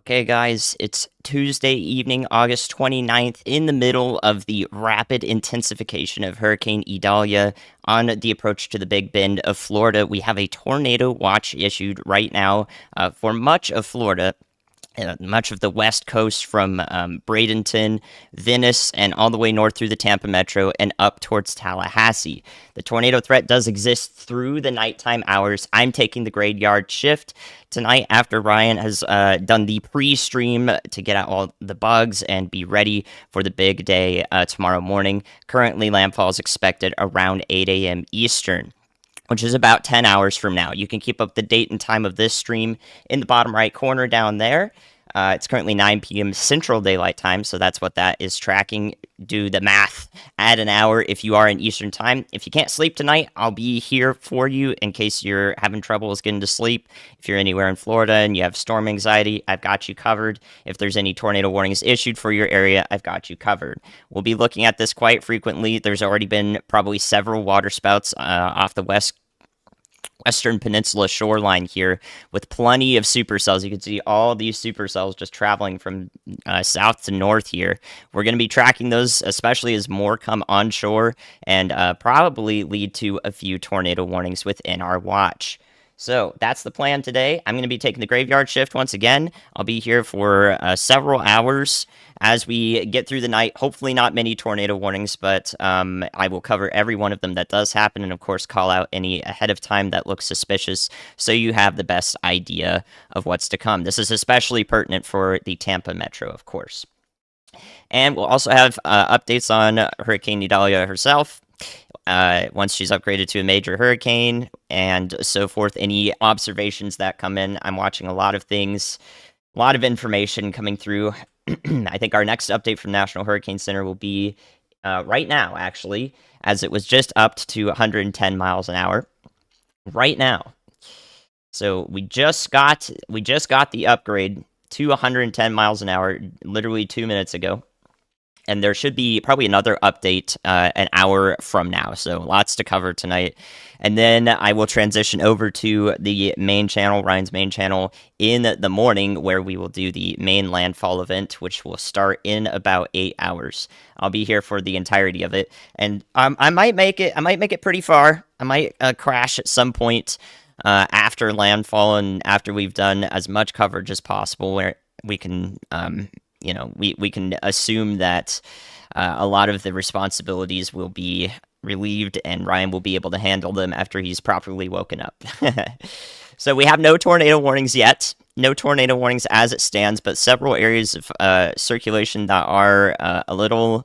Okay, guys, it's Tuesday evening, August 29th, in the middle of the rapid intensification of Hurricane Idalia on the approach to the Big Bend of Florida. We have a tornado watch issued right now for much of Florida. Much of the west coast from Bradenton, Venice, and all the way north through the Tampa metro and up towards Tallahassee. The tornado threat does exist through the nighttime hours. I'm taking the graveyard shift tonight after Ryan has done the pre-stream to get out all the bugs and be ready for the big day tomorrow morning. Currently, landfall is expected around 8 a.m. Eastern, which is about 10 hours from now. You can keep up the date and time of this stream in the bottom right corner down there. It's currently 9 p.m. Central Daylight Time, so that's what that is tracking. Do the math. Add an hour if you are in Eastern Time. If you can't sleep tonight, I'll be here for you in case you're having troubles getting to sleep. If you're anywhere in Florida and you have storm anxiety, I've got you covered. If there's any tornado warnings issued for your area, I've got you covered. We'll be looking at this quite frequently. There's already been probably several wterspouts off the Western Peninsula shoreline here with plenty of supercells. You can see all these supercells just traveling from south to north here. We're going to be tracking those, especially as more come onshore and probably lead to a few tornado warnings within our watch. So that's the plan today. I'm going to be taking the graveyard shift once again. I'll be here for several hours as we get through the night. Hopefully not many tornado warnings, but I will cover every one of them that does happen and, of course, call out any ahead of time that looks suspicious so you have the best idea of what's to come. This is especially pertinent for the Tampa metro, of course. And we'll also have updates on Hurricane Idalia herself. Once she's upgraded to a major hurricane and so forth, any observations that come in. I'm watching a lot of things, a lot of information coming through. I think our next update from National Hurricane Center will be right now, actually, as it was just upped to 110 miles an hour right now. So we just got the upgrade to 110 miles an hour literally 2 minutes ago. And there should be probably another update an hour from now. So lots to cover tonight. And then I will transition over to the main channel, Ryan's main channel, in the morning, where we will do the main landfall event, which will start in about 8 hours. I'll be here for the entirety of it. And I might make it pretty far. I might crash at some point after landfall and after we've done as much coverage as possible, where we can we can assume that a lot of the responsibilities will be relieved and Ryan will be able to handle them after he's properly woken up. So we have no tornado warnings yet. No tornado warnings as it stands, but several areas of circulation that are a little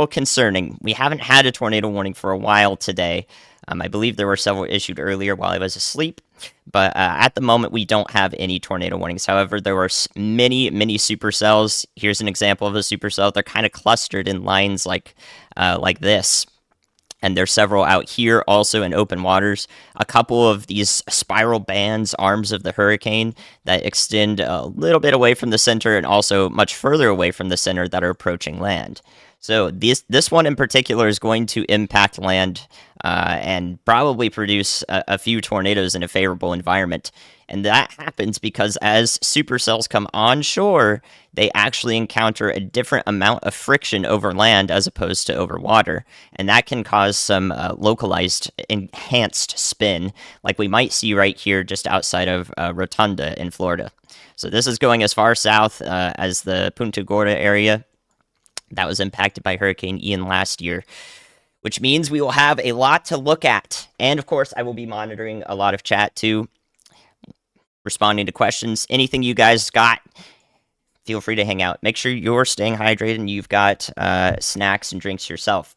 concerning. We haven't had a tornado warning for a while today. I believe there were several issued earlier while I was asleep, but at the moment we don't have any tornado warnings. However, there were many supercells. Here's an example of a supercell. They're kind of clustered in lines like this. And there's several out here also in open waters. A couple of these spiral bands, arms of the hurricane, that extend a little bit away from the center and also much further away from the center that are approaching land. So this one in particular is going to impact land and probably produce a few tornadoes in a favorable environment. And that happens because as supercells come onshore, they actually encounter a different amount of friction over land as opposed to over water. And that can cause some localized enhanced spin, like we might see right here just outside of Rotunda in Florida. So this is going as far south as the Punta Gorda area that was impacted by Hurricane Ian last year, which means we will have a lot to look at. And of course, I will be monitoring a lot of chat too, responding to questions. Anything you guys got, feel free to hang out. Make sure you're staying hydrated and you've got snacks and drinks yourself.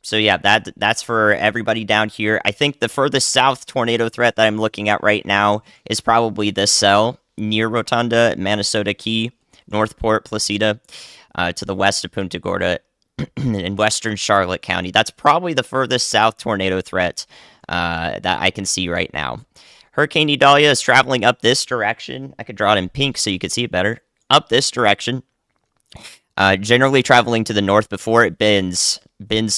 So yeah, that's for everybody down here. I think the furthest south tornado threat that I'm looking at right now is probably this cell near Rotunda, Minnesota Key, Northport, Placida, to the west of Punta Gorda in western Charlotte County. That's probably the furthest south tornado threat that I can see right now. Hurricane Idalia is traveling up this direction. I could draw it in pink so you could see it better. Up this direction. Generally traveling to the north before it bends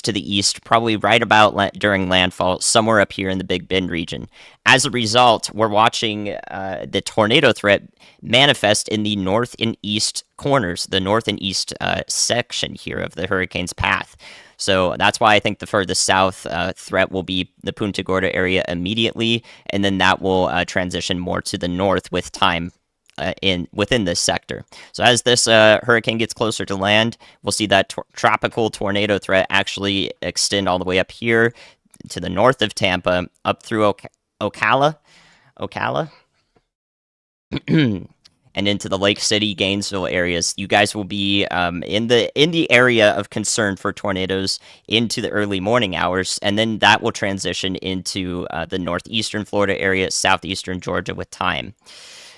to the east, probably right about during landfall, somewhere up here in the Big Bend region. As a result, we're watching the tornado threat manifest in the north and east corners, the north and east section here of the hurricane's path. So that's why I think the furthest south threat will be the Punta Gorda area immediately, and then that will transition more to the north with time in within this sector. So as this hurricane gets closer to land, we'll see that tropical tornado threat actually extend all the way up here to the north of Tampa, up through Ocala, and into the Lake City, Gainesville areas. You guys will be in the area of concern for tornadoes into the early morning hours, and then that will transition into the northeastern Florida area, southeastern Georgia with time.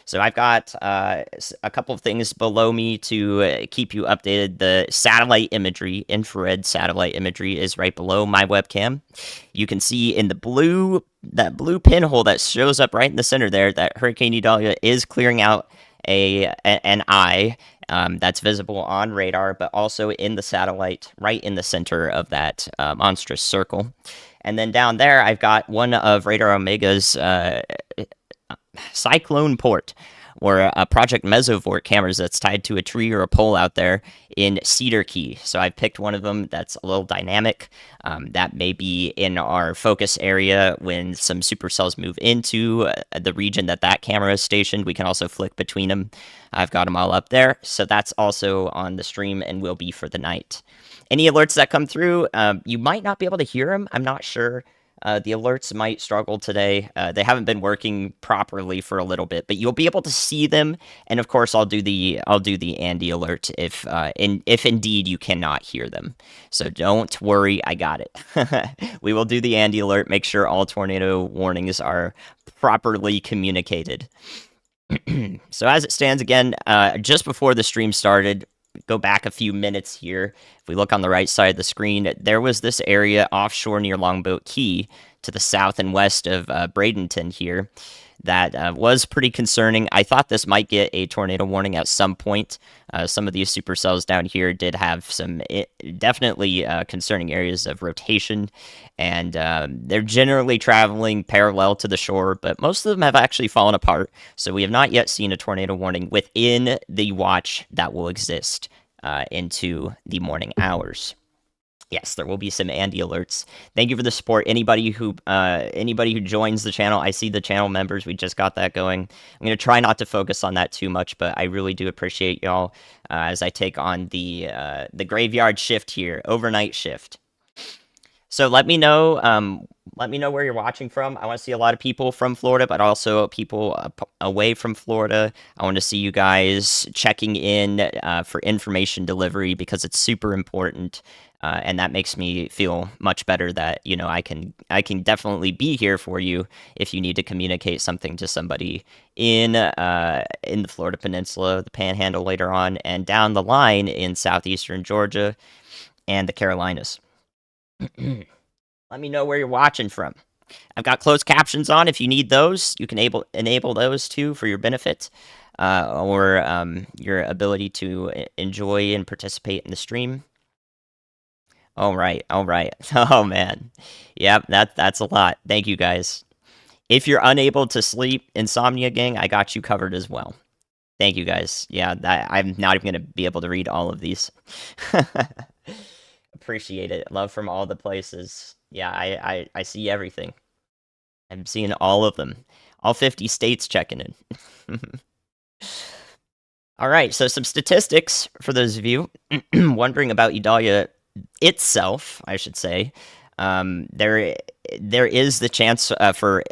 So I've got a couple of things below me to keep you updated. The satellite imagery, infrared satellite imagery, is right below my webcam. You can see in that blue pinhole that shows up right in the center there, that Hurricane Idalia is clearing out an eye that's visible on radar, but also in the satellite, right in the center of that monstrous circle. And then down there, I've got one of Radar Omega's Cyclone Port, or Project Mesovort cameras that's tied to a tree or a pole out there in Cedar Key. So I picked one of them that's a little dynamic. That may be in our focus area when some supercells move into the region that camera is stationed. We can also flick between them. I've got them all up there. So that's also on the stream and will be for the night. Any alerts that come through, you might not be able to hear them. I'm not sure. The alerts might struggle today. They haven't been working properly for a little bit, but you'll be able to see them. And of course, I'll do the Andy alert if indeed you cannot hear them. So don't worry, I got it. We will do the Andy alert. Make sure all tornado warnings are properly communicated. So as it stands, again, just before the stream started, go back a few minutes here. If we look on the right side of the screen, there was this area offshore near Longboat Key to the south and west of Bradenton here that was pretty concerning. I thought this might get a tornado warning at some point. Some of these supercells down here did have some definitely concerning areas of rotation, and they're generally traveling parallel to the shore, but most of them have actually fallen apart. So we have not yet seen a tornado warning within the watch that will exist into the morning hours. Yes, there will be some Andy alerts. Thank you for the support. Anybody who joins the channel, I see the channel members. We just got that going. I'm gonna try not to focus on that too much, but I really do appreciate y'all as I take on the graveyard shift here, overnight shift. So let me know where you're watching from. I want to see a lot of people from Florida, but also people away from Florida. I want to see you guys checking in for information delivery because it's super important. And that makes me feel much better that I can definitely be here for you if you need to communicate something to somebody in the Florida Peninsula, the Panhandle later on, and down the line in southeastern Georgia and the Carolinas. Let me know where you're watching from. I've got closed captions on. If you need those, you can enable those too for your benefit or your ability to enjoy and participate in the stream. All right. Oh man, yep, that's a lot. Thank you guys. If you're unable to sleep, Insomnia Gang, I got you covered as well. Thank you guys. Yeah, I'm not even gonna be able to read all of these. Appreciate it. Love from all the places. Yeah, I see everything. I'm seeing all of them. All 50 states checking in. All right, so some statistics for those of you wondering about Idalia itself, I should say. There is the chance for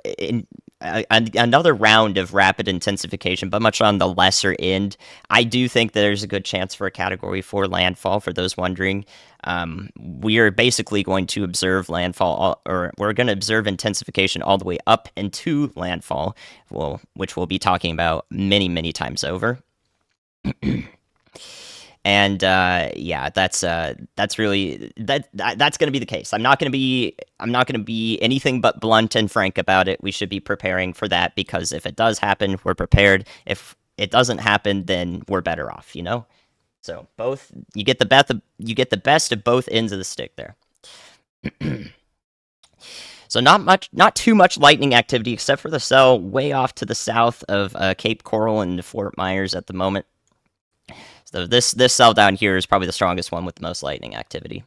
another round of rapid intensification, but much on the lesser end. I do think there's a good chance for a Category 4 landfall, for those wondering. We are basically going to observe landfall, or we're going to observe intensification all the way up into landfall, which we'll be talking about many, many times over. And yeah, that's really that's going to be the case. I'm not going to be anything but blunt and frank about it. We should be preparing for that because if it does happen, we're prepared. If it doesn't happen, then we're better off. So both you get the best of both ends of the stick there. So not too much lightning activity except for the cell way off to the south of Cape Coral and Fort Myers at the moment. So this cell down here is probably the strongest one with the most lightning activity.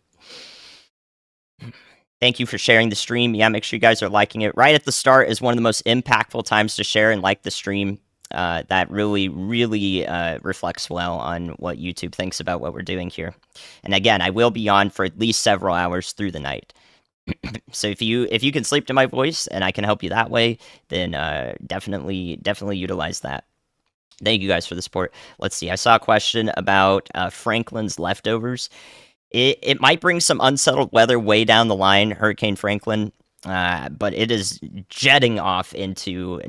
Thank you for sharing the stream. Yeah, make sure you guys are liking it. Right at the start is one of the most impactful times to share and like the stream. That really, really reflects well on what YouTube thinks about what we're doing here. And again, I will be on for at least several hours through the night. So if you can sleep to my voice and I can help you that way, then definitely utilize that. Thank you guys for the support. Let's see. I saw a question about Franklin's leftovers. It might bring some unsettled weather way down the line, Hurricane Franklin, but it is jetting off into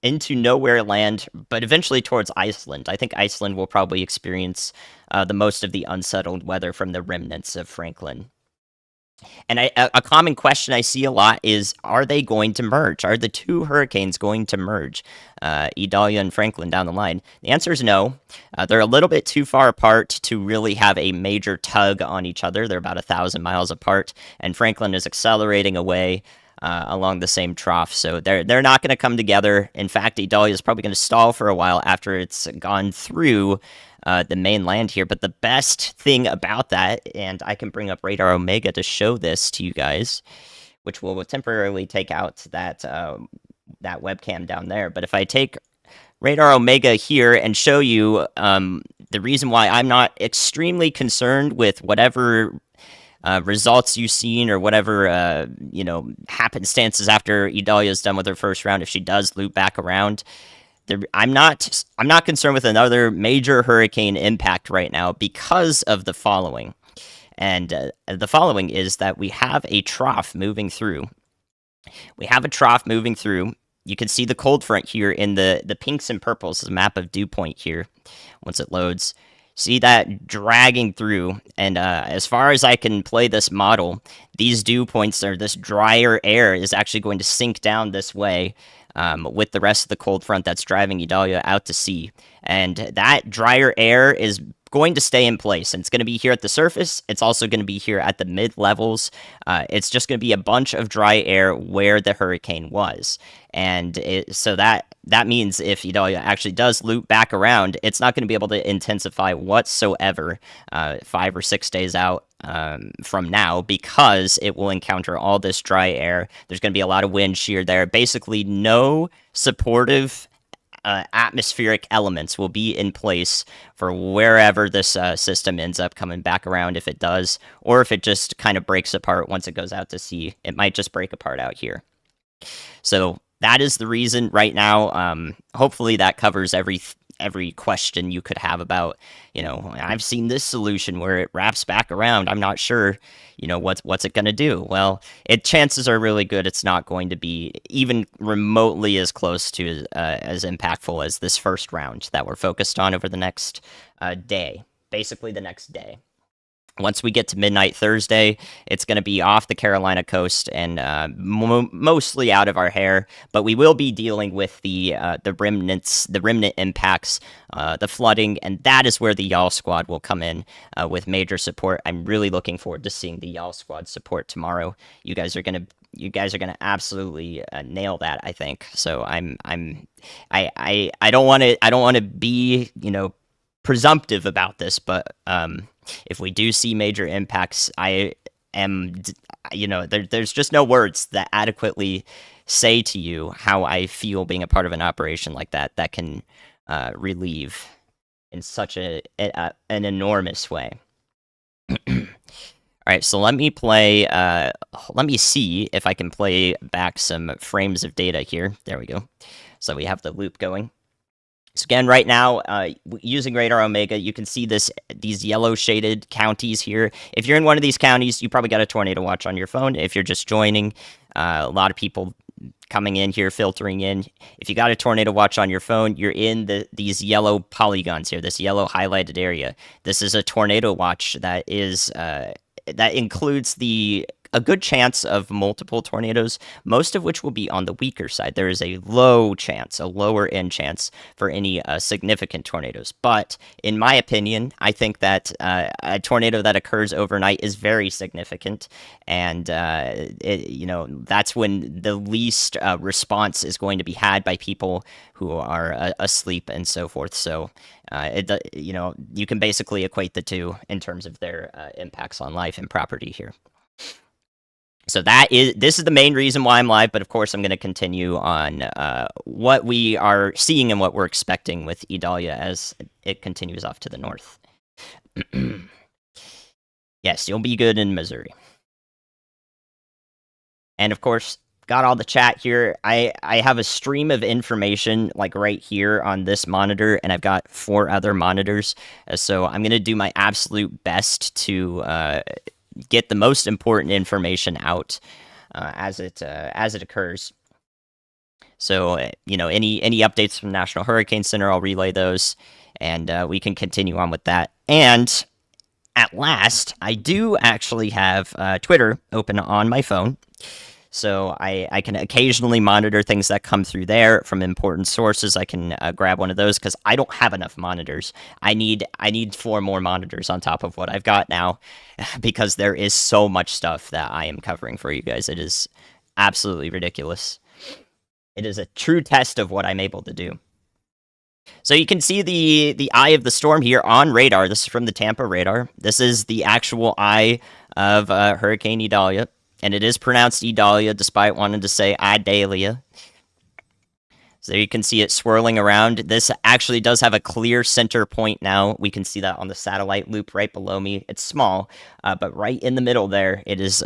nowhere land, but eventually towards Iceland. I think Iceland will probably experience the most of the unsettled weather from the remnants of Franklin. And a common question I see a lot is, are they going to merge? Are the two hurricanes going to merge, Idalia and Franklin, down the line? The answer is no. They're a little bit too far apart to really have a major tug on each other. They're about 1,000 miles apart, and Franklin is accelerating away along the same trough, so they're not going to come together. In fact, Idalia is probably going to stall for a while after it's gone through the main land here. But the best thing about that, and I can bring up Radar Omega to show this to you guys, which will temporarily take out that webcam down there. But if I take Radar Omega here and show you the reason why I'm not extremely concerned with whatever results you've seen or whatever happenstances after Idalia is done with her first round, if she does loop back around. I'm not concerned with another major hurricane impact right now because of the following. And the following is that we have a trough moving through. You can see the cold front here in the pinks and purples. There's a map of dew point here once it loads. See that dragging through, and as far as I can play this model, these dew points, or this drier air, is actually going to sink down this way with the rest of the cold front that's driving Idalia out to sea. And that drier air is going to stay in place, and it's going to be here at the surface. It's also going to be here at the mid levels. It's just going to be a bunch of dry air where the hurricane was, and so that means if Idalia actually does loop back around, it's not going to be able to intensify whatsoever 5 or 6 days out from now, because it will encounter all this dry air. There's going to be a lot of wind shear there. Basically, no supportive atmospheric elements will be in place for wherever this system ends up coming back around, if it does, or if it just kind of breaks apart once it goes out to sea. It might just break apart out here. So that is the reason right now. Hopefully that covers every question you could have about, I've seen this solution where it wraps back around. I'm not sure, what's it going to do? Well, chances are really good it's not going to be even remotely as close to as impactful as this first round that we're focused on over the next day, basically the next day. Once we get to midnight Thursday, it's going to be off the Carolina coast and mostly out of our hair. But we will be dealing with the remnant impacts, the flooding, and that is where the Y'all Squad will come in with major support. I'm really looking forward to seeing the Y'all Squad support tomorrow. You guys are gonna absolutely nail that, I think. So I don't want to be presumptive about this, but if we do see major impacts, I am, there's just no words that adequately say to you how I feel being a part of an operation like that can relieve in such an enormous way. All right, so let me see if I can play back some frames of data here. There we go. So we have the loop going. So again, right now, using Radar Omega, you can see these yellow shaded counties here. If you're in one of these counties, you probably got a tornado watch on your phone. If you're just joining, a lot of people coming in here, filtering in. If you got a tornado watch on your phone, you're in these yellow polygons here, this yellow highlighted area. This is a tornado watch that includes the a good chance of multiple tornadoes, most of which will be on the weaker side. There is a low chance, a lower end chance for any significant tornadoes. But in my opinion, I think that a tornado that occurs overnight is very significant, and that's when the least response is going to be had by people who are asleep and so forth. So you can basically equate the two in terms of their impacts on life and property here. So this is the main reason why I'm live, but of course I'm going to continue on what we are seeing and what we're expecting with Idalia as it continues off to the north. Yes, you'll be good in Missouri. And of course, got all the chat here. I have a stream of information like right here on this monitor, and I've got 4 other monitors. So I'm going to do my absolute best to get the most important information out as it occurs. So any updates from National Hurricane Center, I'll relay those, and we can continue on with that. And at last, I do actually have Twitter open on my phone. So I can occasionally monitor things that come through there from important sources. I can grab one of those because I don't have enough monitors. I need 4 more monitors on top of what I've got now, because there is so much stuff that I am covering for you guys. It is absolutely ridiculous. It is a true test of what I'm able to do. So you can see the eye of the storm here on radar. This is from the Tampa radar. This is the actual eye of Hurricane Idalia. And it is pronounced Idalia, despite wanting to say Idalia. So there you can see it swirling around. This actually does have a clear center point now. We can see that on the satellite loop right below me. It's small, but right in the middle there, it is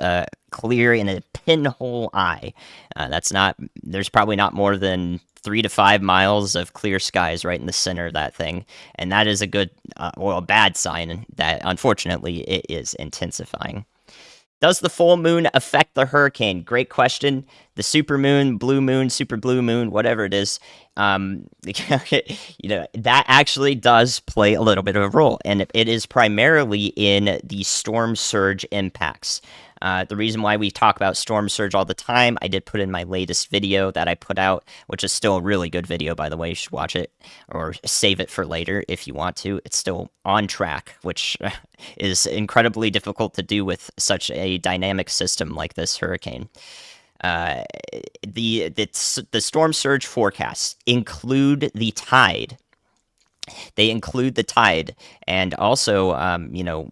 clear in a pinhole eye. There's probably not more than 3 to 5 miles of clear skies right in the center of that thing. And that is a good, a bad sign that, unfortunately, it is intensifying. Does the full moon affect the hurricane? Great question. The super moon, super blue moon, whatever it is, that actually does play a little bit of a role, and it is primarily in the storm surge impacts. The reason why we talk about storm surge all the time, I did put in my latest video that I put out, which is still a really good video, by the way. You should watch it or save it for later if you want to. It's still on track, which is incredibly difficult to do with such a dynamic system like this hurricane. The storm surge forecasts include the tide. They include the tide, and also,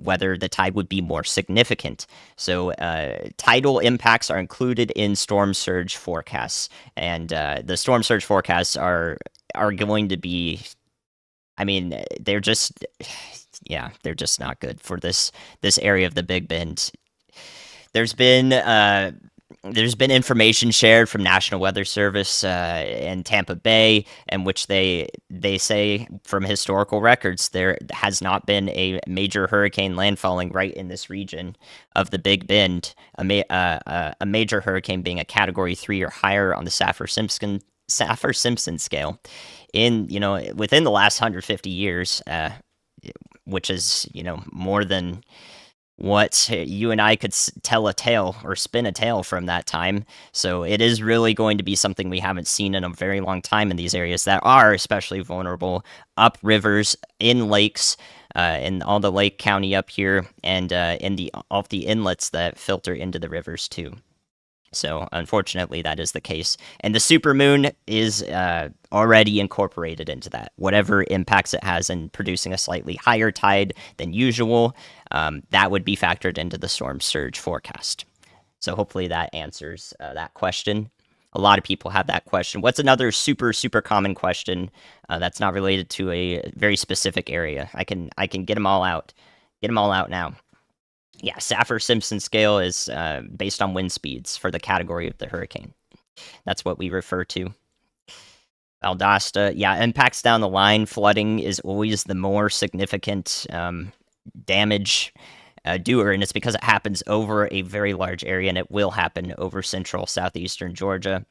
whether the tide would be more significant. So, tidal impacts are included in storm surge forecasts, and the storm surge forecasts are going to be. I mean, they're just not good for this area of the Big Bend. There's been information shared from National Weather Service in Tampa Bay, in which they say from historical records there has not been a major hurricane landfalling right in this region of the Big Bend. A major hurricane being a Category 3 or higher on the Saffir-Simpson scale within the last 150 years, which is more than what you and I could tell a tale or spin a tale from that time. So it is really going to be something we haven't seen in a very long time in these areas that are especially vulnerable up rivers, in lakes, in all the Lake County up here, and off the inlets that filter into the rivers too. So unfortunately, that is the case. And the supermoon is already incorporated into that. Whatever impacts it has in producing a slightly higher tide than usual, that would be factored into the storm surge forecast. So hopefully that answers that question. A lot of people have that question. What's another super, super common question that's not related to a very specific area? I can get them all out. Get them all out now. Yeah, Saffir-Simpson scale is based on wind speeds for the category of the hurricane. That's what we refer to. Valdosta, yeah, impacts down the line. Flooding is always the more significant damage doer, and it's because it happens over a very large area, and it will happen over central, southeastern Georgia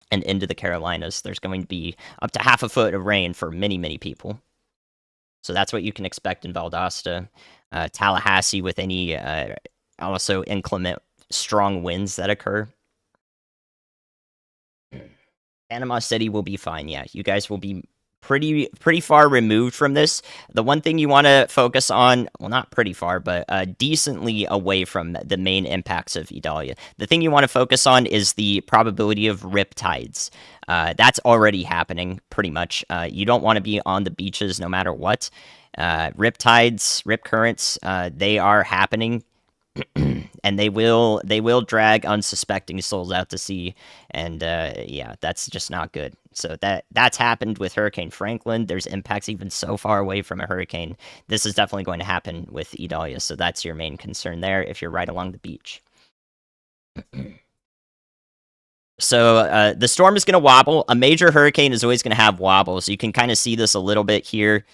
and into the Carolinas. There's going to be up to half a foot of rain for many, many people. So that's what you can expect in Valdosta. Tallahassee with any also inclement strong winds that occur. Panama City will be fine. Yeah, you guys will be pretty far removed from this. The one thing you want to focus on, well, not pretty far, but decently away from the main impacts of Idalia. The thing you want to focus on is the probability of rip tides. That's already happening pretty much. You don't want to be on the beaches no matter what. Rip tides, rip currents, they are happening and they will drag unsuspecting souls out to sea, and yeah, that's just not good. So that's happened with Hurricane Franklin. There's impacts even so far away from a hurricane. This is definitely going to happen with Idalia, so that's your main concern there if you're right along the beach. So the storm is going to wobble. A major hurricane is always going to have wobbles. You can kind of see this a little bit here.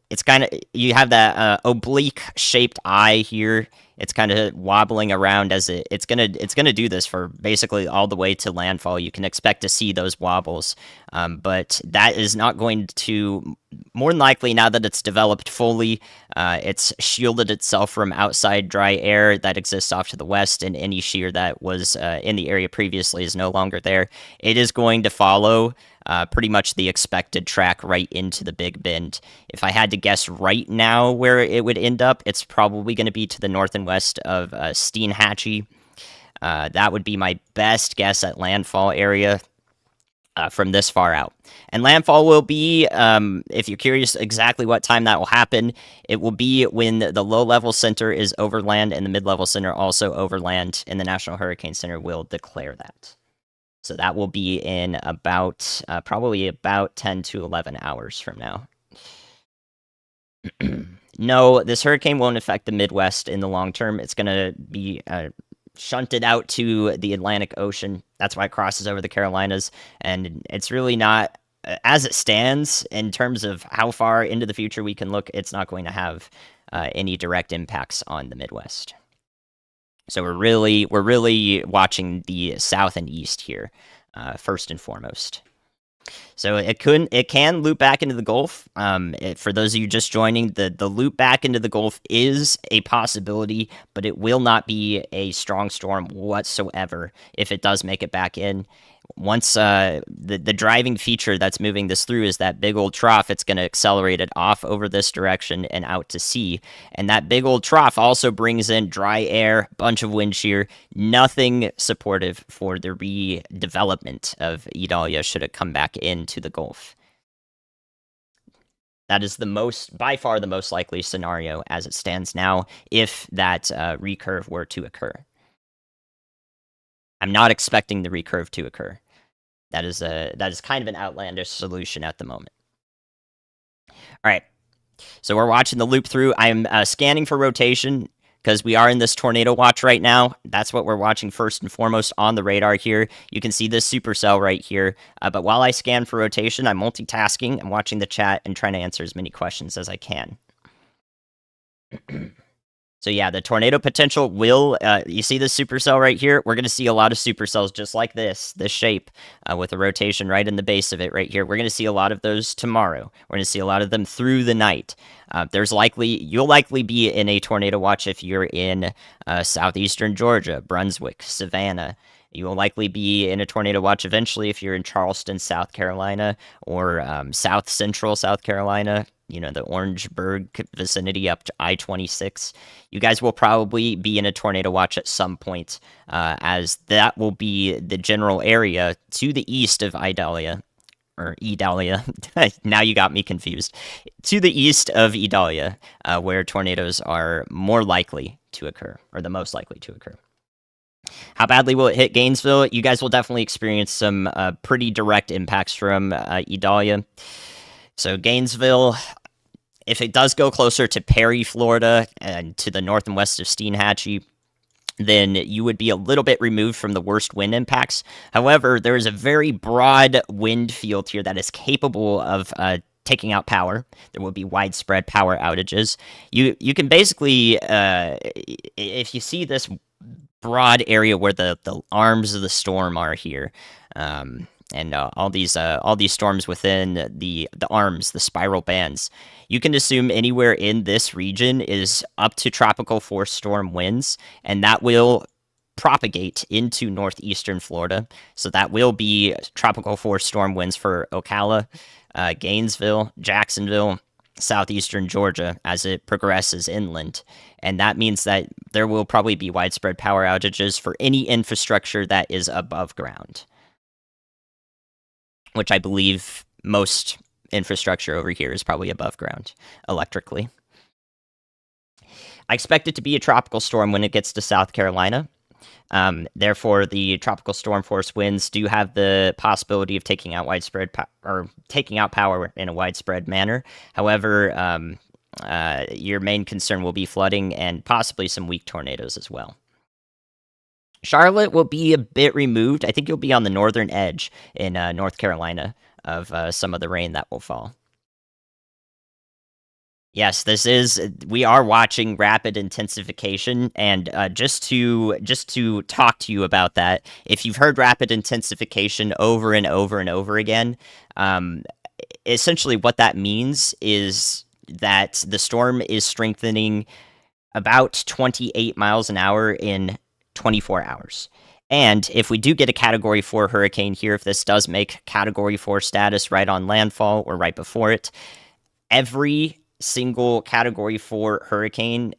It's kind of, you have that oblique shaped eye here. It's kind of wobbling around as it's gonna do this for basically all the way to landfall. You can expect to see those wobbles, but that is not going to, more than likely, now that it's developed fully, it's shielded itself from outside dry air that exists off to the west, and any shear that was in the area previously is no longer there. It is going to follow pretty much the expected track right into the Big Bend. If I had to guess right now where it would end up, it's probably going to be to the north and west of Steenhatchee. That would be my best guess at landfall area from this far out. And landfall will be, if you're curious exactly what time that will happen, it will be when the low-level center is overland and the mid-level center also overland, and the National Hurricane Center will declare that. So that will be in about, probably about 10 to 11 hours from now. No, this hurricane won't affect the Midwest in the long term. It's going to be shunted out to the Atlantic Ocean. That's why it crosses over the Carolinas. And it's really not, as it stands, in terms of how far into the future we can look, it's not going to have any direct impacts on the Midwest. So we're really watching the south and east here, first and foremost. So it can loop back into the Gulf. For those of you just joining, the loop back into the Gulf is a possibility, but it will not be a strong storm whatsoever if it does make it back in. Once the driving feature that's moving this through is that big old trough, it's going to accelerate it off over this direction and out to sea. And that big old trough also brings in dry air, bunch of wind shear, nothing supportive for the redevelopment of Idalia should it come back into the Gulf. That is by far the most likely scenario as it stands now, if that recurve were to occur. I'm not expecting the recurve to occur. That is kind of an outlandish solution at the moment. All right, so we're watching the loop through. I'm scanning for rotation because we are in this tornado watch right now. That's what we're watching first and foremost on the radar here. You can see this supercell right here. But while I scan for rotation, I'm multitasking. I'm watching the chat and trying to answer as many questions as I can. So yeah, the tornado potential will, you see this supercell right here? We're going to see a lot of supercells just like this shape, with a rotation right in the base of it right here. We're going to see a lot of those tomorrow. We're going to see a lot of them through the night. You'll likely be in a tornado watch if you're in southeastern Georgia, Brunswick, Savannah. You will likely be in a tornado watch eventually if you're in Charleston, South Carolina, or south central South Carolina, the Orangeburg vicinity up to I-26. You guys will probably be in a tornado watch at some point, as that will be the general area to the east of Idalia, or Idalia. Now you got me confused. To the east of Idalia, where tornadoes are more likely to occur, or the most likely to occur. How badly will it hit Gainesville? You guys will definitely experience some pretty direct impacts from Idalia. So Gainesville, if it does go closer to Perry, Florida, and to the north and west of Steenhatchee, then you would be a little bit removed from the worst wind impacts. However, there is a very broad wind field here that is capable of taking out power. There will be widespread power outages. You can basically, if you see this broad area where the arms of the storm are here, and all these storms within the arms, the spiral bands, you can assume anywhere in this region is up to tropical force storm winds, and that will propagate into northeastern Florida. So that will be tropical force storm winds for Ocala, Gainesville, Jacksonville, southeastern Georgia as it progresses inland. And that means that there will probably be widespread power outages for any infrastructure that is above ground, which I believe most infrastructure over here is probably above ground electrically. I expect it to be a tropical storm when it gets to South Carolina. Therefore, the tropical storm force winds do have the possibility of taking out taking out power in a widespread manner. However, your main concern will be flooding and possibly some weak tornadoes as well. Charlotte will be a bit removed. I think you'll be on the northern edge in North Carolina of some of the rain that will fall. Yes, we are watching rapid intensification, and just to talk to you about that, if you've heard rapid intensification over and over and over again, um, essentially what that means is that the storm is strengthening about 28 miles an hour in 24 hours. And if we do get a Category 4 hurricane here, if this does make Category 4 status right on landfall or right before it, every single Category 4 hurricane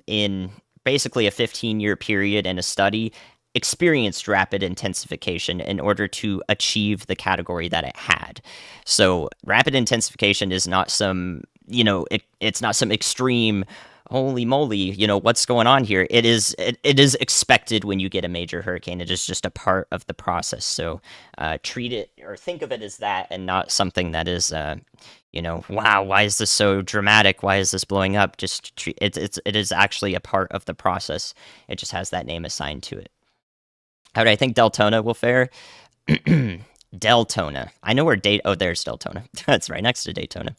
in basically a 15-year period in a study experienced rapid intensification in order to achieve the category that it had. So rapid intensification is not some, it's not some extreme, holy moly, what's going on here? It is expected when you get a major hurricane. It is just a part of the process. So treat it or think of it as that, and not something that is wow, why is this so dramatic? Why is this blowing up? Just it is actually a part of the process. It just has that name assigned to it. How do I think Deltona will fare? Deltona. I know where there's Deltona. That's right next to Daytona.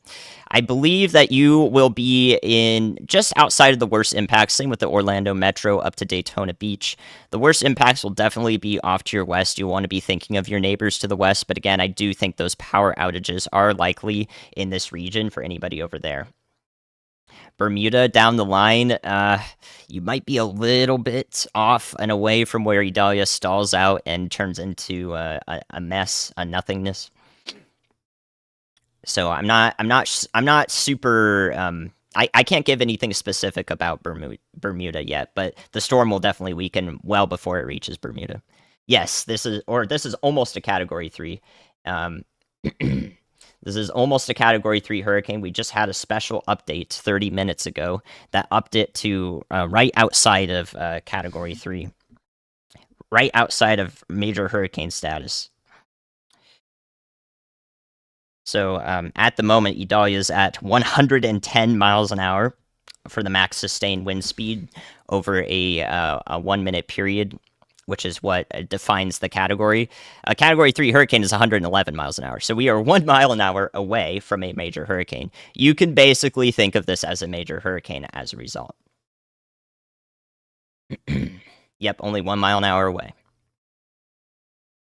I believe that you will be in just outside of the worst impacts. Same with the Orlando Metro up to Daytona Beach. The worst impacts will definitely be off to your west. You want to be thinking of your neighbors to the west. But again, I do think those power outages are likely in this region for anybody over there. Bermuda down the line, you might be a little bit off and away from where Idalia stalls out and turns into a mess, a nothingness. So I'm not super. I can't give anything specific about Bermuda yet, but the storm will definitely weaken well before it reaches Bermuda. Yes, this is almost a Category 3. This is almost a Category 3 hurricane. We just had a special update 30 minutes ago that upped it to right outside of Category 3. Right outside of major hurricane status. So at the moment, Idalia is at 110 miles an hour for the max sustained wind speed over a 1 minute period, which is what defines the category. A Category 3 hurricane is 111 miles an hour. So we are 1 mile an hour away from a major hurricane. You can basically think of this as a major hurricane as a result. Yep, only 1 mile an hour away.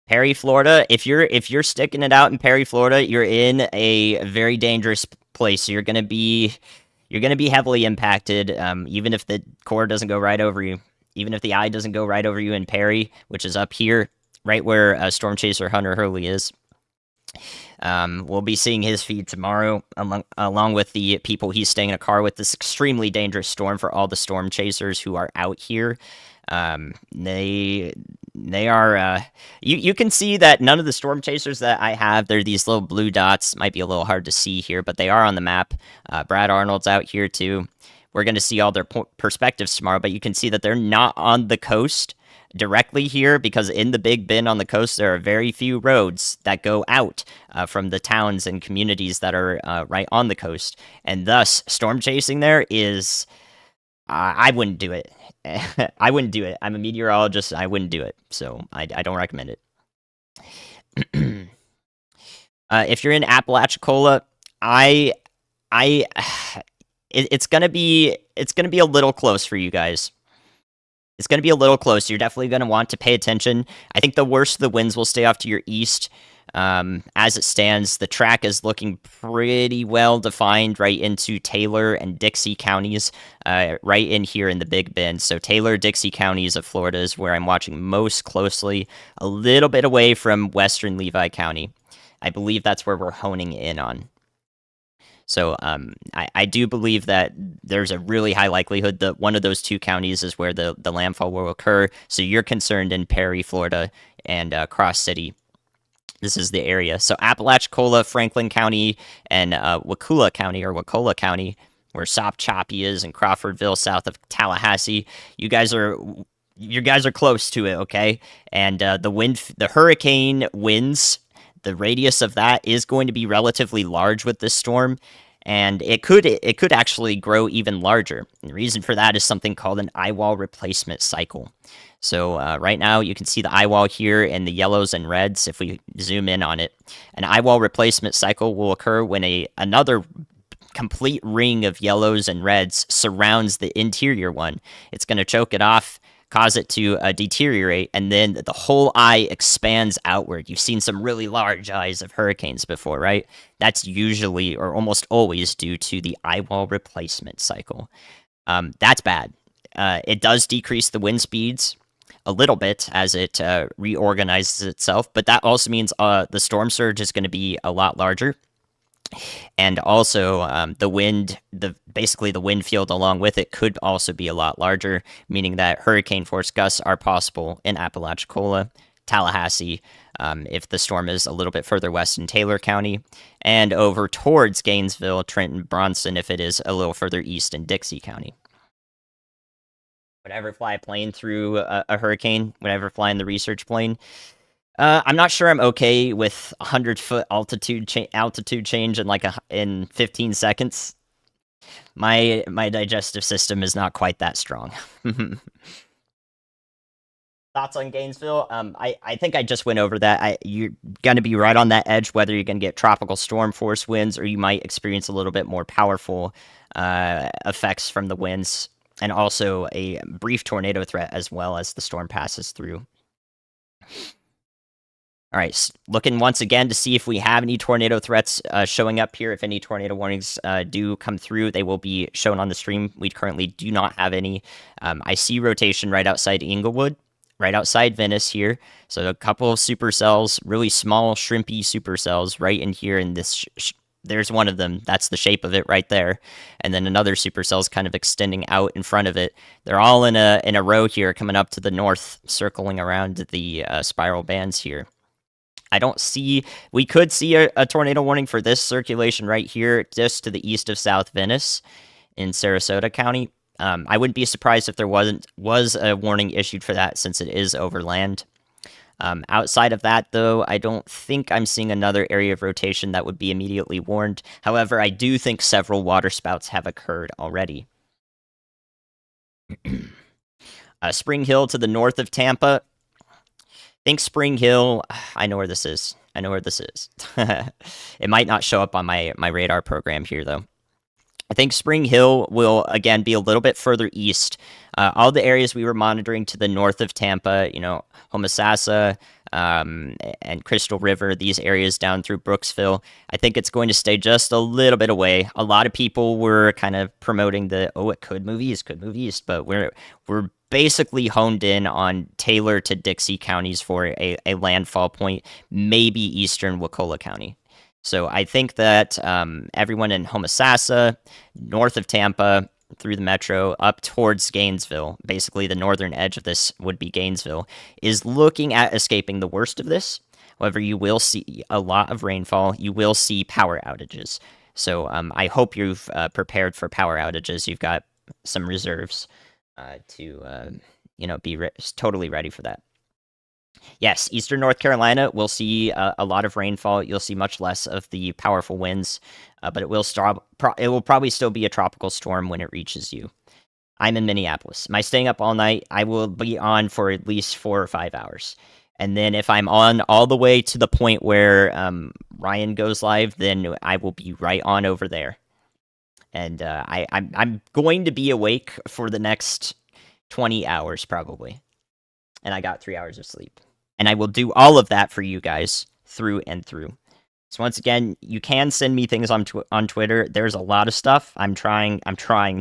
Perry, Florida, if you're sticking it out in Perry, Florida, you're in a very dangerous place. So you're going to be heavily impacted, even if the core doesn't go right over you. Even if the eye doesn't go right over you in Perry, which is up here, right where Storm Chaser Hunter Hurley is. We'll be seeing his feed tomorrow, along with the people he's staying in a car with. This extremely dangerous storm for all the storm chasers who are out here. They are. You can see that none of the storm chasers that I have, they're these little blue dots. Might be a little hard to see here, but they are on the map. Brad Arnold's out here too. We're going to see all their perspectives tomorrow, but you can see that they're not on the coast directly here, because in the Big Bend on the coast, there are very few roads that go out from the towns and communities that are right on the coast. And thus, storm chasing there is... I wouldn't do it. I wouldn't do it. I'm a meteorologist. I wouldn't do it. So I don't recommend it. If you're in Apalachicola, it's gonna be a little close for you guys. It's gonna be a little close. You're definitely gonna want to pay attention. I think the worst of the winds will stay off to your east. As it stands, the track is looking pretty well defined right into Taylor and Dixie counties, right in here in the Big Bend. So Taylor, Dixie counties of Florida is where I'm watching most closely, a little bit away from Western Levi County. I believe that's where we're honing in on. So I do believe that there's a really high likelihood that one of those two counties is where the landfall will occur. So you're concerned in Perry, Florida, and Cross City. This is the area. So Apalachicola, Franklin County, and Wakulla County or Wakulla County, where Sopchoppy is, and Crawfordville, south of Tallahassee. You guys are close to it, okay? And the hurricane winds, the radius of that is going to be relatively large with this storm, and it could actually grow even larger. And the reason for that is something called an eye wall replacement cycle. So right now you can see the eye wall here in the yellows and reds. If we zoom in on it, an eye wall replacement cycle will occur when another complete ring of yellows and reds surrounds the interior one. It's going to choke it off, cause it to deteriorate, and then the whole eye expands outward. You've seen some really large eyes of hurricanes before, right? That's usually or almost always due to the eye wall replacement cycle. That's bad. It does decrease the wind speeds a little bit as it reorganizes itself, but that also means the storm surge is going to be a lot larger. And also, the wind, basically the wind field along with it could also be a lot larger, meaning that hurricane force gusts are possible in Apalachicola, Tallahassee, if the storm is a little bit further west in Taylor County, and over towards Gainesville, Trenton, Bronson, if it is a little further east in Dixie County. Would I ever fly a plane through a hurricane? Would I ever fly in the research plane? I'm not sure I'm okay with 100-foot altitude change in 15 seconds. My digestive system is not quite that strong. Thoughts on Gainesville? I think I just went over that. You're going to be right on that edge, whether you're going to get tropical storm force winds or you might experience a little bit more powerful effects from the winds, and also a brief tornado threat as well as the storm passes through. All right, looking once again to see if we have any tornado threats showing up here. If any tornado warnings do come through, they will be shown on the stream. We currently do not have any. I see rotation right outside Inglewood, right outside Venice here. So a couple of supercells, really small, shrimpy supercells right in here in this. There's one of them. That's the shape of it right there. And then another supercell is kind of extending out in front of it. They're all in a row here coming up to the north, circling around the spiral bands here. I don't see. We could see a tornado warning for this circulation right here, just to the east of South Venice in Sarasota County. I wouldn't be surprised if there was a warning issued for that, since it is overland. Outside of that, though, I don't think I'm seeing another area of rotation that would be immediately warned. However, I do think several waterspouts have occurred already. Spring Hill to the north of Tampa. Think Spring Hill. I know where this is. It might not show up on my radar program here, though. I think Spring Hill will, again, be a little bit further east. All the areas we were monitoring to the north of Tampa, Homosassa and Crystal River, these areas down through Brooksville, I think it's going to stay just a little bit away. A lot of people were kind of promoting it could move east, but we're basically honed in on Taylor to Dixie counties for a landfall point, maybe eastern Wakulla County. So I think that everyone in Homosassa, north of Tampa, through the metro, up towards Gainesville, basically the northern edge of this would be Gainesville, is looking at escaping the worst of this. However, you will see a lot of rainfall. You will see power outages. So I hope you've prepared for power outages. You've got some reserves to be totally ready for that. Yes, eastern North Carolina will see a lot of rainfall. You'll see much less of the powerful winds, but it will probably still be a tropical storm when it reaches you. I'm in Minneapolis. Am I staying up all night? I will be on for at least 4 or 5 hours. And then if I'm on all the way to the point where Ryan goes live, then I will be right on over there. And I'm going to be awake for the next 20 hours probably. And I got 3 hours of sleep. And I will do all of that for you guys through and through. So once again, you can send me things on Twitter. There's a lot of stuff. I'm trying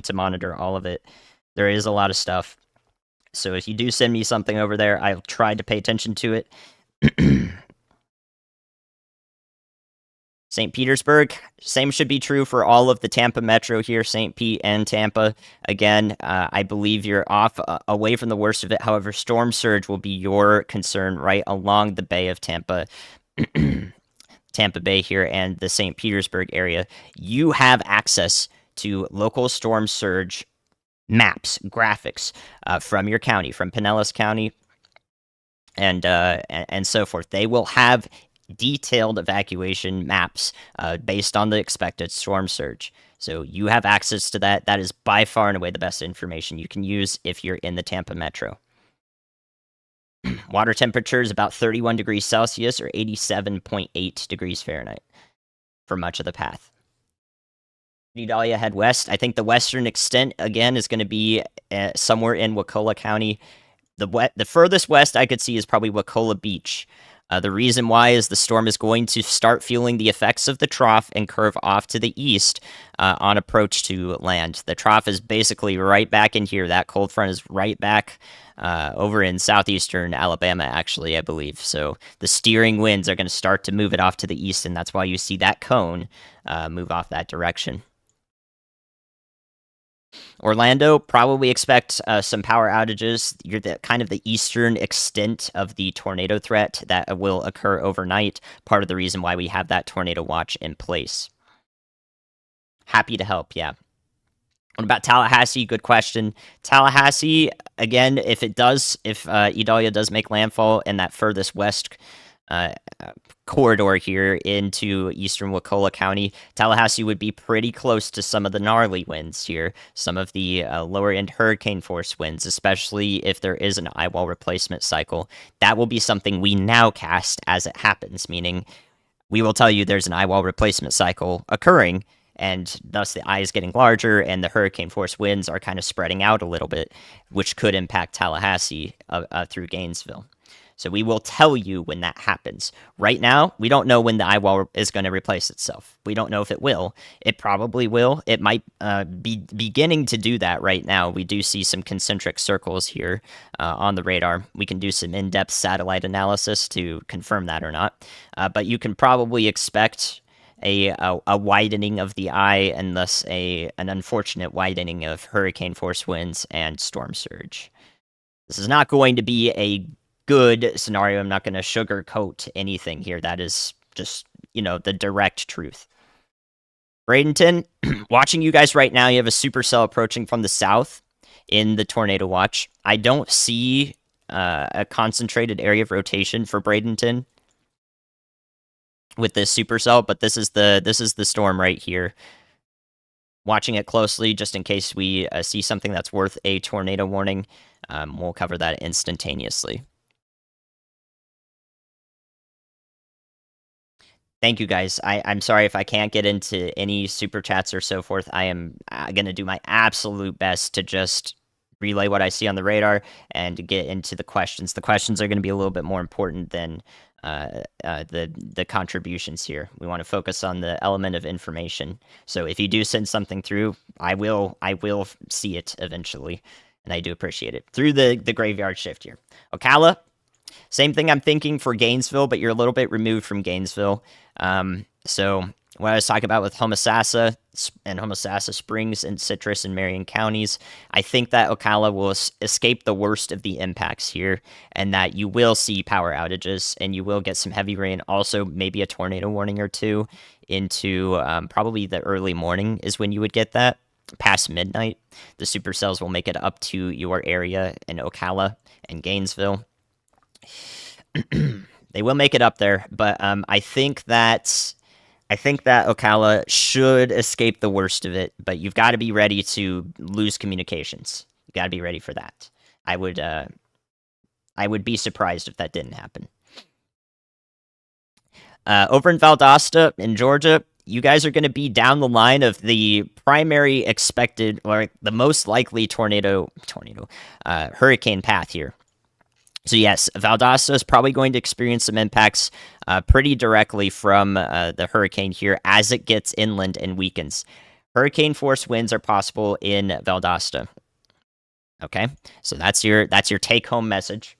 to monitor all of it. There is a lot of stuff. So if you do send me something over there, I'll try to pay attention to it. St. Petersburg, same should be true for all of the Tampa Metro here, St. Pete and Tampa. Again, I believe you're off away from the worst of it. However, storm surge will be your concern right along the Bay of Tampa. Tampa Bay here and the St. Petersburg area. You have access to local storm surge maps, graphics from your county, from Pinellas County, and so forth. They will have detailed evacuation maps based on the expected storm surge. So you have access to that. That is by far and away the best information you can use if you're in the Tampa Metro. Water temperature is about 31 degrees Celsius or 87.8 degrees Fahrenheit for much of the path. Idalia head west. I think the western extent, again, is going to be somewhere in Wakulla County. The furthest west I could see is probably Wakulla Beach. The reason why is the storm is going to start feeling the effects of the trough and curve off to the east on approach to land. The trough is basically right back in here. That cold front is right back over in southeastern Alabama, actually, I believe. So the steering winds are going to start to move it off to the east, and that's why you see that cone move off that direction. Orlando, probably expect some power outages. You're kind of the eastern extent of the tornado threat that will occur overnight. Part of the reason why we have that tornado watch in place. Happy to help, yeah. What about Tallahassee? Good question. Tallahassee, again, if Idalia does make landfall in that furthest west corridor here into eastern Wakulla County, Tallahassee would be pretty close to some of the gnarly winds here, some of the lower end hurricane force winds, especially if there is an eyewall replacement cycle. That will be something we now cast as it happens, meaning we will tell you there's an eyewall replacement cycle occurring, and thus the eye is getting larger and the hurricane force winds are kind of spreading out a little bit, which could impact Tallahassee through Gainesville. So we will tell you when that happens. Right now, we don't know when the eyewall is going to replace itself. We don't know if it will. It probably will. It might be beginning to do that right now. We do see some concentric circles here on the radar. We can do some in-depth satellite analysis to confirm that or not. But you can probably expect a widening of the eye and thus an unfortunate widening of hurricane force winds and storm surge. This is not going to be a good scenario. I'm not going to sugarcoat anything here. That is just, the direct truth. Bradenton, watching you guys right now, you have a supercell approaching from the south in the tornado watch. I don't see a concentrated area of rotation for Bradenton with this supercell, but this is the storm right here. Watching it closely just in case we see something that's worth a tornado warning. We'll cover that instantaneously. Thank you, guys. I'm sorry if I can't get into any super chats or so forth. I am going to do my absolute best to just relay what I see on the radar and to get into the questions. The questions are going to be a little bit more important than the contributions here. We want to focus on the element of information. So if you do send something through, I will see it eventually, and I do appreciate it. Through the graveyard shift here. Ocala, same thing I'm thinking for Gainesville, but you're a little bit removed from Gainesville. So what I was talking about with Homosassa and Homosassa Springs and Citrus and Marion counties, I think that Ocala will escape the worst of the impacts here, and that you will see power outages and you will get some heavy rain. Also, maybe a tornado warning or two into probably the early morning is when you would get that. Past midnight, the supercells will make it up to your area in Ocala and Gainesville. They will make it up there, but I think that Ocala should escape the worst of it. But you've got to be ready to lose communications. You got to be ready for that. I would be surprised if that didn't happen. Over in Valdosta in Georgia, you guys are going to be down the line of the primary expected or the most likely hurricane path here. So yes, Valdosta is probably going to experience some impacts pretty directly from the hurricane here as it gets inland and weakens. Hurricane force winds are possible in Valdosta. Okay, so that's your take home message.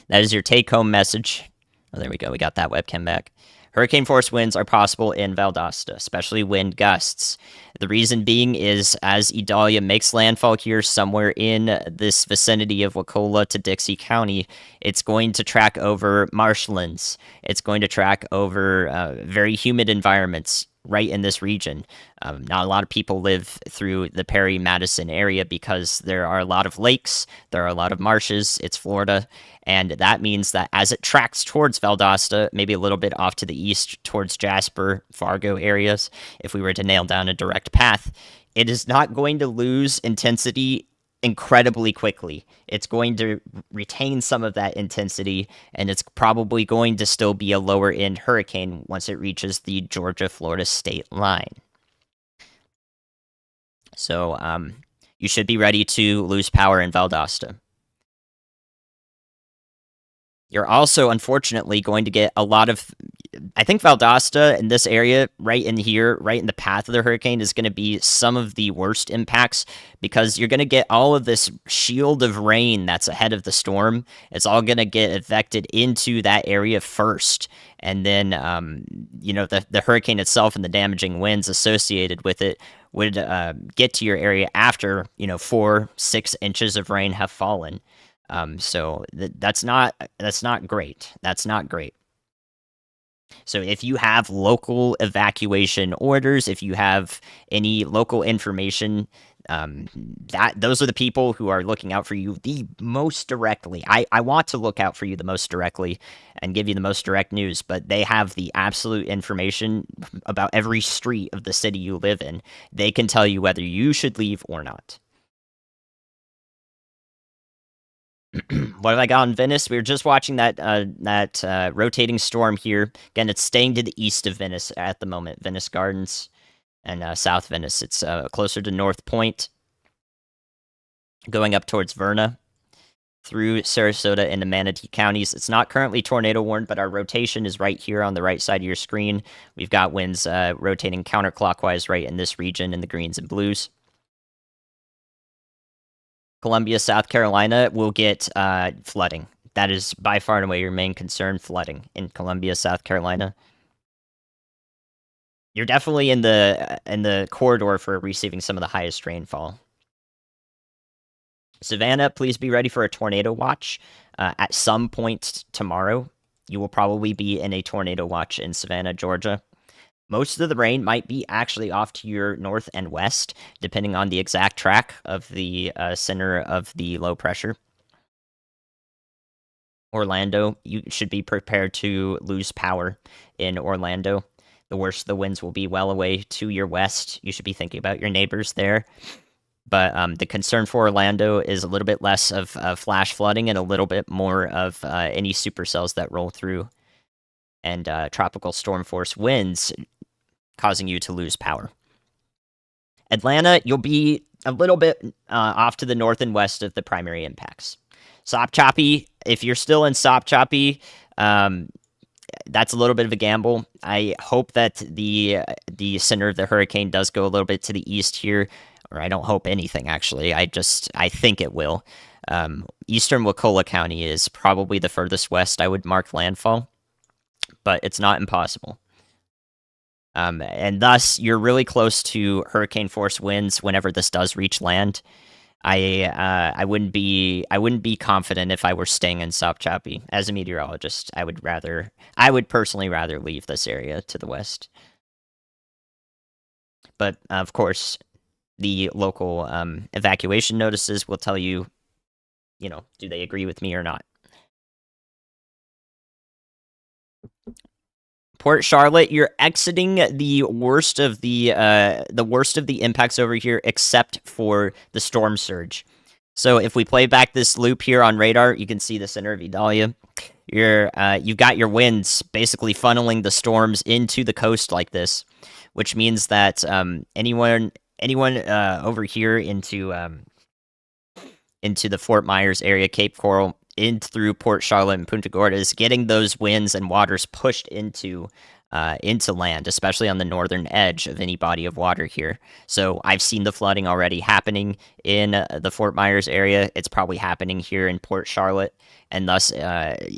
That is your take home message. Oh, there we go. We got that webcam back. Hurricane force winds are possible in Valdosta, especially wind gusts. The reason being is as Idalia makes landfall here somewhere in this vicinity of Wakulla to Dixie County, it's going to track over marshlands. It's going to track over very humid environments right in this region. Not a lot of people live through the Perry Madison area because there are a lot of lakes, there are a lot of marshes. It's Florida. And that means that as it tracks towards Valdosta, maybe a little bit off to the east towards Jasper, Fargo areas, if we were to nail down a direct path, it is not going to lose intensity incredibly quickly. It's going to retain some of that intensity, and it's probably going to still be a lower end hurricane once it reaches the Georgia Florida state line. So you should be ready to lose power in Valdosta. You're also, unfortunately, going to get a lot of. I think Valdosta in this area, right in here, right in the path of the hurricane, is going to be some of the worst impacts because you're going to get all of this shield of rain that's ahead of the storm. It's all going to get affected into that area first. And then, the hurricane itself and the damaging winds associated with it would get to your area after, 4-6 inches of rain have fallen. So that's not great. That's not great. So if you have local evacuation orders, if you have any local information, that those are the people who are looking out for you the most directly. I want to look out for you the most directly and give you the most direct news, but they have the absolute information about every street of the city you live in. They can tell you whether you should leave or not. What have I got in Venice? We were just watching that rotating storm here. Again, it's staying to the east of Venice at the moment. Venice Gardens and South Venice. It's closer to North Point, going up towards Verna through Sarasota into Manatee counties. It's not currently tornado warned, but our rotation is right here on the right side of your screen. We've got winds rotating counterclockwise right in this region in the greens and blues. Columbia, South Carolina will get flooding. That is by far and away your main concern, flooding in Columbia, South Carolina. You're definitely in the corridor for receiving some of the highest rainfall. Savannah, please be ready for a tornado watch at some point tomorrow. You will probably be in a tornado watch in Savannah, Georgia. Most of the rain might be actually off to your north and west, depending on the exact track of the center of the low pressure. Orlando, you should be prepared to lose power in Orlando. The worst the winds will be well away to your west. You should be thinking about your neighbors there. But the concern for Orlando is a little bit less of flash flooding and a little bit more of any supercells that roll through and tropical storm force winds causing you to lose power. Atlanta, you'll be a little bit off to the north and west of the primary impacts. Sopchoppy, if you're still in Sopchoppy, that's a little bit of a gamble. I hope that the center of the hurricane does go a little bit to the east here, or I don't hope anything actually. I think it will. Eastern Wakulla County is probably the furthest west I would mark landfall, but it's not impossible. And thus, you're really close to hurricane force winds whenever this does reach land. I wouldn't be confident if I were staying in Sopchoppy. As a meteorologist, I would personally rather leave this area to the west. But of course, the local evacuation notices will tell you, do they agree with me or not. Port Charlotte, you're exiting the worst of the impacts over here, except for the storm surge. So if we play back this loop here on radar, you can see the center of Idalia. You've got your winds basically funneling the storms into the coast like this, which means that anyone over here into the Fort Myers area, Cape Coral, in through Port Charlotte and Punta Gorda is getting those winds and waters pushed into land, especially on the northern edge of any body of water here. So I've seen the flooding already happening in the Fort Myers area. It's probably happening here in Port Charlotte, and thus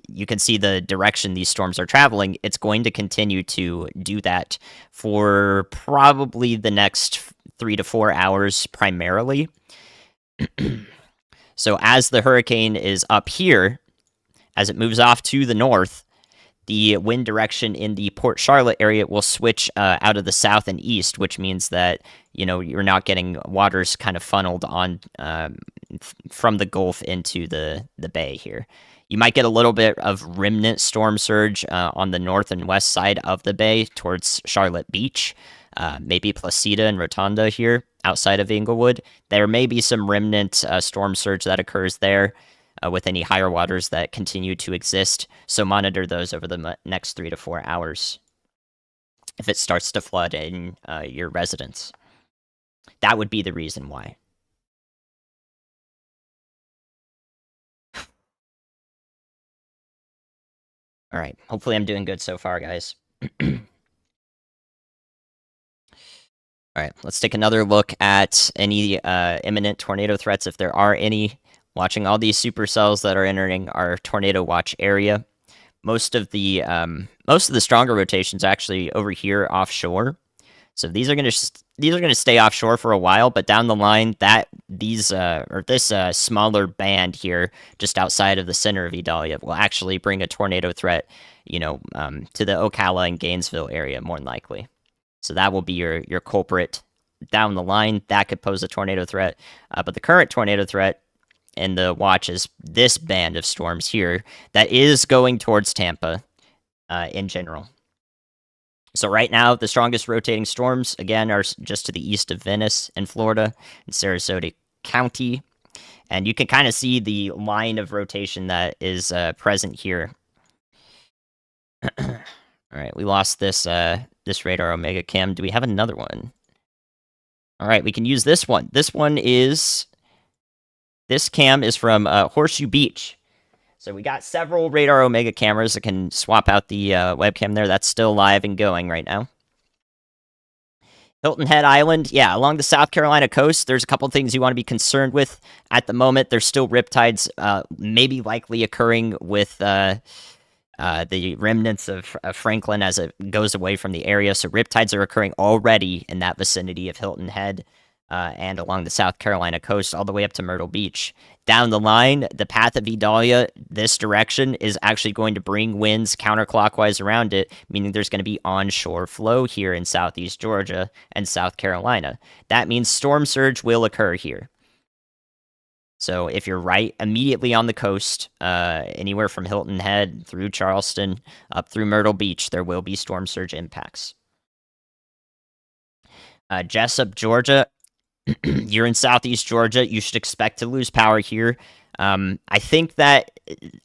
you can see the direction these storms are traveling. It's going to continue to do that for probably the next 3 to 4 hours, primarily. So as the hurricane is up here, as it moves off to the north, the wind direction in the Port Charlotte area will switch out of the south and east, which means that you're not getting waters kind of funneled on from the Gulf into the bay here. You might get a little bit of remnant storm surge on the north and west side of the bay towards Charlotte Beach, maybe Placida and Rotunda here outside of Inglewood. There may be some remnant storm surge that occurs there with any higher waters that continue to exist. So monitor those over the next 3 to 4 hours if it starts to flood in your residence. That would be the reason why. All right. Hopefully I'm doing good so far, guys. All right, let's take another look at any imminent tornado threats, if there are any. Watching all these supercells that are entering our tornado watch area. Most of the stronger rotations actually over here offshore. So these are going to stay offshore for a while, but down the line, this smaller band here, just outside of the center of Idalia, will actually bring a tornado threat, to the Ocala and Gainesville area more than likely. So that will be your culprit down the line. That could pose a tornado threat. But the current tornado threat in the watch is this band of storms here that is going towards Tampa in general. So right now, the strongest rotating storms, again, are just to the east of Venice in Florida, in Sarasota County. And you can kind of see the line of rotation that is present here. All right, we lost this radar Omega Cam. Do we have another one? All right, we can use this one. This cam is from Horseshoe Beach. So we got several radar Omega cameras that can swap out the webcam there. That's still live and going right now. Hilton Head Island, yeah, along the South Carolina coast, there's a couple things you want to be concerned with. At the moment, there's still riptides maybe likely occurring with the remnants of Franklin as it goes away from the area. So riptides are occurring already in that vicinity of Hilton Head and along the South Carolina coast all the way up to Myrtle Beach. Down the line, the path of Idalia, this direction, is actually going to bring winds counterclockwise around it, meaning there's going to be onshore flow here in southeast Georgia and South Carolina. That means storm surge will occur here. So if you're right immediately on the coast, anywhere from Hilton Head through Charleston up through Myrtle Beach, there will be storm surge impacts. Jessup, Georgia, you're in southeast Georgia. You should expect to lose power here. I think that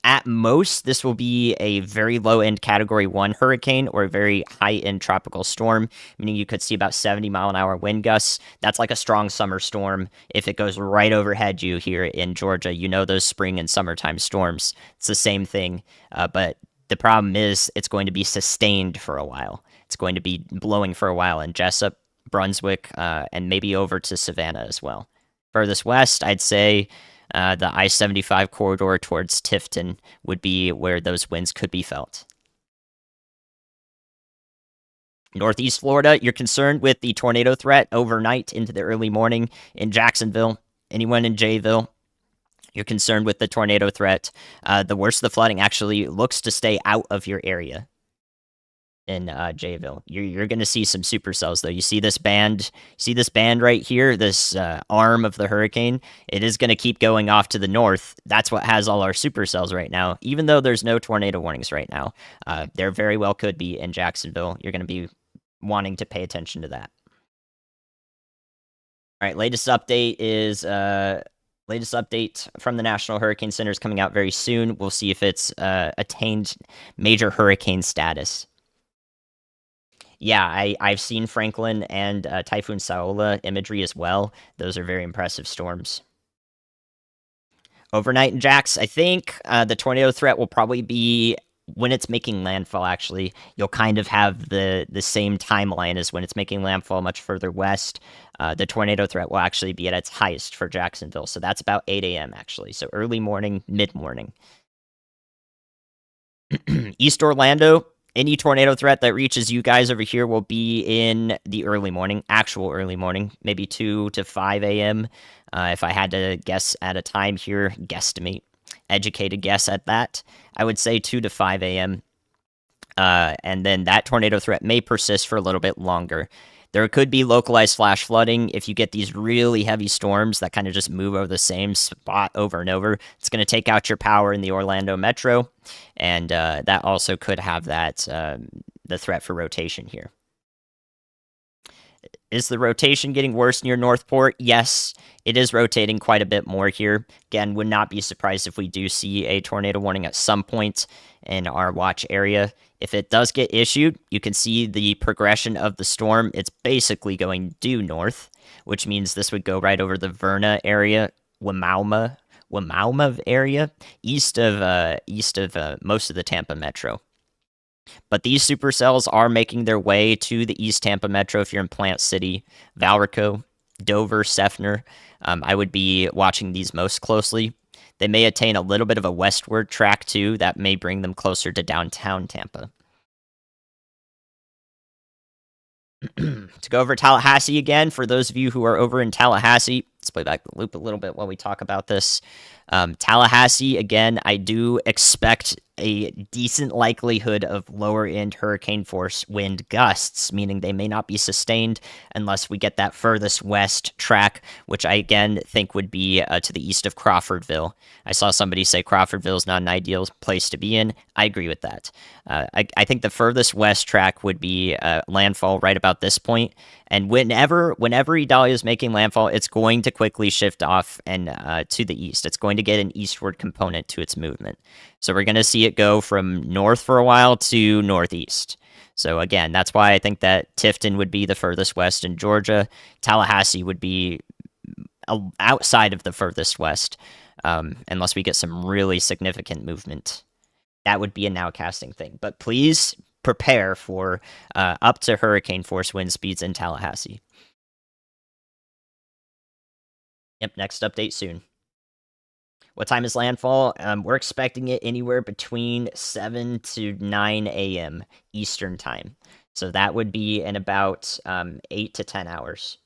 at most this will be a very low-end Category 1 hurricane or a very high-end tropical storm, meaning you could see about 70-mile-an-hour wind gusts. That's like a strong summer storm. If it goes right overhead you here in Georgia, those spring and summertime storms. It's the same thing, but the problem is it's going to be sustained for a while. It's going to be blowing for a while in Jessup, Brunswick, and maybe over to Savannah as well. Furthest west, I'd say the I-75 corridor towards Tifton would be where those winds could be felt. Northeast Florida, you're concerned with the tornado threat overnight into the early morning in Jacksonville. Anyone in Jayville, you're concerned with the tornado threat. The worst of the flooding actually looks to stay out of your area. In Jayville, you're going to see some supercells though. You see this band right here, this arm of the hurricane. It is going to keep going off to the north. That's what has all our supercells right now. Even though there's no tornado warnings right now, there very well could be in Jacksonville. You're going to be wanting to pay attention to that. All right, latest update from the National Hurricane Center is coming out very soon. We'll see if it's attained major hurricane status. Yeah, I've seen Franklin and Typhoon Saola imagery as well. Those are very impressive storms. Overnight in Jax, I think the tornado threat will probably be when it's making landfall. Actually, you'll kind of have the same timeline as when it's making landfall much further west. The tornado threat will actually be at its highest for Jacksonville, so that's about 8 a.m. actually. So early morning, mid morning. East Orlando, any tornado threat that reaches you guys over here will be in the early morning, actual early morning, maybe 2 to 5 a.m. If I had to guess at a time here, guesstimate, educated guess at that, I would say 2 to 5 a.m. And then that tornado threat may persist for a little bit longer. There could be localized flash flooding if you get these really heavy storms that kind of just move over the same spot over and over. It's going to take out your power in the Orlando metro, and that also could have that the threat for rotation here. Is the rotation getting worse near Northport? Yes, it is rotating quite a bit more here. Again, would not be surprised if we do see a tornado warning at some point in our watch area. If it does get issued, you can see the progression of the storm. It's basically going due north, which means this would go right over the Verna area, Wimauma area, east of most of the Tampa metro. But these supercells are making their way to the East Tampa metro if you're in Plant City, Valrico, Dover, Seffner. I would be watching these most closely. They may attain a little bit of a westward track too. That may bring them closer to downtown Tampa. To go over Tallahassee again, for those of you who are over in Tallahassee, let's play back the loop a little bit while we talk about this. Tallahassee, again, I do expect a decent likelihood of lower end hurricane force wind gusts, meaning they may not be sustained unless we get that furthest west track, which I again think would be to the east of Crawfordville. I saw somebody say Crawfordville is not an ideal place to be in. I agree with that. I think the furthest west track would be landfall right about this point. And whenever Idalia is making landfall, it's going to quickly shift off and to the east. It's going to get an eastward component to its movement. So we're going to see it go from north for a while to northeast. So again, that's why I think that Tifton would be the furthest west in Georgia. Tallahassee would be outside of the furthest west, unless we get some really significant movement. That would be a nowcasting thing. But please prepare for up to hurricane force wind speeds in Tallahassee. Yep, next update soon. What time is landfall? We're expecting it anywhere between 7 to 9 a.m. Eastern time. So that would be in about 8 to 10 hours.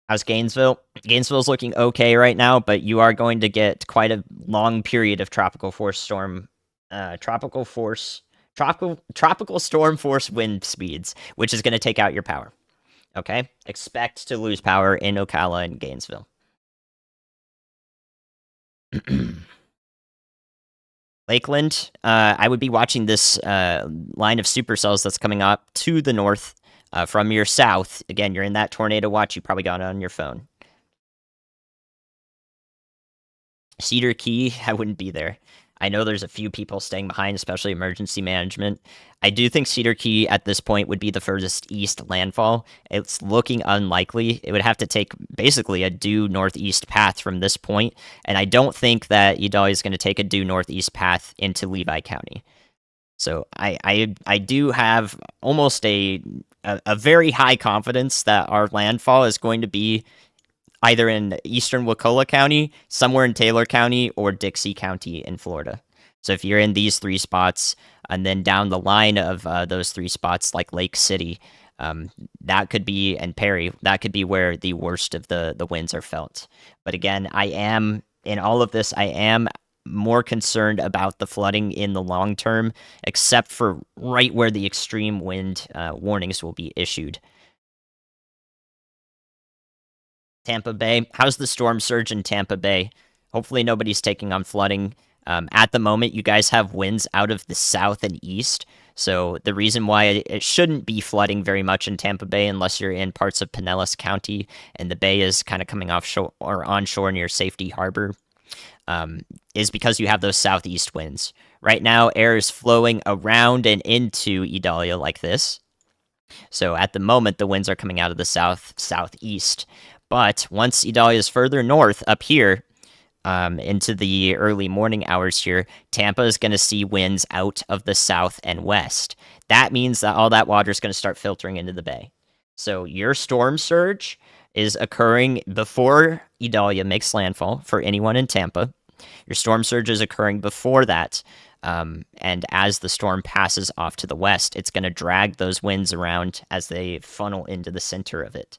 How's Gainesville? Gainesville's looking okay right now, but you are going to get quite a long period of tropical storm force wind speeds, which is going to take out your power. Okay? Expect to lose power in Ocala and Gainesville. Lakeland, I would be watching this line of supercells that's coming up to the north from your south. Again, you're in that tornado watch. You probably got it on your phone. Cedar Key, I wouldn't be there. I know there's a few people staying behind, especially emergency management. I do think Cedar Key at this point would be the furthest east landfall. It's looking unlikely. It would have to take basically a due northeast path from this point, and I don't think that Idalia is going to take a due northeast path into Levi County. So I do have almost a very high confidence that our landfall is going to be either in eastern Wakulla County, somewhere in Taylor County, or Dixie County in Florida. So if you're in these three spots, and then down the line of those three spots, like Lake City, that could be, and Perry, that could be where the worst of the winds are felt. But again, in all of this, I am more concerned about the flooding in the long term, except for right where the extreme wind warnings will be issued. Tampa Bay. How's the storm surge in Tampa Bay? Hopefully nobody's taking on flooding. At the moment, you guys have winds out of the south and east. So the reason why it shouldn't be flooding very much in Tampa Bay, unless you're in parts of Pinellas County and the bay is kind of coming offshore or onshore near Safety Harbor, is because you have those southeast winds. Right now, air is flowing around and into Idalia like this. So at the moment, the winds are coming out of the southeast. But once Idalia is further north up here, into the early morning hours here, Tampa is going to see winds out of the south and west. That means that all that water is going to start filtering into the bay. So your storm surge is occurring before Idalia makes landfall for anyone in Tampa. Your storm surge is occurring before that. And as the storm passes off to the west, it's going to drag those winds around as they funnel into the center of it.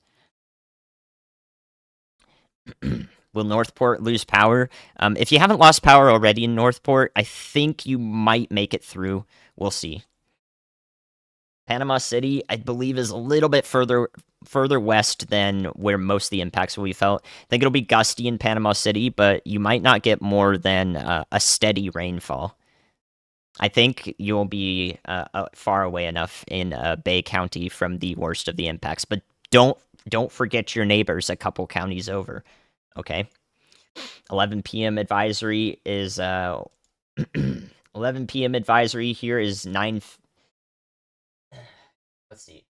Will Northport lose power? If you haven't lost power already in Northport, I think you might make it through. We'll see. Panama City, I believe, is a little bit further west than where most of the impacts will be felt. I think it'll be gusty in Panama City, but you might not get more than a steady rainfall. I think you'll be far away enough in Bay County from the worst of the impacts, but don't forget your neighbors a couple counties over. Okay. 11 p.m. advisory is 11 p.m. advisory here is 9. Let's see.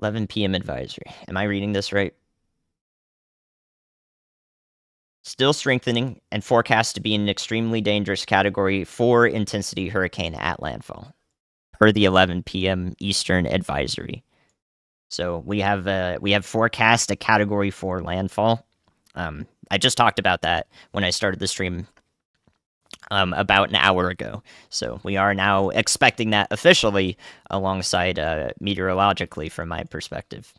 $11 p.m. advisory. Am I reading this right? Still strengthening and forecast to be an extremely dangerous category 4 intensity hurricane at landfall, per the 11 p.m. Eastern advisory. So we have forecast a category 4 landfall. I just talked about that when I started the stream about an hour ago. So we are now expecting that officially alongside meteorologically from my perspective.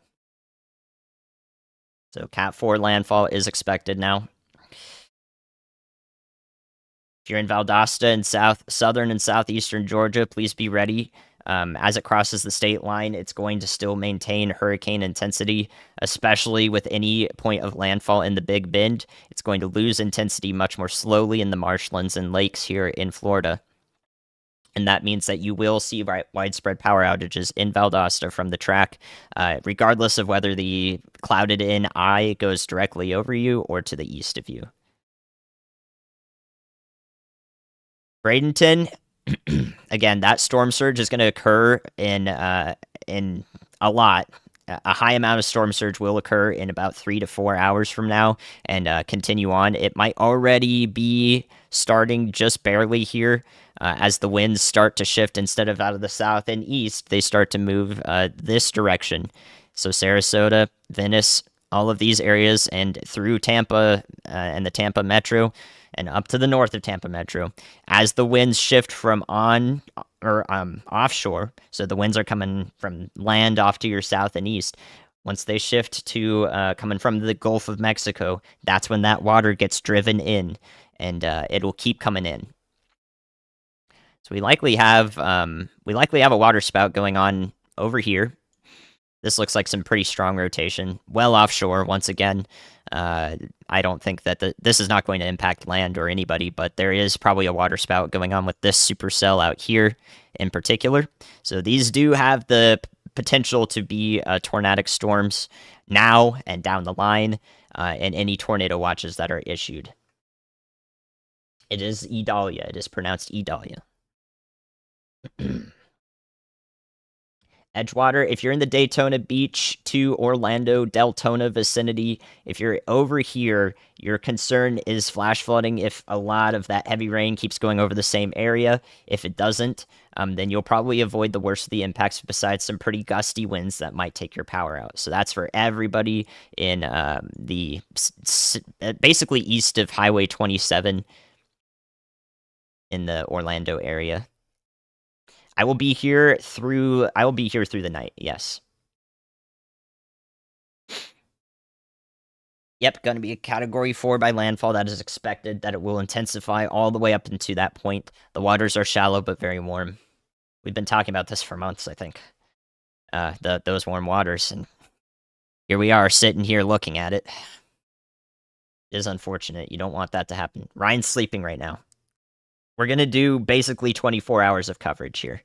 So Cat 4 landfall is expected now. If you're in Valdosta in southern and southeastern Georgia, please be ready. As it crosses the state line, it's going to still maintain hurricane intensity, especially with any point of landfall in the Big Bend. It's going to lose intensity much more slowly in the marshlands and lakes here in Florida. And that means that you will see widespread power outages in Valdosta from the track, regardless of whether the clouded in eye goes directly over you or to the east of you. Bradenton, again, that storm surge is going to occur in a lot. A high amount of storm surge will occur in about 3 to 4 hours from now and continue on. It might already be starting just barely here as the winds start to shift. Instead of out of the south and east, they start to move this direction. So Sarasota, Venice, all of these areas, and through Tampa and the Tampa Metro, and up to the north of Tampa Metro, as the winds shift from on or offshore. So the winds are coming from land off to your south and east. Once they shift to coming from the Gulf of Mexico, that's when that water gets driven in, and it'll keep coming in. So we likely have a water spout going on over here. This looks like some pretty strong rotation, well offshore once again. I don't think that this is not going to impact land or anybody, but there is probably a water spout going on with this supercell out here in particular. So these do have the potential to be tornadic storms now and down the line, and any tornado watches that are issued. It is Idalia. It is pronounced Idalia. Edgewater, if you're in the Daytona Beach to Orlando, Deltona vicinity, if you're over here, your concern is flash flooding if a lot of that heavy rain keeps going over the same area. If it doesn't, then you'll probably avoid the worst of the impacts besides some pretty gusty winds that might take your power out. So that's for everybody in the basically east of Highway 27 in the Orlando area. I will be here through the night, yes. Yep, going to be a Category 4 by landfall. That is expected, that it will intensify all the way up into that point. The waters are shallow but very warm. We've been talking about this for months, I think. Those warm waters, and here we are sitting here looking at it. It is unfortunate. You don't want that to happen. Ryan's sleeping right now. We're going to do basically 24 hours of coverage here.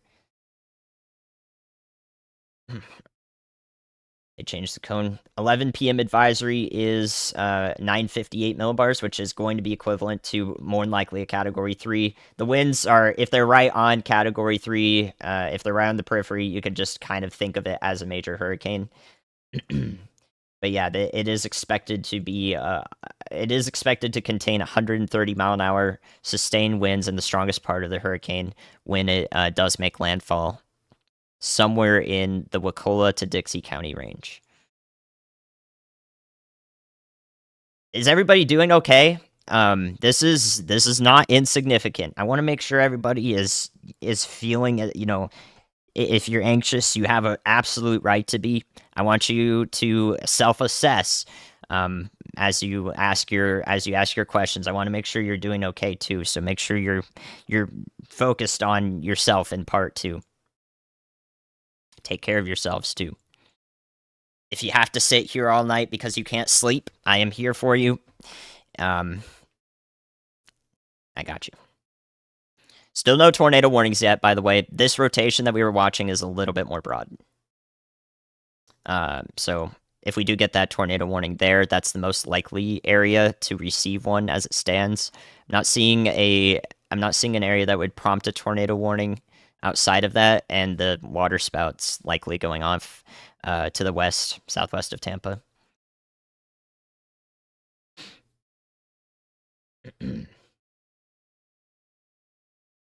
They changed the cone. 11 p.m. advisory is 958 millibars, which is going to be equivalent to more than likely a Category 3. The winds are, if they're right on Category 3, if they're right on the periphery, you could just kind of think of it as a major hurricane. But yeah, it is expected to be. It is expected to contain 130 mile an hour sustained winds in the strongest part of the hurricane when it does make landfall, somewhere in the Wakulla to Dixie County range. Is everybody doing okay? This is not insignificant. I want to make sure everybody is feeling it. You know, if you're anxious, you have an absolute right to be. I want you to self-assess as you ask your questions. I want to make sure you're doing okay too. So make sure you're focused on yourself in part too. Take care of yourselves too. If you have to sit here all night because you can't sleep, I am here for you. I got you. Still no tornado warnings yet, by the way. This rotation that we were watching is a little bit more broad. So if we do get that tornado warning there, that's the most likely area to receive one as it stands. I'm not seeing an area that would prompt a tornado warning outside of that, and the water spout's likely going off to the west, southwest of Tampa.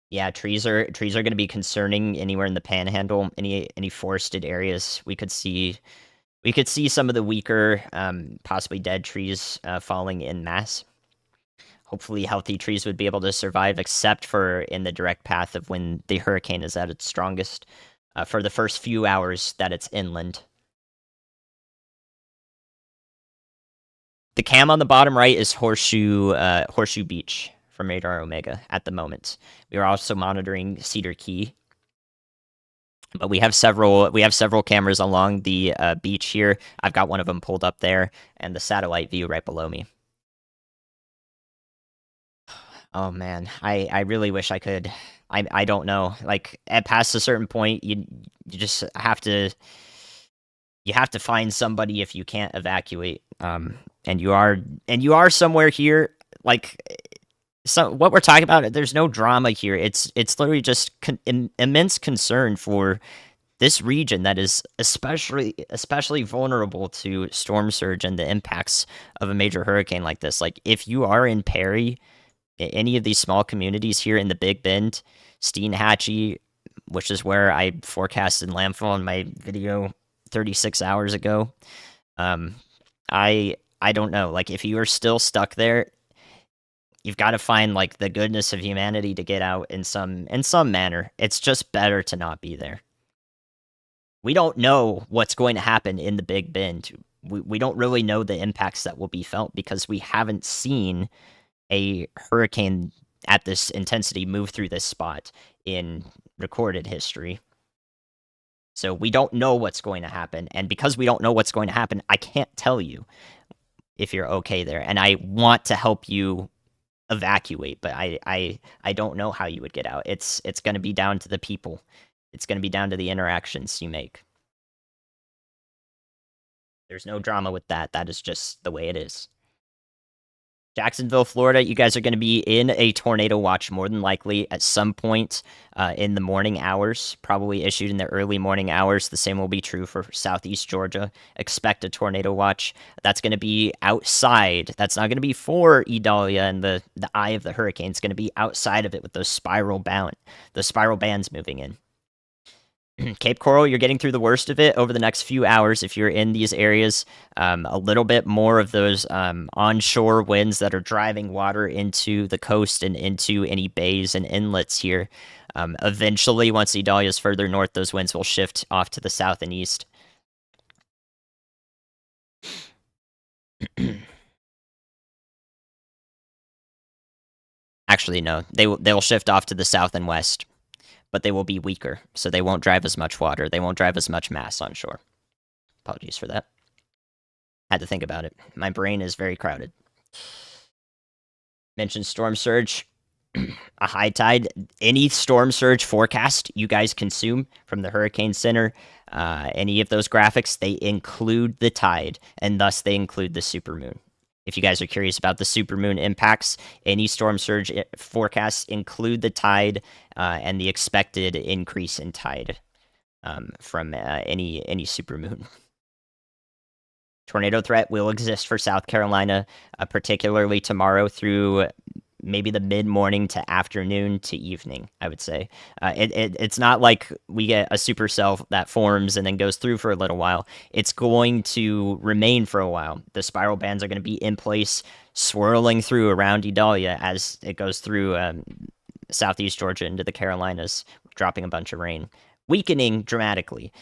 Yeah, trees are going to be concerning anywhere in the Panhandle, any forested areas. We could see some of the weaker, possibly dead trees falling in mass. Hopefully, healthy trees would be able to survive, except for in the direct path of when the hurricane is at its strongest, for the first few hours that it's inland. The cam on the bottom right is Horseshoe Beach from Radar Omega at the moment. We are also monitoring Cedar Key, but we have several cameras along the beach here. I've got one of them pulled up there, and the satellite view right below me. Oh man, I really wish I could. I don't know. Like at past a certain point, you just have to find somebody if you can't evacuate. And you are somewhere here. Like so, what we're talking about, there's no drama here. It's literally just immense concern for this region that is especially vulnerable to storm surge and the impacts of a major hurricane like this. Like if you are in Perry, any of these small communities here in the Big Bend, Steinhatchee, which is where I forecasted landfall in my video 36 hours ago. I don't know. Like if you are still stuck there, you've got to find like the goodness of humanity to get out in some manner. It's just better to not be there. We don't know what's going to happen in the Big Bend. We don't really know the impacts that will be felt because we haven't seen a hurricane at this intensity move through this spot in recorded history. So we don't know what's going to happen. And because we don't know what's going to happen, I can't tell you if you're okay there. And I want to help you evacuate, but I don't know how you would get out. It's going to be down to the people. It's going to be down to the interactions you make. There's no drama with that. That is just the way it is. Jacksonville, Florida, you guys are going to be in a tornado watch more than likely at some point in the morning hours, probably issued in the early morning hours. The same will be true for Southeast Georgia. Expect a tornado watch. That's going to be outside. That's not going to be for Idalia and the eye of the hurricane. It's going to be outside of it with those spiral bands moving in. Cape Coral, you're getting through the worst of it over the next few hours. If you're in these areas, a little bit more of those onshore winds that are driving water into the coast and into any bays and inlets here. Eventually, once Idalia is further north, those winds will shift off to the south and east. Actually, no, they'll shift off to the south and west, but they will be weaker, so they won't drive as much water. They won't drive as much mass onshore. Apologies for that. Had to think about it. My brain is very crowded. Mentioned storm surge. A high tide. Any storm surge forecast you guys consume from the Hurricane Center, Any of those graphics, they include the tide, and thus they include the supermoon. If you guys are curious about the supermoon impacts, any storm surge forecasts include the tide and the expected increase in tide from any supermoon. Tornado threat will exist for South Carolina, particularly tomorrow through maybe the mid morning to afternoon to evening, I would say. It's not like we get a supercell that forms and then goes through for a little while. It's going to remain for a while. The spiral bands are going to be in place, swirling through around Idalia as it goes through southeast Georgia into the Carolinas, dropping a bunch of rain, weakening dramatically.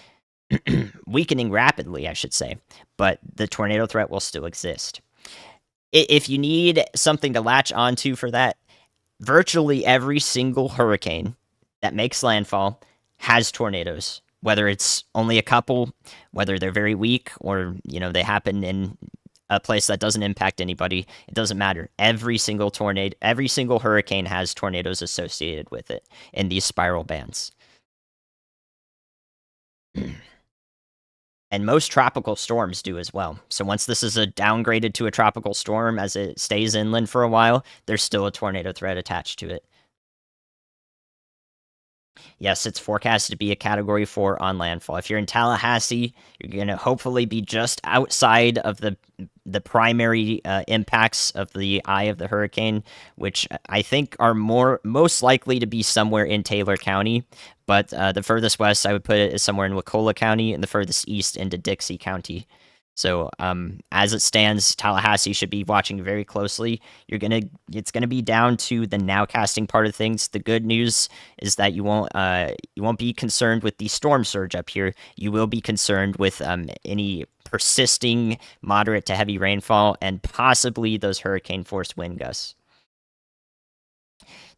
Weakening rapidly, I should say, but the tornado threat will still exist. If you need something to latch onto for that, virtually every single hurricane that makes landfall has tornadoes. Whether it's only a couple, whether they're very weak, or they happen in a place that doesn't impact anybody, it doesn't matter. Every single tornado, every single hurricane has tornadoes associated with it in these spiral bands. And most tropical storms do as well. So once this is downgraded to a tropical storm as it stays inland for a while, there's still a tornado threat attached to it. Yes, it's forecasted to be a Category 4 on landfall. If you're in Tallahassee, you're going to hopefully be just outside of the primary impacts of the eye of the hurricane, which I think are most likely to be somewhere in Taylor County. But the furthest west I would put it is somewhere in Wakulla County, and the furthest east into Dixie County. So as it stands, Tallahassee should be watching very closely. It's gonna be down to the nowcasting part of things. The good news is that you won't be concerned with the storm surge up here. You will be concerned with any persisting moderate to heavy rainfall and possibly those hurricane force wind gusts.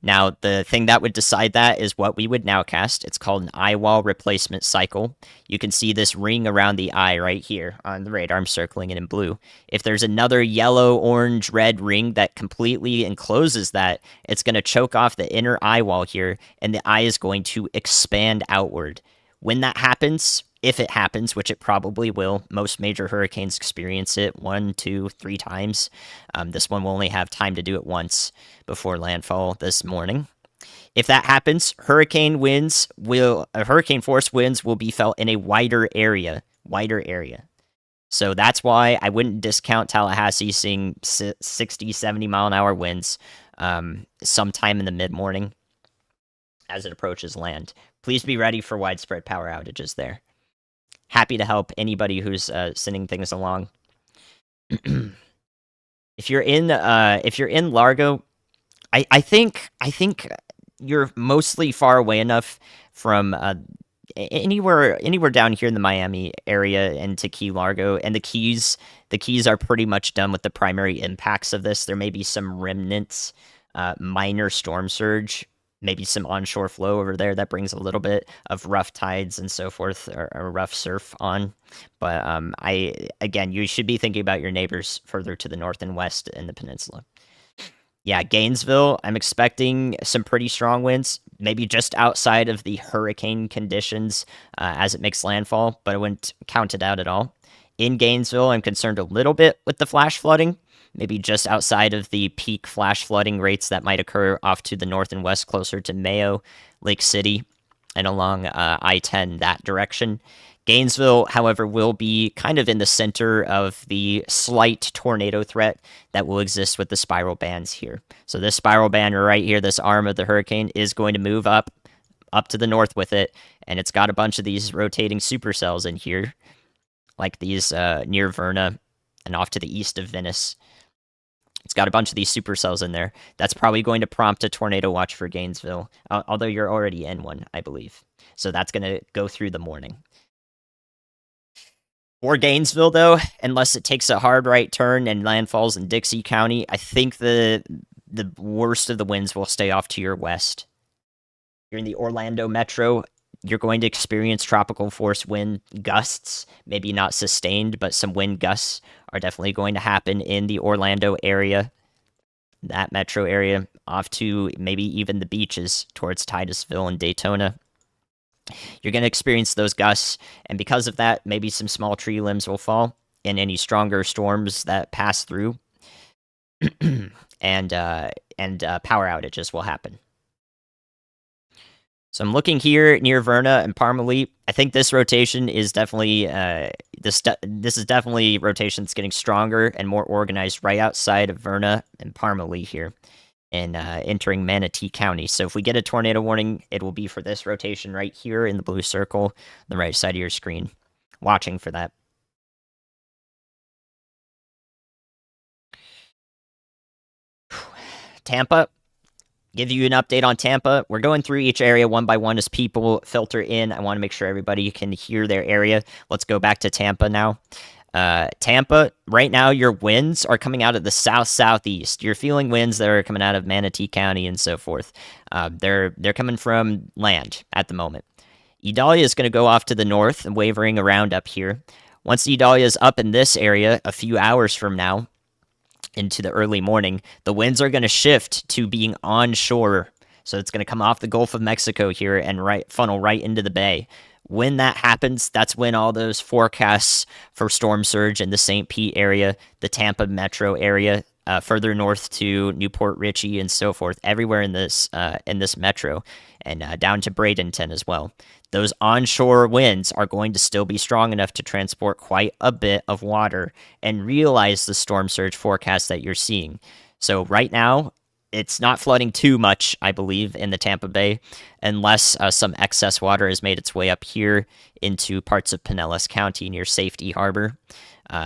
Now, the thing that would decide that is what we would nowcast. It's called an eye wall replacement cycle. You can see this ring around the eye right here on the radar. I'm circling it in blue. If there's another yellow, orange, red ring that completely encloses that, it's going to choke off the inner eye wall here, and the eye is going to expand outward. When that happens, if it happens, which it probably will, most major hurricanes experience it 1, 2, 3 times. This one will only have time to do it once before landfall this morning. If that happens, hurricane force winds will be felt in a wider area. So that's why I wouldn't discount Tallahassee seeing 60, 70 mile an hour winds sometime in the mid morning as it approaches land. Please be ready for widespread power outages there. Happy to help anybody who's sending things along. If you're in Largo, I think you're mostly far away enough from anywhere down here in the Miami area and to Key Largo, and the Keys are pretty much done with the primary impacts of this. There may be some remnants, minor storm surge, maybe some onshore flow over there that brings a little bit of rough tides and so forth, or rough surf on. But again, you should be thinking about your neighbors further to the north and west in the peninsula. Yeah, Gainesville, I'm expecting some pretty strong winds, maybe just outside of the hurricane conditions as it makes landfall, but I wouldn't count it out at all. In Gainesville, I'm concerned a little bit with the flash flooding, maybe just outside of the peak flash flooding rates that might occur off to the north and west, closer to Mayo, Lake City, and along I-10 that direction. Gainesville, however, will be kind of in the center of the slight tornado threat that will exist with the spiral bands here. So this spiral band right here, this arm of the hurricane, is going to move up to the north with it, and it's got a bunch of these rotating supercells in here, like these near Verna and off to the east of Venice. It's got a bunch of these supercells in there. That's probably going to prompt a tornado watch for Gainesville, although you're already in one, I believe. So that's going to go through the morning. For Gainesville, though, unless it takes a hard right turn and landfalls in Dixie County, I think the worst of the winds will stay off to your west. You're in the Orlando metro, you're going to experience tropical force wind gusts, maybe not sustained, but some wind gusts are definitely going to happen in the Orlando area, that metro area, off to maybe even the beaches towards Titusville and Daytona. You're going to experience those gusts, and because of that, maybe some small tree limbs will fall in any stronger storms that pass through, and power outages will happen. So I'm looking here near Verna and Parmalee. I think this rotation is definitely this is definitely rotation that's getting stronger and more organized right outside of Verna and Parmalee here, and entering Manatee County. So if we get a tornado warning, it will be for this rotation right here in the blue circle on the right side of your screen. Watching for that. Tampa, give you an update on Tampa. We're going through each area one by one as people filter in. I want to make sure everybody can hear their area. Let's go back to Tampa now. Tampa, right now, your winds are coming out of the south-southeast. You're feeling winds that are coming out of Manatee County and so forth. They're coming from land at the moment. Idalia is going to go off to the north and wavering around up here. Once Idalia is up in this area a few hours from now, into the early morning, the winds are going to shift to being onshore. So it's going to come off the Gulf of Mexico here and funnel right into the bay. When that happens, that's when all those forecasts for storm surge in the St. Pete area, the Tampa metro area, further north to Newport Richey and so forth, everywhere in this metro, and down to Bradenton as well. Those onshore winds are going to still be strong enough to transport quite a bit of water and realize the storm surge forecast that you're seeing. So right now, it's not flooding too much, I believe, in the Tampa Bay, unless some excess water has made its way up here into parts of Pinellas County near Safety Harbor.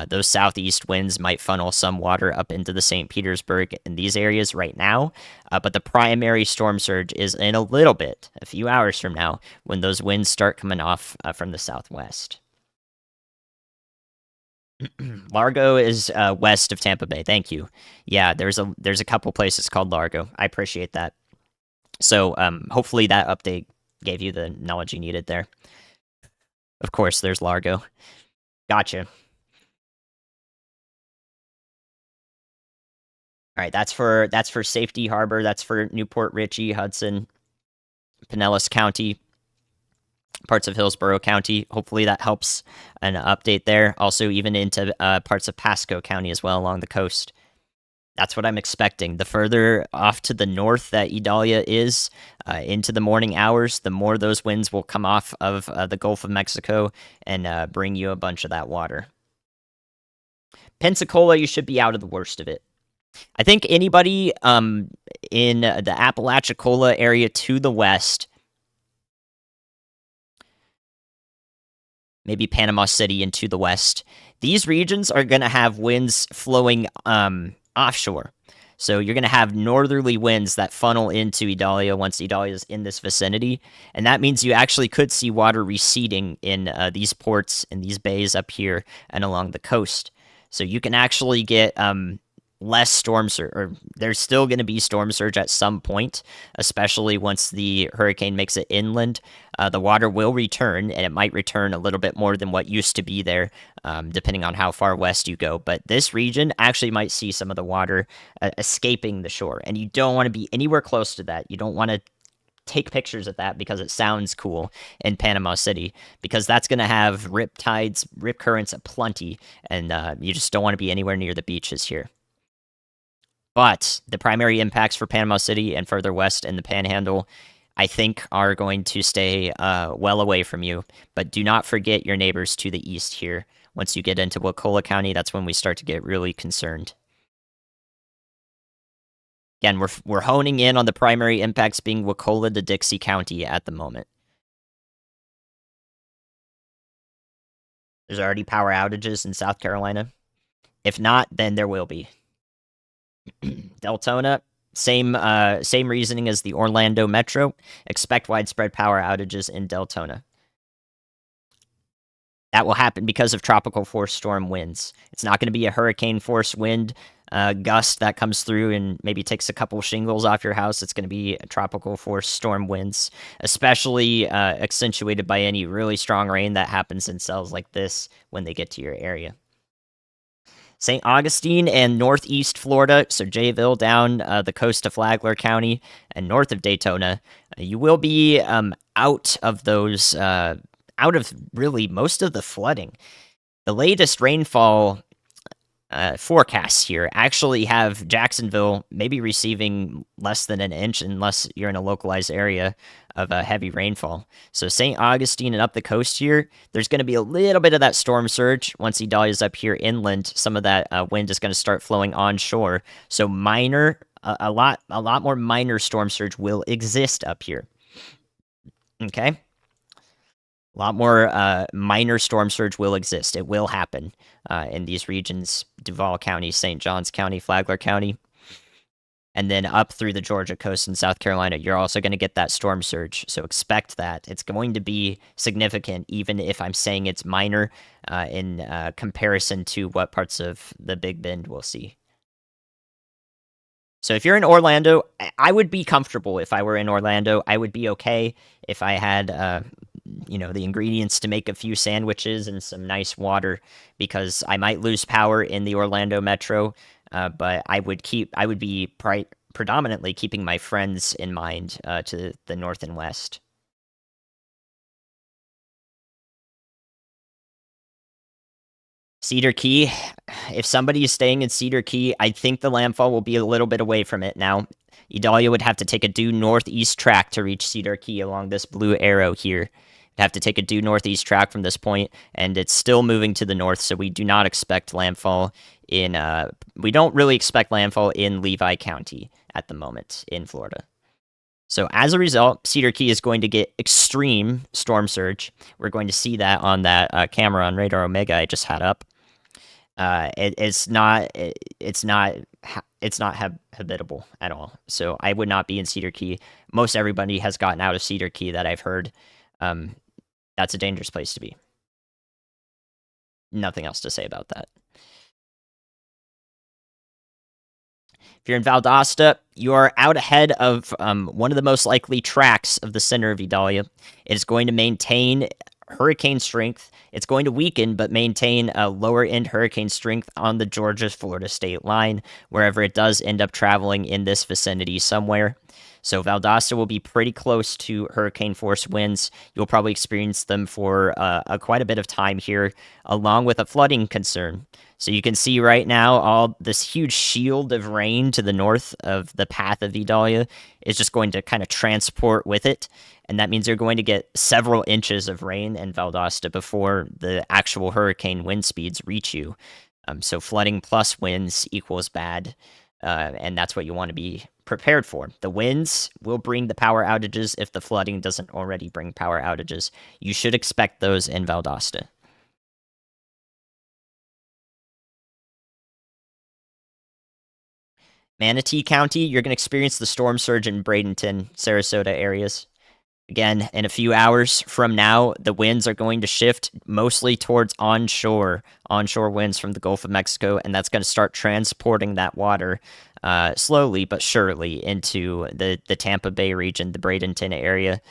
Those southeast winds might funnel some water up into the St. Petersburg in these areas right now, but the primary storm surge is in a little bit, a few hours from now, when those winds start coming off from the southwest. Largo is west of Tampa Bay. Thank you. Yeah, there's a couple places called Largo. I appreciate that. So hopefully that update gave you the knowledge you needed there. Of course, there's Largo. Gotcha. All right, that's for Safety Harbor. That's for Newport Richey, Hudson, Pinellas County, parts of Hillsborough County. Hopefully that helps an update there. Also, even into parts of Pasco County as well along the coast. That's what I'm expecting. The further off to the north that Idalia is into the morning hours, the more those winds will come off of the Gulf of Mexico and bring you a bunch of that water. Pensacola, you should be out of the worst of it. I think anybody in the Apalachicola area to the west, maybe Panama City and to the west, these regions are going to have winds flowing offshore. So you're going to have northerly winds that funnel into Idalia once Idalia is in this vicinity. And that means you actually could see water receding in these ports and these bays up here and along the coast. So you can actually get less storm surge, or there's still going to be storm surge at some point, especially once the hurricane makes it inland. The water will return, and it might return a little bit more than what used to be there, depending on how far west you go. But this region actually might see some of the water escaping the shore, and you don't want to be anywhere close to that. You don't want to take pictures of that because it sounds cool in Panama City, because that's going to have rip tides, rip currents aplenty, and you just don't want to be anywhere near the beaches here. But the primary impacts for Panama City and further west in the Panhandle, I think, are going to stay well away from you. But do not forget your neighbors to the east here. Once you get into Wakulla County, that's when we start to get really concerned. Again, we're honing in on the primary impacts being Wakulla to Dixie County at the moment. There's already power outages in South Carolina. If not, then there will be. Deltona, same reasoning as the Orlando Metro. Expect widespread power outages in Deltona. That will happen because of tropical force storm winds. It's not going to be a hurricane force wind gust that comes through and maybe takes a couple shingles off your house. It's going to be tropical force storm winds, especially accentuated by any really strong rain that happens in cells like this when they get to your area. St. Augustine and northeast Florida, so Jayville down the coast of Flagler County and north of Daytona, you will be out of those, out of really most of the flooding. The latest rainfall forecasts here actually have Jacksonville maybe receiving less than an inch unless you're in a localized area of heavy rainfall. So St. Augustine and up the coast here, there's going to be a little bit of that storm surge. Once Idalia's up here inland, some of that wind is going to start flowing onshore. So minor, a lot more minor storm surge will exist up here. Okay. A lot more minor storm surge will exist. It will happen in these regions: Duval County, St. Johns County, Flagler County, and then up through the Georgia coast and South Carolina. You're also going to get that storm surge, so expect that. It's going to be significant, even if I'm saying it's minor in comparison to what parts of the Big Bend we'll see. So if you're in Orlando, I would be comfortable if I were in Orlando. I would be okay if I had, the ingredients to make a few sandwiches and some nice water, because I might lose power in the Orlando metro, but I would be predominantly keeping my friends in mind to the north and west. Cedar Key, if somebody is staying in Cedar Key, I think the landfall will be a little bit away from it now. Idalia would have to take a due northeast track to reach Cedar Key along this blue arrow here. It'd have to take a due northeast track from this point, and it's still moving to the north, so we do not expect landfall in, we don't really expect landfall in Levi County at the moment in Florida. So as a result, Cedar Key is going to get extreme storm surge. We're going to see that on that camera on Radar Omega I just had up. It's not habitable at all. So I would not be in Cedar Key. Most everybody has gotten out of Cedar Key that I've heard. That's a dangerous place to be. Nothing else to say about that. If you're in Valdosta, you are out ahead of one of the most likely tracks of the center of Idalia. It is going to maintain hurricane strength. It's going to weaken, but maintain a lower end hurricane strength on the Georgia-Florida state line, wherever it does end up traveling in this vicinity somewhere. So Valdosta will be pretty close to hurricane force winds. You'll probably experience them for quite a bit of time here, along with a flooding concern. So you can see right now all this huge shield of rain to the north of the path of Idalia is just going to kind of transport with it. And that means you're going to get several inches of rain in Valdosta before the actual hurricane wind speeds reach you. So flooding plus winds equals bad, and that's what you want to be prepared for. The winds will bring the power outages if the flooding doesn't already bring power outages. You should expect those in Valdosta. Manatee County, you're going to experience the storm surge in Bradenton, Sarasota areas. Again, in a few hours from now, the winds are going to shift mostly towards onshore winds from the Gulf of Mexico, and that's going to start transporting that water slowly but surely into the Tampa Bay region, the Bradenton area.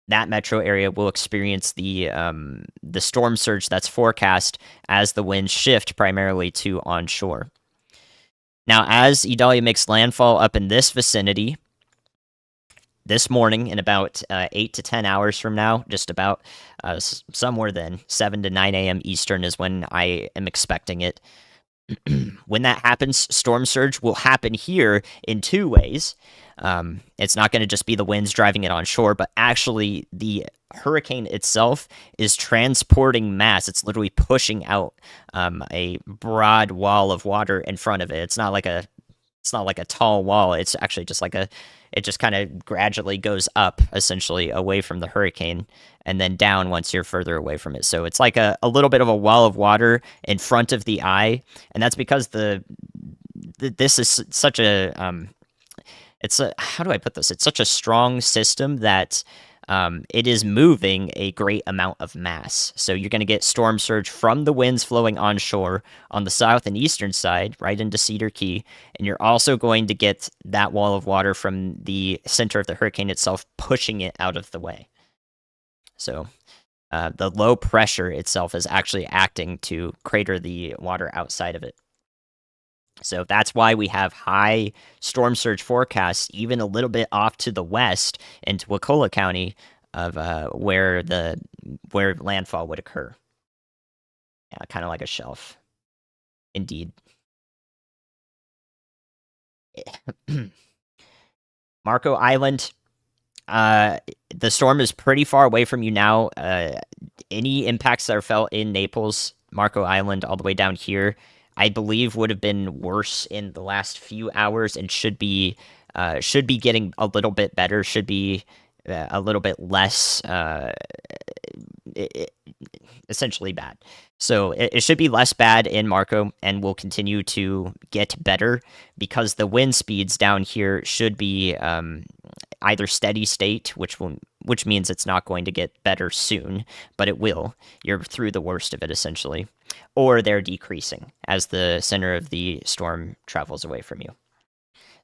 That metro area will experience the storm surge that's forecast as the winds shift primarily to onshore. Now, as Idalia makes landfall up in this vicinity, this morning, in about 8 to 10 hours from now, just about somewhere then, 7 to 9 a.m. Eastern is when I am expecting it. When that happens, storm surge will happen here in two ways. It's not going to just be the winds driving it onshore, but actually the hurricane itself is transporting mass. It's literally pushing out a broad wall of water in front of it. It's not like a tall wall. It's actually just it just kind of gradually goes up, essentially, away from the hurricane, and then down once you're further away from it. So it's like a little bit of a wall of water in front of the eye, and that's because this is such a how do I put this? It's such a strong system that it is moving a great amount of mass. So you're going to get storm surge from the winds flowing onshore on the south and eastern side, right into Cedar Key. And you're also going to get that wall of water from the center of the hurricane itself, pushing it out of the way. So the low pressure itself is actually acting to crater the water outside of it. So that's why we have high storm surge forecasts, even a little bit off to the west into Wakulla County, of where landfall would occur. Yeah, kind of like a shelf. Indeed. Marco Island. The storm is pretty far away from you now. Any impacts that are felt in Naples, Marco Island, all the way down here, I believe would have been worse in the last few hours and should be getting a little bit better. Should be a little bit less essentially bad. So it should be less bad in Marco and will continue to get better because the wind speeds down here should be either steady state, which means it's not going to get better soon, but it will. You're through the worst of it essentially, or they're decreasing as the center of the storm travels away from you.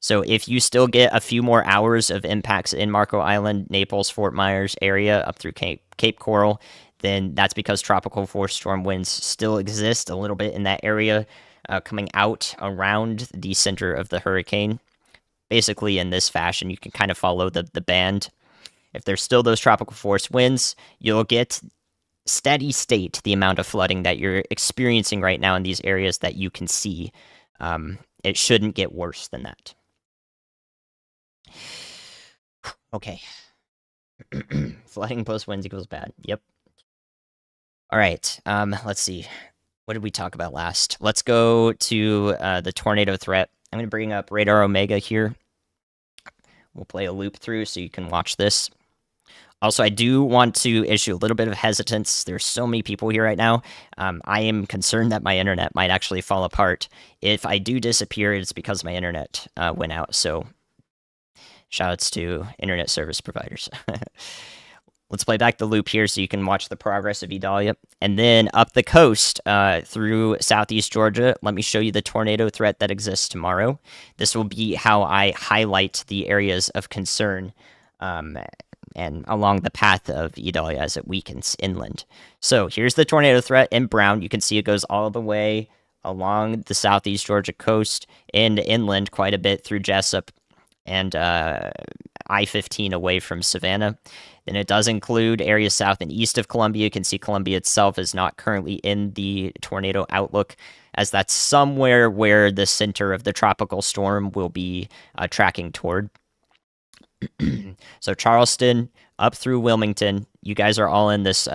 So if you still get a few more hours of impacts in Marco Island, Naples, Fort Myers area up through Cape Coral, then that's because tropical force storm winds still exist a little bit in that area, coming out around the center of the hurricane. Basically in this fashion, you can kind of follow the band. If there's still those tropical force winds, you'll get steady state the amount of flooding that you're experiencing right now in these areas that you can see. It shouldn't get worse than that. Okay. Flooding plus winds equals bad. Yep. All right. Let's see. What did we talk about last? Let's go to the tornado threat. I'm going to bring up Radar Omega here. We'll play a loop through so you can watch this. Also, I do want to issue a little bit of hesitance. There's so many people here right now. I am concerned that my internet might actually fall apart. If I do disappear, it's because my internet went out. So shoutouts to internet service providers. Let's play back the loop here so you can watch the progress of Idalia. And then up the coast through southeast Georgia, let me show you the tornado threat that exists tomorrow. This will be how I highlight the areas of concern and along the path of Idalia as it weakens inland. So here's the tornado threat in brown. You can see it goes all the way along the southeast Georgia coast and inland quite a bit through Jessup and I-15 away from Savannah. Then it does include areas south and east of Columbia. You can see Columbia itself is not currently in the tornado outlook, as that's somewhere where the center of the tropical storm will be tracking toward. So Charleston up through Wilmington, you guys are all in this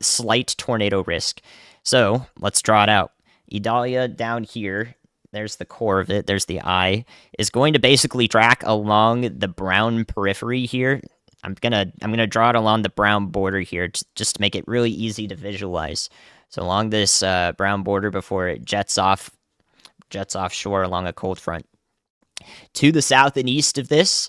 slight tornado risk. So let's draw it out. Idalia down here, there's the core of it, there's the eye, is going to basically track along the brown periphery here. I'm gonna draw it along the brown border here just to make it really easy to visualize. So along this brown border before it jets offshore along a cold front. To the south and east of this,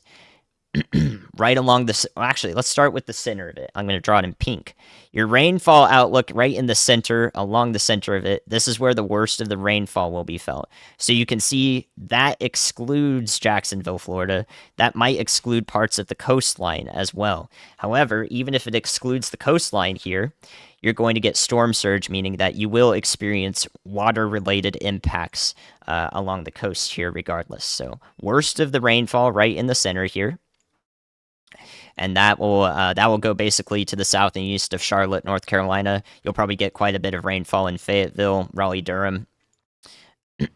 right along this, actually, let's start with the center of it. I'm going to draw it in pink. Your rainfall outlook right in the center, along the center of it, this is where the worst of the rainfall will be felt. So you can see that excludes Jacksonville, Florida. That might exclude parts of the coastline as well. However, even if it excludes the coastline here, you're going to get storm surge, meaning that you will experience water-related impacts along the coast here regardless. So worst of the rainfall right in the center here. And that will go basically to the south and east of Charlotte, North Carolina. You'll probably get quite a bit of rainfall in Fayetteville, Raleigh, Durham.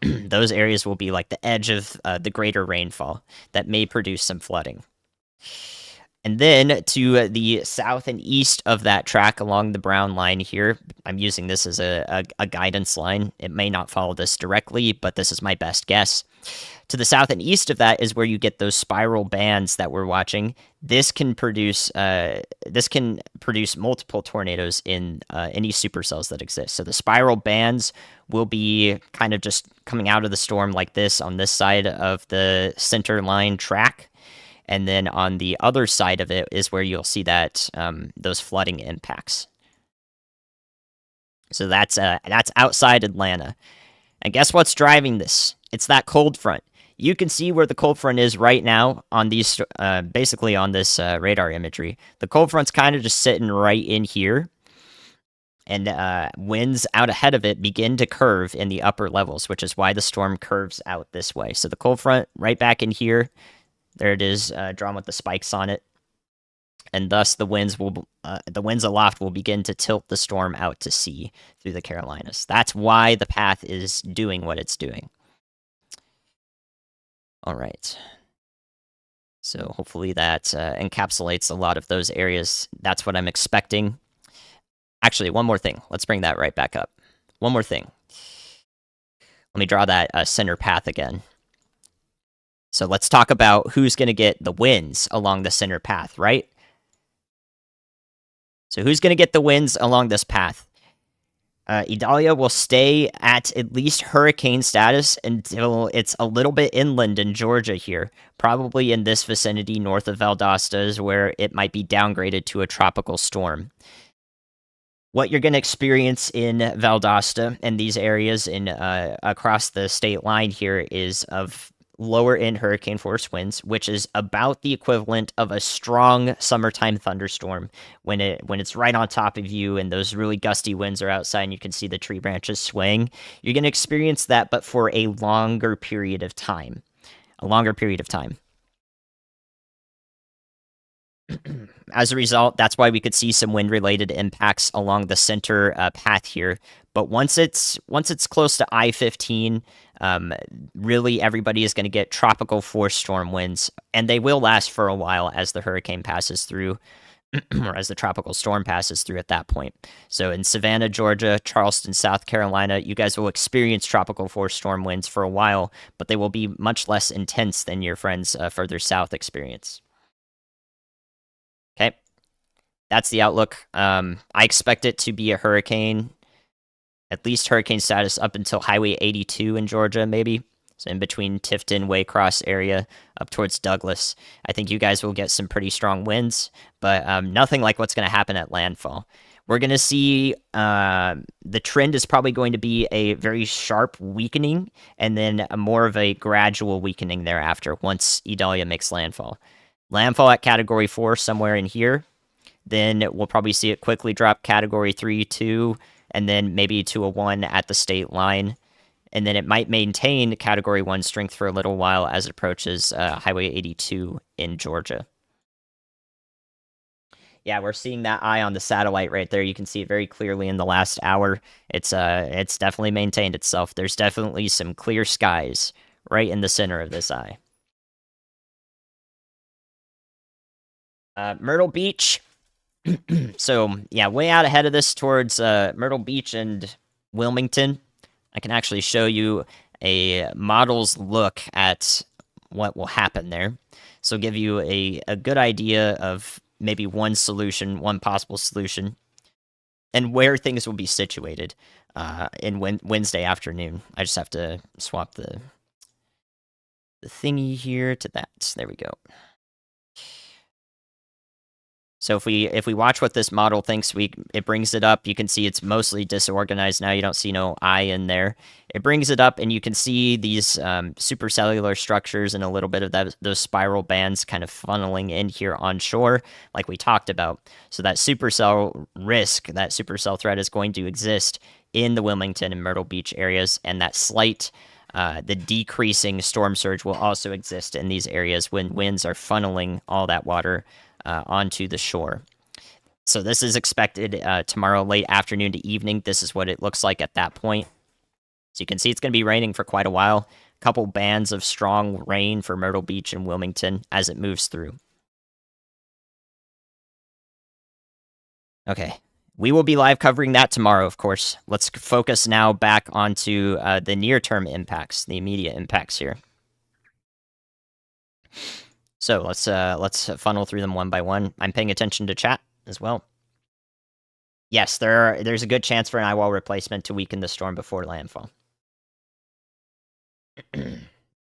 Those areas will be like the edge of the greater rainfall that may produce some flooding. And then to the south and east of that track along the brown line here, I'm using this as a guidance line. It may not follow this directly, but this is my best guess. To the south and east of that is where you get those spiral bands that we're watching. This can produce multiple tornadoes in any supercells that exist. So the spiral bands will be kind of just coming out of the storm like this on this side of the center line track. And then on the other side of it is where you'll see that those flooding impacts. So that's outside Atlanta. And guess what's driving this? It's that cold front. You can see where the cold front is right now on these, basically on this radar imagery. The cold front's kind of just sitting right in here. And winds out ahead of it begin to curve in the upper levels, which is why the storm curves out this way. So the cold front right back in here. There it is, drawn with the spikes on it. and thus the winds aloft will begin to tilt the storm out to sea through the Carolinas. That's why the path is doing what it's doing. All right. So hopefully that encapsulates a lot of those areas. That's what I'm expecting. Actually, one more thing. Let's bring that right back up. One more thing. Let me draw that center path again. So let's talk about who's going to get the winds along the center path, right? So who's going to get the winds along this path? Idalia will stay at least hurricane status until it's a little bit inland in Georgia here. Probably in this vicinity north of Valdosta is where it might be downgraded to a tropical storm. What you're going to experience in Valdosta and these areas in across the state line here is of lower end hurricane force winds, which is about the equivalent of a strong summertime thunderstorm when it's right on top of you and those really gusty winds are outside and you can see the tree branches swaying. You're going to experience that, but for a longer period of time. A longer period of time. As a result, that's why we could see some wind-related impacts along the center path here. But once it's close to I-15, really everybody is going to get tropical force storm winds, and they will last for a while as the hurricane passes through, or as the tropical storm passes through at that point. So in Savannah, Georgia, Charleston, South Carolina, you guys will experience tropical force storm winds for a while, but they will be much less intense than your friends further south experience. Okay, that's the outlook. I expect it to be a hurricane, at least hurricane status up until Highway 82 in Georgia, maybe. So in between Tifton, Waycross area, up towards Douglas. I think you guys will get some pretty strong winds, but nothing like what's going to happen at landfall. We're going to see the trend is probably going to be a very sharp weakening, and then more of a gradual weakening thereafter once Idalia makes landfall. Landfall at Category 4 somewhere in here. Then we'll probably see it quickly drop Category 3, 2, and then maybe to a 1 at the state line. And then it might maintain Category 1 strength for a little while as it approaches Highway 82 in Georgia. Yeah, we're seeing that eye on the satellite right there. You can see it very clearly in the last hour. It's definitely maintained itself. There's definitely some clear skies right in the center of this eye. Myrtle Beach. So, yeah, way out ahead of this towards Myrtle Beach and Wilmington. I can actually show you a model's look at what will happen there. So give you a good idea of maybe one solution, one possible solution, and where things will be situated in Wednesday afternoon. I just have to swap the thingy here to that. There we go. So if we watch what this model thinks, it brings it up. You can see it's mostly disorganized now. You don't see no eye in there. It brings it up, and you can see these supercellular structures and a little bit of those spiral bands kind of funneling in here on shore, like we talked about. So that supercell risk, that supercell threat is going to exist in the Wilmington and Myrtle Beach areas, and that slight the decreasing storm surge will also exist in these areas when winds are funneling all that water onto the shore. So this is expected tomorrow late afternoon to evening. This is what it looks like at that point. So you can see it's going to be raining for quite a while. A couple bands of strong rain for Myrtle Beach and Wilmington as it moves through. Okay, we will be live covering that tomorrow, of course. Let's focus now back onto the near-term impacts, the immediate impacts here. So let's funnel through them one by one. I'm paying attention to chat as well. Yes, there's a good chance for an eye wall replacement to weaken the storm before landfall.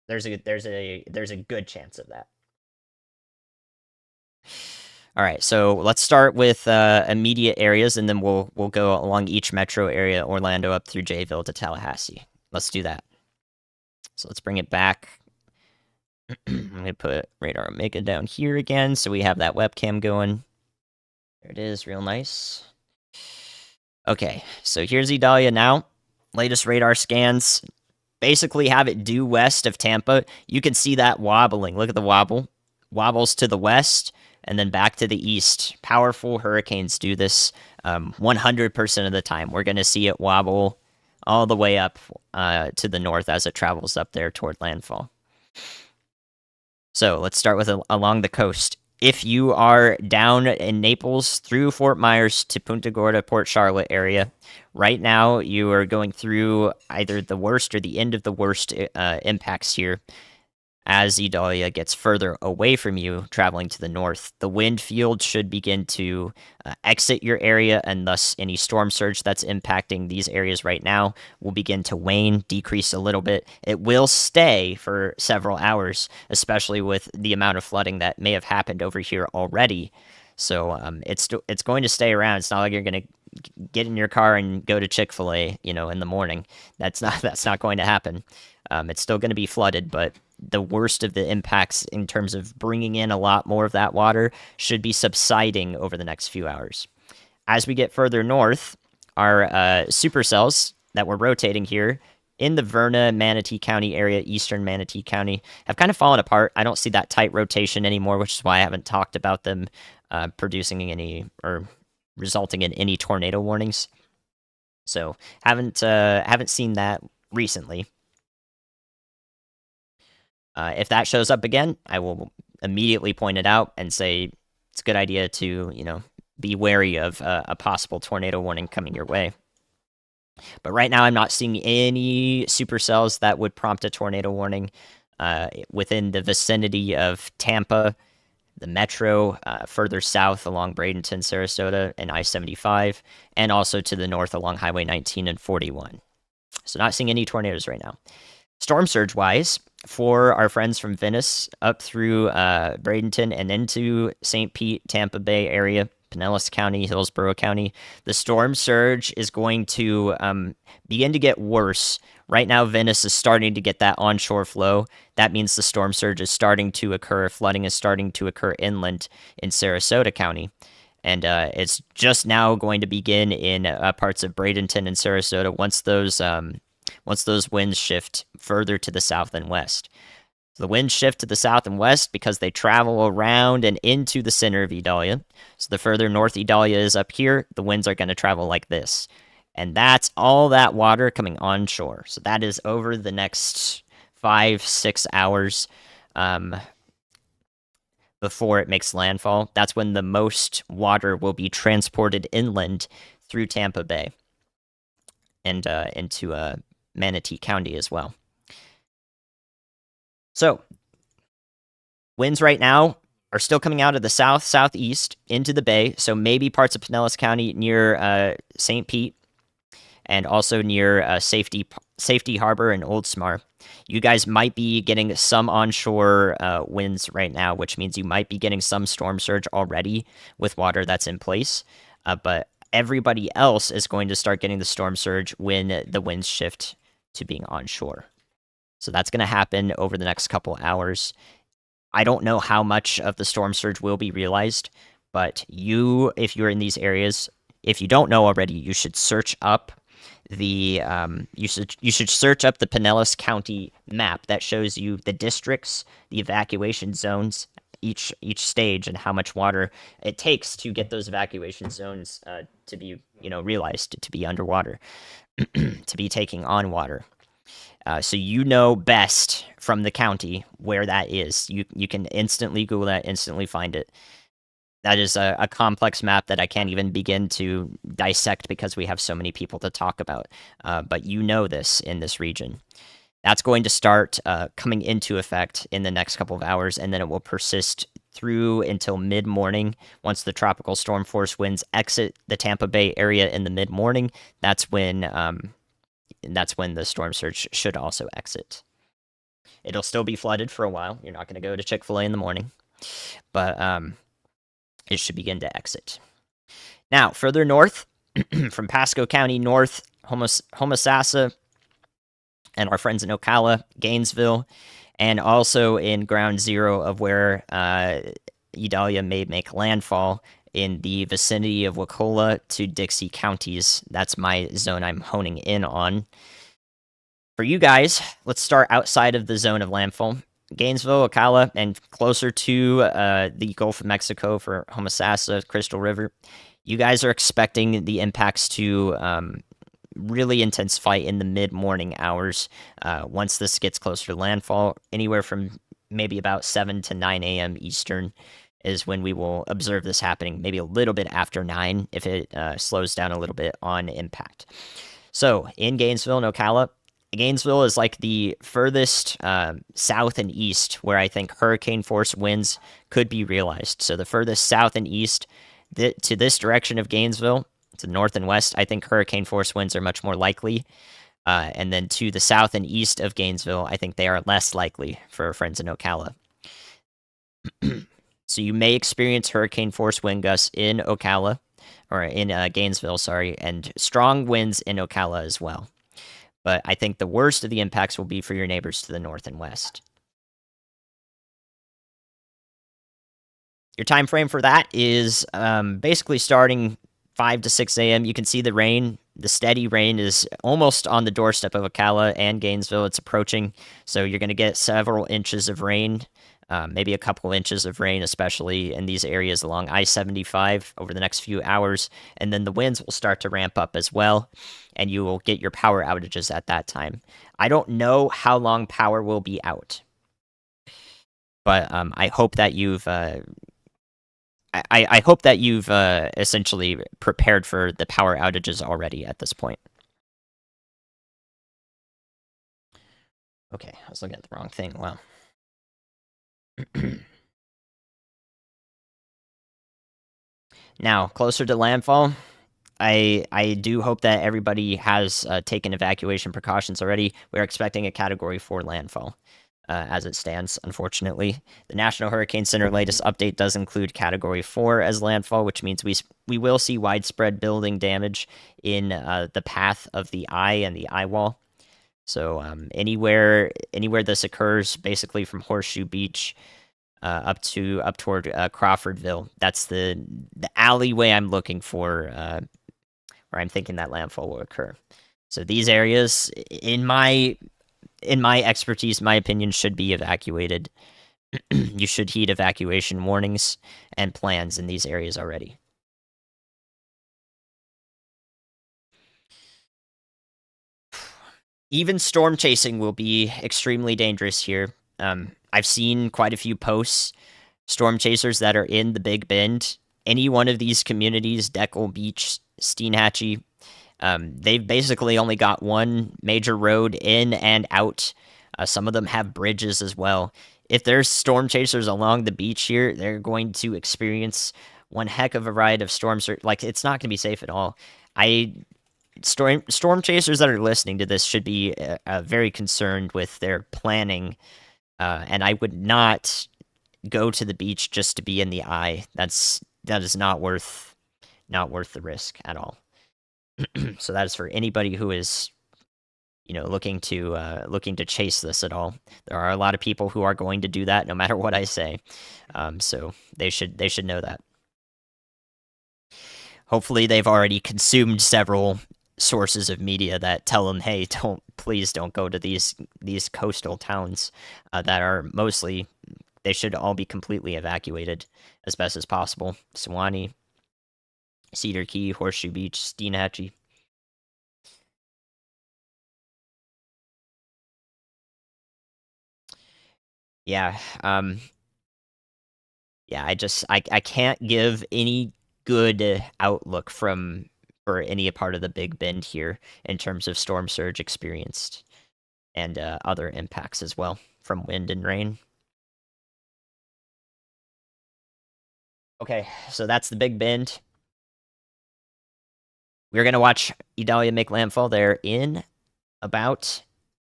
there's a good chance of that. All right, so let's start with immediate areas, and then we'll go along each metro area, Orlando up through Jayville to Tallahassee. Let's do that. So let's bring it back. I'm going to put Radar Omega down here again, so we have that webcam going. There it is, real nice. Okay, so here's Idalia now. Latest radar scans basically have it due west of Tampa. You can see that wobbling. Look at the wobble. Wobbles to the west, And then back to the east. Powerful hurricanes do this 100% of the time. We're going to see it wobble all the way up to the north as it travels up there toward landfall. So let's start with along the coast. If you are down in Naples through Fort Myers to Punta Gorda, Port Charlotte area, right now you are going through either the worst or the end of the worst impacts here. As Idalia gets further away from you, traveling to the north, the wind field should begin to exit your area, and thus any storm surge that's impacting these areas right now will begin to wane, decrease a little bit. It will stay for several hours, especially with the amount of flooding that may have happened over here already. So it's going to stay around. It's not like you're going to get in your car and go to Chick-fil-A, in the morning. That's not going to happen. It's still going to be flooded, but the worst of the impacts in terms of bringing in a lot more of that water should be subsiding over the next few hours. As we get further north, our supercells that we're rotating here in the Verna, Manatee County area, eastern Manatee County, have kind of fallen apart. I don't see that tight rotation anymore, which is why I haven't talked about them producing any or resulting in any tornado warnings. So haven't seen that recently. If that shows up again, I will immediately point it out and say it's a good idea to, be wary of a possible tornado warning coming your way. But right now, I'm not seeing any supercells that would prompt a tornado warning within the vicinity of Tampa, the metro, further south along Bradenton, Sarasota, and I-75, and also to the north along Highway 19 and 41. So not seeing any tornadoes right now. Storm surge-wise, for our friends from Venice up through Bradenton and into St. Pete, Tampa Bay area, Pinellas County, Hillsborough County, the storm surge is going to begin to get worse. Right now, Venice is starting to get that onshore flow. That means the storm surge is starting to occur. Flooding is starting to occur inland in Sarasota County. And it's just now going to begin in parts of Bradenton and Sarasota once those winds shift further to the south and west. The winds shift to the south and west because they travel around and into the center of Idalia. So the further north Idalia is up here, the winds are going to travel like this. And that's all that water coming onshore. So that is over the next 5-6 hours before it makes landfall. That's when the most water will be transported inland through Tampa Bay and into Manatee County as well. So, winds right now are still coming out of the southeast into the bay, so maybe parts of Pinellas County near St. Pete and also near Safety Harbor and Oldsmar. You guys might be getting some onshore winds right now, which means you might be getting some storm surge already with water that's in place, but everybody else is going to start getting the storm surge when the winds shift to being onshore. So that's going to happen over the next couple hours. I don't know how much of the storm surge will be realized, but if you're in these areas, if you don't know already, you should search up the you should search up the Pinellas County map that shows you the districts, the evacuation zones, each stage, and how much water it takes to get those evacuation zones to be realized, to be underwater, to be taking on water. So you know best from the county where that is. You can instantly Google that, instantly find it. That is a complex map that I can't even begin to dissect because we have so many people to talk about. But you know this in this region. That's going to start coming into effect in the next couple of hours, and then it will persist through until mid-morning. Once the tropical storm force winds exit the Tampa Bay area in the mid-morning, that's when the storm surge should also exit. It'll still be flooded for a while. You're not going to go to Chick-fil-A in the morning, but it should begin to exit. Now, further north, from Pasco County north, Homosassa, and our friends in Ocala, Gainesville, and also in ground zero of where Idalia may make landfall in the vicinity of Wakulla to Dixie counties. That's my zone I'm honing in on. For you guys, let's start outside of the zone of landfall. Gainesville, Ocala, and closer to the Gulf of Mexico for Homosassa, Crystal River, you guys are expecting the impacts to really intensify in the mid morning hours once this gets closer to landfall, anywhere from maybe about 7 to 9 a.m. Eastern is when we will observe this happening, maybe a little bit after 9 if it slows down a little bit on impact. So in Gainesville and Ocala, Gainesville is like the furthest south and east where I think hurricane force winds could be realized. So the furthest south and east to this direction of Gainesville, to the north and west, I think hurricane force winds are much more likely. And then to the south and east of Gainesville, I think they are less likely for our friends in Ocala. So you may experience hurricane force wind gusts in Ocala, or in Gainesville, sorry, and strong winds in Ocala as well. But I think the worst of the impacts will be for your neighbors to the north and west. Your time frame for that is basically starting 5 to 6 a.m. You can see the rain. The steady rain is almost on the doorstep of Ocala and Gainesville. It's approaching, so you're going to get several inches of rain, maybe a couple inches of rain, especially in these areas along I-75 over the next few hours. And then the winds will start to ramp up as well, and you will get your power outages at that time. I don't know how long power will be out, but I hope that you've I hope that you've essentially prepared for the power outages already at this point. Okay, I was looking at the wrong thing. Wow. Now, closer to landfall, I do hope that everybody has taken evacuation precautions already. We're expecting a Category 4 landfall. As it stands, unfortunately. The National Hurricane Center latest update does include Category 4 as landfall, which means we will see widespread building damage in the path of the eye and the eye wall. So anywhere this occurs, basically from Horseshoe Beach up toward Crawfordville, that's the alleyway I'm looking for, where I'm thinking that landfall will occur. So these areas, in my expertise, my opinion, should be evacuated. You should heed evacuation warnings and plans in these areas already. Even storm chasing will be extremely dangerous here. I've seen quite a few posts, storm chasers that are in the Big Bend. Any one of these communities, Deckel Beach, Steenhatchee, they've basically only got one major road in and out. Some of them have bridges as well. If there's storm chasers along the beach here, they're going to experience one heck of a ride of storms. Like, it's not going to be safe at all. Storm chasers that are listening to this should be very concerned with their planning, and I would not go to the beach just to be in the eye. That is not worth the risk at all. So that is for anybody who is, looking to chase this at all. There are a lot of people who are going to do that, no matter what I say. So they should know that. Hopefully, they've already consumed several sources of media that tell them, "Hey, please don't go to these coastal towns that are mostly. They should all be completely evacuated as best as possible. Sewanee, Cedar Key, Horseshoe Beach, Steenhatchee." Yeah, yeah. I can't give any good outlook for any part of the Big Bend here in terms of storm surge experienced and other impacts as well from wind and rain. Okay, so that's the Big Bend. We're going to watch Idalia make landfall there in about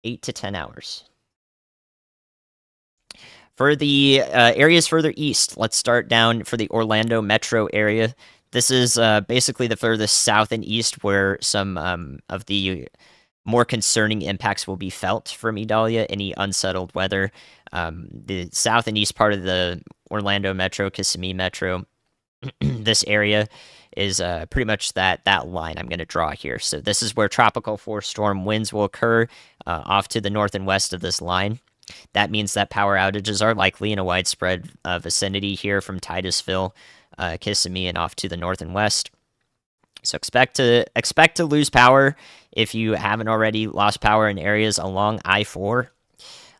8 to 10 hours. For the areas further east, let's start down for the Orlando metro area. This is basically the furthest south and east where some of the more concerning impacts will be felt from Idalia, any unsettled weather. The south and east part of the Orlando metro, Kissimmee metro, this area is pretty much that line I'm going to draw here. So this is where tropical force storm winds will occur off to the north and west of this line. That means that power outages are likely in a widespread vicinity here from Titusville, Kissimmee, and off to the north and west. So expect to lose power if you haven't already lost power in areas along I-4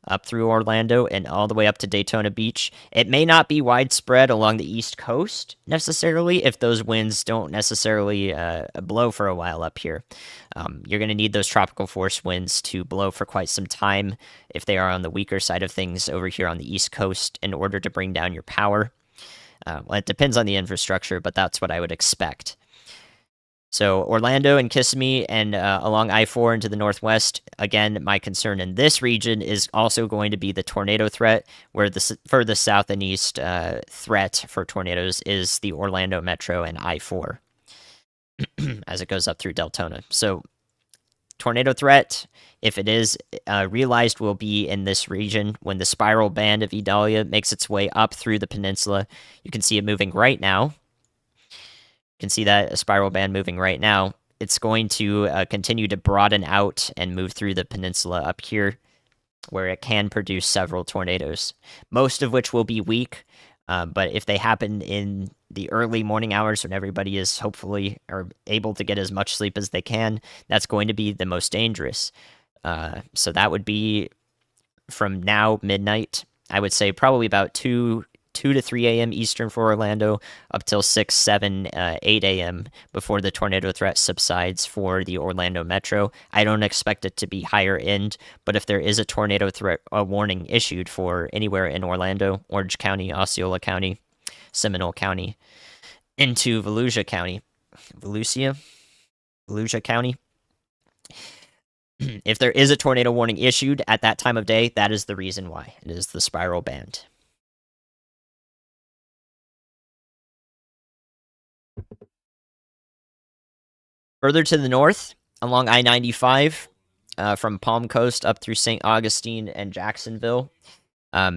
up through Orlando and all the way up to Daytona Beach. It may not be widespread along the East Coast necessarily if those winds don't necessarily blow for a while up here. You're going to need those tropical force winds to blow for quite some time if they are on the weaker side of things over here on the East Coast in order to bring down your power. Well, it depends on the infrastructure, but that's what I would expect. So Orlando and Kissimmee and along I-4 into the northwest. Again, my concern in this region is also going to be the tornado threat, where the further south and east threat for tornadoes is the Orlando Metro and I-4 as it goes up through Deltona. So tornado threat, if it is realized, will be in this region when the spiral band of Idalia makes its way up through the peninsula. You can see it moving right now. Can see that a spiral band moving right now. It's going to continue to broaden out and move through the peninsula up here, where it can produce several tornadoes, most of which will be weak. But if they happen in the early morning hours when everybody is hopefully or able to get as much sleep as they can, that's going to be the most dangerous. So that would be from now midnight. I would say probably about 2 to 3 a.m. Eastern for Orlando, up till 6, 7, 8 a.m. before the tornado threat subsides for the Orlando Metro. I don't expect it to be higher end, but if there is a tornado threat warning issued for anywhere in Orlando, Orange County, Osceola County, Seminole County, into Volusia County, Volusia County. If there is a tornado warning issued at that time of day, that is the reason why. It is the spiral band. Further to the north, along I-95, from Palm Coast up through St. Augustine and Jacksonville,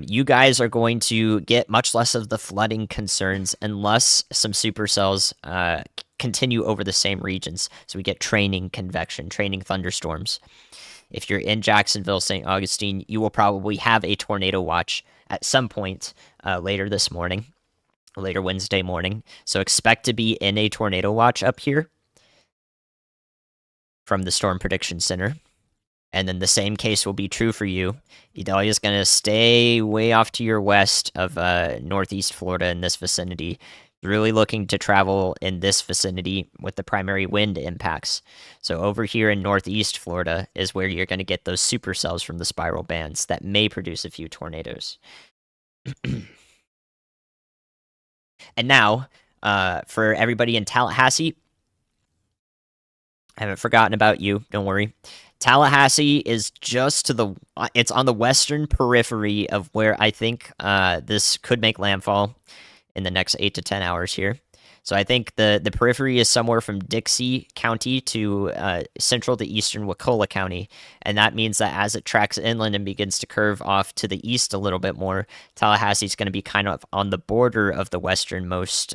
you guys are going to get much less of the flooding concerns unless some supercells continue over the same regions. So we get training convection, training thunderstorms. If you're in Jacksonville, St. Augustine, you will probably have a tornado watch at some point later this morning, later Wednesday morning. So expect to be in a tornado watch up here from the Storm Prediction Center. And then the same case will be true for you. Idalia is going to stay way off to your west of northeast Florida in this vicinity. Really looking to travel in this vicinity with the primary wind impacts. So over here in northeast Florida is where you're going to get those supercells from the spiral bands that may produce a few tornadoes. And now, for everybody in Tallahassee, I haven't forgotten about you. Don't worry. Tallahassee is just to the. It's on the western periphery of where I think this could make landfall in the next 8 to 10 hours here. So I think the periphery is somewhere from Dixie County to central to eastern Wakulla County, and that means that as it tracks inland and begins to curve off to the east a little bit more, Tallahassee is going to be kind of on the border of the westernmost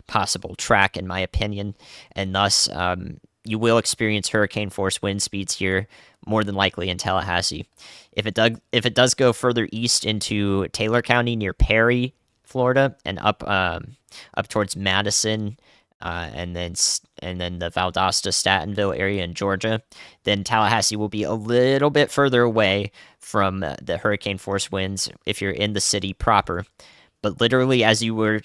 possible track, in my opinion, and thus you will experience hurricane force wind speeds here, more than likely in Tallahassee. If it does go further east into Taylor County near Perry, Florida, and up towards Madison, and then the Valdosta, Statenville area in Georgia, then Tallahassee will be a little bit further away from the hurricane force winds if you're in the city proper. But literally, if you were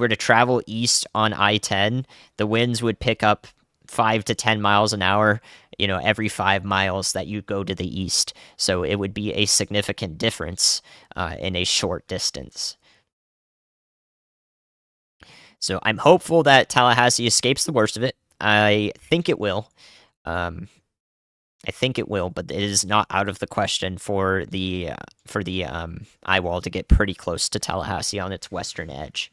to travel east on I-10, the winds would pick up 5 to 10 miles an hour, every 5 miles that you go to the east. So it would be a significant difference in a short distance. So I'm hopeful that Tallahassee escapes the worst of it. I think it will. But it is not out of the question for the eye wall to get pretty close to Tallahassee on its western edge.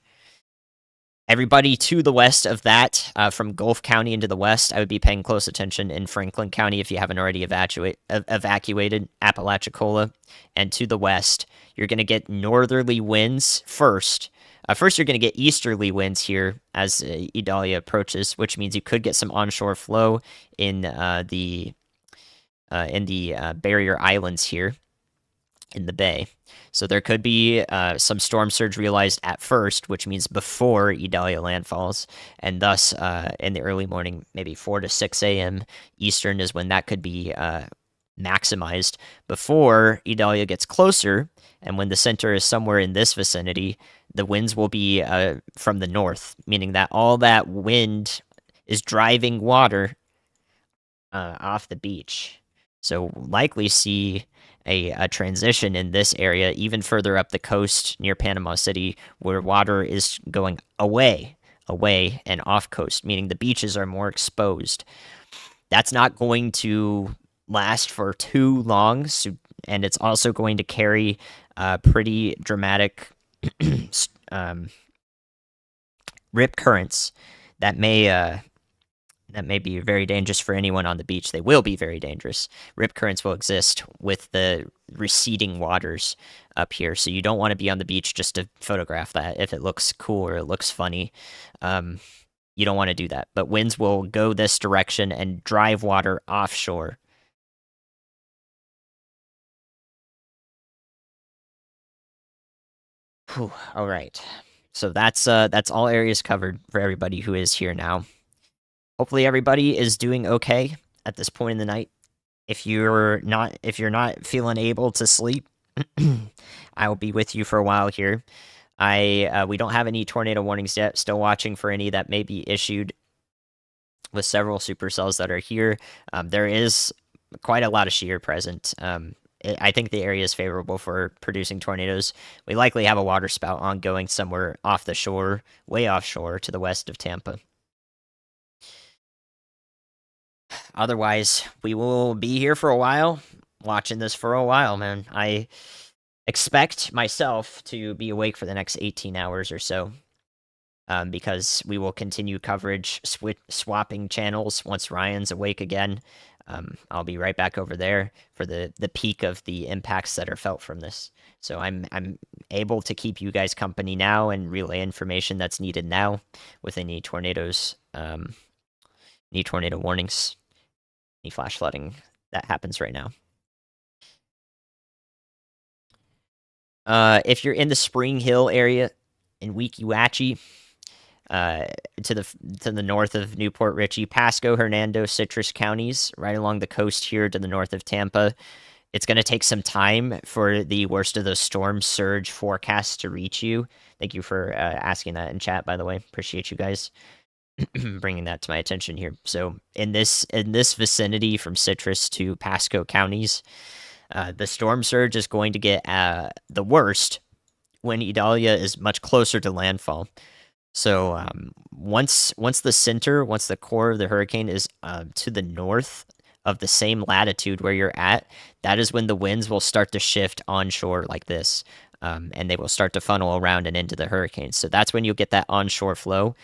Everybody to the west of that, from Gulf County into the west, I would be paying close attention in Franklin County if you haven't already evacuated Apalachicola. And to the west, you're going to get northerly winds first. First, you're going to get easterly winds here as Idalia approaches, which means you could get some onshore flow in the barrier islands here. in the bay. So there could be some storm surge realized at first, which means before Idalia landfalls, and thus in the early morning, maybe 4 to 6 a.m. Eastern is when that could be maximized before Idalia gets closer. And when the center is somewhere in this vicinity, the winds will be from the north, meaning that all that wind is driving water off the beach. So likely see a transition in this area, even further up the coast near Panama City, where water is going away and off coast, meaning the beaches are more exposed. That's not going to last for too long, so, and it's also going to carry pretty dramatic um, rip currents that may be very dangerous for anyone on the beach. They will be very dangerous. Rip currents will exist with the receding waters up here, so you don't want to be on the beach just to photograph that if it looks cool or it looks funny. Um, you don't want to do that. But winds will go this direction and drive water offshore. Whew, all right. So that's all areas covered for everybody who is here now. Hopefully everybody is doing okay at this point in the night. If you're not feeling able to sleep, I will be with you for a while here. We don't have any tornado warnings yet. Still watching for any that may be issued with several supercells that are here. There is quite a lot of shear present. I think the area is favorable for producing tornadoes. We likely have a water spout ongoing somewhere off the shore, way offshore to the west of Tampa. Otherwise, we will be here for a while, watching this for a while, man. I expect myself to be awake for the next 18 hours or so, because we will continue coverage, swapping channels once Ryan's awake again. I'll be right back over there for the peak of the impacts that are felt from this. So I'm able to keep you guys company now and relay information that's needed now with any tornadoes, any tornado warnings, any flash flooding that happens right now. If you're in the Spring Hill area in Weeki Wachee, uh, to the north of Newport Richey, Pasco, Hernando, Citrus counties, right along the coast here to the north of Tampa. It's going to take some time for the worst of those storm surge forecasts to reach you. Thank you for asking that in chat, by the way. Appreciate you guys bringing that to my attention here. So in this vicinity from Citrus to Pasco counties, the storm surge is going to get the worst when Idalia is much closer to landfall. So once the core of the hurricane is to the north of the same latitude where you're at, that is when the winds will start to shift onshore like this, and they will start to funnel around and into the hurricane. So that's when you'll get that onshore flow,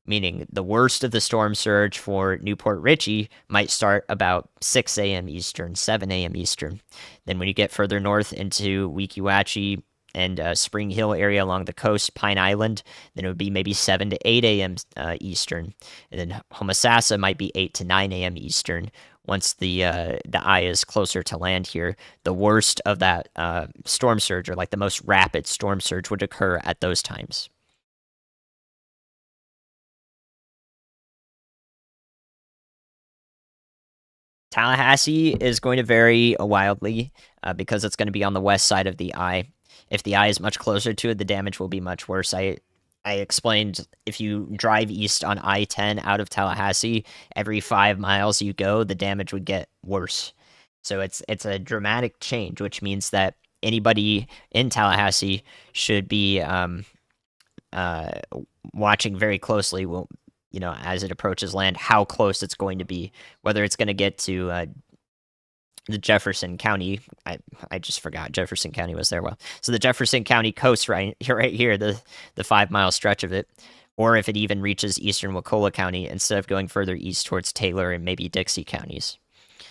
meaning the worst of the storm surge for Newport Richey might start about 6 a.m. Eastern, 7 a.m. Eastern. Then when you get further north into Weeki Wachee and Spring Hill area along the coast, Pine Island, then it would be maybe 7 to 8 a.m. Eastern. And then Homosassa might be 8 to 9 a.m. Eastern. Once the eye is closer to land here, the worst of that storm surge, or like the most rapid storm surge, would occur at those times. Tallahassee is going to vary wildly because it's going to be on the west side of the eye. If the eye is much closer to it, the damage will be much worse. I explained if you drive east on I-10 out of Tallahassee, every 5 miles you go, the damage would get worse. So it's a dramatic change, which means that anybody in Tallahassee should be uh, watching very closely. Will as it approaches land, how close it's going to be, whether it's going to get to the Jefferson County. I just forgot Jefferson County was there. Well, so the Jefferson County coast right here, the 5 mile stretch of it, or if it even reaches eastern Wakulla County instead of going further east towards Taylor and maybe Dixie counties.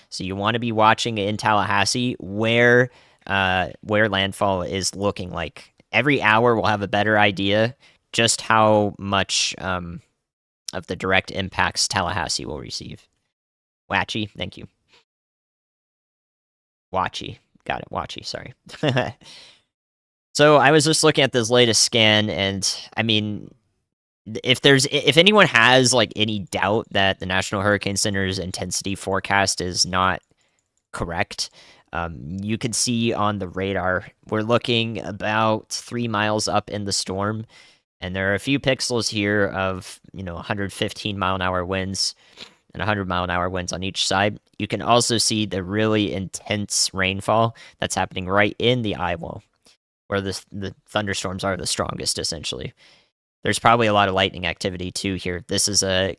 So you want to be watching in Tallahassee where landfall is looking like. Every hour we'll have a better idea just how much of the direct impacts Tallahassee will receive. Wachee, thank you. Wachee. got it. Watchy, sorry. So I was just looking at this latest scan, and I mean, if anyone has like any doubt that the National Hurricane Center's intensity forecast is not correct, you can see on the radar we're looking about 3 miles up in the storm, and there are a few pixels here of 115-mile-an-hour winds and 100-mile-an-hour winds on each side. You can also see the really intense rainfall that's happening right in the eye wall, where the thunderstorms are the strongest, essentially. There's probably a lot of lightning activity too here. This is an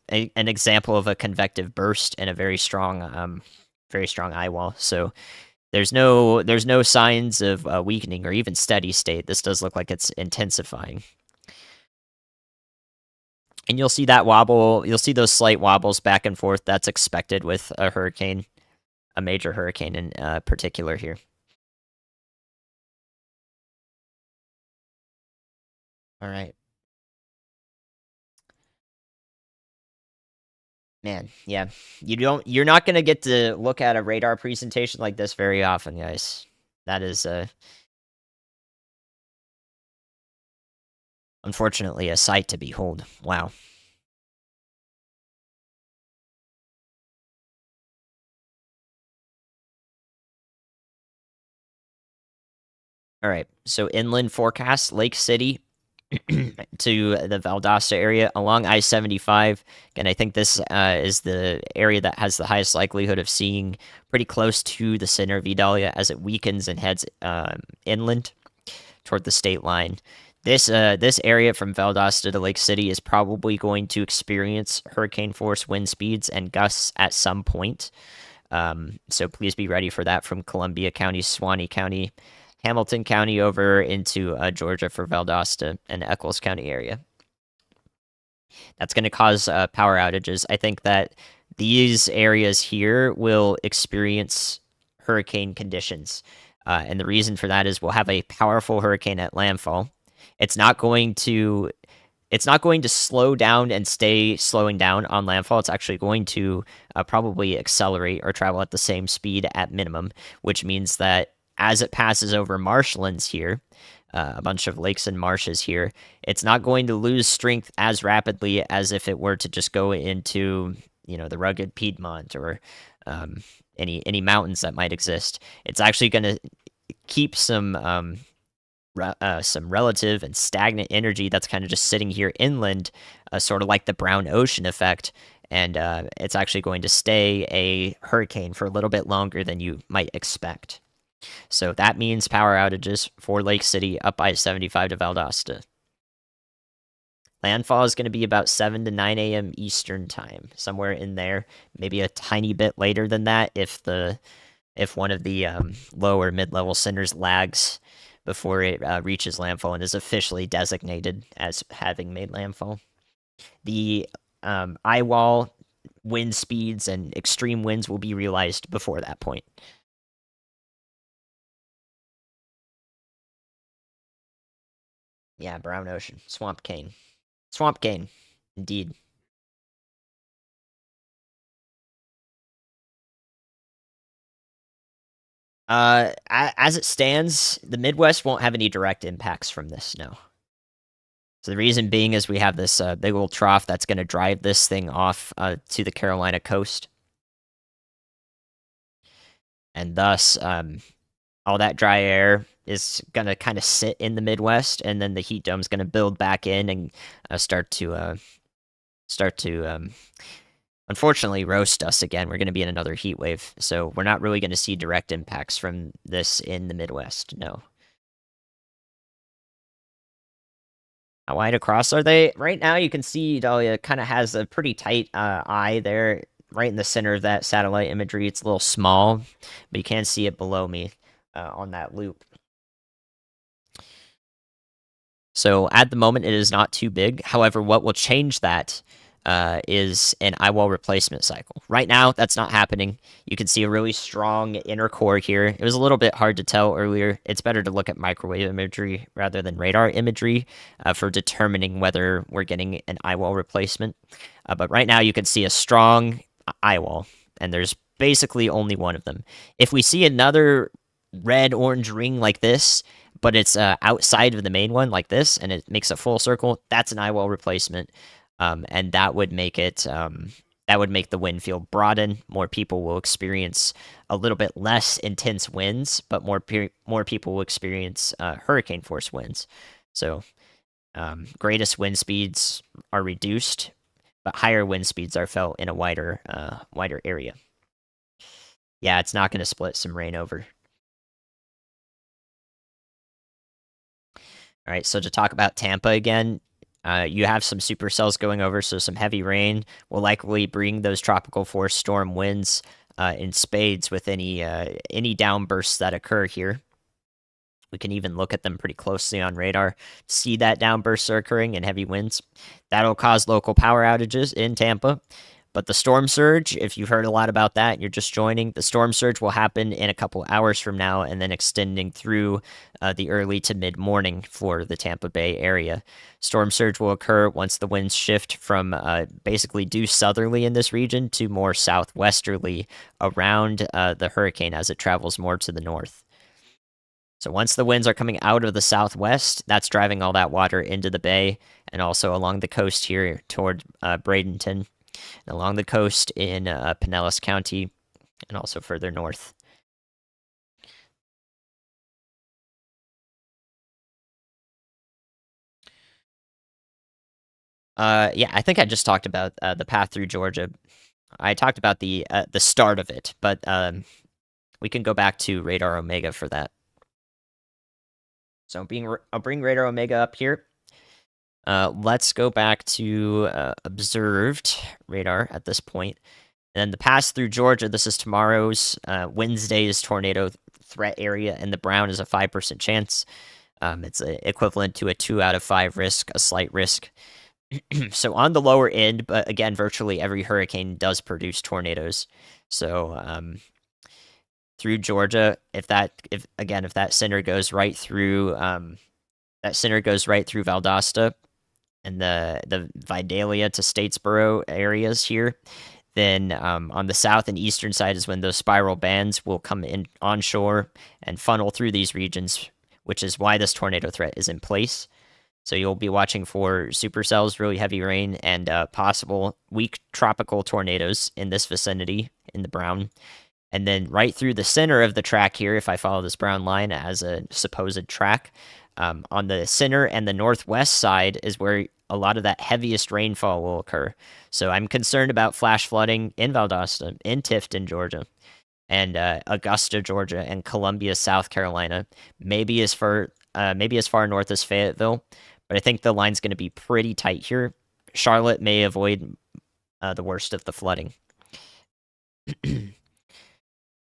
example of a convective burst and a very strong eye wall. So there's no signs of weakening or even steady state. This does look like it's intensifying. And you'll see that wobble. You'll see those slight wobbles back and forth. That's expected with a hurricane, a major hurricane in particular here. All right. Man, yeah. You're not going to get to look at a radar presentation like this very often, guys. That is unfortunately a sight to behold. Wow. All right. So inland forecast, Lake City to the Valdosta area along I-75. Again, I think this is the area that has the highest likelihood of seeing pretty close to the center of Idalia as it weakens and heads inland toward the state line. This area from Valdosta to Lake City is probably going to experience hurricane force wind speeds and gusts at some point. So please be ready for that from Columbia County, Suwannee County, Hamilton County over into Georgia for Valdosta and Eccles County area. That's going to cause power outages. I think that these areas here will experience hurricane conditions. And the reason for that is we'll have a powerful hurricane at landfall. It's not going to slow down and stay slowing down on landfall. It's actually going to probably accelerate or travel at the same speed at minimum, which means that as it passes over marshlands here, a bunch of lakes and marshes here, it's not going to lose strength as rapidly as if it were to just go into the rugged Piedmont or any mountains that might exist. It's actually going to keep some relative and stagnant energy that's kind of just sitting here inland, sort of like the brown ocean effect, and it's actually going to stay a hurricane for a little bit longer than you might expect. So that means power outages for Lake City up I-75 to Valdosta. Landfall is going to be about 7 to 9 a.m. Eastern time, somewhere in there. Maybe a tiny bit later than that if one of the low or mid-level centers lags before it reaches landfall and is officially designated as having made landfall. The eye wall wind speeds and extreme winds will be realized before that point. Yeah, brown ocean. Swamp cane. Swamp cane. Indeed. As it stands, the Midwest won't have any direct impacts from this snow. So the reason being is we have this big old trough that's going to drive this thing off to the Carolina coast. And thus, all that dry air is going to kind of sit in the Midwest, and then the heat dome is going to build back in and start to unfortunately roast us again. We're going to be in another heat wave, so we're not really going to see direct impacts from this in the Midwest. No. How wide across are they? Right now, you can see Dahlia kind of has a pretty tight eye there, right in the center of that satellite imagery. It's a little small, but you can see it below me on that loop. So at the moment, it is not too big. However, what will change that is an eye wall replacement cycle. Right now, that's not happening. You can see a really strong inner core here. It was a little bit hard to tell earlier. It's better to look at microwave imagery rather than radar imagery for determining whether we're getting an eye wall replacement. But right now, you can see a strong eye wall, and there's basically only one of them. If we see another red orange ring like this, but it's outside of the main one like this, and it makes a full circle, that's an eye wall replacement, and that would make it that would make the wind field broaden. More people will experience a little bit less intense winds, but more people will experience hurricane force winds. So greatest wind speeds are reduced, but higher wind speeds are felt in a wider area. Yeah, it's not going to split some rain over. All right, so to talk about Tampa again, you have some supercells going over, so some heavy rain will likely bring those tropical force storm winds in spades with any downbursts that occur here. We can even look at them pretty closely on radar, see that downbursts are occurring and heavy winds. That'll cause local power outages in Tampa. But the storm surge, if you've heard a lot about that and you're just joining, the storm surge will happen in a couple hours from now and then extending through the early to mid morning for the Tampa Bay area. Storm surge will occur once the winds shift from basically due southerly in this region to more southwesterly around the hurricane as it travels more to the north. So once the winds are coming out of the southwest, that's driving all that water into the bay and also along the coast here toward Bradenton, and along the coast in Pinellas County, and also further north. Yeah, I think I just talked about the path through Georgia. I talked about the start of it, but we can go back to Radar Omega for that. So I'll bring Radar Omega up here. Let's go back to observed radar at this point. And then the pass through Georgia, this is tomorrow's Wednesday's tornado threat area, and the brown is a 5% chance. It's equivalent to a 2 out of 5 risk, a slight risk. So on the lower end, but again, virtually every hurricane does produce tornadoes. So through Georgia, if that center goes right through Valdosta and the Vidalia to Statesboro areas here, then on the south and eastern side is when those spiral bands will come in onshore and funnel through these regions, which is why this tornado threat is in place. So you'll be watching for supercells, really heavy rain, and possible weak tropical tornadoes in this vicinity in the brown. And then right through the center of the track here, if I follow this brown line as a supposed track, on the center and the northwest side is where a lot of that heaviest rainfall will occur. So I'm concerned about flash flooding in Valdosta, in Tifton, Georgia, and Augusta, Georgia, and Columbia, South Carolina. Maybe as far north as Fayetteville, but I think the line's going to be pretty tight here. Charlotte may avoid the worst of the flooding.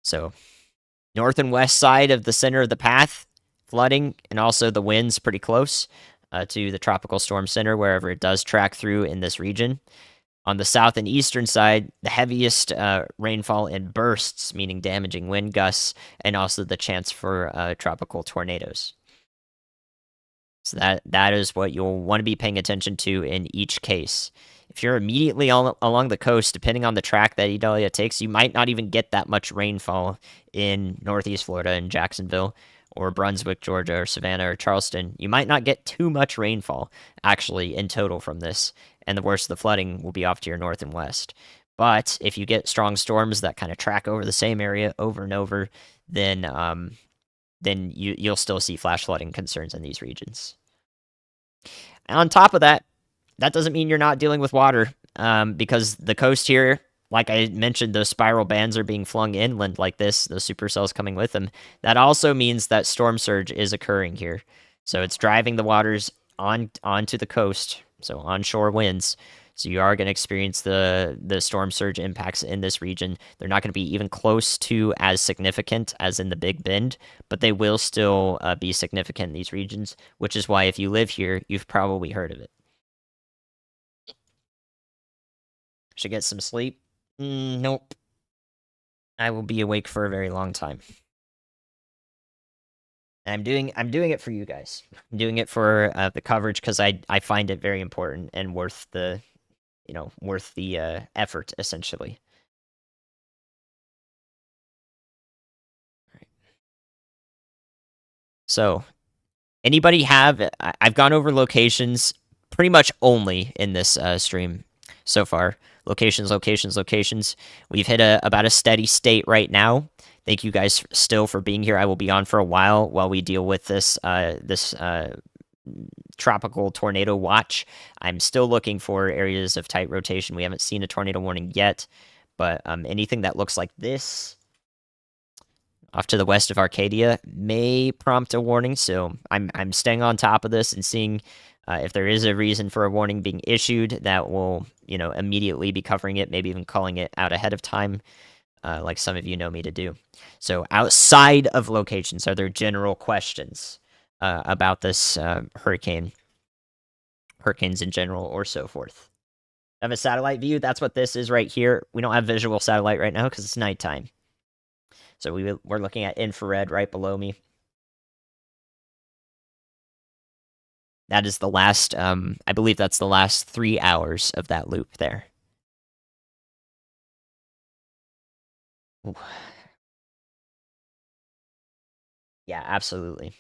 So north and west side of the center of the path, flooding, and also the winds pretty close to the tropical storm center wherever it does track through in this region. On the south and eastern side, the heaviest rainfall in bursts, meaning damaging wind gusts, and also the chance for tropical tornadoes. So that is what you'll want to be paying attention to in each case. If you're immediately along the coast, depending on the track that Idalia takes, you might not even get that much rainfall in Northeast Florida and Jacksonville, or Brunswick, Georgia, or Savannah, or Charleston. You might not get too much rainfall, actually, in total from this, and the worst of the flooding will be off to your north and west. But if you get strong storms that kind of track over the same area over and over, then you'll still see flash flooding concerns in these regions. And on top of that, that doesn't mean you're not dealing with water, because the coast here, like I mentioned, those spiral bands are being flung inland like this, those supercells coming with them. That also means that storm surge is occurring here. So it's driving the waters onto the coast, so onshore winds. So you are going to experience the storm surge impacts in this region. They're not going to be even close to as significant as in the Big Bend, but they will still be significant in these regions, which is why if you live here, you've probably heard of it. Should get some sleep. Nope. I will be awake for a very long time. And I'm doing it for you guys. I'm doing it for the coverage because I find it very important and worth the effort essentially. So, anybody have? I've gone over locations pretty much only in this stream so far. Locations, locations, locations. We've hit about a steady state right now. Thank you guys still for being here. I will be on for a while we deal with this tropical tornado watch. I'm still looking for areas of tight rotation. We haven't seen a tornado warning yet, but anything that looks like this off to the west of Arcadia may prompt a warning. So I'm staying on top of this and seeing if there is a reason for a warning being issued that will immediately be covering it, maybe even calling it out ahead of time, like some of you know me to do. So outside of locations, are there general questions about this hurricanes in general, or so forth? I have a satellite view. That's what this is right here. We don't have visual satellite right now because it's nighttime. So we're looking at infrared right below me. That is the last, I believe that's the last 3 hours of that loop there. Ooh. Yeah, absolutely.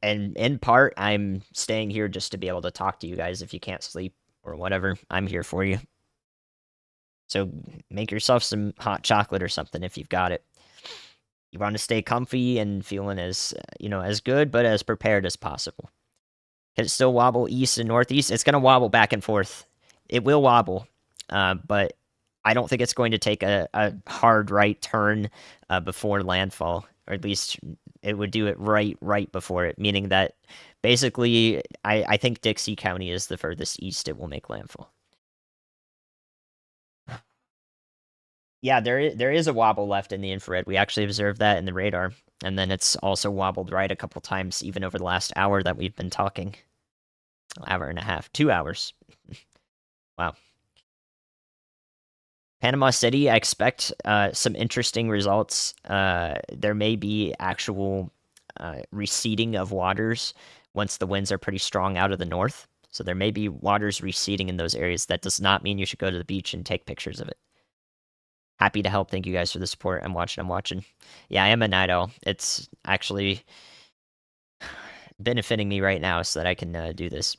And in part, I'm staying here just to be able to talk to you guys if you can't sleep or whatever. I'm here for you. So make yourself some hot chocolate or something if you've got it. You want to stay comfy and feeling as, as good, but as prepared as possible. Can it still wobble east and northeast? It's going to wobble back and forth. It will wobble, but I don't think it's going to take a hard right turn before landfall, or at least it would do it right before it, meaning that basically I think Dixie County is the furthest east it will make landfall. Yeah, there is a wobble left in the infrared. We actually observed that in the radar, and then it's also wobbled right a couple times, even over the last hour that we've been talking. Hour and a half, 2 hours. Wow. Panama City, I expect some interesting results. There may be actual receding of waters once the winds are pretty strong out of the north. So there may be waters receding in those areas. That does not mean you should go to the beach and take pictures of it. Happy to help. Thank you guys for the support. I'm watching. Yeah, I am a night owl. It's actually benefiting me right now so that I can do this.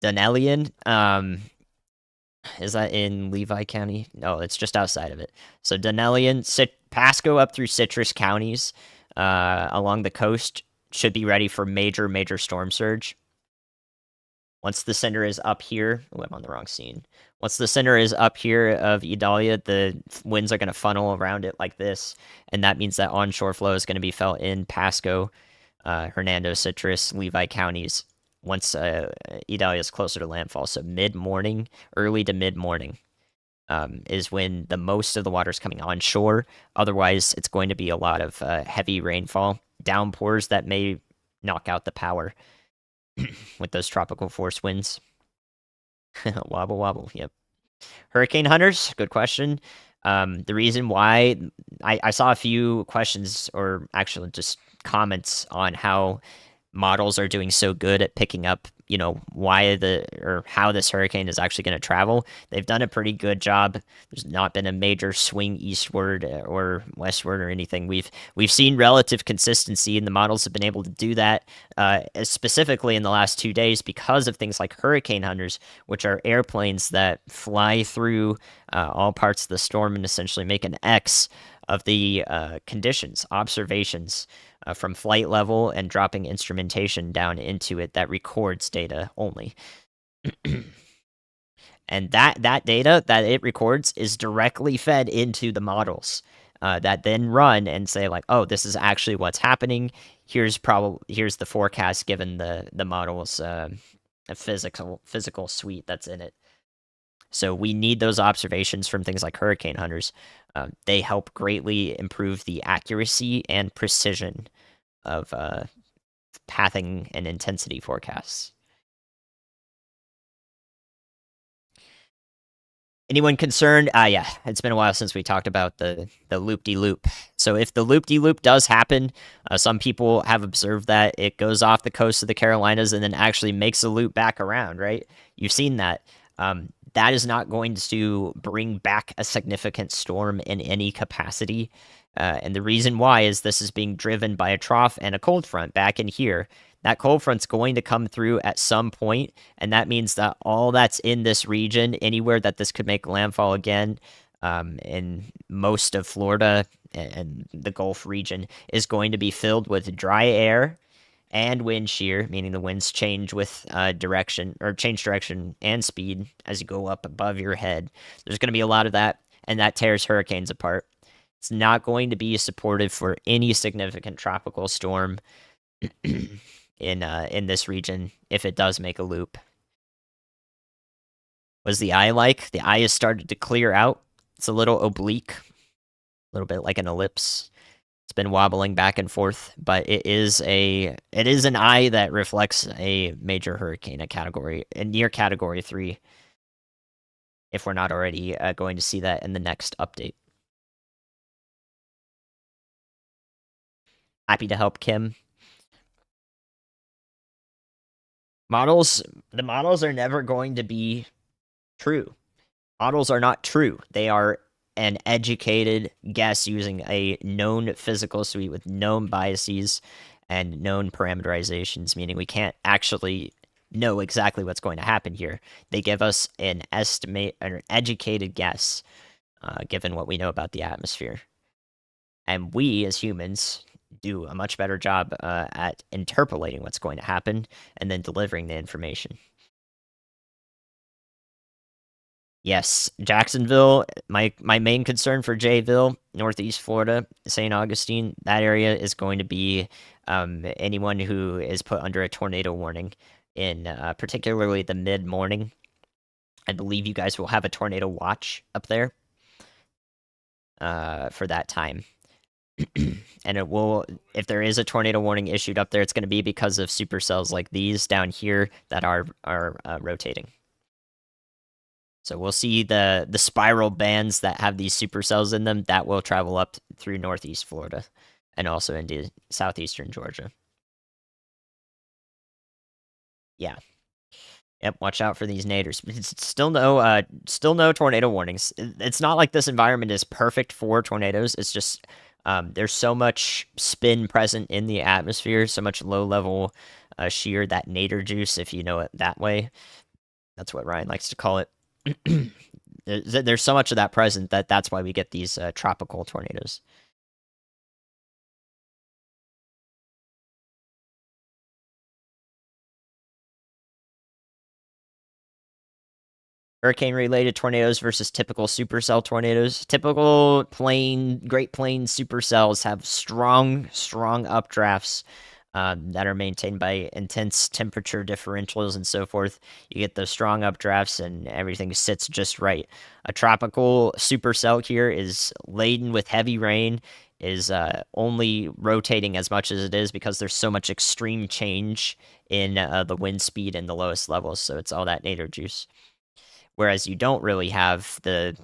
Dunellian, is that in Levi County? No, it's just outside of it. So Dunellian, Pasco up through Citrus counties along the coast should be ready for major storm surge. Once the center is up here, I'm on the wrong scene. Once the center is up here of Idalia, the winds are going to funnel around it like this, and that means that onshore flow is going to be felt in Pasco, Hernando, Citrus, Levi counties once Idalia is closer to landfall. So mid-morning, early to mid-morning is when the most of the water is coming onshore. Otherwise, it's going to be a lot of heavy rainfall, downpours that may knock out the power with those tropical force winds. Wobble, yep. Hurricane hunters, good question. The reason why I saw a few questions, or actually just comments on how models are doing so good at picking up, how this hurricane is actually going to travel. They've done a pretty good job. There's not been a major swing eastward or westward or anything. We've seen relative consistency, and the models have been able to do that, specifically in the last 2 days because of things like hurricane hunters, which are airplanes that fly through all parts of the storm and essentially make an X of the conditions, observations from flight level, and dropping instrumentation down into it that records data only. And that data that it records is directly fed into the models that then run and say like, oh, this is actually what's happening. Here's the forecast given the model's physical suite that's in it. So we need those observations from things like hurricane hunters. They help greatly improve the accuracy and precision of pathing and intensity forecasts. Anyone concerned? Yeah, it's been a while since we talked about the loop-de-loop. So if the loop-de-loop does happen, some people have observed that it goes off the coast of the Carolinas and then actually makes a loop back around, right? You've seen that. That is not going to bring back a significant storm in any capacity. And the reason why is this is being driven by a trough and a cold front back in here. That cold front's going to come through at some point, and that means that all that's in this region, anywhere that this could make landfall again, in most of Florida and the Gulf region, is going to be filled with dry air and wind shear, meaning the winds change with direction or change direction and speed as you go up above your head. There's going to be a lot of that, and that tears hurricanes apart. It's not going to be supportive for any significant tropical storm in this region if it does make a loop. What's the eye like? The eye has started to clear out. It's a little oblique, a little bit like an ellipse. It's been wobbling back and forth, but it is an eye that reflects a major hurricane, a near category 3. If we're not already going to see that in the next update. Happy to help, Kim. The models are never going to be true. Models are not true. They are an educated guess using a known physical suite with known biases and known parameterizations, meaning we can't actually know exactly what's going to happen here. They give us an educated guess, given what we know about the atmosphere. And we, as humans, do a much better job at interpolating what's going to happen and then delivering the information. Yes, Jacksonville. My main concern for Jayville, Northeast Florida, St. Augustine, that area is going to be anyone who is put under a tornado warning in particularly the mid morning. I believe you guys will have a tornado watch up there for that time. And it will, if there is a tornado warning issued up there, it's going to be because of supercells like these down here that are rotating. So we'll see the spiral bands that have these supercells in them that will travel up through Northeast Florida and also into southeastern Georgia. Yeah. Yep, watch out for these naders. Still no tornado warnings. It's not like this environment is perfect for tornadoes. It's just there's so much spin present in the atmosphere, so much low level shear, that nadir juice, if you know it that way. That's what Ryan likes to call it. There's so much of that present that's why we get these tropical tornadoes. Hurricane-related tornadoes versus typical supercell tornadoes. Typical Great Plains supercells have strong updrafts that are maintained by intense temperature differentials and so forth. You get those strong updrafts and everything sits just right. A tropical supercell here is laden with heavy rain, is only rotating as much as it is because there's so much extreme change in the wind speed in the lowest levels. So it's all that nadir juice. Whereas you don't really have the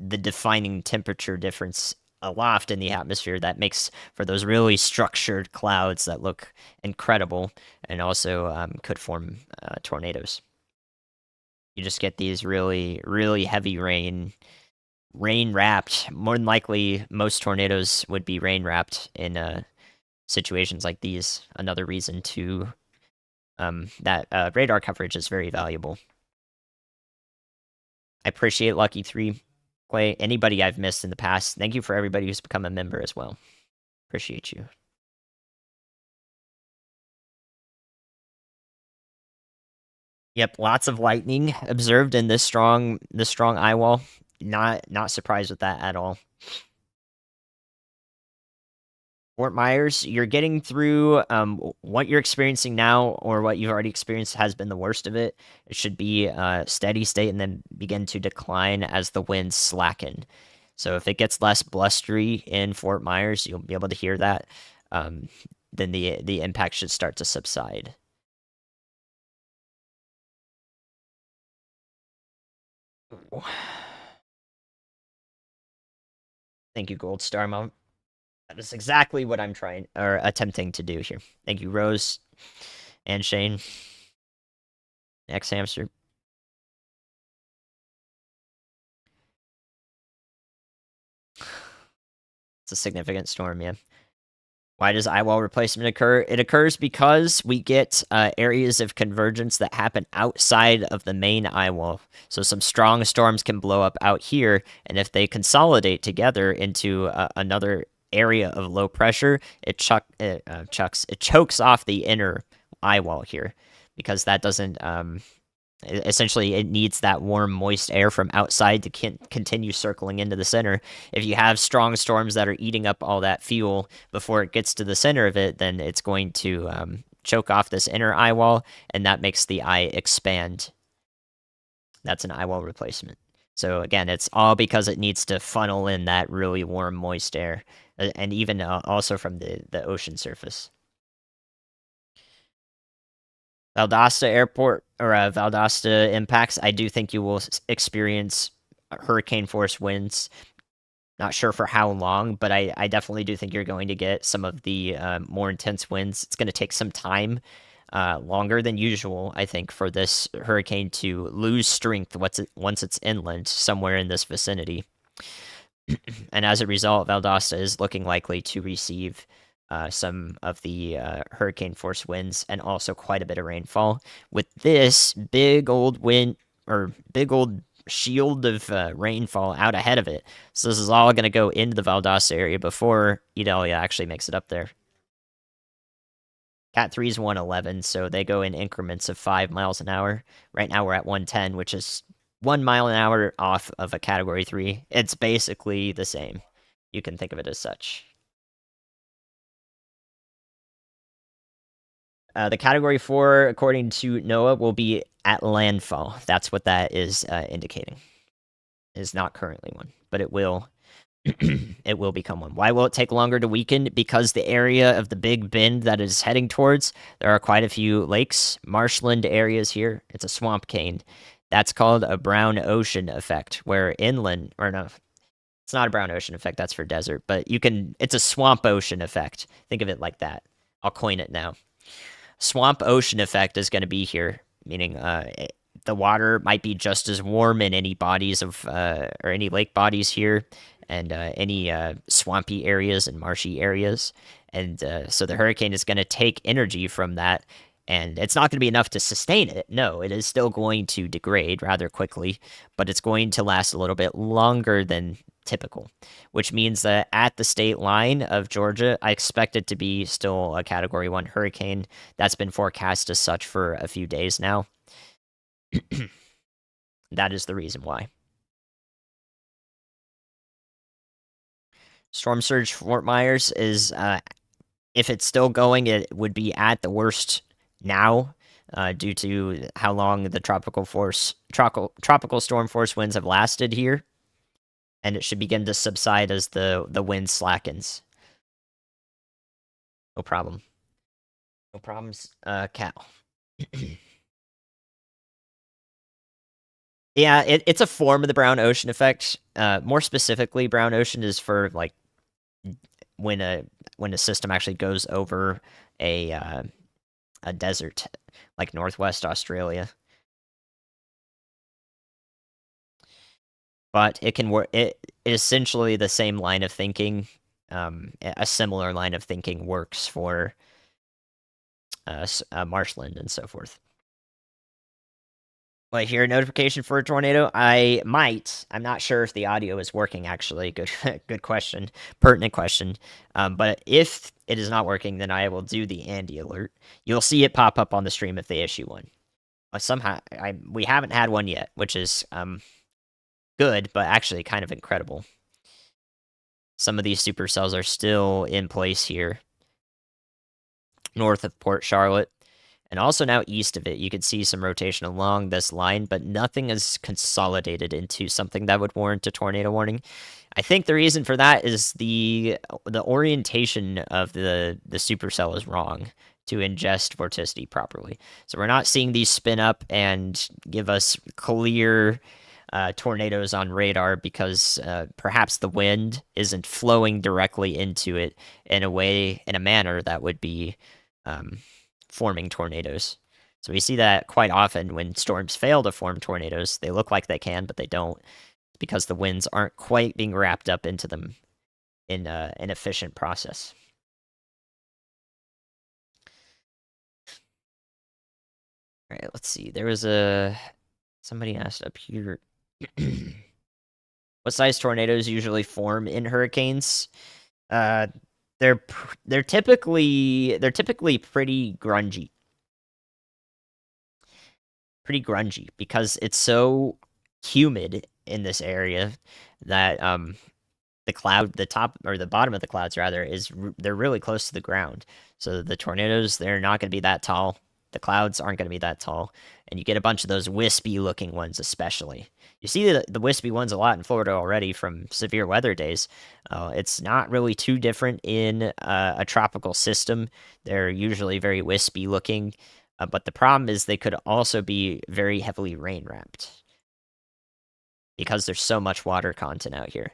defining temperature difference aloft in the atmosphere that makes for those really structured clouds that look incredible and also could form tornadoes. You just get these really heavy rain wrapped. More than likely, most tornadoes would be rain wrapped in situations like these. Another reason to that radar coverage is very valuable. I appreciate Lucky 3. Clay, anybody I've missed in the past, thank you for everybody who's become a member as well. Appreciate you. Yep, lots of lightning observed in this strong eye wall. Not surprised with that at all. Fort Myers, you're getting through what you're experiencing now or what you've already experienced has been the worst of it. It should be a steady state and then begin to decline as the winds slacken. So if it gets less blustery in Fort Myers, you'll be able to hear that. Then the impact should start to subside. Thank you, Gold Star Mom. That is exactly what I'm trying or attempting to do here. Thank you, Rose and Shane. X Hamster. It's a significant storm, yeah. Why does eye wall replacement occur? It occurs because we get areas of convergence that happen outside of the main eye wall. So some strong storms can blow up out here, and if they consolidate together into another area of low pressure, it chokes off the inner eye wall here, because that doesn't essentially it needs that warm moist air from outside to continue circling into the center. If you have strong storms that are eating up all that fuel before it gets to the center of it, then it's going to choke off this inner eye wall, and that makes the eye expand. That's an eye wall replacement. So again, it's all because it needs to funnel in that really warm moist air, and even also from the ocean surface. Valdosta Airport, or Valdosta impacts, I do think you will experience hurricane force winds. Not sure for how long, but I definitely do think you're going to get some of the more intense winds. It's going to take some time, longer than usual, I think, for this hurricane to lose strength once it's inland, somewhere in this vicinity. And as a result, Valdosta is looking likely to receive some of the hurricane force winds and also quite a bit of rainfall. With this big old wind, or big old shield of rainfall out ahead of it. So this is all going to go into the Valdosta area before Idalia actually makes it up there. Cat 3 is 111, so they go in increments of 5 miles an hour. Right now we're at 110, which is 1 mile an hour off of a Category 3. It's basically the same. You can think of it as such. The Category 4, according to NOAA, will be at landfall. That's what that is indicating. It is not currently one, but it will. It will become one. Why will it take longer to weaken? Because the area of the Big Bend that is heading towards, there are quite a few lakes, marshland areas here. It's a swamp cane. That's called a brown ocean effect, where inland, or no, it's not a brown ocean effect, that's for desert, but it's a swamp ocean effect. Think of it like that. I'll coin it now. Swamp ocean effect is going to be here, meaning the water might be just as warm in any bodies of, or any lake bodies here, and any swampy areas and marshy areas. And so the hurricane is going to take energy from that, and it's not going to be enough to sustain it. No, it is still going to degrade rather quickly, but it's going to last a little bit longer than typical, which means that at the state line of Georgia, I expect it to be still a Category 1 hurricane. That's been forecast as such for a few days now. That is the reason why. Storm surge Fort Myers is, if it's still going, it would be at the worst now, due to how long the tropical storm force winds have lasted here, and it should begin to subside as the wind slackens. No problem. No problems, Cal. Yeah, it's a form of the brown ocean effect. More specifically, brown ocean is for like when a system actually goes over a desert, like Northwest Australia. But it can work. It essentially the same line of thinking. A similar line of thinking works for marshland and so forth. Will I hear a notification for a tornado? I might. I'm not sure if the audio is working, actually. Good good question. Pertinent question. But if it is not working, then I will do the Andy alert. You'll see it pop up on the stream if they issue one. Somehow, we haven't had one yet, which is good, but actually kind of incredible. Some of these supercells are still in place here, north of Port Charlotte. And also now east of it, you can see some rotation along this line, but nothing is consolidated into something that would warrant a tornado warning. I think the reason for that is the orientation of the supercell is wrong to ingest vorticity properly. So we're not seeing these spin up and give us clear tornadoes on radar because perhaps the wind isn't flowing directly into it in a manner that would be forming tornadoes. So we see that quite often when storms fail to form tornadoes. They look like they can, but they don't, because the winds aren't quite being wrapped up into them. in an efficient process. All right, let's see. There was a somebody asked up here. What size tornadoes usually form in hurricanes? Uh, they're typically pretty grungy because it's so humid in this area that the top or the bottom of the clouds rather they're really close to the ground. So the tornadoes they're not going to be that tall. The clouds aren't going to be that tall, and you get a bunch of those wispy looking ones, especially. You see the wispy ones a lot in Florida already from severe weather days. It's not really too different in a tropical system. They're usually very wispy looking, but the problem is they could also be very heavily rain wrapped because there's so much water content out here.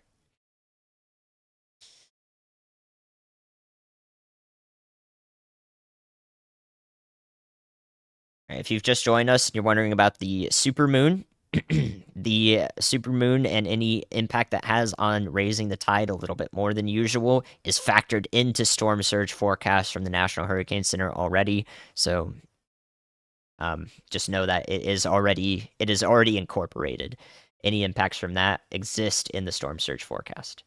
If you've just joined us and you're wondering about the supermoon, the supermoon and any impact that has on raising the tide a little bit more than usual is factored into storm surge forecasts from the National Hurricane Center already. So just know that it is already incorporated. Any impacts from that exist in the storm surge forecast.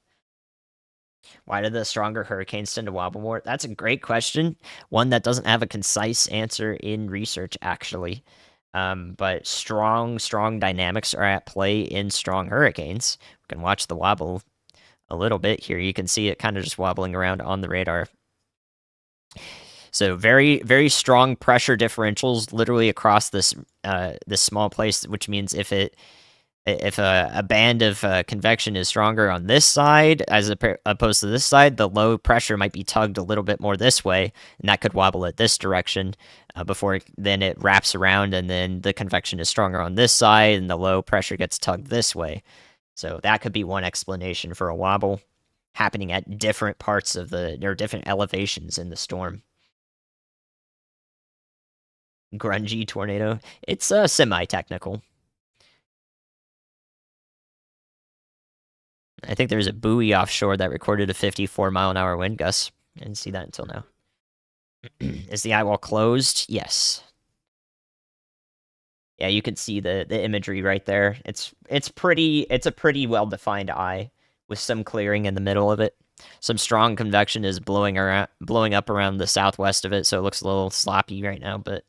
Why do the stronger hurricanes tend to wobble more? That's a great question. One that doesn't have a concise answer in research, actually. But strong dynamics are at play in strong hurricanes. We can watch the wobble a little bit here. You can see it kind of just wobbling around on the radar. So very strong pressure differentials literally across this small place, which means if a band of convection is stronger on this side opposed to this side, the low pressure might be tugged a little bit more this way, and that could wobble it this direction before then it wraps around, and then the convection is stronger on this side, and the low pressure gets tugged this way. So that could be one explanation for a wobble happening at different parts of or different elevations in the storm. Grungy tornado. It's semi-technical. I think there's a buoy offshore that recorded a 54-mile-an-hour wind gust. I didn't see that until now. Is the eye wall closed? Yes. Yeah, you can see the imagery right there. It's a pretty well defined eye with some clearing in the middle of it. Some strong convection is blowing up around the southwest of it, so it looks a little sloppy right now, but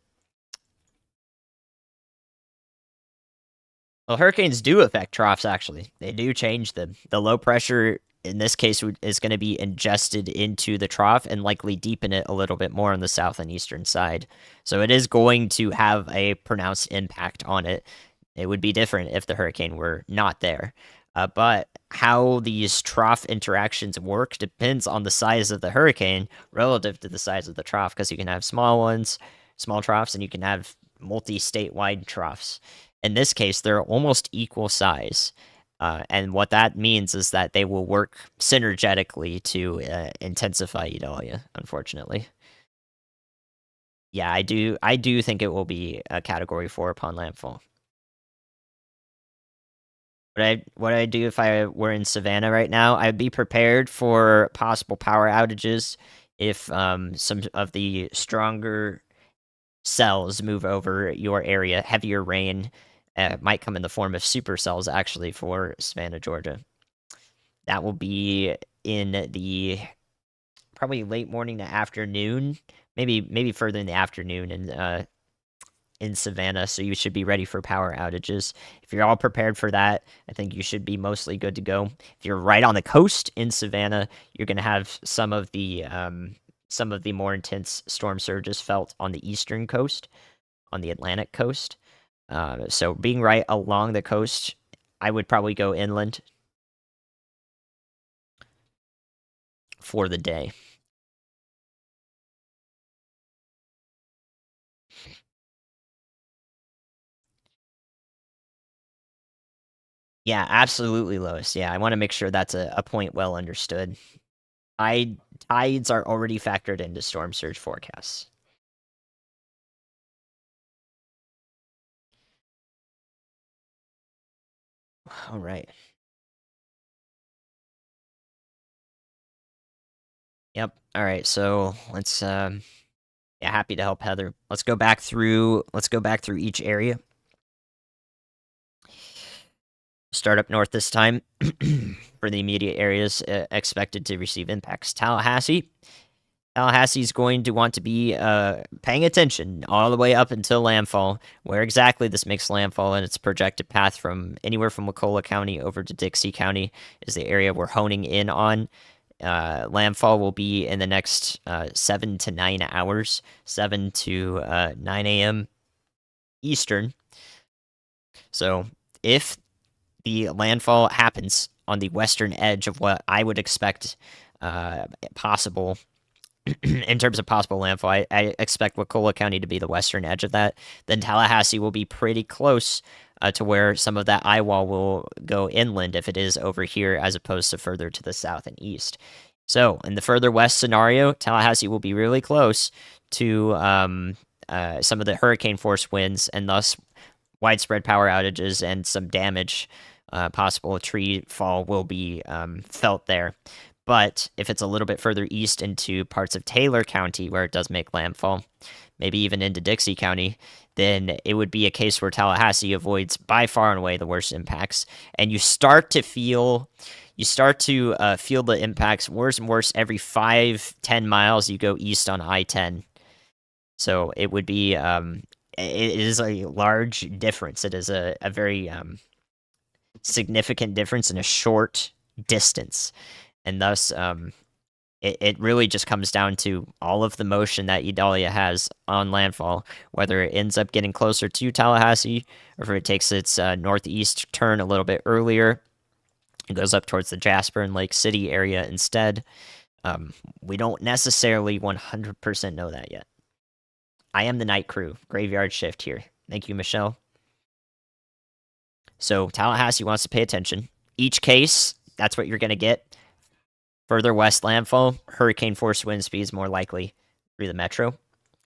well, hurricanes do affect troughs, actually. They do change them. The low pressure, in this case, is going to be ingested into the trough and likely deepen it a little bit more on the south and eastern side. So it is going to have a pronounced impact on it. It would be different if the hurricane were not there. But how these trough interactions work depends on the size of the hurricane relative to the size of the trough, because you can have small ones, small troughs, and you can have multi-statewide troughs. In this case, they're almost equal size. And what that means is that they will work synergetically to intensify Idalia, unfortunately. Yeah, I do think it will be a Category 4 upon landfall. What I do if I were in Savannah right now, I'd be prepared for possible power outages if some of the stronger cells move over your area. Heavier rain might come in the form of supercells, actually, for Savannah, Georgia. That will be in the probably late morning to afternoon, maybe further in the afternoon, and in Savannah, so you should be ready for power outages. If you're all prepared for that, I think you should be mostly good to go. If you're right on the coast in Savannah, you're going to have some of the more intense storm surges felt on the eastern coast, on the Atlantic coast. So being right along the coast, I would probably go inland for the day. Yeah, absolutely, Lois. Yeah, I want to make sure that's a point well understood. I Tides are already factored into storm surge forecasts. All right. Yep. All right. So let's. Yeah, happy to help, Heather. Let's go back through. Let's go back through each area. Start up north this time for the immediate areas expected to receive impacts. Tallahassee. Tallahassee's going to want to be paying attention all the way up until landfall. Where exactly this makes landfall and its projected path from anywhere from Wakulla County over to Dixie County is the area we're honing in on. Landfall will be in the next 7 to 9 hours, 7 to 9 a.m. Eastern. So if the landfall happens on the western edge of what I would expect possible in terms of possible landfall, I expect Wakulla County to be the western edge of that. Then Tallahassee will be pretty close to where some of that eye wall will go inland if it is over here, as opposed to further to the south and east. So, in the further west scenario, Tallahassee will be really close to some of the hurricane force winds, and thus widespread power outages and some damage, possible tree fall will be felt there. But if it's a little bit further east into parts of Taylor County where it does make landfall, maybe even into Dixie County, then it would be a case where Tallahassee avoids by far and away the worst impacts. And you start to feel the impacts worse and worse every 5-10 miles you go east on I-10. So it would be it is a large difference. It is a very significant difference in a short distance. And thus, it really just comes down to all of the motion that Idalia has on landfall, whether it ends up getting closer to Tallahassee or if it takes its northeast turn a little bit earlier. It goes up towards the Jasper and Lake City area instead. We don't necessarily 100% know that yet. I am the night crew, graveyard shift here. Thank you, Michelle. So Tallahassee wants to pay attention. Each case, that's what you're going to get. Further west landfall, hurricane force wind speeds more likely through the metro.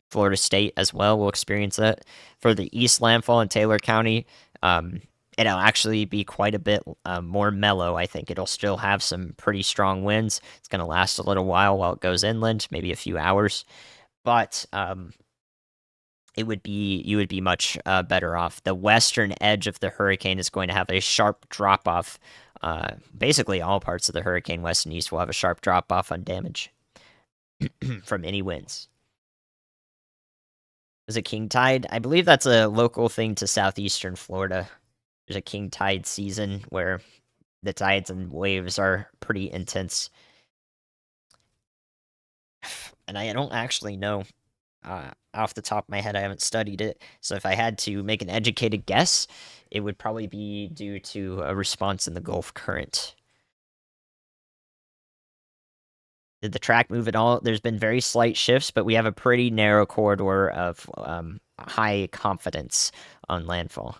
Florida State as well will experience that. For the east landfall in Taylor County, it'll actually be quite a bit more mellow. I think it'll still have some pretty strong winds. It's going to last a little while it goes inland, maybe a few hours. But you would be much better off. The western edge of the hurricane is going to have a sharp drop off. Basically, all parts of the hurricane, west and east, will have a sharp drop off on damage from any winds. Is it king tide? I believe that's a local thing to southeastern Florida. There's a king tide season where the tides and waves are pretty intense. And I don't actually know. Off the top of my head, I haven't studied it. So if I had to make an educated guess, it would probably be due to a response in the Gulf current. Did the track move at all? There's been very slight shifts, but we have a pretty narrow corridor of high confidence on landfall.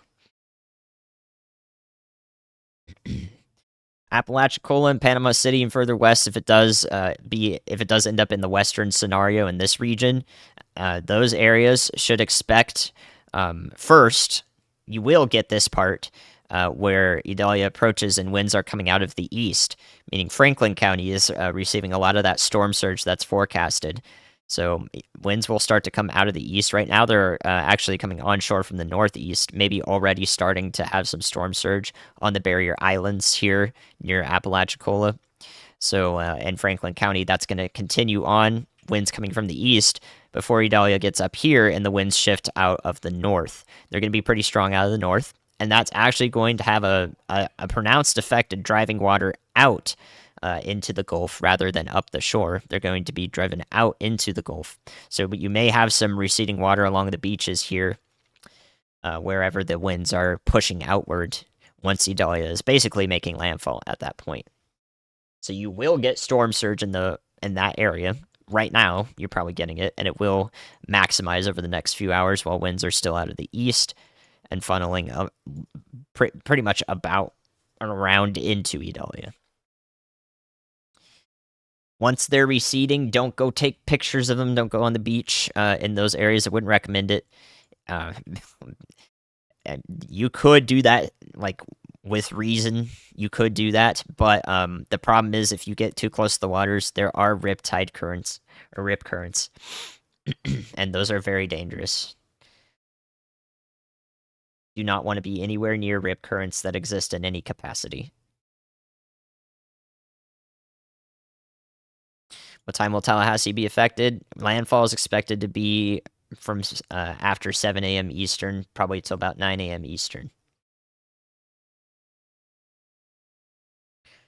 Apalachicola and Panama City and further west, if it does end up in the western scenario in this region, those areas should expect first. You will get this part where Idalia approaches and winds are coming out of the east, meaning Franklin County is receiving a lot of that storm surge that's forecasted. So winds will start to come out of the east. Right now, they're actually coming onshore from the northeast, maybe already starting to have some storm surge on the barrier islands here near Apalachicola. So in Franklin County, that's going to continue on, winds coming from the east before Idalia gets up here and the winds shift out of the north. They're going to be pretty strong out of the north, and that's actually going to have a pronounced effect in driving water out into the Gulf rather than up the shore. They're going to be driven out into the Gulf. So you may have some receding water along the beaches here, wherever the winds are pushing outward once Idalia is basically making landfall at that point. So you will get storm surge in that area. Right now, you're probably getting it, and it will maximize over the next few hours while winds are still out of the east and funneling pretty much about around into Idalia. Once they're receding, don't go take pictures of them. Don't go on the beach in those areas. I wouldn't recommend it. You could do that like with reason, you could do that, but the problem is if you get too close to the waters, there are rip tide currents or rip currents, and those are very dangerous. Do not want to be anywhere near rip currents that exist in any capacity. What time will Tallahassee be affected? Landfall is expected to be from after 7 a.m. Eastern, probably till about 9 a.m. Eastern.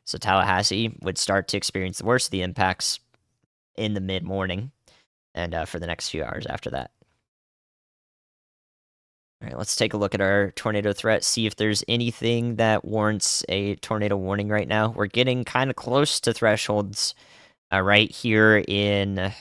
So Tallahassee would start to experience the worst of the impacts in the mid morning and for the next few hours after that. All right, let's take a look at our tornado threat, see if there's anything that warrants a tornado warning right now. We're getting kind of close to thresholds right here in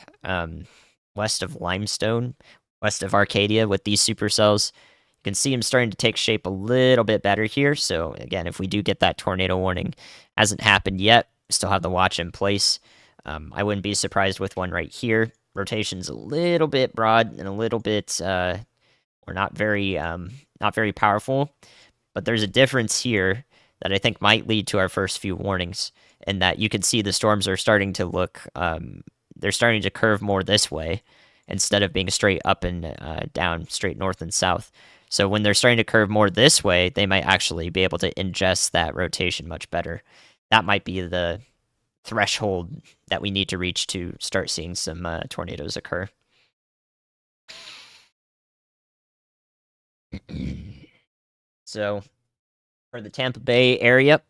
west of Limestone, west of Arcadia with these supercells. You can see them starting to take shape a little bit better here. So again, if we do get that tornado warning, hasn't happened yet, still have the watch in place. I wouldn't be surprised with one right here. Rotation's a little bit broad and a little bit or not very powerful, but there's a difference here that I think might lead to our first few warnings, and that you can see the storms are starting to look they're starting to curve more this way instead of being straight up and down, straight north and south. So when they're starting to curve more this way, they might actually be able to ingest that rotation much better. That might be the threshold that we need to reach to start seeing some tornadoes occur. So for the Tampa Bay area,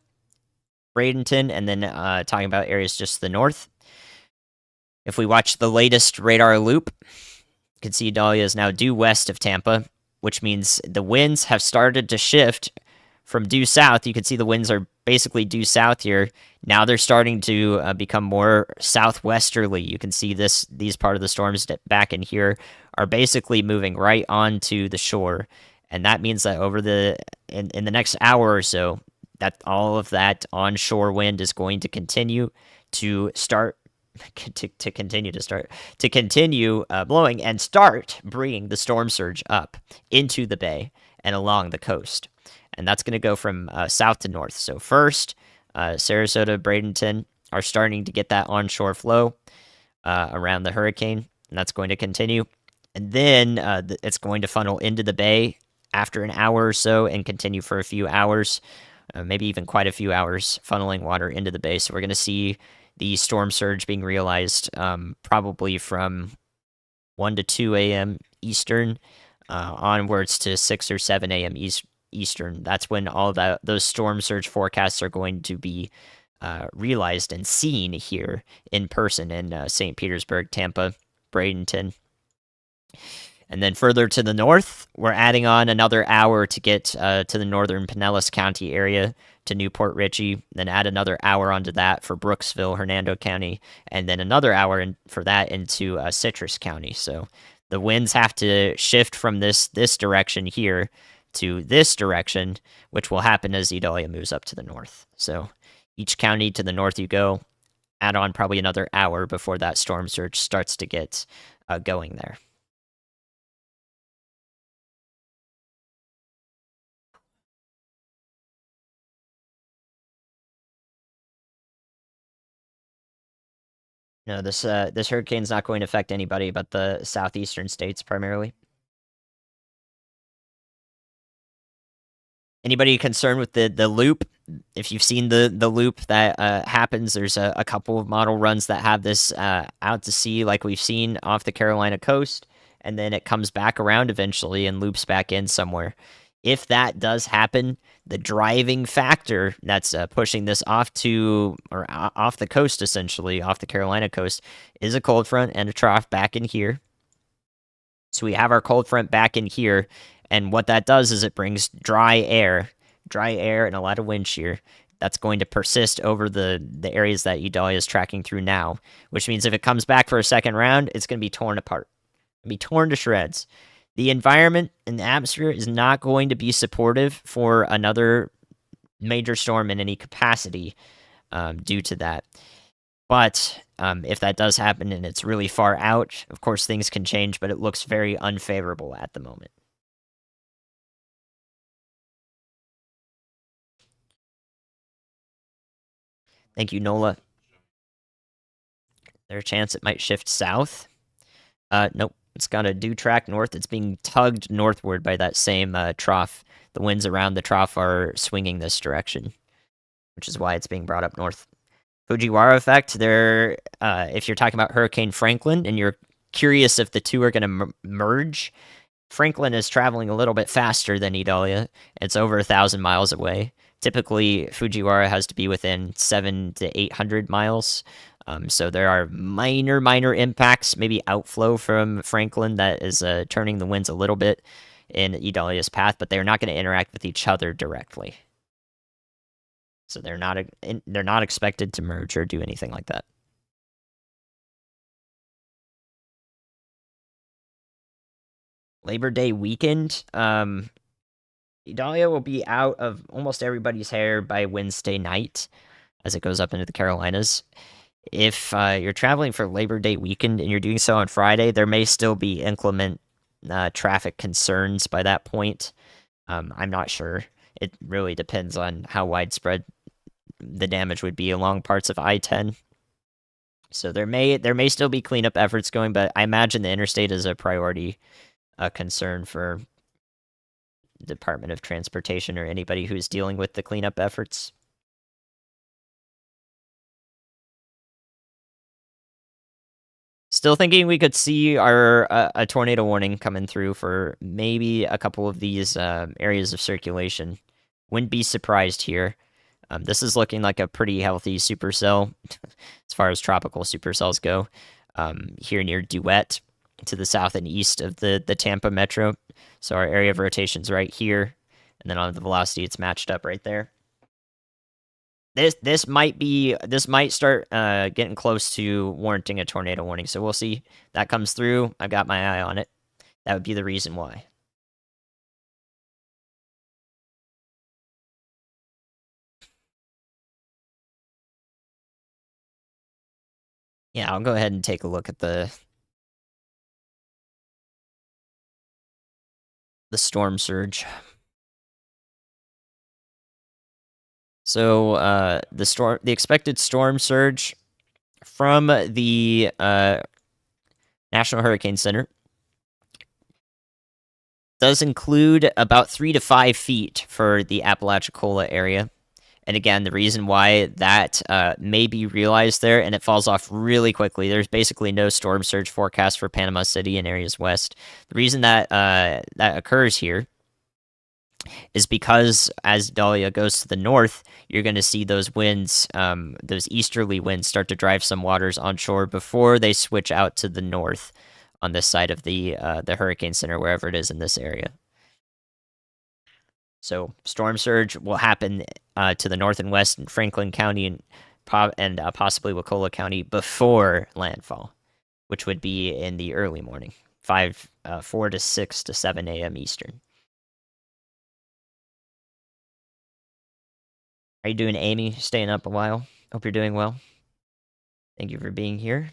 Bradenton, and then talking about areas just to the north. If we watch the latest radar loop, you can see Idalia is now due west of Tampa, which means the winds have started to shift from due south. You can see the winds are basically due south here. Now they're starting to become more southwesterly. You can see these part of the storms back in here are basically moving right onto the shore, and that means that over in the next hour or so, that all of that onshore wind is going to continue to start to continue blowing and start bringing the storm surge up into the bay and along the coast. And that's going to go from south to north. So first, Sarasota, Bradenton are starting to get that onshore flow around the hurricane, and that's going to continue. And then it's going to funnel into the bay after an hour or so and continue for a few hours, maybe even quite a few hours, funneling water into the bay. So we're going to see the storm surge being realized probably from 1 to 2 a.m. Eastern onwards to 6 or 7 a.m. Eastern. That's when all those storm surge forecasts are going to be realized and seen here in person in St. Petersburg, Tampa, Bradenton. And then further to the north, we're adding on another hour to get to the northern Pinellas County area to Newport Richey, then add another hour onto that for Brooksville, Hernando County, and then another hour for that into Citrus County. So the winds have to shift from this direction here to this direction, which will happen as Idalia moves up to the north. So each county to the north you go, add on probably another hour before that storm surge starts to get going there. No, this hurricane's not going to affect anybody but the southeastern states primarily. Anybody concerned with the loop? If you've seen the loop that happens, there's a couple of model runs that have this out to sea, like we've seen off the Carolina coast, and then it comes back around eventually and loops back in somewhere. If that does happen, the driving factor that's pushing this off off the coast, essentially off the Carolina coast, is a cold front and a trough back in here. So we have our cold front back in here, and what that does is it brings dry air, and a lot of wind shear. That's going to persist over the areas that Idalia is tracking through now, which means if it comes back for a second round, it's going to be torn apart, be torn to shreds. The environment and the atmosphere is not going to be supportive for another major storm in any capacity due to that. But if that does happen and it's really far out, of course things can change, but it looks very unfavorable at the moment. Thank you, Nola. There's a chance it might shift south. Nope. It's got a due track north. It's being tugged northward by that same trough. The winds around the trough are swinging this direction, which is why it's being brought up north. Fujiwara effect. There, if you're talking about Hurricane Franklin and you're curious if the two are going to merge, Franklin is traveling a little bit faster than Idalia. It's over 1,000 miles away. Typically, Fujiwara has to be within 700 to 800 miles. So there are minor impacts, maybe outflow from Franklin that is turning the winds a little bit in Idalia's path, but they're not going to interact with each other directly. So they're not expected to merge or do anything like that. Labor Day weekend, Idalia will be out of almost everybody's hair by Wednesday night as it goes up into the Carolinas. If you're traveling for Labor Day weekend and you're doing so on Friday, there may still be inclement traffic concerns by that point. I'm not sure. It really depends on how widespread the damage would be along parts of I-10. So there may still be cleanup efforts going, but I imagine the interstate is a priority concern for Department of Transportation or anybody who's dealing with the cleanup efforts. Still thinking we could see a tornado warning coming through for maybe a couple of these areas of circulation. Wouldn't be surprised here. This is looking like a pretty healthy supercell as far as tropical supercells go. Here near Duet to the south and east of the Tampa metro. So our area of rotation's right here, and then on the velocity, it's matched up right there. This might start getting close to warranting a tornado warning. So we'll see. That comes through. I've got my eye on it. That would be the reason why. Yeah, I'll go ahead and take a look at the storm surge. So the expected storm surge from the National Hurricane Center does include about 3 to 5 feet for the Apalachicola area. And again, the reason why that may be realized there and it falls off really quickly, there's basically no storm surge forecast for Panama City and areas west. The reason that that occurs here is because as Dahlia goes to the north, you're going to see those winds, those easterly winds, start to drive some waters onshore before they switch out to the north on this side of the hurricane center, wherever it is in this area. So storm surge will happen to the north and west in Franklin County and possibly Wakulla County before landfall, which would be in the early morning, 4 to 6 to 7 a.m. Eastern. How you doing, Amy? Staying up a while? Hope you're doing well. Thank you for being here.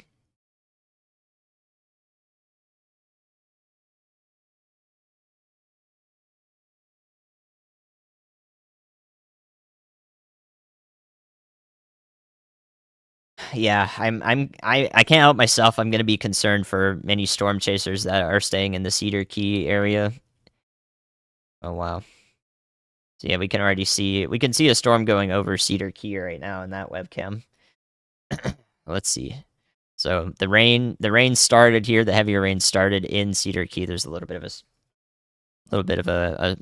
Yeah, I can't help myself. I'm gonna be concerned for many storm chasers that are staying in the Cedar Key area. Oh wow. So yeah, we can see a storm going over Cedar Key right now in that webcam. Let's see. So the rain started here. The heavier rain started in Cedar Key. There's a little bit of a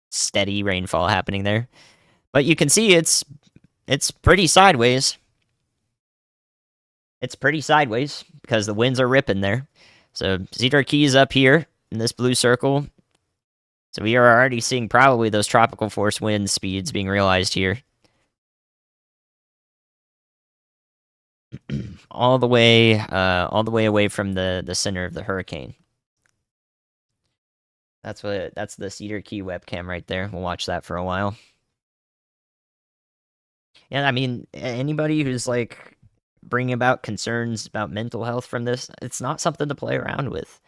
steady rainfall happening there, but you can see it's pretty sideways. It's pretty sideways because the winds are ripping there. So Cedar Key is up here in this blue circle. So we are already seeing probably those tropical force wind speeds being realized here. all the way away from the center of the hurricane. That's the Cedar Key webcam right there. We'll watch that for a while. Yeah, I mean, anybody who's like bringing about concerns about mental health from this, it's not something to play around with.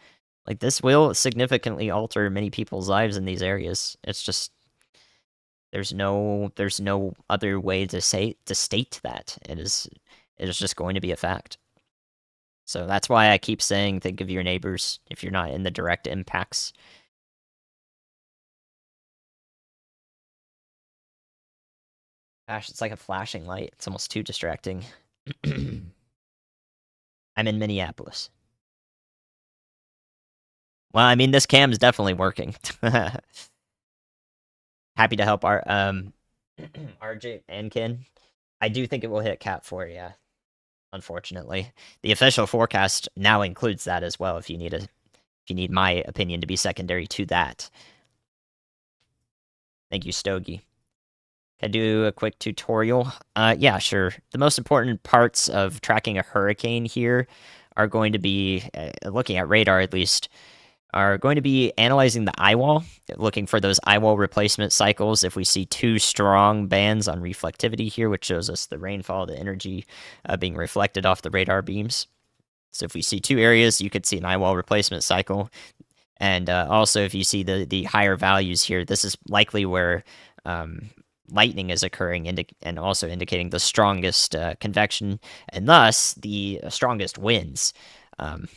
Like, this will significantly alter many people's lives in these areas. It's just There's no other way to state that. It is just going to be a fact. So that's why I keep saying think of your neighbors if you're not in the direct impacts. Gosh, it's like a flashing light. It's almost too distracting. I'm in Minneapolis. Well, I mean, this cam is definitely working. Happy to help our RJ and Ken. I do think it will hit Cat 4, yeah. Unfortunately, the official forecast now includes that as well. If you need my opinion to be secondary to that. Thank you, Stogie. Can I do a quick tutorial? Yeah, sure. The most important parts of tracking a hurricane here are going to be, looking at radar at least, are going to be analyzing the eye wall, looking for those eye wall replacement cycles. If we see two strong bands on reflectivity here, which shows us the rainfall, the energy being reflected off the radar beams. So if we see two areas, you could see an eye wall replacement cycle. And also, if you see the higher values here, this is likely where lightning is occurring, and also indicating the strongest convection, and thus the strongest winds. Um,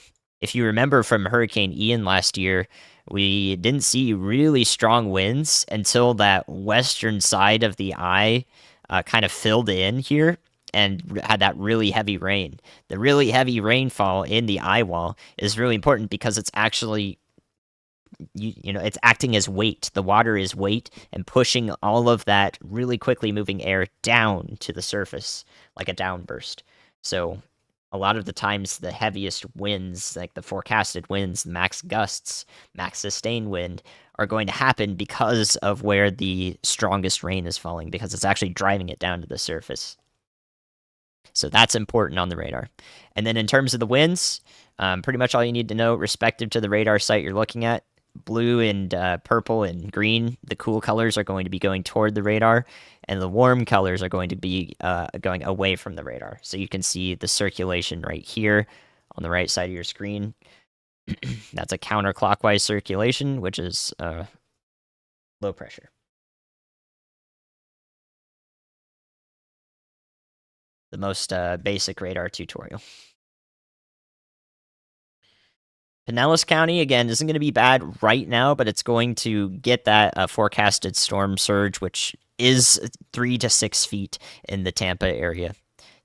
if you remember from Hurricane Ian last year, we didn't see really strong winds until that western side of the eye kind of filled in here and had that really heavy rain. The really heavy rainfall in the eye wall is really important because it's actually it's acting as weight. The water is weight and pushing all of that really quickly moving air down to the surface like a downburst. So a lot of the times the heaviest winds, like the forecasted winds, the max gusts, max sustained wind, are going to happen because of where the strongest rain is falling, because it's actually driving it down to the surface. So that's important on the radar. And then in terms of the winds, pretty much all you need to know, respective to the radar site you're looking at, blue and purple and green, the cool colors are going to be going toward the radar, and the warm colors are going to be going away from the radar. So you can see the circulation right here on the right side of your screen. That's a counterclockwise circulation, which is low pressure. The most basic radar tutorial. Pinellas County, again, isn't going to be bad right now, but it's going to get that forecasted storm surge, which is 3 to 6 feet in the Tampa area,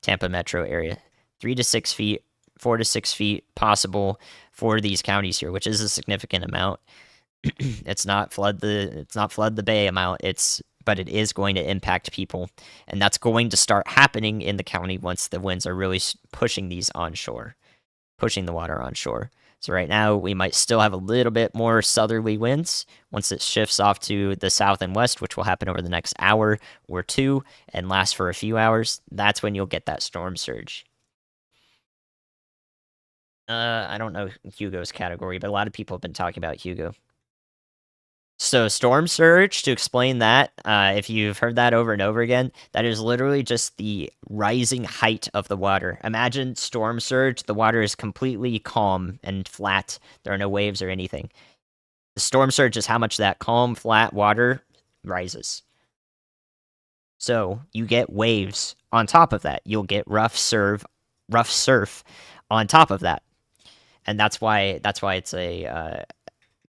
Tampa metro area. 3 to 6 feet, 4 to 6 feet possible for these counties here, which is a significant amount. It's not flood the bay amount. But it is going to impact people, and that's going to start happening in the county once the winds are really pushing these onshore, pushing the water onshore. So right now we might still have a little bit more southerly winds. Once it shifts off to the south and west, which will happen over the next hour or two and last for a few hours, that's when you'll get that storm surge. I don't know Hugo's category, but a lot of people have been talking about Hugo. So storm surge, to explain that, if you've heard that over and over again, that is literally just the rising height of the water. Imagine storm surge, the water is completely calm and flat. There are no waves or anything. The storm surge is how much that calm, flat water rises. So you get waves on top of that. You'll get rough surf on top of that. And that's why it's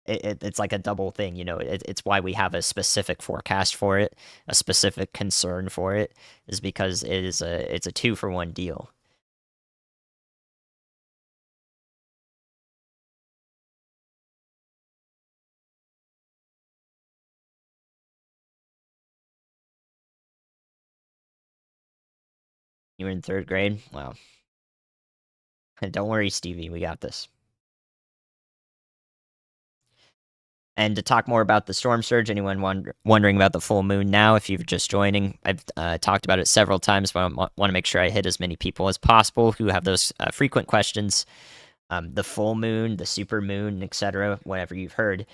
it's like a double thing, it's why we have a specific forecast for it, a specific concern for it, is because it's a 2-for-1 deal. You were in 3rd grade? Wow. Don't worry, Stevie, we got this. And to talk more about the storm surge, anyone wondering about the full moon now, if you're just joining, I've talked about it several times, but I want to make sure I hit as many people as possible who have those frequent questions. The full moon, the super moon, etc., whatever you've heard,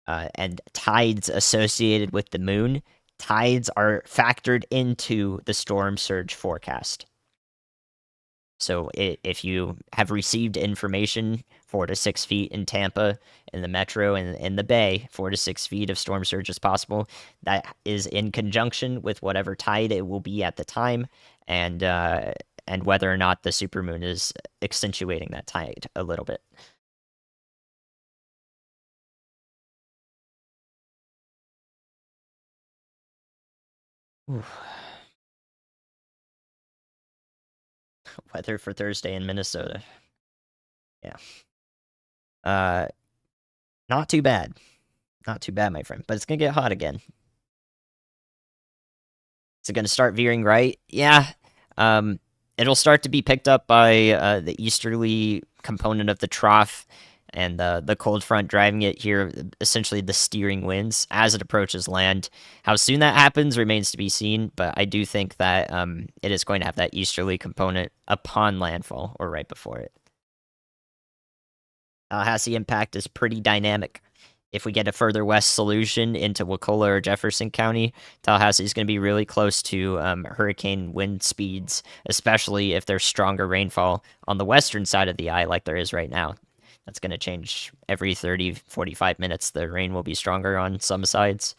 and tides associated with the moon, tides are factored into the storm surge forecast. So if you have received information 4 to 6 feet in Tampa, in the metro, and in the bay, 4 to 6 feet of storm surge is possible. That is in conjunction with whatever tide it will be at the time, and uh, and whether or not the supermoon is accentuating that tide a little bit. Ooh. Weather for Thursday in Minnesota. Yeah. Uh, not too bad. Not too bad, my friend. But it's gonna get hot again. Is it going to start veering right? Yeah. Um, it'll start to be picked up by the easterly component of the trough and the cold front driving it here, essentially the steering winds as it approaches land. How soon that happens remains to be seen, but I do think that it is going to have that easterly component upon landfall or right before it. Tallahassee impact is pretty dynamic. If we get a further west solution into Wakulla or Jefferson County, Tallahassee is going to be really close to hurricane wind speeds, especially if there's stronger rainfall on the western side of the eye like there is right now. That's going to change every 30, 45 minutes. The rain will be stronger on some sides.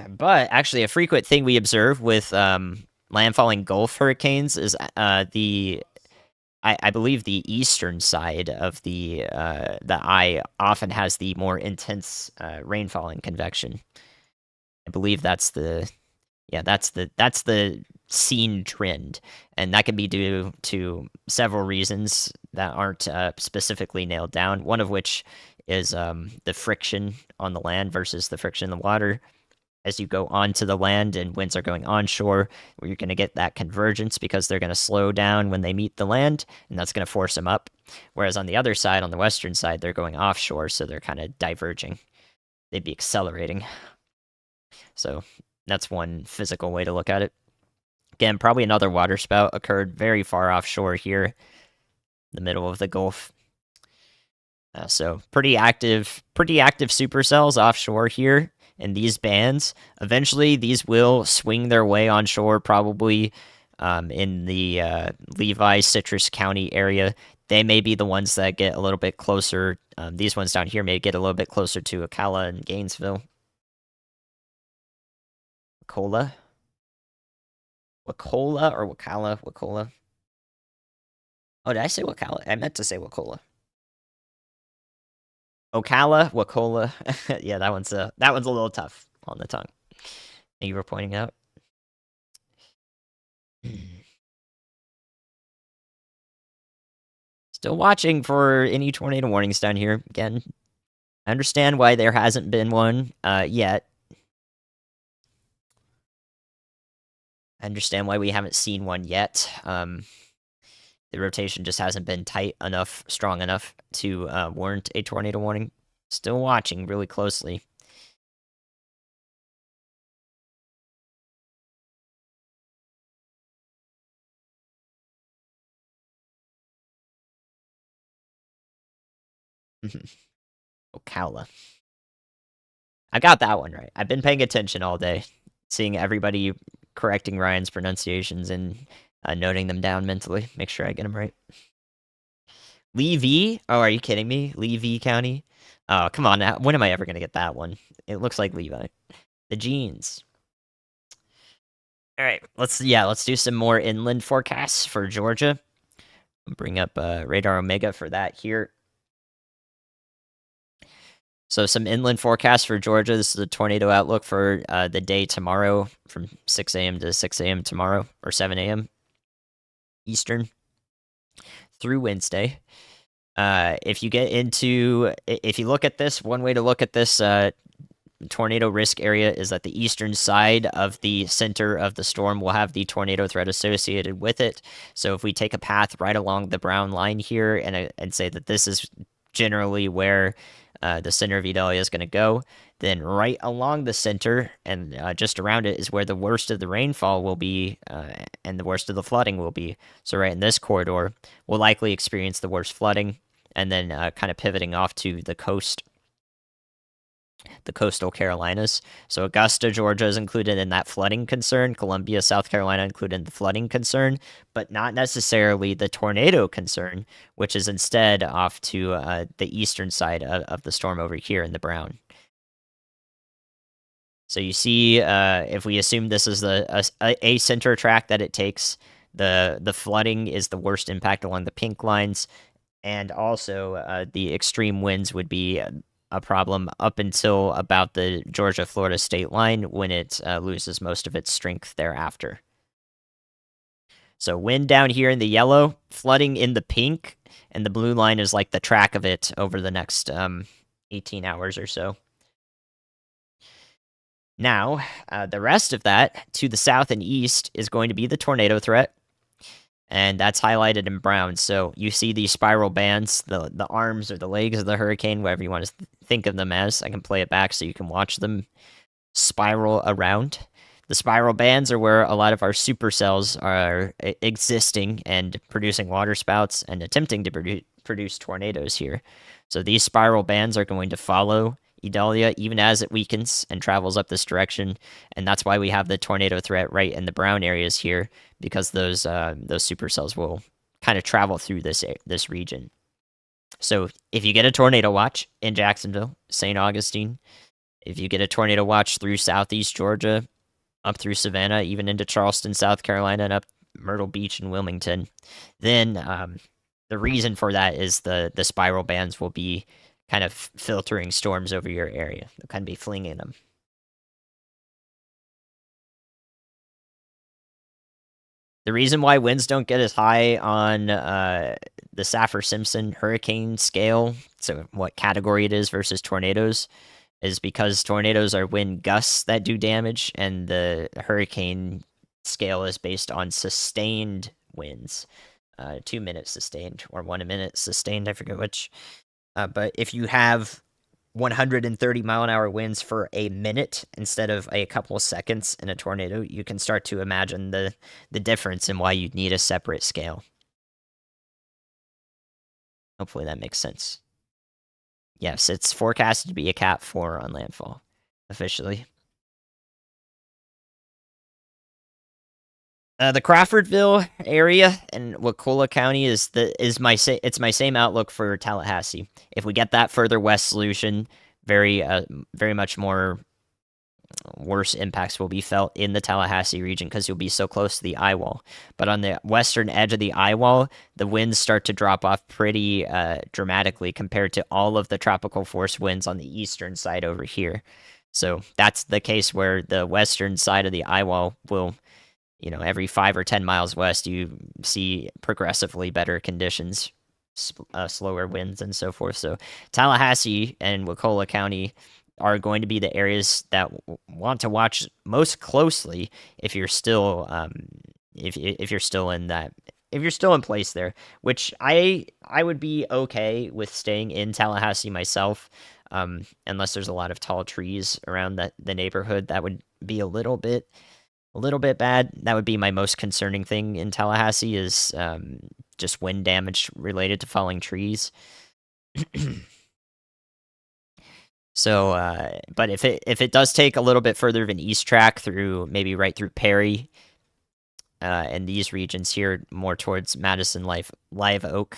But actually, a frequent thing we observe with landfalling Gulf hurricanes is I believe the eastern side of the eye often has the more intense rainfall and convection. I believe that's the seen trend, and that can be due to several reasons that aren't specifically nailed down. One of which is the friction on the land versus the friction in the water as you go onto the land and winds are going onshore, where you're going to get that convergence because they're going to slow down when they meet the land, and that's going to force them up. Whereas on the other side, on the western side, they're going offshore, so they're kind of diverging. They'd be accelerating. So that's one physical way to look at it. Again, probably another waterspout occurred very far offshore here, in the middle of the Gulf. So pretty active supercells offshore here in these bands. Eventually, these will swing their way onshore, probably in the Levi, Citrus County area. They may be the ones that get a little bit closer. These ones down here may get a little bit closer to Ocala and Gainesville. Wakulla? Wakulla or Wakala? Wakulla? Oh, did I say Wakala? I meant to say Wakulla. Ocala, Wakulla. Yeah, that one's a little tough on the tongue. Thank you for pointing out. Still watching for any tornado warnings down here. Again, I understand why there hasn't been one yet. I understand why we haven't seen one yet. The rotation just hasn't been tight enough, strong enough to warrant a tornado warning. Still watching really closely. Ocala. I got that one right. I've been paying attention all day, seeing everybody correcting Ryan's pronunciations and noting them down mentally. Make sure I get them right. Levy? Oh, are you kidding me? Levy County? Oh, come on now. When am I ever going to get that one? It looks like Levi. The jeans. All right, let's do some more inland forecasts for Georgia. Bring up Radar Omega for that here. So some inland forecasts for Georgia. This is a tornado outlook for the day tomorrow from 6 a.m. to 6 a.m. tomorrow, or 7 a.m. Eastern through Wednesday. If you look at this, one way to look at this tornado risk area is that the eastern side of the center of the storm will have the tornado threat associated with it. So if we take a path right along the brown line here and say that this is generally where the center of Idalia is going to go, then right along the center and just around it is where the worst of the rainfall will be and the worst of the flooding will be. So right in this corridor, we'll likely experience the worst flooding, and then kind of pivoting off to the coast the coastal Carolinas. So Augusta, Georgia is included in that flooding concern. Columbia, South Carolina included in the flooding concern, but not necessarily the tornado concern, which is instead off to the eastern side of the storm over here in the brown. So you see, if we assume this is a center track that it takes, the flooding is the worst impact along the pink lines, and also the extreme winds would be a problem up until about the Georgia-Florida state line when it loses most of its strength thereafter. So wind down here in the yellow, flooding in the pink, and the blue line is like the track of it over the next 18 hours or so. Now, the rest of that to the south and east is going to be the tornado threat, and that's highlighted in brown. So you see these spiral bands, the arms or the legs of the hurricane, whatever you want to think of them as. I can play it back so you can watch them spiral around. The spiral bands are where a lot of our supercells are existing and producing water spouts and attempting to produce tornadoes here. So these spiral bands are going to follow Idalia even as it weakens and travels up this direction, and that's why we have the tornado threat right in the brown areas here, because those supercells will kind of travel through this region. So if you get a tornado watch in Jacksonville, St. Augustine, if you get a tornado watch through southeast Georgia, up through Savannah, even into Charleston, South Carolina, and up Myrtle Beach and Wilmington, then the reason for that is the spiral bands will be kind of filtering storms over your area. They'll kind of be flinging them. The reason why winds don't get as high on the Saffir-Simpson hurricane scale, so what category it is versus tornadoes, is because tornadoes are wind gusts that do damage, and the hurricane scale is based on sustained winds. 2 minutes sustained, or 1 minute sustained, I forget which. But if you have 130 mile an hour winds for a minute instead of a couple of seconds in a tornado, you can start to imagine the difference and why you'd need a separate scale. Hopefully that makes sense. Yes, it's forecasted to be a Cat 4 on landfall, officially. The Crawfordville area and Wakulla County is my same outlook for Tallahassee. If we get that further west solution, very much more worse impacts will be felt in the Tallahassee region because you'll be so close to the eye wall. But on the western edge of the eye wall, the winds start to drop off pretty dramatically compared to all of the tropical force winds on the eastern side over here. So that's the case where the western side of the eye wall will, every 5 or 10 miles west, you see progressively better conditions, slower winds, and so forth. So Tallahassee and Wakulla County are going to be the areas that want to watch most closely if you're still if you're still in place there. Which I would be okay with staying in Tallahassee myself, unless there's a lot of tall trees around the neighborhood. That would be a little bit bad. That would be my most concerning thing in Tallahassee is just wind damage related to falling trees. So, but if it does take a little bit further of an east track through, maybe right through Perry, and these regions here more towards Madison, Live Oak,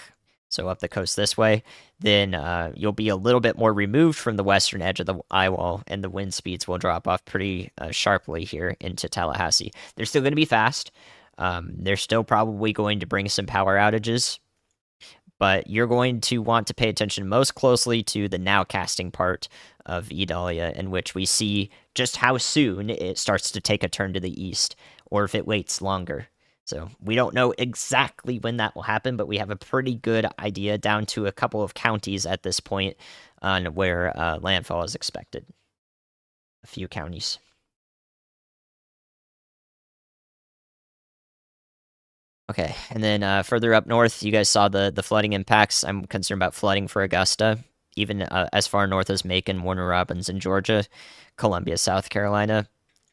so up the coast this way, then you'll be a little bit more removed from the western edge of the eye wall, and the wind speeds will drop off pretty sharply here into Tallahassee. They're still going to be fast. They're still probably going to bring some power outages, but you're going to want to pay attention most closely to the nowcasting part of Idalia, in which we see just how soon it starts to take a turn to the east, or if it waits longer. So we don't know exactly when that will happen, but we have a pretty good idea down to a couple of counties at this point on where landfall is expected. A few counties. Okay, and then further up north, you guys saw the flooding impacts. I'm concerned about flooding for Augusta, even as far north as Macon, Warner Robins in Georgia, Columbia, South Carolina,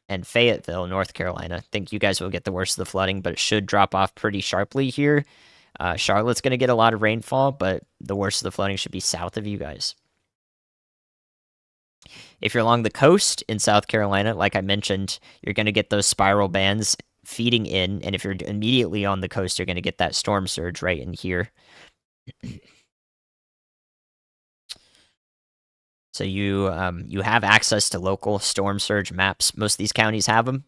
and Fayetteville, North Carolina. I think you guys will get the worst of the flooding, but it should drop off pretty sharply here. Charlotte's going to get a lot of rainfall, but the worst of the flooding should be south of you guys. If you're along the coast in South Carolina, like I mentioned, you're going to get those spiral bands feeding in, and if you're immediately on the coast, you're going to get that storm surge right in here. So you have access to local storm surge maps. Most of these counties have them.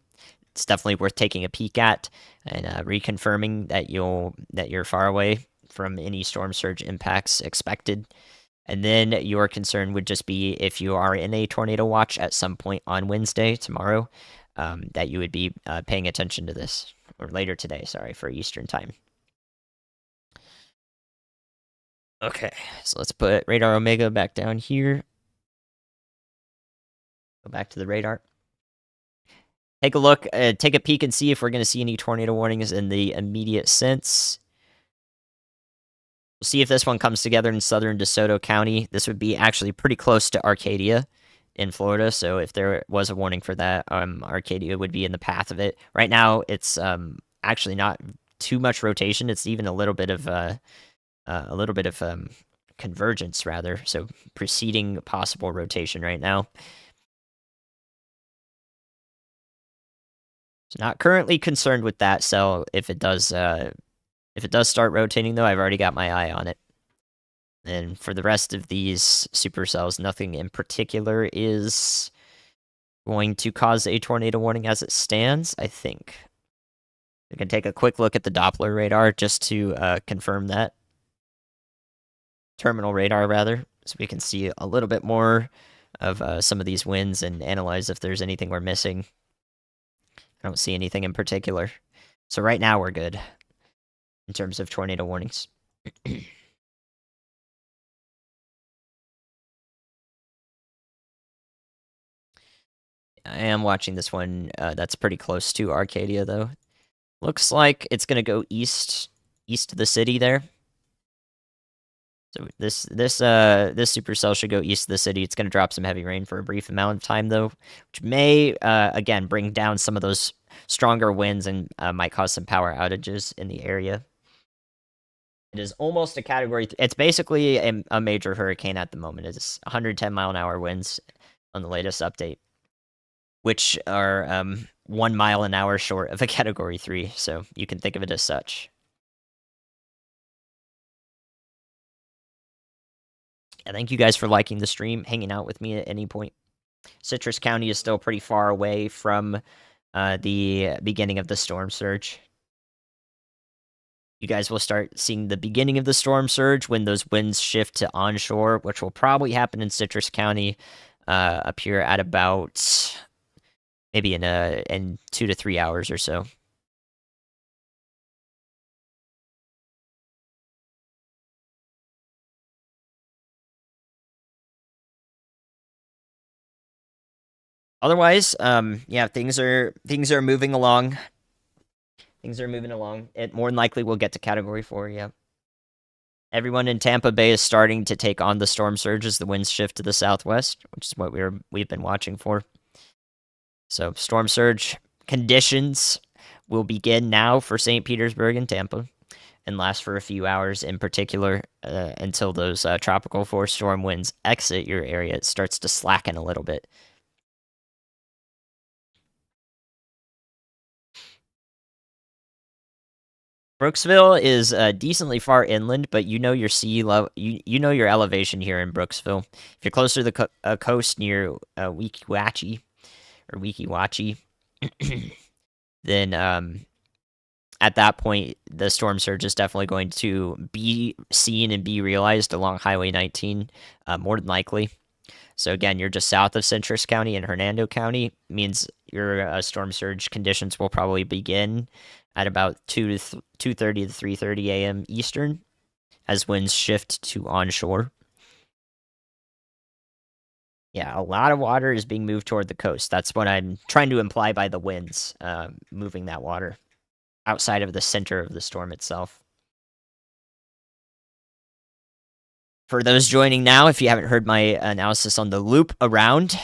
It's definitely worth taking a peek at and reconfirming that you're far away from any storm surge impacts expected. And then your concern would just be if you are in a tornado watch at some point on Wednesday, tomorrow, that you would be paying attention to this, or later today, sorry, for Eastern time. Okay, so let's put radar Omega back down here. Go back to the radar. Take a look, take a peek and see if we're going to see any tornado warnings in the immediate sense. We'll see if this one comes together in southern DeSoto County. This would be actually pretty close to Arcadia in Florida, so if there was a warning for that, Arcadia would be in the path of it. Right now, it's actually not too much rotation. It's even a little bit of convergence, rather. So preceding possible rotation right now. So not currently concerned with that cell. If it does start rotating, though, I've already got my eye on it. And for the rest of these supercells, nothing in particular is going to cause a tornado warning as it stands, I think. We can take a quick look at the Doppler radar just to confirm that. Terminal radar, rather, so we can see a little bit more of some of these winds and analyze if there's anything we're missing. I don't see anything in particular. So right now we're good in terms of tornado warnings. I am watching this one that's pretty close to Arcadia, though. Looks like it's going to go east of the city there. So this supercell should go east of the city. It's going to drop some heavy rain for a brief amount of time, though, which may, again, bring down some of those stronger winds and might cause some power outages in the area. It is almost a Category 3. It's basically a major hurricane at the moment. It's 110-mile-an-hour winds on the latest update, which are 1 mile an hour short of a Category 3, so you can think of it as such. And thank you guys for liking the stream, hanging out with me at any point. Citrus County is still pretty far away from the beginning of the storm surge. You guys will start seeing the beginning of the storm surge when those winds shift to onshore, which will probably happen in Citrus County up here at about maybe in 2 to 3 hours or so. Otherwise, yeah, things are moving along. Things are moving along. It more than likely will get to Category 4, yeah. Everyone in Tampa Bay is starting to take on the storm surge as the winds shift to the southwest, which is what we've been watching for. So storm surge conditions will begin now for St. Petersburg and Tampa and last for a few hours in particular until those tropical force storm winds exit your area. It starts to slacken a little bit. Brooksville is decently far inland, but you know your sea level, you know your elevation here in Brooksville. If you're closer to the coast near Weeki Wachee, then at that point the storm surge is definitely going to be seen and be realized along Highway 19, more than likely. So again, you're just south of Citrus County and Hernando County. Means your storm surge conditions will probably begin at about 2:30 to 3:30 a.m. Eastern, as winds shift to onshore. Yeah, a lot of water is being moved toward the coast. That's what I'm trying to imply by the winds moving that water outside of the center of the storm itself. For those joining now, if you haven't heard my analysis on the loop around,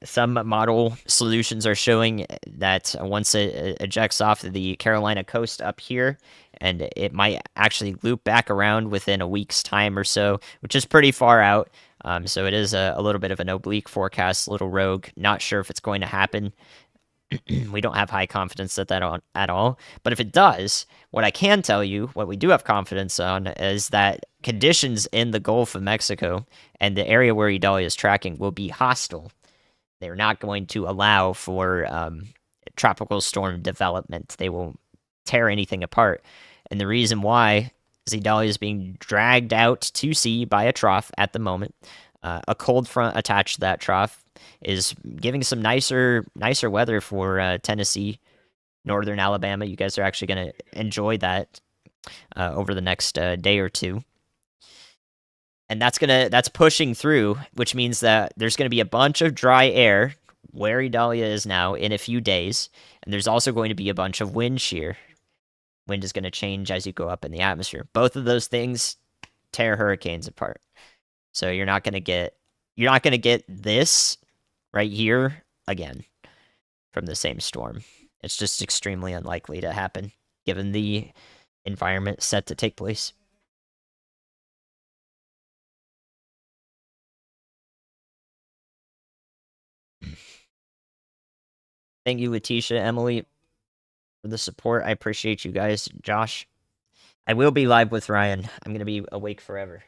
some model solutions are showing that once it ejects off the Carolina coast up here, and it might actually loop back around within a week's time or so, which is pretty far out. So it is a little bit of an oblique forecast, a little rogue. Not sure if it's going to happen. We don't have high confidence at all. But if it does, what I can tell you, what we do have confidence on, is that conditions in the Gulf of Mexico and the area where Idalia is tracking will be hostile. They're not going to allow for tropical storm development. They will tear anything apart. And the reason why is Idalia is being dragged out to sea by a trough at the moment. A cold front attached to that trough is giving some nicer weather for Tennessee, northern Alabama. You guys are actually going to enjoy that over the next day or two. And that's pushing through, which means that there's going to be a bunch of dry air where Idalia is now in a few days, and there's also going to be a bunch of wind shear. Wind is going to change as you go up in the atmosphere. Both of those things tear hurricanes apart. So you're not going to get this right here again from the same storm. It's just extremely unlikely to happen given the environment set to take place. Thank you, Letitia, Emily, for the support. I appreciate you guys. Josh, I will be live with Ryan. I'm going to be awake forever.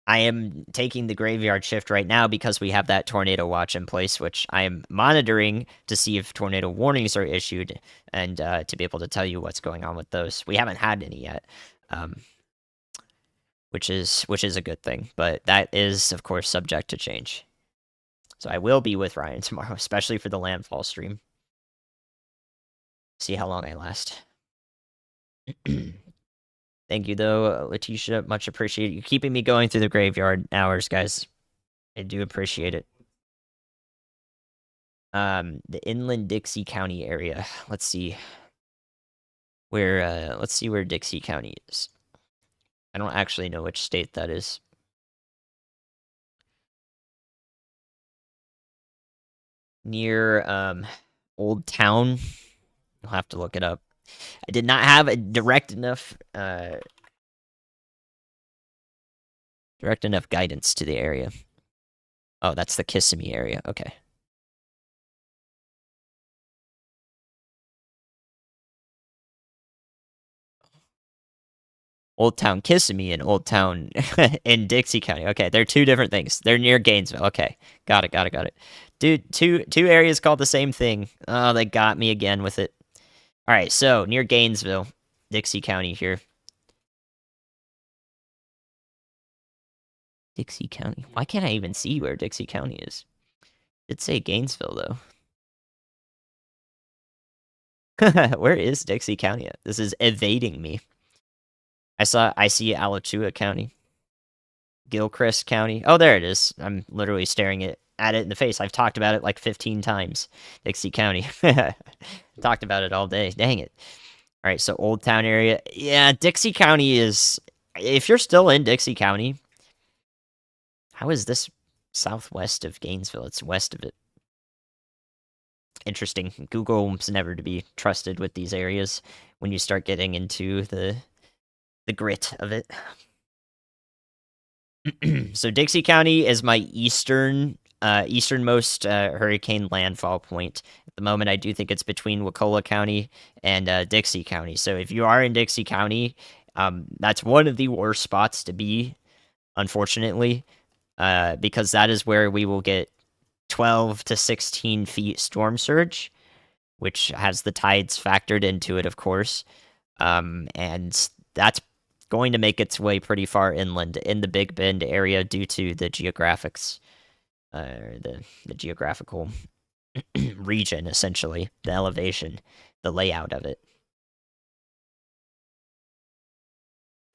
I am taking the graveyard shift right now because we have that tornado watch in place, which I am monitoring to see if tornado warnings are issued and to be able to tell you what's going on with those. We haven't had any yet, which is a good thing, but that is, of course, subject to change. So I will be with Ryan tomorrow, especially for the landfall stream. See how long I last. Thank you, though, Letitia. Much appreciated. You keeping me going through the graveyard hours, guys. I do appreciate it. The inland Dixie County area. Let's see where. Let's see where Dixie County is. I don't actually know which state that is. Near Old Town. I'll have to look it up. I did not have a direct enough guidance to the area. Oh, that's the Kissimmee area. Okay. Old Town Kissimmee and Old Town in Dixie County. Okay, they're two different things. They're near Gainesville. Okay, got it. Dude, two areas called the same thing. Oh, they got me again with it. All right, so near Gainesville, Dixie County here. Dixie County. Why can't I even see where Dixie County is? It'd say Gainesville though. Where is Dixie County at? This is evading me. I see Alachua County. Gilchrist County. Oh, there it is. I'm literally staring at it in the face. I've talked about it like 15 times. Dixie County. Talked about it all day. Dang it. All right, so Old Town area. Yeah, Dixie County is... If you're still in Dixie County, how is this southwest of Gainesville? It's west of it. Interesting. Google's never to be trusted with these areas when you start getting into the grit of it. So Dixie County is my easternmost hurricane landfall point. At the moment, I do think it's between Wakulla County and Dixie County. So if you are in Dixie County, that's one of the worst spots to be, unfortunately, because that is where we will get 12 to 16 feet storm surge, which has the tides factored into it, of course. And that's going to make its way pretty far inland in the Big Bend area due to the geographics, the geographical region, essentially, the elevation, the layout of it.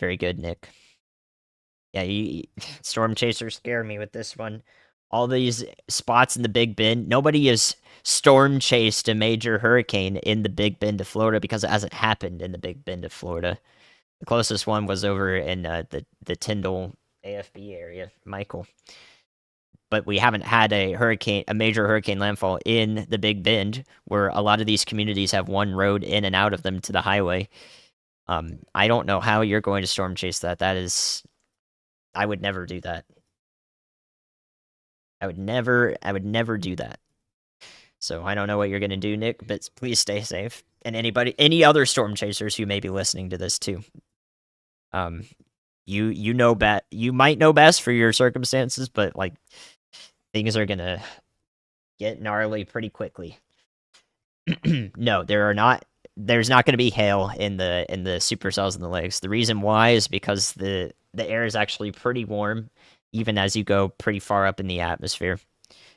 Very good, Nick. Yeah, Storm Chaser scared me with this one. All these spots in the Big Bend, nobody has storm chased a major hurricane in the Big Bend of Florida because it hasn't happened in the Big Bend of Florida. The closest one was over in the Tyndall AFB area, Michael. But we haven't had a major hurricane landfall in the Big Bend, where a lot of these communities have one road in and out of them to the highway. I don't know how you're going to storm chase that. I would never do that. I would never do that. So I don't know what you're gonna do, Nick, but please stay safe. And any other storm chasers who may be listening to this too. Um, you know you might know best for your circumstances, but like things are gonna get gnarly pretty quickly. No, there's not going to be hail in the supercells in the lakes. The reason why is because the air is actually pretty warm, even as you go pretty far up in the atmosphere.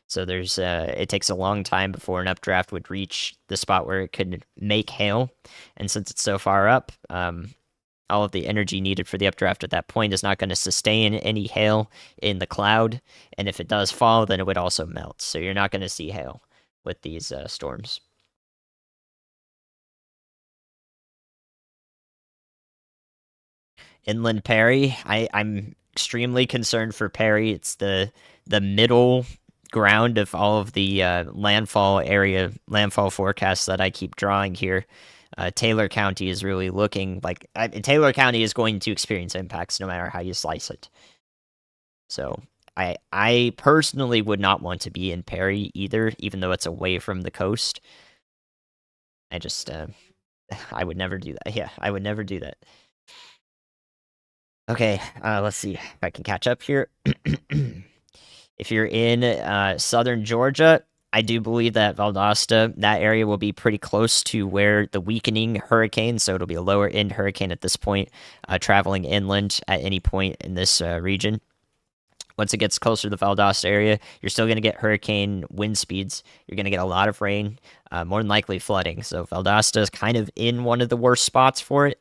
So it takes a long time before an updraft would reach the spot where it could make hail, and since it's so far up, all of the energy needed for the updraft at that point is not going to sustain any hail in the cloud, and if it does fall, then it would also melt. So you're not going to see hail with these storms. Inland Perry. I'm extremely concerned for Perry. It's the middle ground of all of the landfall forecasts that I keep drawing here. Taylor County is really looking like Taylor County is going to experience impacts no matter how you slice it. So I personally would not want to be in Perry either, even though it's away from the coast. I just I would never do that. Yeah, I would never do that. Okay, let's see if I can catch up here. If you're in southern Georgia, I do believe that Valdosta, that area will be pretty close to where the weakening hurricane, so it'll be a lower end hurricane at this point, traveling inland at any point in this region. Once it gets closer to the Valdosta area, you're still going to get hurricane wind speeds. You're going to get a lot of rain, more than likely flooding. So Valdosta is kind of in one of the worst spots for it,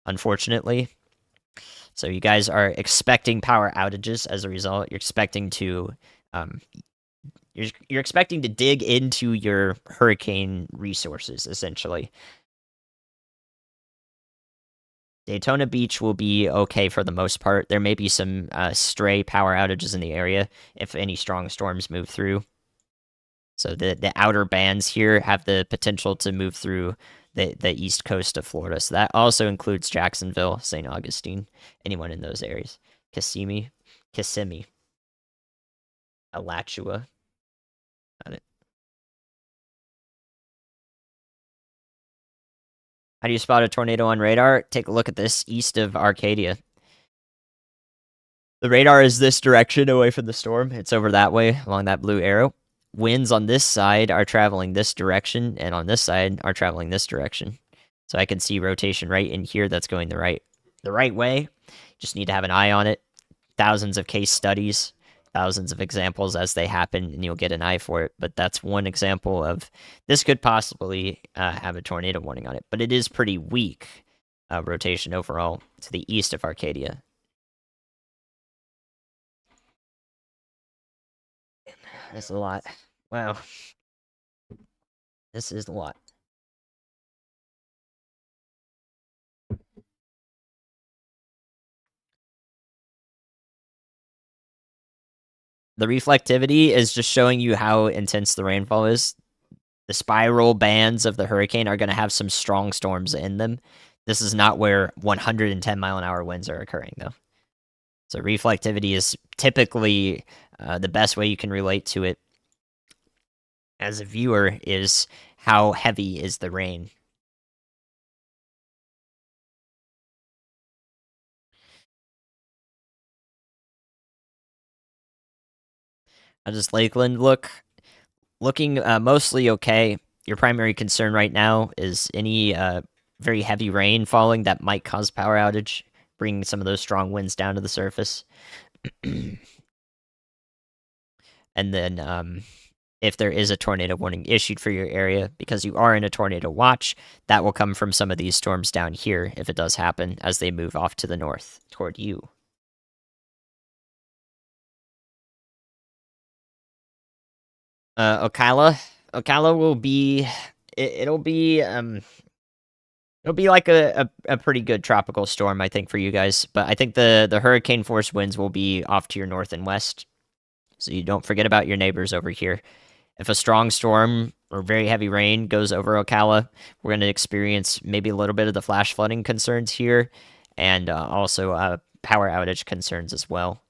unfortunately. So you guys are expecting power outages as a result. You're expecting to you're expecting to dig into your hurricane resources essentially. Daytona Beach will be okay for the most part. There may be some stray power outages in the area if any strong storms move through. So the outer bands here have the potential to move through the east coast of Florida. So that also includes Jacksonville, St. Augustine, anyone in those areas. Kissimmee, Alachua. Got it. How do you spot a tornado on radar? Take a look at this east of Arcadia. The radar is this direction away from the storm. It's over that way along that blue arrow. Winds on this side are traveling this direction, and on this side are traveling this direction. So I can see rotation right in here that's going the right way. Just need to have an eye on it. Thousands of case studies, thousands of examples as they happen, and you'll get an eye for it. But that's one example of this could possibly have a tornado warning on it. But it is pretty weak rotation overall to the east of Arcadia. That's a lot. Wow. This is a lot. The reflectivity is just showing you how intense the rainfall is. The spiral bands of the hurricane are going to have some strong storms in them. This is not where 110-mile-an-hour winds are occurring, though. So reflectivity is typically the best way you can relate to it as a viewer is how heavy is the rain. How does Lakeland look? Looking mostly okay. Your primary concern right now is any very heavy rain falling that might cause power outage, bringing some of those strong winds down to the surface. And then if there is a tornado warning issued for your area, because you are in a tornado watch, that will come from some of these storms down here if it does happen as they move off to the north toward you. Ocala will be it'll be it'll be like a pretty good tropical storm, I think, for you guys. But I think the hurricane force winds will be off to your north and west. So you don't forget about your neighbors over here. If a strong storm or very heavy rain goes over Ocala, we're going to experience maybe a little bit of the flash flooding concerns here, and also power outage concerns as well.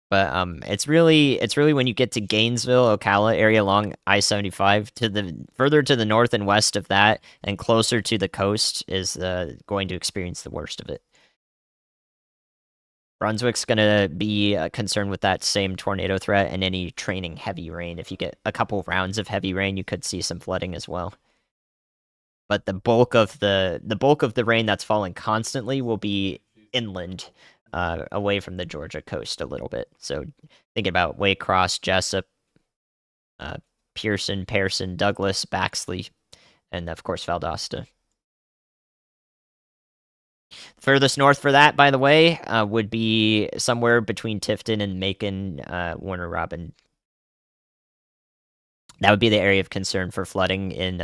But it's really when you get to Gainesville, Ocala area along I-75 to the further to the north and west of that and closer to the coast is going to experience the worst of it. Brunswick's going to be concerned with that same tornado threat and any training heavy rain. If you get a couple rounds of heavy rain, you could see some flooding as well. But the bulk of the rain that's falling constantly will be inland, away from the Georgia coast a little bit. So thinking about Waycross, Jessup, uh, Pearson, Pearson, Douglas, Baxley, and of course Valdosta. Furthest north for that, by the way, would be somewhere between Tifton and Macon, Warner Robin. That would be the area of concern for flooding in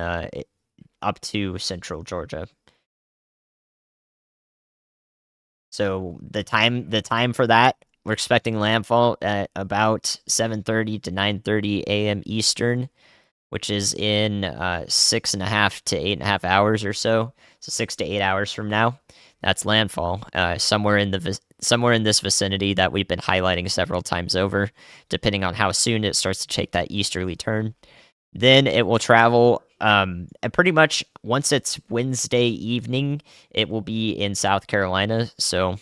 up to central Georgia. So the time for that, we're expecting landfall at about 7:30 to 9:30 a.m. Eastern, which is in 6.5 to 8.5 hours or so. So 6 to 8 hours from now, that's landfall. Somewhere in this vicinity that we've been highlighting several times over, depending on how soon it starts to take that easterly turn. Then it will travel. And pretty much once it's Wednesday evening, it will be in South Carolina. So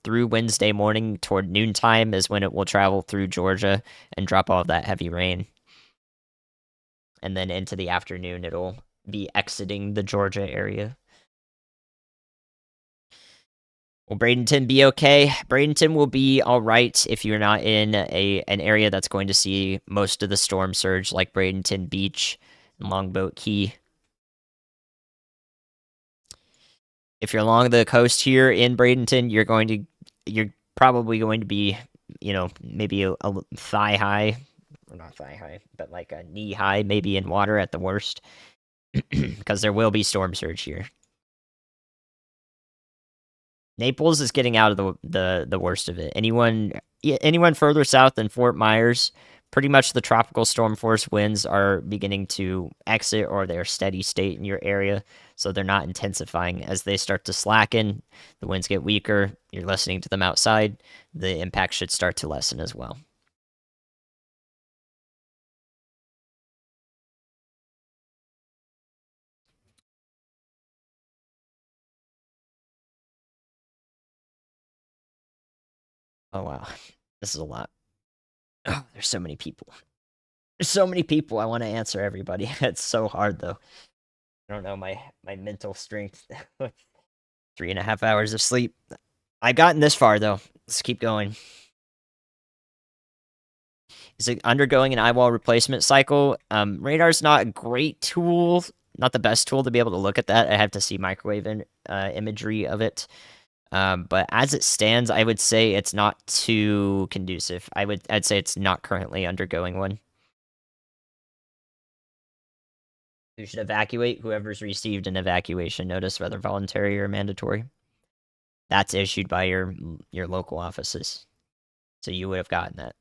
through Wednesday morning toward noontime is when it will travel through Georgia and drop all of that heavy rain. And then into the afternoon, it'll be exiting the Georgia area. Will Bradenton be okay? Bradenton will be all right if you're not in an area that's going to see most of the storm surge, like Bradenton Beach and Longboat Key. If you're along the coast here in Bradenton, you're probably going to be, maybe a thigh high, or not thigh high, but like a knee high, maybe in water at the worst, because there will be storm surge here. Naples is getting out of the worst of it. Anyone further south than Fort Myers, pretty much the tropical storm force winds are beginning to exit or they're steady state in your area, so they're not intensifying. As they start to slacken, the winds get weaker. You're listening to them outside. The impact should start to lessen as well. Oh wow, this is a lot. Oh, there's so many people. There's so many people. I want to answer everybody. It's so hard though. I don't know my mental strength. 3.5 hours of sleep. I've gotten this far though. Let's keep going. Is it undergoing an eyewall replacement cycle? Radar's not a great tool, not the best tool to be able to look at that. I have to see microwave imagery of it. But as it stands, I would say it's not too conducive. I'd say it's not currently undergoing one. Who should evacuate? Whoever's received an evacuation notice, whether voluntary or mandatory. That's issued by your local offices. So you would have gotten that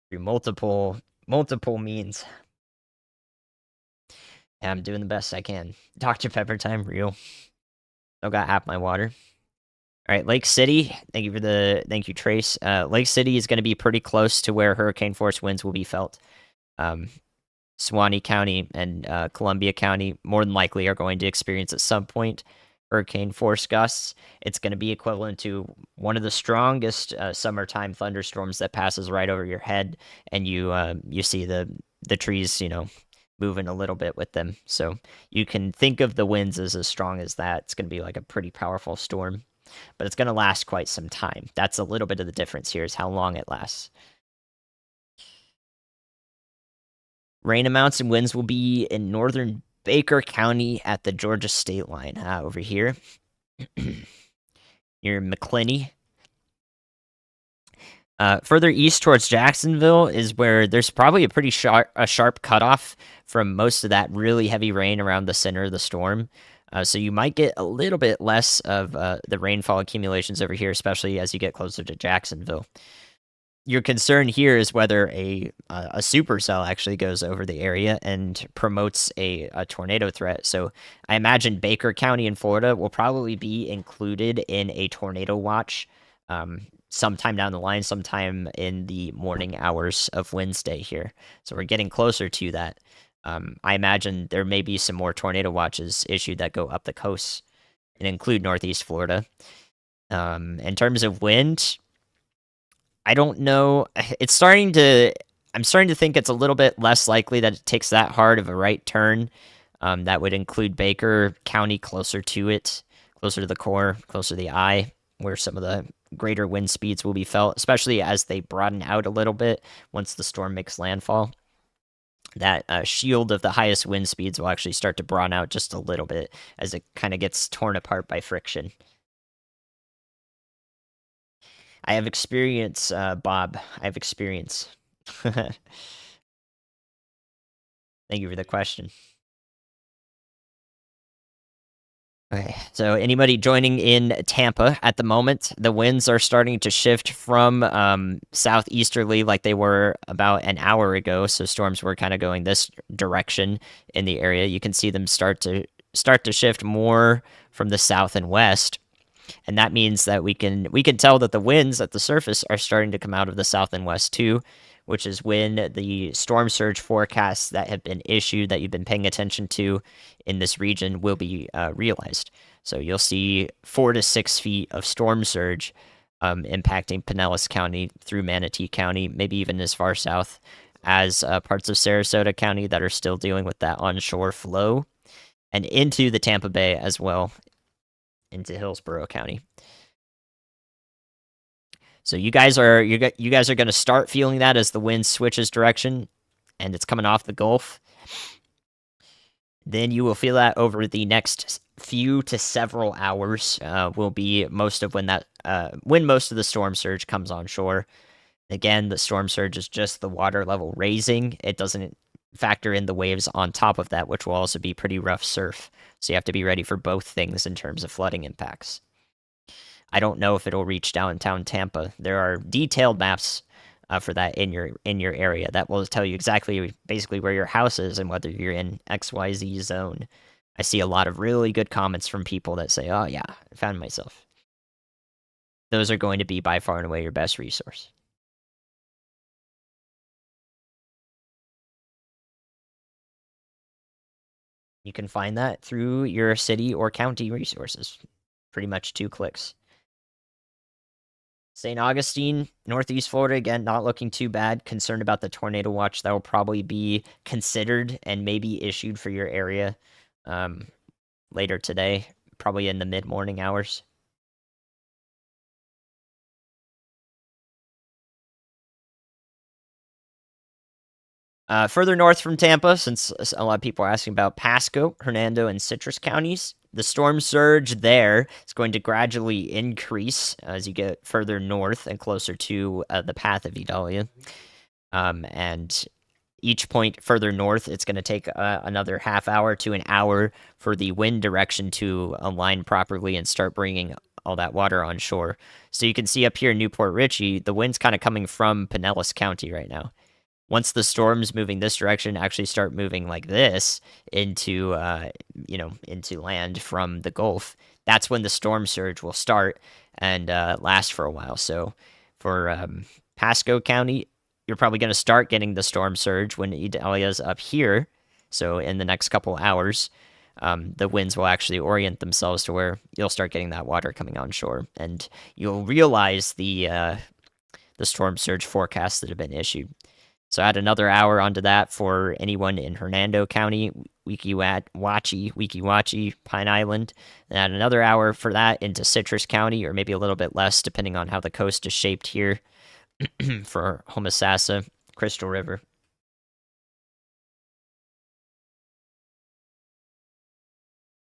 through multiple means. And I'm doing the best I can. Dr. Pepper time, real. Still got half my water. All right, Lake City. Thank you, Trace. Lake City is going to be pretty close to where hurricane force winds will be felt. Suwannee County and Columbia County more than likely are going to experience at some point hurricane force gusts. It's going to be equivalent to one of the strongest summertime thunderstorms that passes right over your head, and you see the trees, moving a little bit with them. So you can think of the winds as strong as that. It's going to be like a pretty powerful storm, but it's going to last quite some time. That's a little bit of the difference here, is how long it lasts. Rain amounts and winds will be in northern Baker County at the Georgia state line, over here near McClinney. Further east towards Jacksonville is where there's probably a pretty sharp cutoff from most of that really heavy rain around the center of the storm. So you might get a little bit less of the rainfall accumulations over here, especially as you get closer to Jacksonville. Your concern here is whether a supercell actually goes over the area and promotes a tornado threat. So I imagine Baker County in Florida will probably be included in a tornado watch sometime down the line, sometime in the morning hours of Wednesday here. So we're getting closer to that. I imagine there may be some more tornado watches issued that go up the coast and include Northeast Florida. In terms of wind, I don't know. It's starting to. I'm starting to think it's a little bit less likely that it takes that hard of a right turn. That would include Baker County closer to it, closer to the core, closer to the eye, where some of the greater wind speeds will be felt, especially as they broaden out a little bit once the storm makes landfall. That shield of the highest wind speeds will actually start to broaden out just a little bit as it kind of gets torn apart by friction. I have experience, Bob. I have experience. Thank you for the question. Okay, so anybody joining in Tampa at the moment, the winds are starting to shift from southeasterly like they were about an hour ago. So storms were kind of going this direction in the area. You can see them start to shift more from the south and west. And that means that we can tell that the winds at the surface are starting to come out of the south and west too, which is when the storm surge forecasts that have been issued that you've been paying attention to in this region will be realized. So you'll see 4 to 6 feet of storm surge impacting Pinellas County through Manatee County, maybe even as far south as parts of Sarasota County that are still dealing with that onshore flow, and into the Tampa Bay as well, into Hillsborough County. So you guys are going to start feeling that as the wind switches direction and it's coming off the Gulf. Then you will feel that over the next few to several hours will be most of when most of the storm surge comes on shore. Again, the storm surge is just the water level raising. It doesn't factor in the waves on top of that, which will also be pretty rough surf. So you have to be ready for both things in terms of flooding impacts. I don't know if it'll reach downtown Tampa. There are detailed maps for that in your area that will tell you exactly basically where your house is and whether you're in XYZ zone. I see a lot of really good comments from people that say, "Oh yeah, I found myself." Those are going to be by far and away your best resource. You can find that through your city or county resources. Pretty much 2 clicks. St. Augustine, Northeast Florida, again, not looking too bad. Concerned about the tornado watch that will probably be considered and maybe issued for your area later today, probably in the mid-morning hours. Further north from Tampa, since a lot of people are asking about Pasco, Hernando, and Citrus counties, the storm surge there is going to gradually increase as you get further north and closer to the path of Idalia. And each point further north, it's going to take another half hour to an hour for the wind direction to align properly and start bringing all that water on shore. So you can see up here in Newport Richey, the wind's kind of coming from Pinellas County right now. Once the storms moving this direction actually start moving like this into into land from the Gulf, that's when the storm surge will start and last for a while. So for Pasco County, you're probably going to start getting the storm surge when Idalia's up here. So in the next couple hours, the winds will actually orient themselves to where you'll start getting that water coming on shore, and you'll realize the storm surge forecasts that have been issued. So add another hour onto that for anyone in Hernando County, Weeki Pine Island. And add another hour for that into Citrus County, or maybe a little bit less, depending on how the coast is shaped here for Homosassa, Crystal River.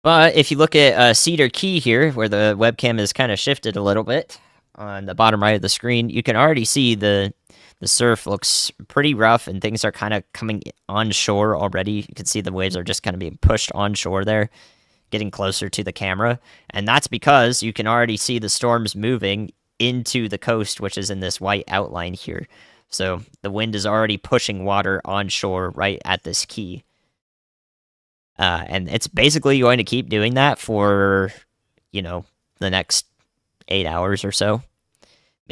But if you look at Cedar Key here, where the webcam is kind of shifted a little bit on the bottom right of the screen, you can already see the surf looks pretty rough and things are kind of coming onshore already. You can see the waves are just kind of being pushed onshore there, getting closer to the camera. And that's because you can already see the storms moving into the coast, which is in this white outline here. So the wind is already pushing water onshore right at this key. And it's basically going to keep doing that for, the next 8 hours or so.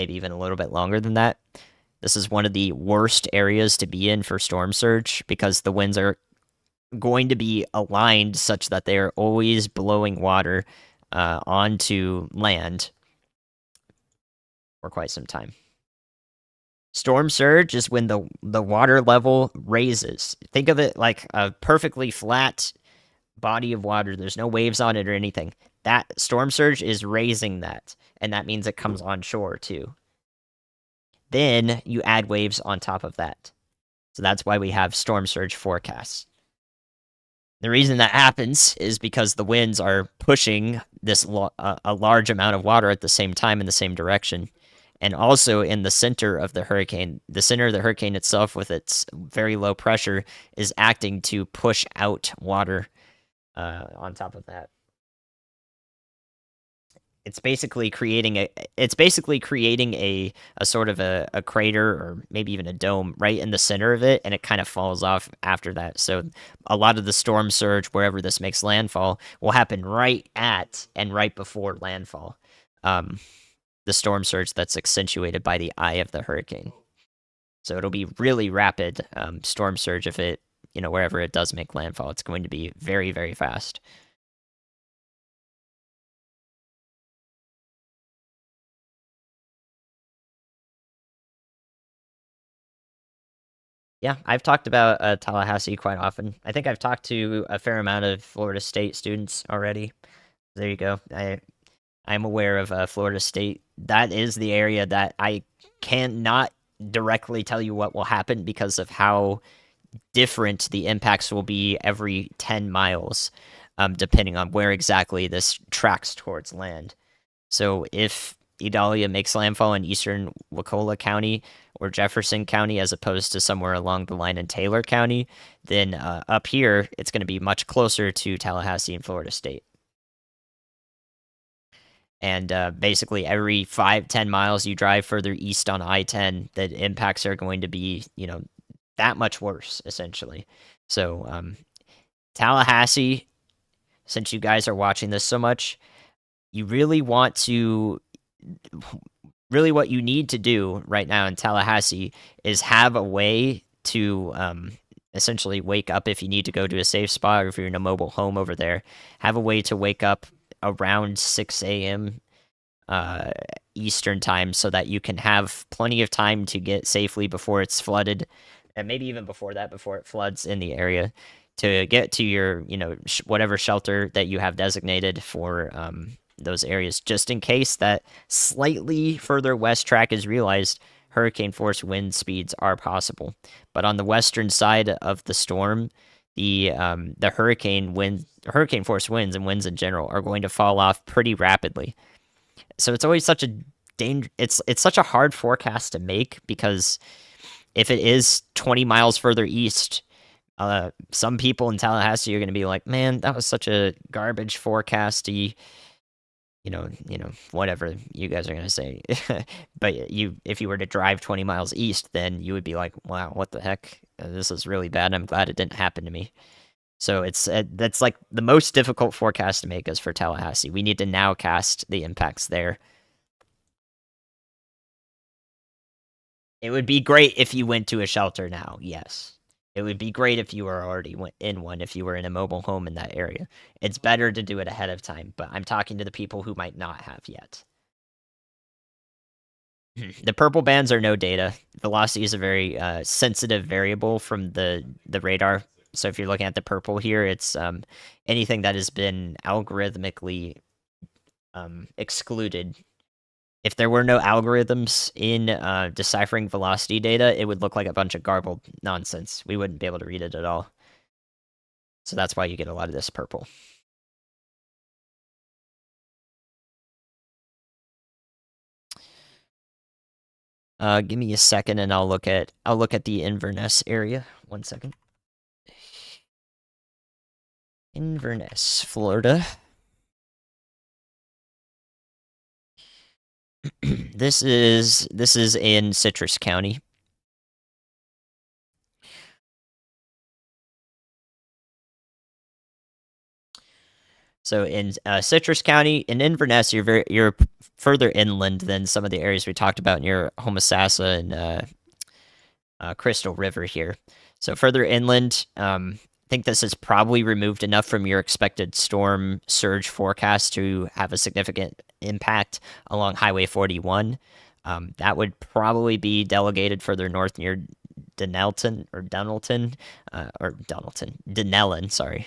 maybe even a little bit longer than that. This is one of the worst areas to be in for storm surge because the winds are going to be aligned such that they are always blowing water onto land for quite some time. Storm surge is when the water level raises. Think of it like a perfectly flat body of water. There's no waves on it or anything. That storm surge is raising that, and that means it comes on shore too. Then you add waves on top of that. So that's why we have storm surge forecasts. The reason that happens is because the winds are pushing a large amount of water at the same time in the same direction. And also in the center of the hurricane itself, with its very low pressure, is acting to push out water on top of that. It's basically creating a sort of a crater or maybe even a dome right in the center of it, and it kind of falls off after that. So a lot of the storm surge wherever this makes landfall will happen right at and right before landfall. The storm surge that's accentuated by the eye of the hurricane. So it'll be really rapid storm surge if it, wherever it does make landfall, it's going to be very, very fast. Yeah, I've talked about Tallahassee quite often. I think I've talked to a fair amount of Florida State students already. There you go. I'm aware of Florida State. That is the area that I cannot directly tell you what will happen because of how different the impacts will be every 10 miles, depending on where exactly this tracks towards land. So if Idalia makes landfall in eastern Wakulla County or Jefferson County as opposed to somewhere along the line in Taylor County, then up here it's going to be much closer to Tallahassee and Florida State. And basically every 5-10 miles you drive further east on I-10, the impacts are going to be, that much worse, essentially. So Tallahassee, since you guys are watching this so much, you really want to really what you need to do right now in Tallahassee is have a way to essentially wake up if you need to go to a safe spot or if you're in a mobile home over there. Have a way to wake up around 6 a.m. Eastern time so that you can have plenty of time to get safely before it's flooded, and maybe even before that, before it floods in the area, to get to your, whatever shelter that you have designated for those areas, just in case that slightly further west track is realized, hurricane force wind speeds are possible. But on the western side of the storm, the hurricane force winds and winds in general are going to fall off pretty rapidly. So it's always such a it's such a hard forecast to make because if it is 20 miles further east, some people in Tallahassee are going to be like, "Man, that was such a garbage forecasty." Whatever you guys are going to say. But if you were to drive 20 miles east, then you would be like, wow, what the heck? This is really bad. I'm glad it didn't happen to me. So that's like the most difficult forecast to make is for Tallahassee. We need to now cast the impacts there. It would be great if you went to a shelter now, yes. It would be great if you were already in one, if you were in a mobile home in that area. It's better to do it ahead of time, but I'm talking to the people who might not have yet. The purple bands are no data. Velocity is a very sensitive variable from the radar. So if you're looking at the purple here, it's anything that has been algorithmically excluded. If there were no algorithms in deciphering velocity data, it would look like a bunch of garbled nonsense. We wouldn't be able to read it at all. So that's why you get a lot of this purple. Give me a second, and I'll look at the Inverness area. 1 second. Inverness, Florida. This is in Citrus County. So in Citrus County, in Inverness, you're further inland than some of the areas we talked about near Homosassa and Crystal River here. So further inland, I think this has probably removed enough from your expected storm surge forecast to have a significant impact along Highway 41. That would probably be delegated further north near Dunellan, sorry.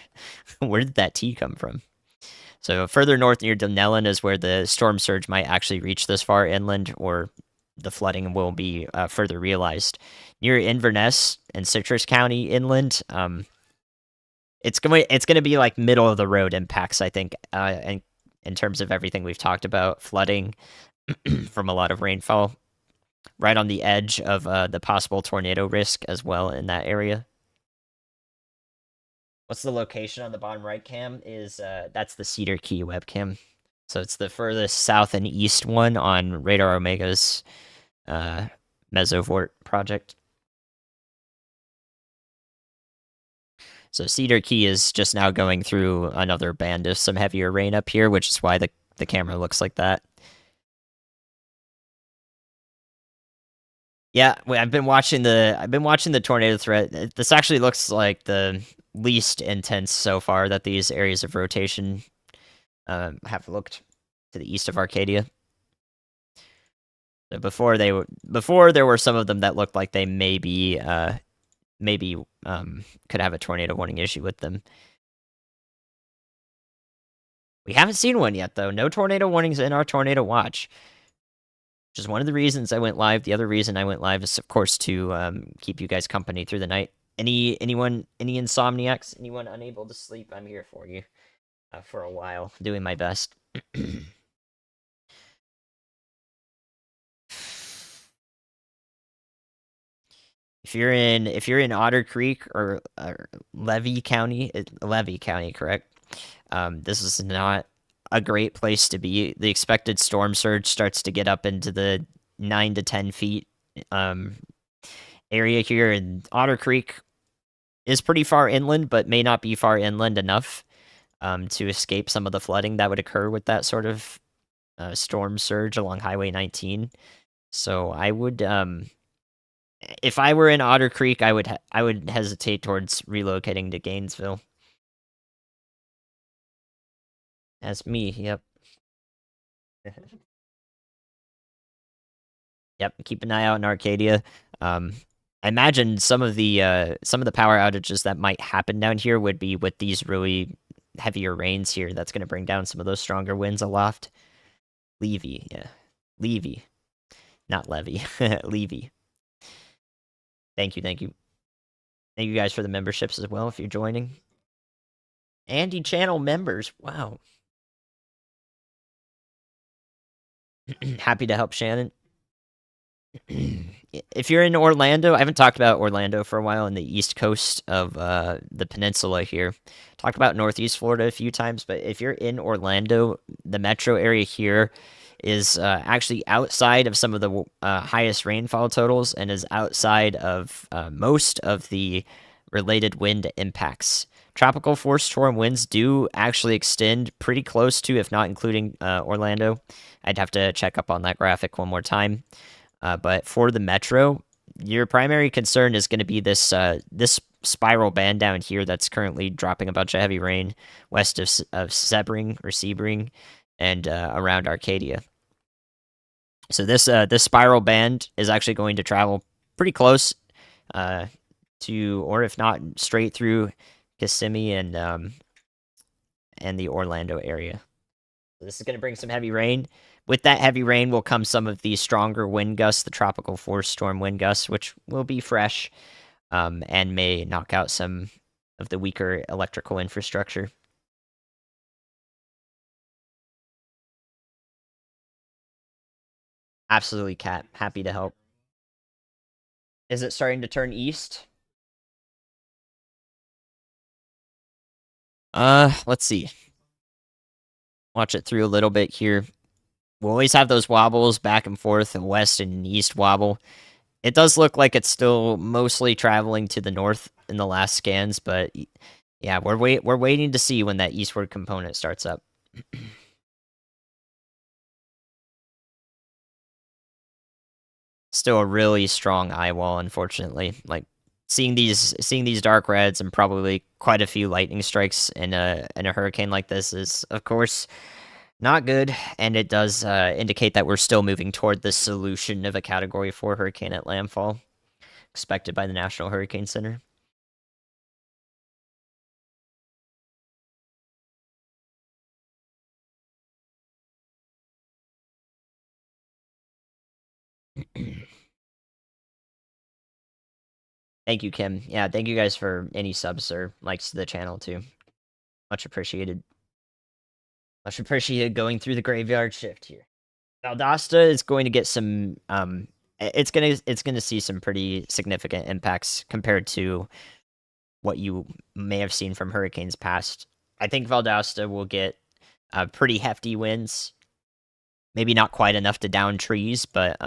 Where did that T come from? So further north near Dunellan is where the storm surge might actually reach this far inland, or the flooding will be further realized. Near Inverness and Citrus County inland, it's going to be like middle of the road impacts, I think, and in terms of everything we've talked about, flooding from a lot of rainfall, right on the edge of the possible tornado risk as well in that area. What's the location on the bottom right cam? Is that's the Cedar Key webcam. So it's the furthest south and east one on Radar Omega's Mesovort project. So Cedar Key is just now going through another band of some heavier rain up here, which is why the camera looks like that. Yeah, I've been watching the tornado threat. This actually looks like the least intense so far that these areas of rotation have looked to the east of Arcadia. So before there were some of them that looked like they maybe could have a tornado warning issue with them. We haven't seen one yet though. No tornado warnings in our tornado watch. Which is one of the reasons I went live. The other reason I went live is, of course, to keep you guys company through the night. Any insomniacs? Anyone unable to sleep? I'm here for you for a while, doing my best. If you're in Otter Creek or Levy County, correct? This is not a great place to be. The expected storm surge starts to get up into the 9 to 10 feet area here, and Otter Creek is pretty far inland, but may not be far inland enough to escape some of the flooding that would occur with that sort of storm surge along Highway 19. So I would, if I were in Otter Creek, I would hesitate towards relocating to Gainesville. As me, yep. Yep, keep an eye out in Arcadia. I imagine some of the power outages that might happen down here would be with these really heavier rains here. That's going to bring down some of those stronger winds aloft. Levy, yeah, Levy, not Levy, Levy. Thank you, thank you, thank you guys for the memberships as well. If you're joining, Andy channel members, wow. Happy to help Shannon. If you're in Orlando, I haven't talked about Orlando for a while in the east coast of the peninsula here. Talked about Northeast Florida a few times, but if you're in Orlando, the metro area here is actually outside of some of the highest rainfall totals and is outside of most of the related wind impacts. Tropical force storm winds do actually extend pretty close to, if not including, Orlando. I'd have to check up on that graphic one more time. But for the metro, your primary concern is going to be this spiral band down here that's currently dropping a bunch of heavy rain west of Sebring, and around Arcadia. So this spiral band is actually going to travel pretty close to, or if not straight through, Kissimmee and the Orlando area. So this is going to bring some heavy rain. With that heavy rain will come some of the stronger wind gusts, the tropical force storm wind gusts, which will be fresh and may knock out some of the weaker electrical infrastructure. Absolutely, Kat. Happy to help. Is it starting to turn east? Let's see. Watch it through a little bit here. We'll always have those wobbles back and forth, a west and east wobble. It does look like it's still mostly traveling to the north in the last scans, but Yeah, we're waiting to see when that eastward component starts up. Still a really strong eye wall, unfortunately. Like seeing these dark reds and probably quite a few lightning strikes in a hurricane like this is, of course, not good, and it does indicate that we're still moving toward the solution of a Category 4 hurricane at landfall, expected by the National Hurricane Center. Thank you, Kim. Yeah, thank you guys for any subs or likes to the channel too. Much appreciated. Much appreciated going through the graveyard shift here. Valdosta is going to get some it's gonna see some pretty significant impacts compared to what you may have seen from hurricanes past. I think Valdosta will get pretty hefty winds. Maybe not quite enough to down trees, but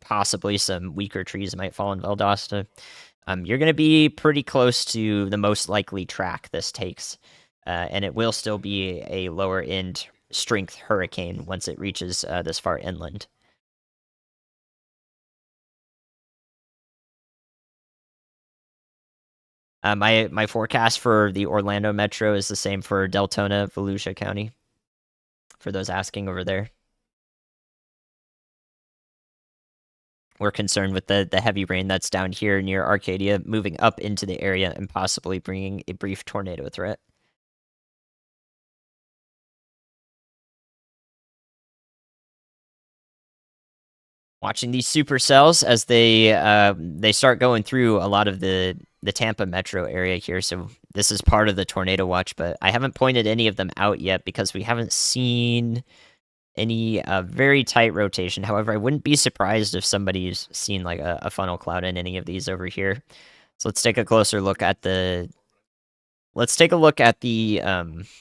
possibly some weaker trees might fall in Valdosta. You're going to be pretty close to the most likely track this takes, and it will still be a lower end strength hurricane once it reaches this far inland. My forecast for the Orlando Metro is the same for Deltona, Volusia County. For those asking over there, we're concerned with the heavy rain that's down here near Arcadia, moving up into the area and possibly bringing a brief tornado threat. Watching these supercells as they start going through a lot of the Tampa metro area here. So this is part of the tornado watch, but I haven't pointed any of them out yet because we haven't seen any very tight rotation. However, I wouldn't be surprised if somebody's seen like a funnel cloud in any of these over here. So let's take a closer look at the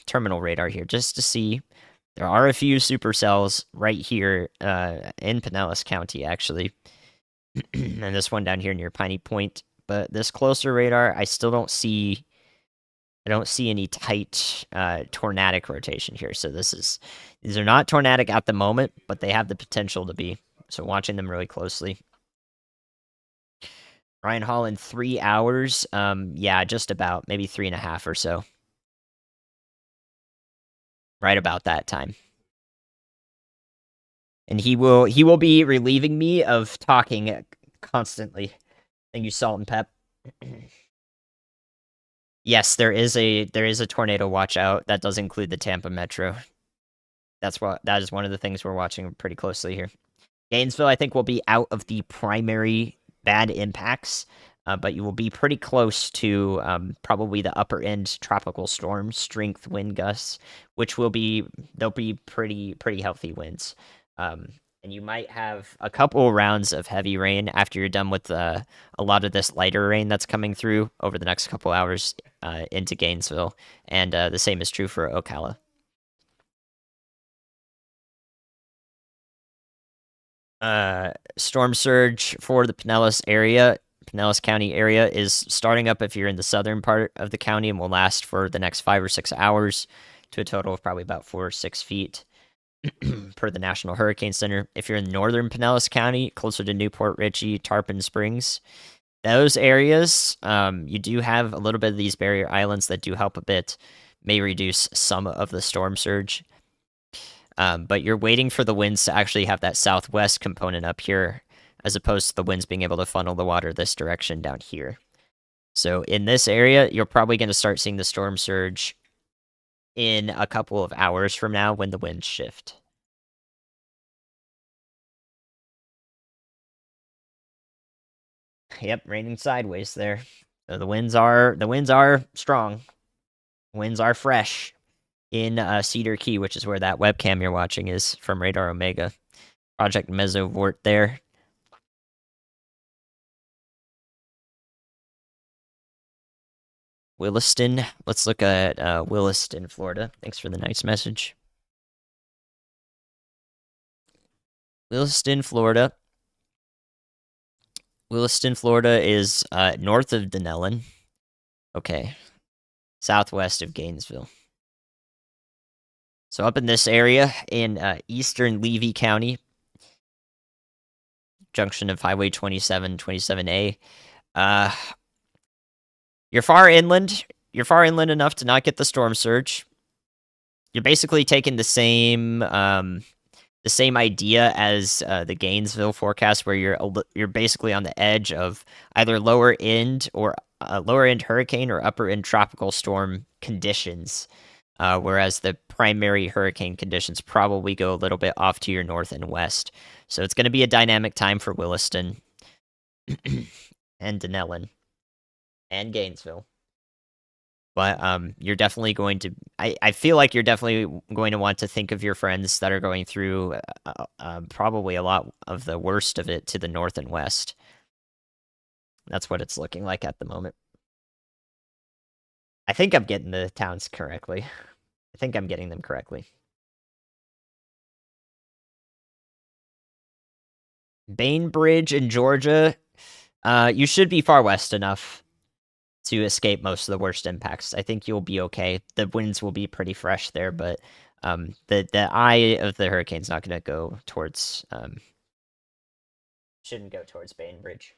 terminal radar here just to see. There are a few supercells right here in Pinellas County, actually. And this one down here near Piney Point. But this closer radar, I don't see any tight tornadic rotation here. So these are not tornadic at the moment, but they have the potential to be. So watching them really closely. Ryan Hall in 3 hours. Yeah, just about, maybe 3.5 or so. Right about that time. And he will be relieving me of talking constantly. Thank you, Salt and Pep. Yes, there is a tornado watch out. That does include the Tampa Metro. That is one of the things we're watching pretty closely here. Gainesville, I think, will be out of the primary bad impacts, but you will be pretty close to probably the upper end tropical storm strength wind gusts, which they'll be pretty healthy winds. And you might have a couple rounds of heavy rain after you're done with a lot of this lighter rain that's coming through over the next couple hours into Gainesville, and the same is true for Ocala. Storm surge for the Pinellas County area is starting up if you're in the southern part of the county and will last for the next 5 or 6 hours to a total of probably about 4 or 6 feet per the National Hurricane Center. If you're in northern Pinellas County, closer to Newport Richey, Tarpon Springs, those areas, you do have a little bit of these barrier islands that do help a bit, may reduce some of the storm surge. But you're waiting for the winds to actually have that southwest component up here, as opposed to the winds being able to funnel the water this direction down here. So in this area, you're probably going to start seeing the storm surge in a couple of hours from now when the winds shift. Yep, raining sideways there. So the winds are strong. Winds are fresh in Cedar Key, which is where that webcam you're watching is from Radar Omega. Project Mesovort there. Williston. Let's look at Williston, Florida. Thanks for the nice message. Williston, Florida. Williston, Florida is north of Denellen. Okay. southwest of Gainesville. So up in this area in eastern Levy County, junction of Highway 27, 27A. You're far inland. You're far inland enough to not get the storm surge. You're basically taking the same idea as the Gainesville forecast, where you're basically on the edge of either lower end hurricane or upper end tropical storm conditions. Whereas the primary hurricane conditions probably go a little bit off to your north and west. So it's going to be a dynamic time for Williston and Denellen and Gainesville. But you're definitely going to. I feel like you're definitely going to want to think of your friends that are going through probably a lot of the worst of it to the north and west. That's what it's looking like at the moment. I think I'm getting the towns correctly. I think I'm getting them correctly. Bainbridge in Georgia. You should be far west enough to escape most of the worst impacts. I think you'll be okay. The winds will be pretty fresh there, but the eye of the hurricane's not going to go towards shouldn't go towards Bainbridge.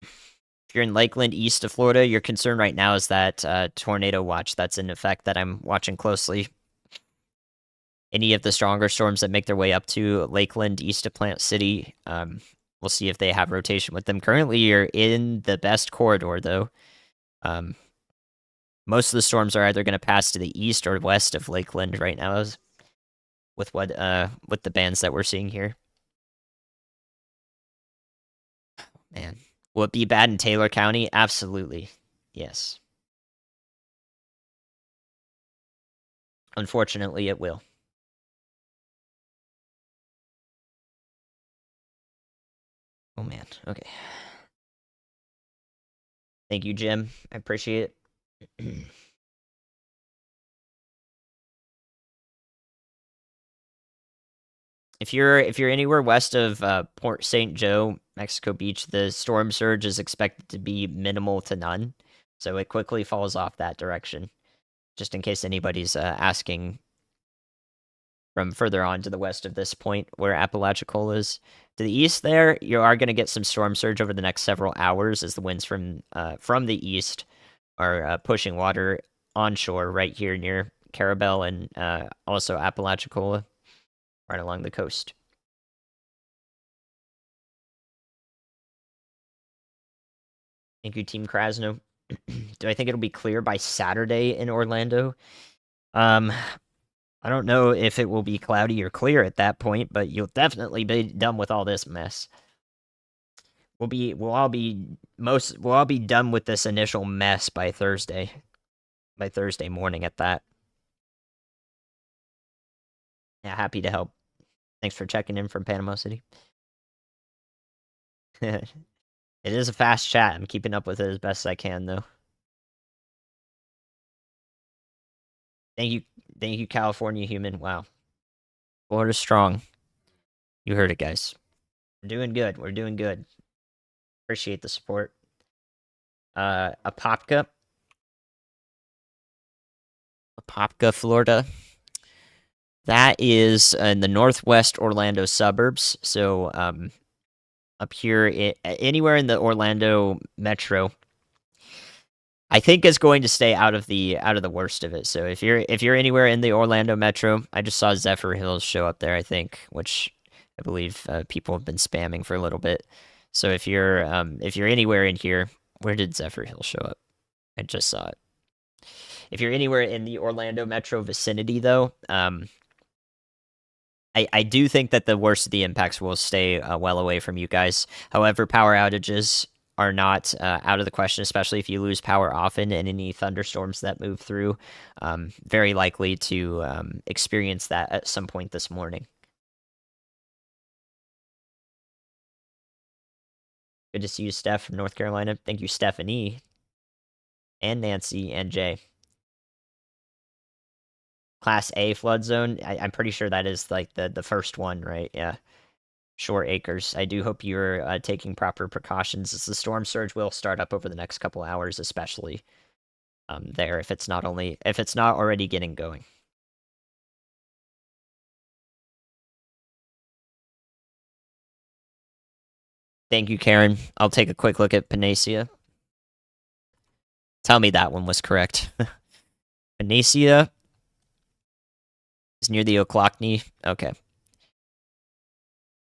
If you're in Lakeland, east of Florida, your concern right now is that tornado watch that's in effect that I'm watching closely. Any of the stronger storms that make their way up to Lakeland, east of Plant City, we'll see if they have rotation with them. Currently, you're in the best corridor, though. Most of the storms are either going to pass to the east or west of Lakeland right now, with the bands that we're seeing here. Man, will it be bad in Taylor County? Absolutely, yes. Unfortunately, it will. Oh man, okay. Thank you, Jim. I appreciate it. If you're anywhere west of Port St. Joe, Mexico Beach, the storm surge is expected to be minimal to none, so it quickly falls off that direction. Just in case anybody's asking from further on to the west of this point where Apalachicola is. To the east there, you are going to get some storm surge over the next several hours as the winds from the east are pushing water onshore right here near Carabel and also Apalachicola, right along the coast. Thank you, Team Krasno. Do I think it'll be clear by Saturday in Orlando? I don't know if it will be cloudy or clear at that point, but you'll definitely be done with all this mess. We'll all be done with this initial mess by Thursday. By Thursday morning at that. Yeah, happy to help. Thanks for checking in from Panama City. It is a fast chat. I'm keeping up with it as best I can, though. Thank you, California human. Wow. Florida's strong. You heard it, guys. We're doing good. We're doing good. Appreciate the support. Apopka, Florida. That is in the northwest Orlando suburbs. So, up here, anywhere in the Orlando metro, I think is going to stay out of the worst of it. So if you're anywhere in the Orlando metro, I just saw Zephyr Hills show up there, I think, which I believe people have been spamming for a little bit. So if you're anywhere in here, where did Zephyr Hills show up? I just saw it. If you're anywhere in the Orlando metro vicinity, though, I do think that the worst of the impacts will stay well away from you guys. However, power outages are not out of the question, especially if you lose power often and any thunderstorms that move through. Very likely to experience that at some point this morning. Good to see you, Steph, from North Carolina. Thank you, Stephanie, and Nancy, and Jay. Class A flood zone. I'm pretty sure that is like the first one, right? Yeah. Shore Acres. I do hope you're taking proper precautions as the storm surge will start up over the next couple hours, especially there if it's not already getting going. Thank you, Karen. I'll take a quick look at Panacea. Tell me that one was correct. Panacea is near the Ochlockonee. Okay.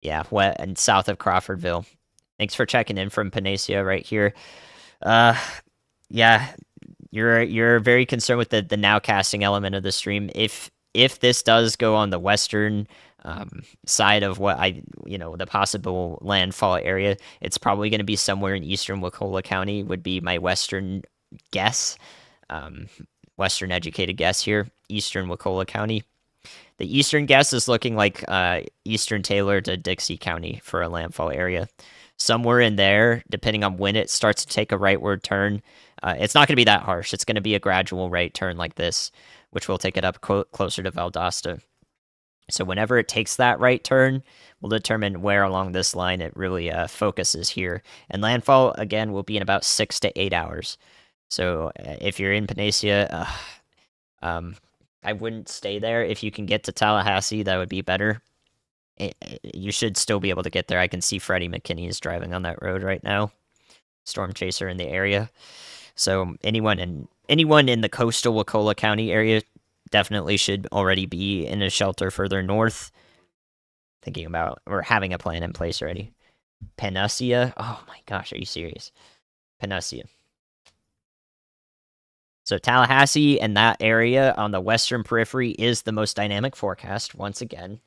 Yeah, wet and south of Crawfordville. Thanks for checking in from Panacea right here. Uh, yeah, you're very concerned with the now casting element of the stream. If this does go on the western side of what the possible landfall area, it's probably going to be somewhere in eastern Wakulla County. Would be my western guess, um, western educated guess here. Eastern Wakulla County. The eastern guess is looking like eastern Taylor to Dixie County for a landfall area. Somewhere in there, depending on when it starts to take a rightward turn. It's not going to be that harsh. It's going to be a gradual right turn like this, which will take it up closer to Valdosta. So whenever it takes that right turn, we'll determine where along this line it really focuses here. And landfall, again, will be in about 6 to 8 hours. So if you're in Panacea, I wouldn't stay there. If you can get to Tallahassee, that would be better. You should still be able to get there. I can see Freddie McKinney is driving on that road right now. Storm chaser in the area. So anyone in the coastal Wakulla County area definitely should already be in a shelter further north. Thinking about or having a plan in place already. Panacea. Oh my gosh, are you serious? Panacea. So Tallahassee and that area on the western periphery is the most dynamic forecast. Once again,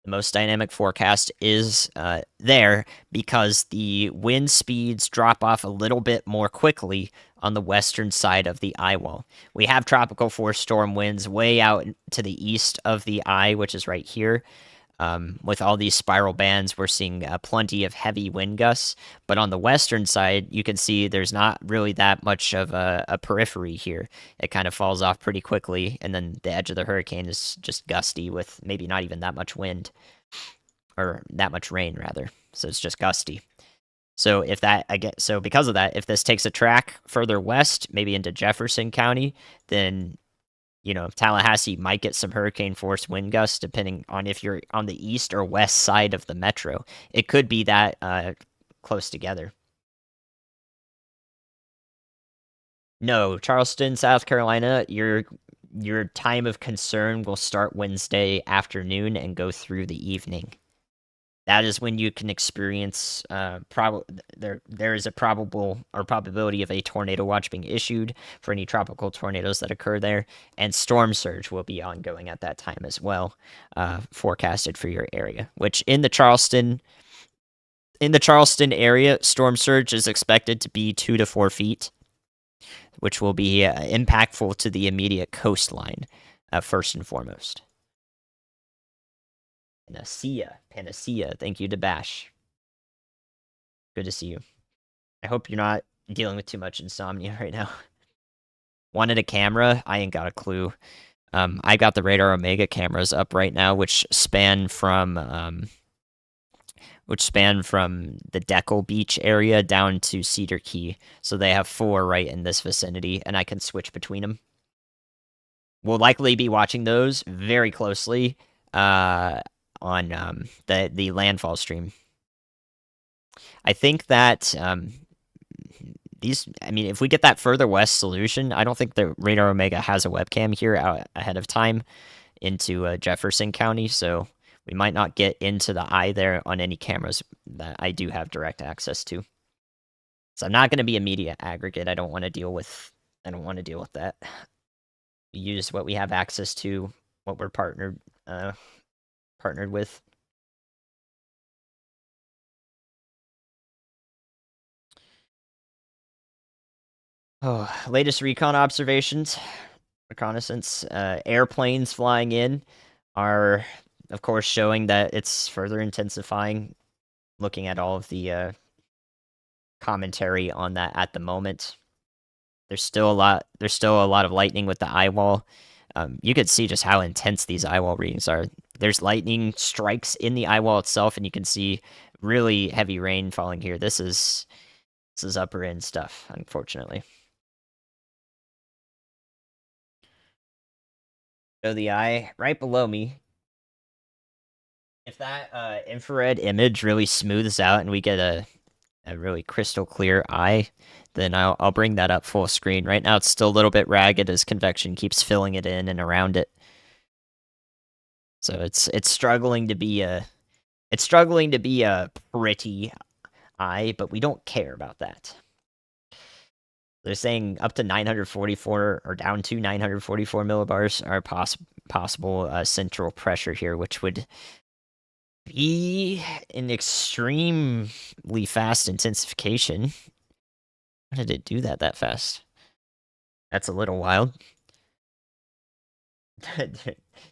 the most dynamic forecast is there because the wind speeds drop off a little bit more quickly on the western side of the eye wall. We have tropical force storm winds way out to the east of the eye, which is right here. With all these spiral bands, we're seeing plenty of heavy wind gusts. But on the western side, you can see there's not really that much of a periphery here. It kind of falls off pretty quickly, and then the edge of the hurricane is just gusty with maybe not even that much wind, or that much rain, rather. So it's just gusty. So because of that, if this takes a track further west, maybe into Jefferson County, then Tallahassee might get some hurricane force wind gusts depending on if you're on the east or west side of the metro. It could be that close together. No, Charleston, South Carolina, your time of concern will start Wednesday afternoon and go through the evening. That is when you can experience there is a probable or probability of a tornado watch being issued for any tropical tornadoes that occur there, and storm surge will be ongoing at that time as well, forecasted for your area. Which in the Charleston area, storm surge is expected to be 2 to 4 feet, which will be impactful to the immediate coastline, first and foremost. Panacea. Thank you to Bash. Good to see you. I hope you're not dealing with too much insomnia right now. Wanted a camera? I ain't got a clue. I got the Radar Omega cameras up right now, which span from the Deckle Beach area down to Cedar Key. So they have 4 right in this vicinity, and I can switch between them. We'll likely be watching those very closely on the landfall stream. I think that if we get that further west solution, I don't think the Radar Omega has a webcam here out ahead of time into Jefferson County, so we might not get into the eye there on any cameras that I do have direct access to. So I'm not going to be a media aggregate. I don't want to deal with that. We use what we have access to, what we're partnered with. Oh, latest recon observations, reconnaissance, airplanes flying in are, of course, showing that it's further intensifying. Looking at all of the commentary on that at the moment, there's still a lot of lightning with the eye wall. You could see just how intense these eye wall readings are. There's lightning strikes in the eye wall itself, and you can see really heavy rain falling here. This is upper end stuff, unfortunately. So the eye right below me. If that infrared image really smooths out and we get a really crystal clear eye, then I'll bring that up full screen. Right now it's still a little bit ragged as convection keeps filling it in and around it. So it's struggling to be a pretty eye, but we don't care about that. They're saying up to 944 or down to 944 millibars are possible central pressure here, which would be an extremely fast intensification. How did it do that fast? That's a little wild.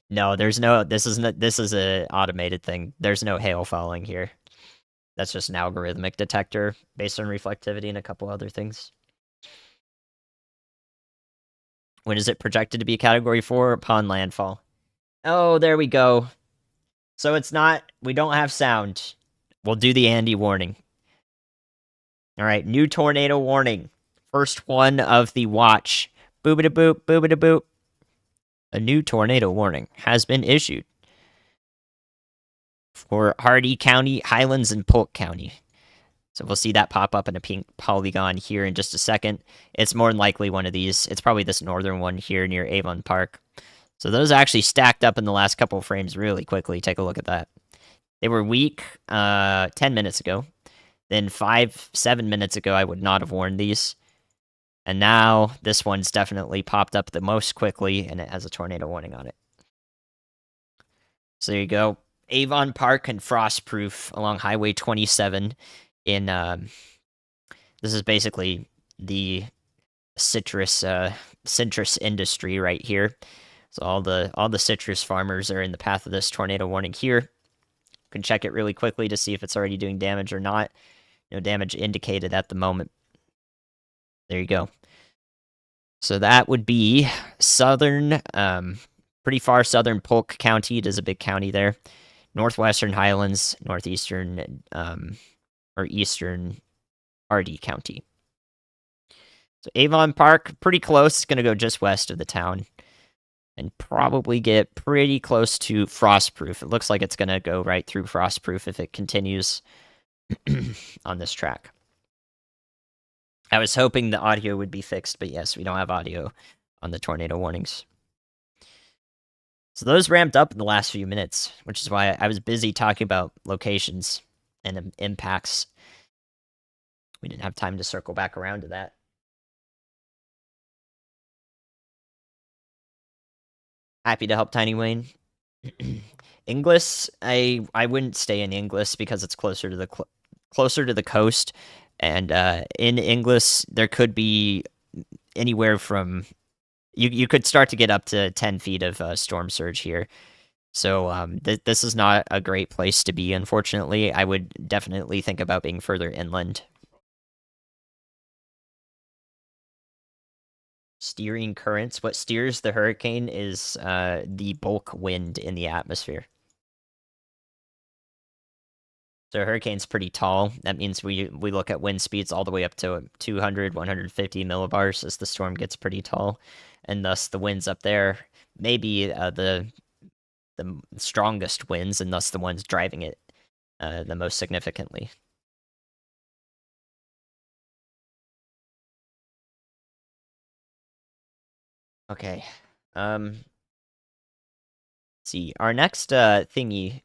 No, there's no. This is a automated thing. There's no hail falling here. That's just an algorithmic detector based on reflectivity and a couple other things. When is it projected to be a Category 4? Upon landfall. Oh, there we go. So it's not. We don't have sound. We'll do the Andy warning. All right, new tornado warning. First one of the watch. Boobity boop, boobity boop. A new tornado warning has been issued for Hardee County, Highlands, and Polk County. So we'll see that pop up in a pink polygon here in just a second. It's more than likely one of these. It's probably this northern one here near Avon Park. So those actually stacked up in the last couple of frames really quickly. Take a look at that. They were weak 10 minutes ago. Then 5-7 minutes ago, I would not have warned these. And now this one's definitely popped up the most quickly, and it has a tornado warning on it. So there you go. Avon Park and Frostproof along Highway 27 in this is basically the citrus industry right here. So all the citrus farmers are in the path of this tornado warning here. You can check it really quickly to see if it's already doing damage or not. No damage indicated at the moment. There you go. So that would be southern, pretty far southern Polk County. It is a big county there. Northwestern Highlands, northeastern, or eastern Hardee County. So Avon Park, pretty close. It's going to go just west of the town. And probably get pretty close to Frostproof. It looks like it's going to go right through Frostproof if it continues on this track. I was hoping the audio would be fixed, but yes, we don't have audio on the tornado warnings. So those ramped up in the last few minutes, which is why I was busy talking about locations and impacts. We didn't have time to circle back around to that. Happy to help, Tiny Wayne. Inglis, I wouldn't stay in Inglis because it's closer to the coast. And in Inglis, there could be anywhere from you could start to get up to 10 feet of storm surge here. So this is not a great place to be, unfortunately. I would definitely think about being further inland. Steering currents. What steers the hurricane is the bulk wind in the atmosphere. So a hurricane's pretty tall. That means we look at wind speeds all the way up to 200, 150 millibars as the storm gets pretty tall. And thus the winds up there may be the strongest winds, and thus the ones driving it the most significantly. Okay. Let's see. Our next thingy.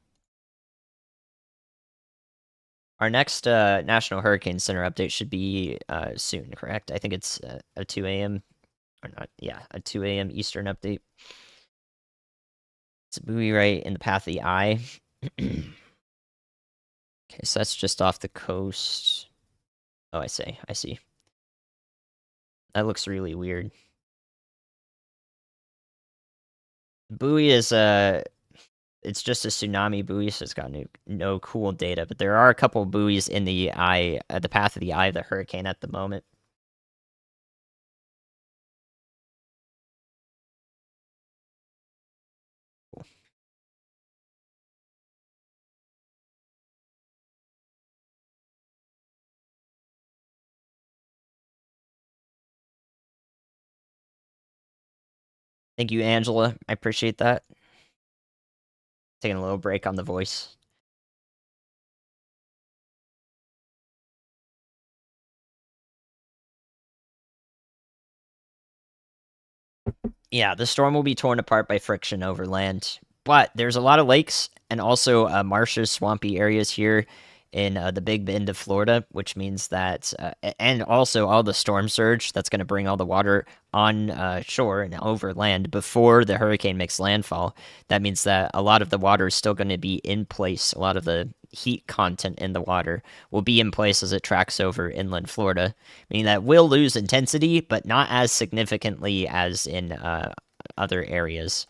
Our next National Hurricane Center update should be soon, correct? I think it's a 2 a.m. or not. Yeah, a 2 a.m. Eastern update. It's a buoy right in the path of the eye. Okay, so that's just off the coast. Oh, I see. I see. That looks really weird. The buoy is it's just a tsunami buoy, so it's got no cool data. But there are a couple buoys in the eye, the path of the eye of the hurricane at the moment. Thank you, Angela. I appreciate that. Taking a little break on the voice. Yeah, the storm will be torn apart by friction over land, but there's a lot of lakes and also marshes, swampy areas here in the Big Bend of Florida, which means that, and also all the storm surge that's going to bring all the water on shore and over land before the hurricane makes landfall. That means that a lot of the water is still going to be in place. A lot of the heat content in the water will be in place as it tracks over inland Florida, meaning that will lose intensity, but not as significantly as in other areas,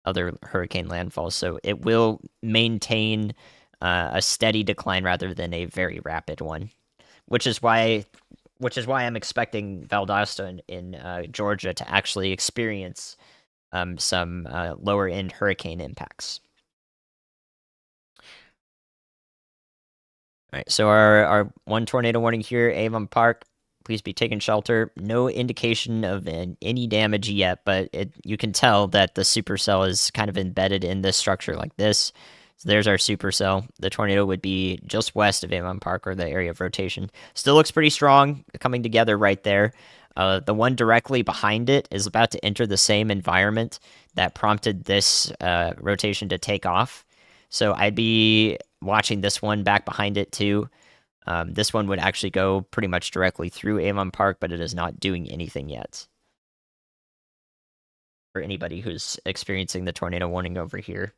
other hurricane landfalls. So it will maintain a steady decline rather than a very rapid one, which is why I'm expecting Valdosta in Georgia to actually experience some lower end hurricane impacts. All right, so our one tornado warning here, Avon Park. Please be taking shelter. No indication of any damage yet, but you can tell that the supercell is kind of embedded in this structure like this. So there's our supercell. The tornado would be just west of Avon Park, or the area of rotation. Still looks pretty strong, coming together right there. The one directly behind it is about to enter the same environment that prompted this rotation to take off. So I'd be watching this one back behind it too. This one would actually go pretty much directly through Avon Park, but it is not doing anything yet. For anybody who's experiencing the tornado warning over here.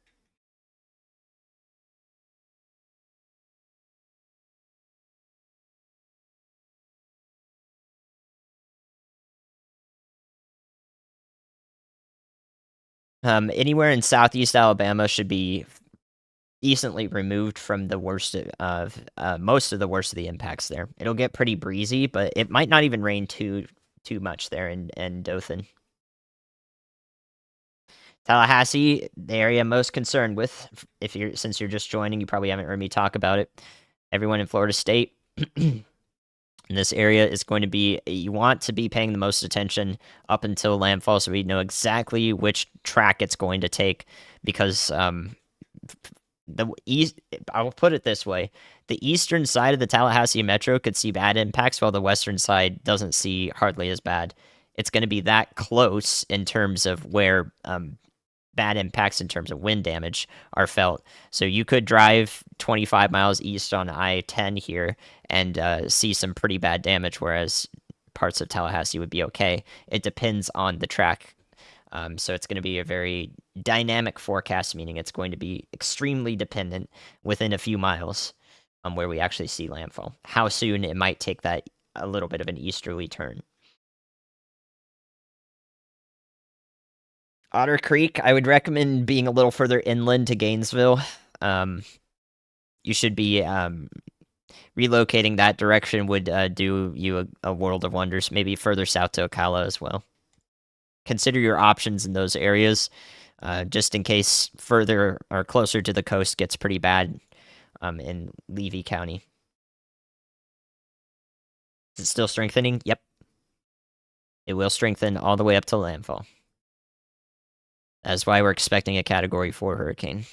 Anywhere in southeast Alabama should be decently removed from the worst of most of the worst of the impacts there. It'll get pretty breezy, but it might not even rain too much there in Dothan. Tallahassee, the area I'm most concerned with. If you're since you're just joining, you probably haven't heard me talk about it. Everyone in Florida State. In this area is going to be, you want to be paying the most attention up until landfall, so we know exactly which track it's going to take, because the east, I'll put it this way: the eastern side of the Tallahassee metro could see bad impacts, while the western side doesn't see hardly as bad. It's going to be that close in terms of where bad impacts in terms of wind damage are felt. So you could drive 25 miles east on I-10 here and see some pretty bad damage, whereas parts of Tallahassee would be okay. It depends on the track. So it's going to be a very dynamic forecast, meaning it's going to be extremely dependent within a few miles on where we actually see landfall. How soon it might take that a little bit of an easterly turn. Otter Creek, I would recommend being a little further inland to Gainesville. You should be relocating that direction would do you a world of wonders. Maybe further south to Ocala as well. Consider your options in those areas, just in case further or closer to the coast gets pretty bad in Levy County. Is it still strengthening? Yep. It will strengthen all the way up to landfall. That's why we're expecting a Category 4 hurricane.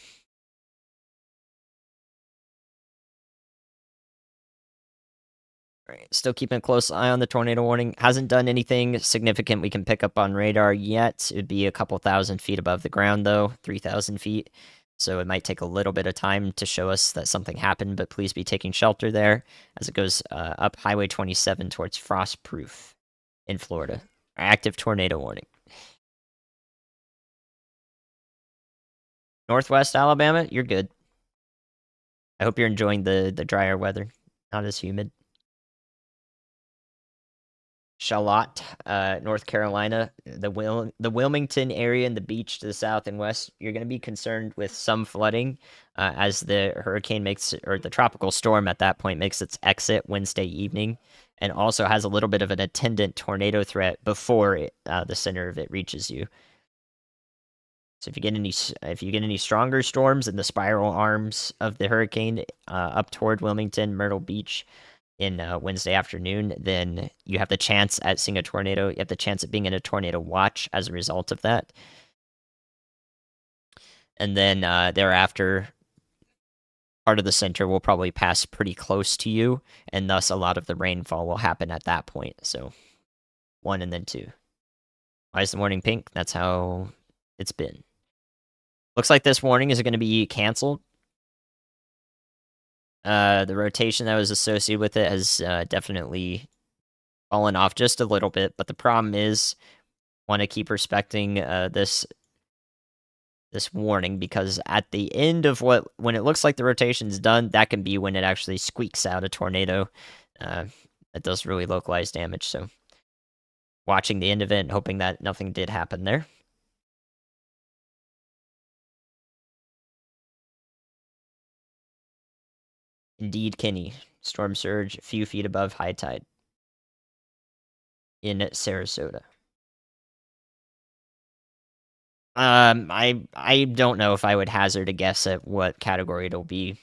Right. Still keeping a close eye on the tornado warning. Hasn't done anything significant we can pick up on radar yet. It'd be a couple thousand feet above the ground, though, 3,000 feet. So it might take a little bit of time to show us that something happened, but please be taking shelter there as it goes up Highway 27 towards Frostproof in Florida. Active tornado warning. Northwest Alabama, you're good. I hope you're enjoying the drier weather, not as humid. Charlotte, North Carolina, the Wilmington area and the beach to the south and west, you're going to be concerned with some flooding as the hurricane makes, or the tropical storm at that point makes its exit Wednesday evening, and also has a little bit of an attendant tornado threat before the center of it reaches you. So if you get any stronger storms in the spiral arms of the hurricane up toward Wilmington, Myrtle Beach, in Wednesday afternoon, then you have the chance at seeing a tornado. You have the chance at being in a tornado watch as a result of that. And then thereafter, part of the center will probably pass pretty close to you, and thus a lot of the rainfall will happen at that point. So one and then two. Why is the morning pink? That's how it's been. Looks like this warning is going to be canceled. The rotation that was associated with it has definitely fallen off just a little bit, but the problem is, want to keep respecting this warning, because at the end of when it looks like the rotation's done, that can be when it actually squeaks out a tornado. That does really localized damage. So watching the end of it and hoping that nothing did happen there. Indeed, Kenny. Storm surge a few feet above high tide in Sarasota. I don't know if I would hazard a guess at what category it'll be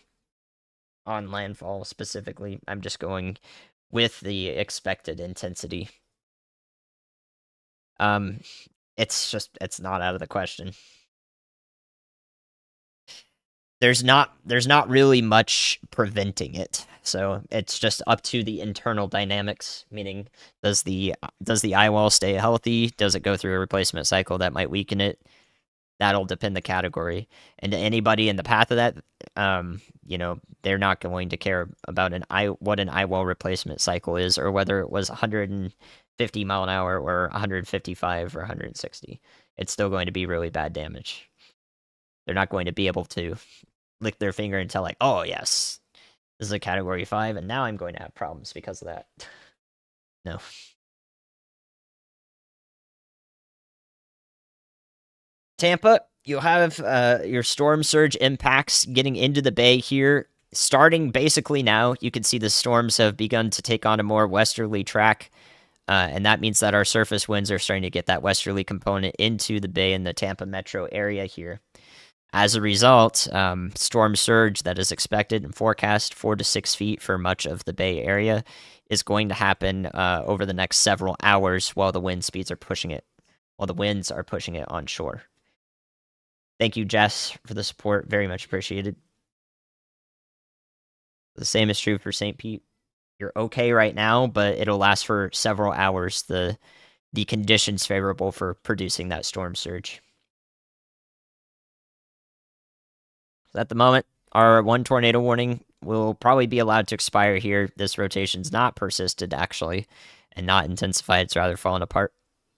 on landfall specifically. I'm just going with the expected intensity. It's not out of the question. There's not really much preventing it. So it's just up to the internal dynamics, meaning does the eye wall stay healthy? Does it go through a replacement cycle that might weaken it? That'll depend the category. And to anybody in the path of that, they're not going to care about what an eye wall replacement cycle is, or whether it was 150 mile an hour or 155 or 160. It's still going to be really bad damage. They're not going to be able to lick their finger and tell, like, oh yes, this is a category 5, and now I'm going to have problems because of that. No. Tampa, you'll have your storm surge impacts getting into the bay here. Starting basically now, you can see the storms have begun to take on a more westerly track, and that means that our surface winds are starting to get that westerly component into the bay in the Tampa metro area here. As a result, storm surge that is expected and forecast 4 to 6 feet for much of the bay area is going to happen over the next several hours while the wind speeds are pushing it, while the winds are pushing it onshore. Thank you, Jess, for the support. Very much appreciated. The same is true for St. Pete. You're okay right now, but it'll last for several hours. The conditions favorable for producing that storm surge. At the moment, our one tornado warning will probably be allowed to expire here. This rotation's not persisted, actually, and not intensified. It's rather fallen apart.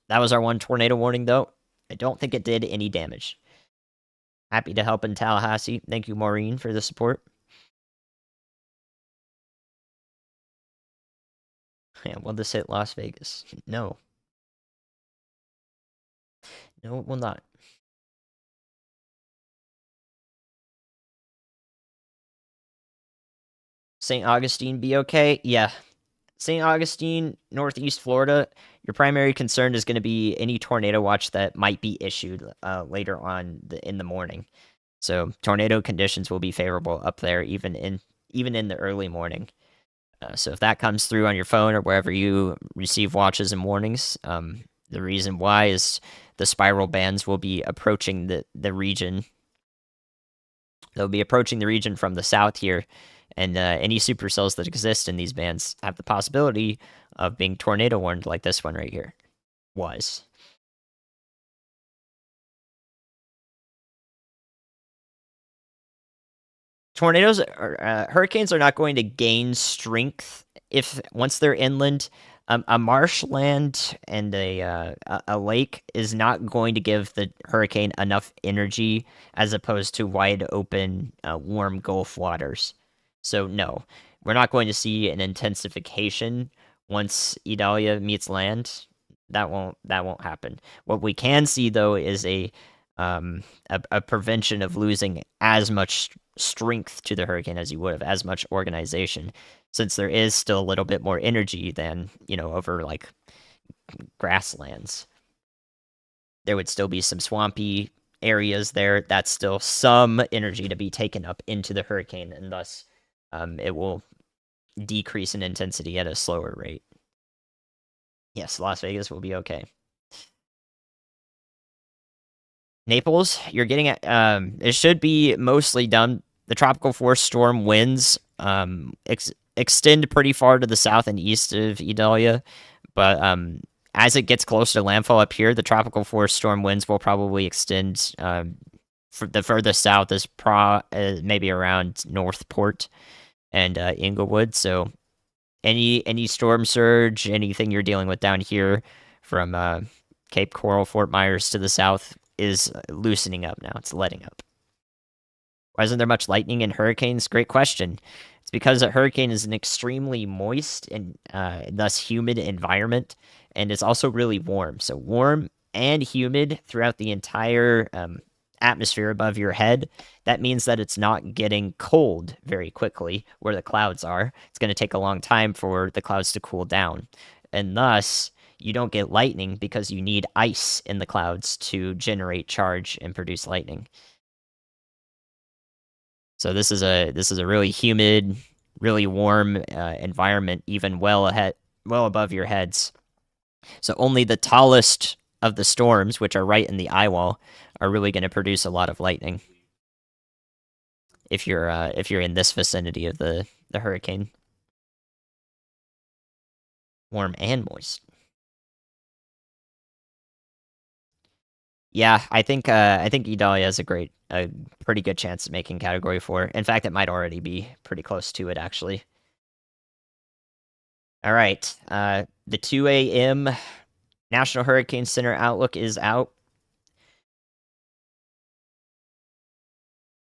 That was our one tornado warning, though. I don't think it did any damage. Happy to help in Tallahassee. Thank you, Maureen, for the support. Yeah, will this hit Las Vegas? No. No, it will not. St. Augustine be okay? Yeah. St. Augustine, Northeast Florida, your primary concern is going to be any tornado watch that might be issued later on in the morning. So tornado conditions will be favorable up there, even in the early morning. So if that comes through on your phone or wherever you receive watches and warnings, the reason why is the spiral bands will be approaching the region. They'll be approaching the region from the south here, and any supercells that exist in these bands have the possibility of being tornado warned, like this one right here was. Hurricanes are not going to gain strength once they're inland. A marshland and a lake is not going to give the hurricane enough energy as opposed to wide open, warm Gulf waters. So no, we're not going to see an intensification once Idalia meets land. That won't happen. What we can see though is a prevention of losing as much strength to the hurricane as you would have, as much organization, since there is still a little bit more energy than, over like grasslands. There would still be some swampy areas there. That's still some energy to be taken up into the hurricane, and thus it will decrease in intensity at a slower rate. Yes, Las Vegas will be okay. Naples, you're getting at it should be mostly done. The tropical force storm winds extend pretty far to the south and east of Idalia, but as it gets closer to landfall up here, the tropical force storm winds will probably extend. For the furthest south is maybe around Northport and Inglewood. So any storm surge, anything you're dealing with down here from Cape Coral, Fort Myers to the south is loosening up now. It's letting up. Why isn't there much lightning in hurricanes? Great question. It's because a hurricane is an extremely moist and thus humid environment, and it's also really warm. So warm and humid throughout the entire atmosphere above your head. That means that it's not getting cold very quickly where the clouds are. It's going to take a long time for the clouds to cool down, and thus you don't get lightning because you need ice in the clouds to generate charge and produce lightning. So this is a really humid, really warm environment, even well above your heads. So only the tallest of the storms, which are right in the eye wall, are really going to produce a lot of lightning. If you're in this vicinity of the hurricane, warm and moist. Yeah, I think Idalia has a pretty good chance of making Category 4. In fact, it might already be pretty close to it, actually. All right, the 2 a.m. National Hurricane Center outlook is out.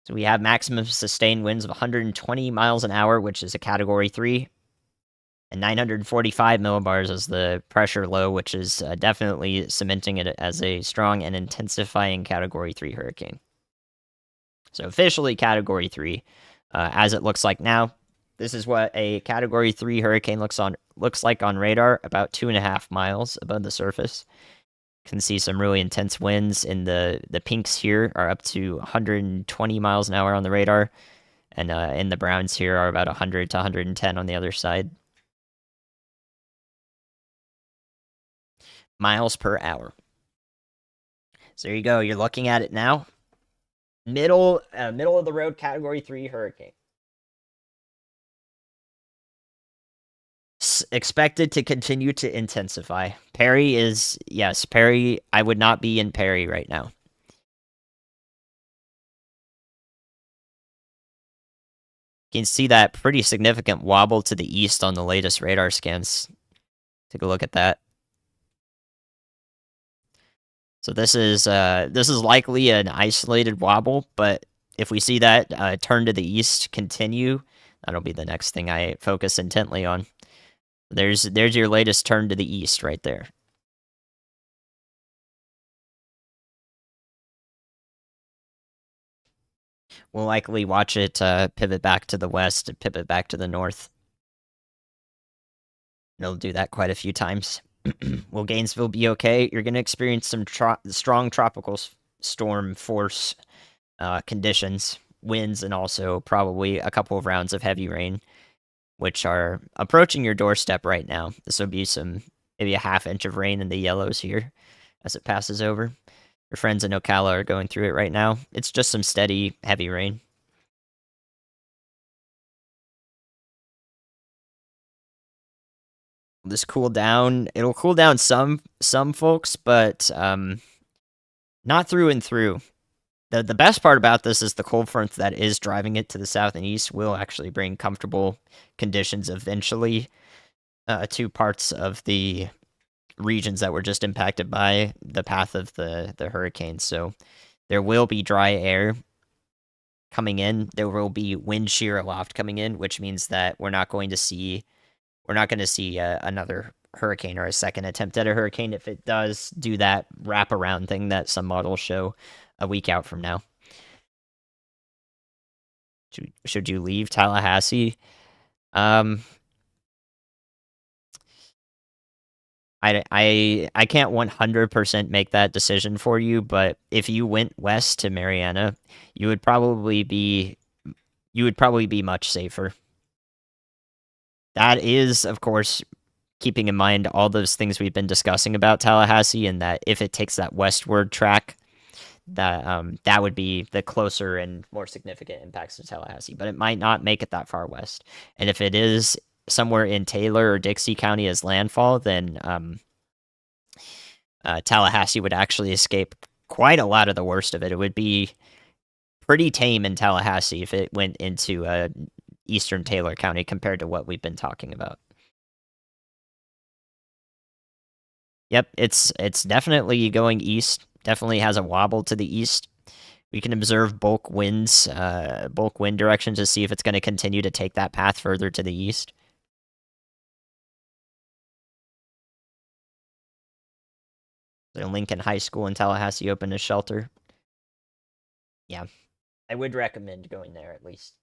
So we have maximum sustained winds of 120 miles an hour, which is a Category 3, and 945 millibars is the pressure low, which is definitely cementing it as a strong and intensifying Category 3 hurricane. So officially Category 3, as it looks like now. This is what a Category 3 hurricane looks like on radar, about 2.5 miles above the surface. Can see some really intense winds, and the pinks here are up to 120 miles an hour on the radar, and in the browns here are about 100 to 110 on the other side. Miles per hour. So there you go. You're looking at it now. Middle of the road Category 3 hurricane. Expected to continue to intensify. Perry is, yes, Perry. I would not be in Perry right now. You can see that pretty significant wobble to the east on the latest radar scans. Take a look at that. So this is likely an isolated wobble, but if we see that turn to the east continue, that'll be the next thing I focus intently on. There's your latest turn to the east right there. We'll likely watch it pivot back to the west and pivot back to the north. It'll do that quite a few times. Will Gainesville be okay? You're going to experience some strong tropical storm force conditions, winds, and also probably a couple of rounds of heavy rain, which are approaching your doorstep right now. This will be maybe a half inch of rain in the yellows here as it passes over. Your friends in Ocala are going through it right now. It's just some steady, heavy rain. This cool down. It'll cool down some folks, but not through and through. The best part about this is the cold front that is driving it to the south and east will actually bring comfortable conditions eventually to parts of the regions that were just impacted by the path of the hurricane. So there will be dry air coming in. There will be wind shear aloft coming in, which means that we're not going to see another hurricane or a second attempt at a hurricane if it does do that wraparound thing that some models show a week out from now. Should you leave Tallahassee? I can't 100% make that decision for you, but if you went west to Mariana, you would probably be much safer. That is, of course, keeping in mind all those things we've been discussing about Tallahassee, and that if it takes that westward track, that would be the closer and more significant impacts to Tallahassee. But it might not make it that far west. And if it is somewhere in Taylor or Dixie County as landfall, then Tallahassee would actually escape quite a lot of the worst of it. It would be pretty tame in Tallahassee if it went into eastern Taylor County compared to what we've been talking about. Yep, it's definitely going east. Definitely has a wobble to the east. We can observe bulk wind directions to see if it's going to continue to take that path further to the east. So Lincoln High School in Tallahassee opened a shelter. Yeah, I would recommend going there at least.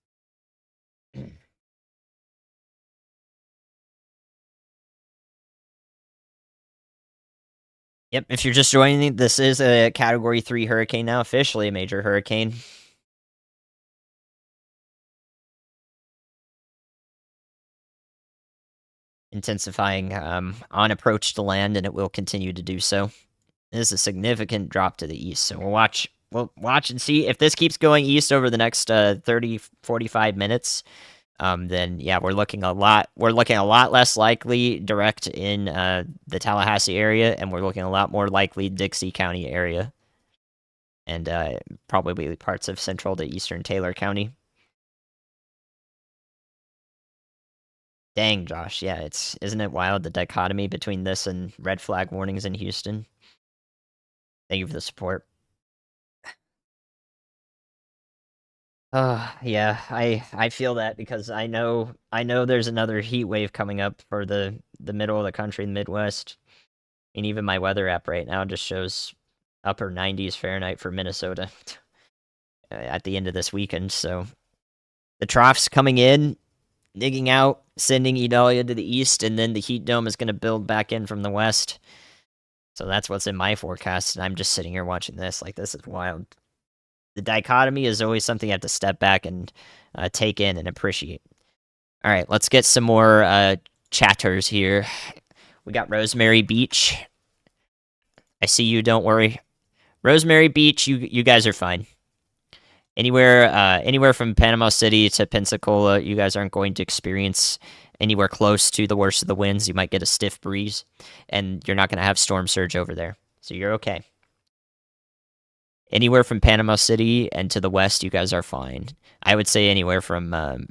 Yep, if you're just joining, this is a Category 3 hurricane now, officially a major hurricane. Intensifying on approach to land, and it will continue to do so. This is a significant drop to the east, so we'll watch and see if this keeps going east over the next 30, 45 minutes. Then yeah, we're looking a lot less likely direct in the Tallahassee area, and we're looking a lot more likely Dixie County area, and probably parts of central to eastern Taylor County. Dang, Josh, yeah, isn't it wild, the dichotomy between this and red flag warnings in Houston? Thank you for the support. Yeah, I feel that because I know there's another heat wave coming up for the middle of the country, the Midwest. And even my weather app right now just shows upper 90s Fahrenheit for Minnesota at the end of this weekend. So the trough's coming in, digging out, sending Idalia to the east, and then the heat dome is going to build back in from the west. So that's what's in my forecast, and I'm just sitting here watching this. Like, this is wild. The dichotomy is always something you have to step back and take in and appreciate. All right, let's get some more chatters here. We got Rosemary Beach. I see you, don't worry. Rosemary Beach, you guys are fine. Anywhere from Panama City to Pensacola, you guys aren't going to experience anywhere close to the worst of the winds. You might get a stiff breeze, and you're not going to have storm surge over there, so you're okay. Anywhere from Panama City and to the west, you guys are fine. I would say anywhere from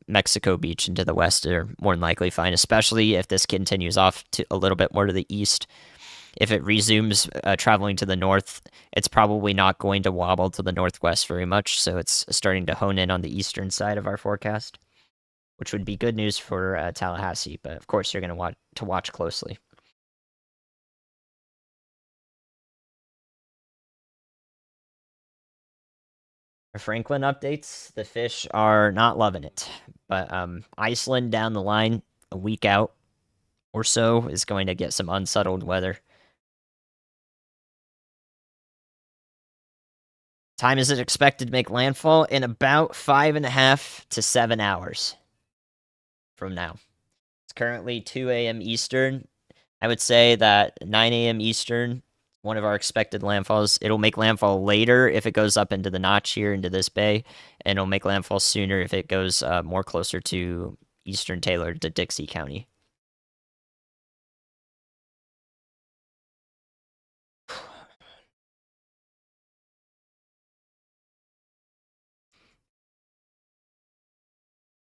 Mexico Beach and to the west are more than likely fine, especially if this continues off to a little bit more to the east. If it resumes traveling to the north, it's probably not going to wobble to the northwest very much, so it's starting to hone in on the eastern side of our forecast, which would be good news for Tallahassee, but of course you're going to want to watch closely. Franklin updates, the fish are not loving it, but Iceland down the line, a week out or so, is going to get some unsettled weather. Time is it expected to make landfall in about 5.5 to 7 hours from now. It's currently 2 a.m. Eastern. I would say that 9 a.m. Eastern, one of our expected landfalls. It'll make landfall later if it goes up into the notch here into this bay, and it'll make landfall sooner if it goes more closer to eastern Taylor to Dixie County.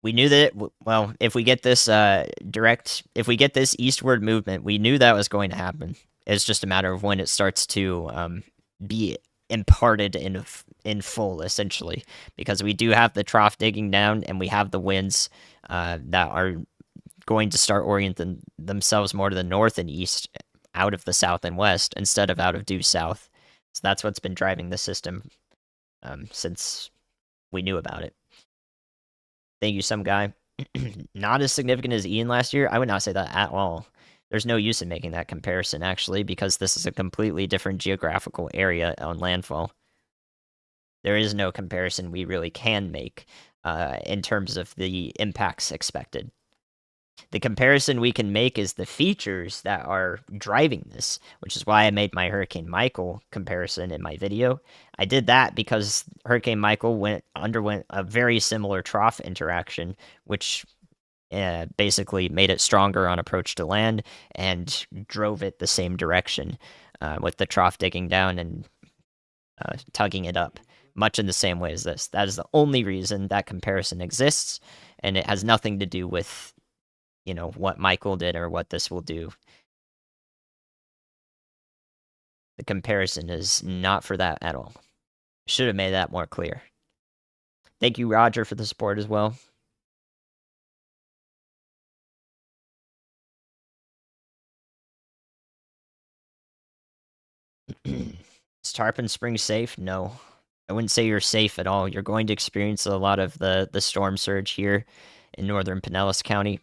We knew that, well, if we get this if we get this eastward movement, we knew that was going to happen. It's just a matter of when it starts to be imparted in full, essentially, because we do have the trough digging down, and we have the winds that are going to start orienting themselves more to the north and east, out of the south and west instead of out of due south. So that's what's been driving the system since we knew about it. Thank you, some guy. Not as significant as Ian last year. I would not say that at all. There's no use in making that comparison, actually, because this is a completely different geographical area on landfall. There is no comparison we really can make in terms of the impacts expected. The comparison we can make is the features that are driving this, which is why I made my Hurricane Michael comparison in my video. I did that because Hurricane Michael underwent a very similar trough interaction, which basically made it stronger on approach to land and drove it the same direction, with the trough digging down and tugging it up, much in the same way as this. That is the only reason that comparison exists, and it has nothing to do with what Michael did or what this will do. The comparison is not for that at all. Should have made that more clear. Thank you, Roger, for the support as well. Is Tarpon Spring safe? No. I wouldn't say you're safe at all. You're going to experience a lot of the storm surge here in northern Pinellas County.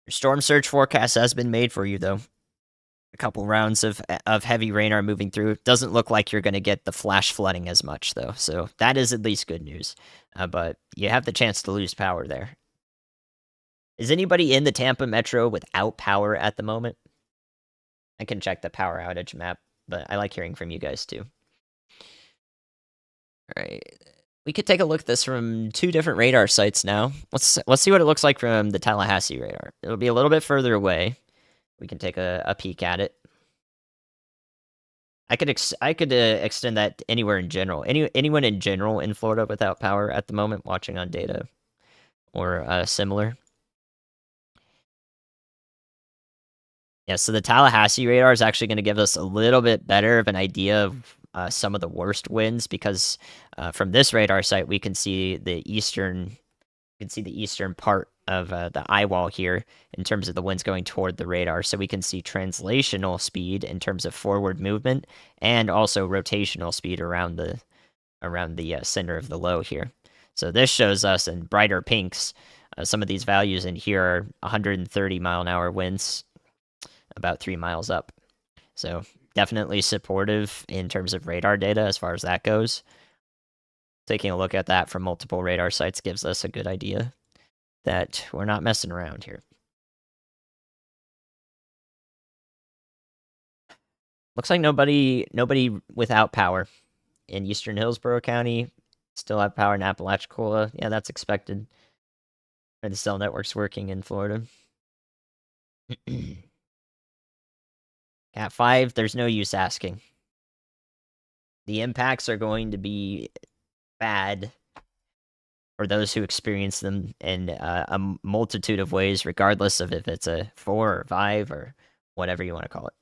Your storm surge forecast has been made for you, though. A couple rounds of heavy rain are moving through. Doesn't look like you're going to get the flash flooding as much, though. So that is at least good news. But you have the chance to lose power there. Is anybody in the Tampa Metro without power at the moment? I can check the power outage map, but I like hearing from you guys too. All right. We could take a look at this from two different radar sites now. Let's see what it looks like from the Tallahassee radar. It'll be a little bit further away. We can take a peek at it. I could extend that anywhere in general. Anyone in general in Florida without power at the moment watching on data or similar. Yeah, so the Tallahassee radar is actually going to give us a little bit better of an idea of some of the worst winds because from this radar site we can see the eastern part of the eye wall here in terms of the winds going toward the radar. So we can see translational speed in terms of forward movement and also rotational speed around the center of the low here. So this shows us in brighter pinks. Some of these values in here are 130 mile an hour winds, about 3 miles up. So definitely supportive in terms of radar data as far as that goes. Taking a look at that from multiple radar sites gives us a good idea that we're not messing around here. Looks like nobody without power in eastern Hillsborough County. Still have power in Apalachicola. Yeah, that's expected. The cell network's working in Florida. Cat 5, there's no use asking. The impacts are going to be bad for those who experience them in a multitude of ways, regardless of if it's a 4 or 5 or whatever you want to call it.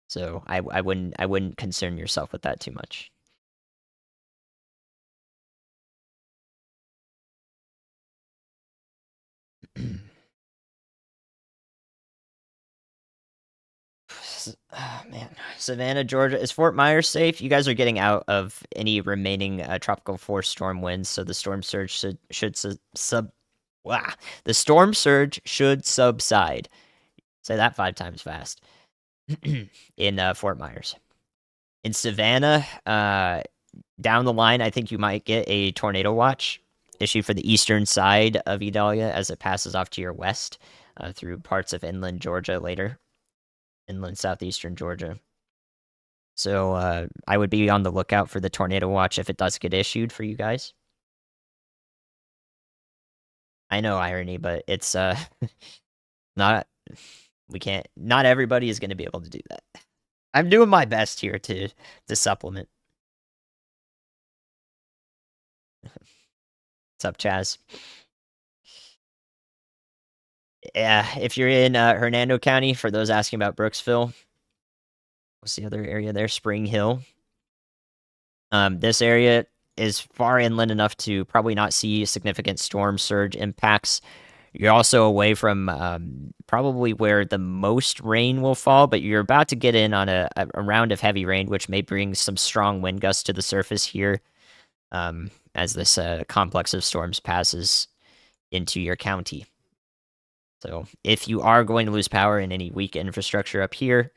So I wouldn't concern yourself with that too much. Man, Savannah, Georgia. Is Fort Myers safe? You guys are getting out of any remaining tropical force storm winds, so the storm surge should the storm surge should subside. Say that 5 times fast. In Fort Myers. In Savannah, down the line, I think you might get a tornado watch issued for the eastern side of Idalia as it passes off to your west through parts of inland Georgia later. Inland southeastern Georgia. So I would be on the lookout for the tornado watch if it does get issued for you guys. I know irony, but it's not everybody is going to be able to do that. I'm doing my best here to supplement. What's up, Chaz? Yeah, if you're in Hernando County, for those asking about Brooksville, what's the other area there? Spring Hill. This area is far inland enough to probably not see significant storm surge impacts. You're also away from probably where the most rain will fall, but you're about to get in on a round of heavy rain, which may bring some strong wind gusts to the surface here as this complex of storms passes into your county. So if you are going to lose power in any weak infrastructure up here,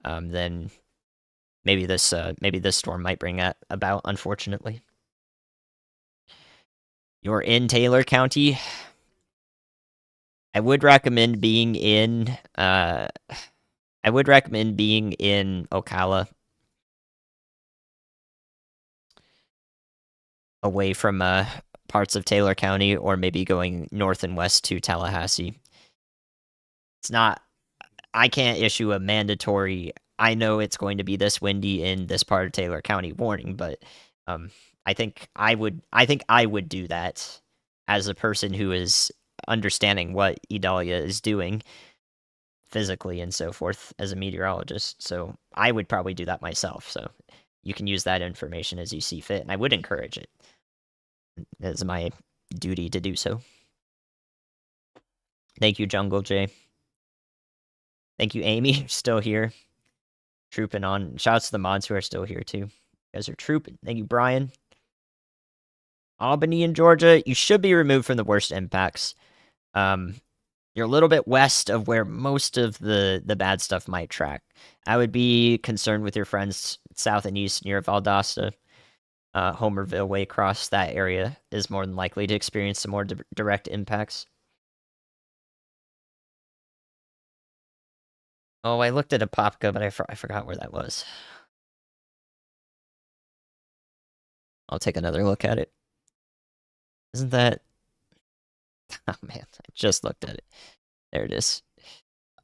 then maybe this storm might bring that about. Unfortunately, you're in Taylor County. I would recommend being in. I would recommend being in Ocala, away from parts of Taylor County, or maybe going north and west to Tallahassee. It's not. I can't issue a mandatory. I know it's going to be this windy in this part of Taylor County warning, but um, I think I would. I think I would do that as a person who is understanding what Idalia is doing physically and so forth as a meteorologist. So I would probably do that myself. So you can use that information as you see fit, and I would encourage it. It's my duty to do so. Thank you, Jungle J. Thank you, Amy, still here, trooping on. Shouts to the mods who are still here too. You guys are trooping. Thank you, Brian. Albany in Georgia, you should be removed from the worst impacts. You're a little bit west of where most of the bad stuff might track. I would be concerned with your friends south and east near Valdosta, Homerville, Waycross. That area is more than likely to experience some more direct impacts. Oh, I looked at Apopka, but I forgot where that was. I'll take another look at it. Isn't that? Oh man, I just looked at it. There it is.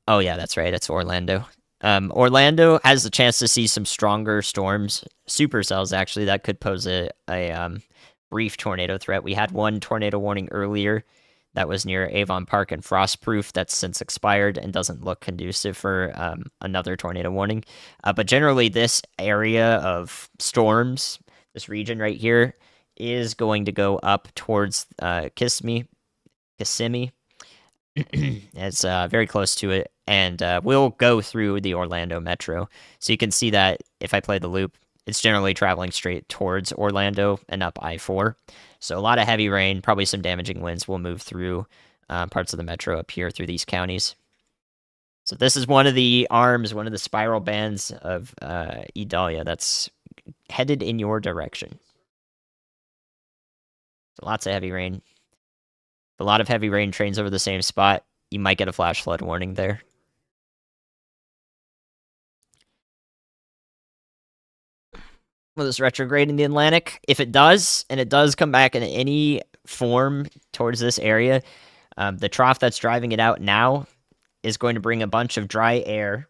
Oh yeah, that's right. It's Orlando. Orlando has the chance to see some stronger storms, supercells actually, that could pose a brief tornado threat. We had one tornado warning earlier that was near Avon Park and Frostproof that's since expired and doesn't look conducive for another tornado warning. But generally, this area of storms, this region right here, is going to go up towards Kissimmee. It's very close to it, and we'll go through the Orlando metro. So you can see that if I play the loop, it's generally traveling straight towards Orlando and up I-4. So a lot of heavy rain, probably some damaging winds will move through parts of the metro up here through these counties. So this is one of the arms, one of the spiral bands of Idalia that's headed in your direction. So lots of heavy rain. A lot of heavy rain trains over the same spot. You might get a flash flood warning there. Will this retrograde in the Atlantic? If it does, and it does come back in any form towards this area, the trough that's driving it out now is going to bring a bunch of dry air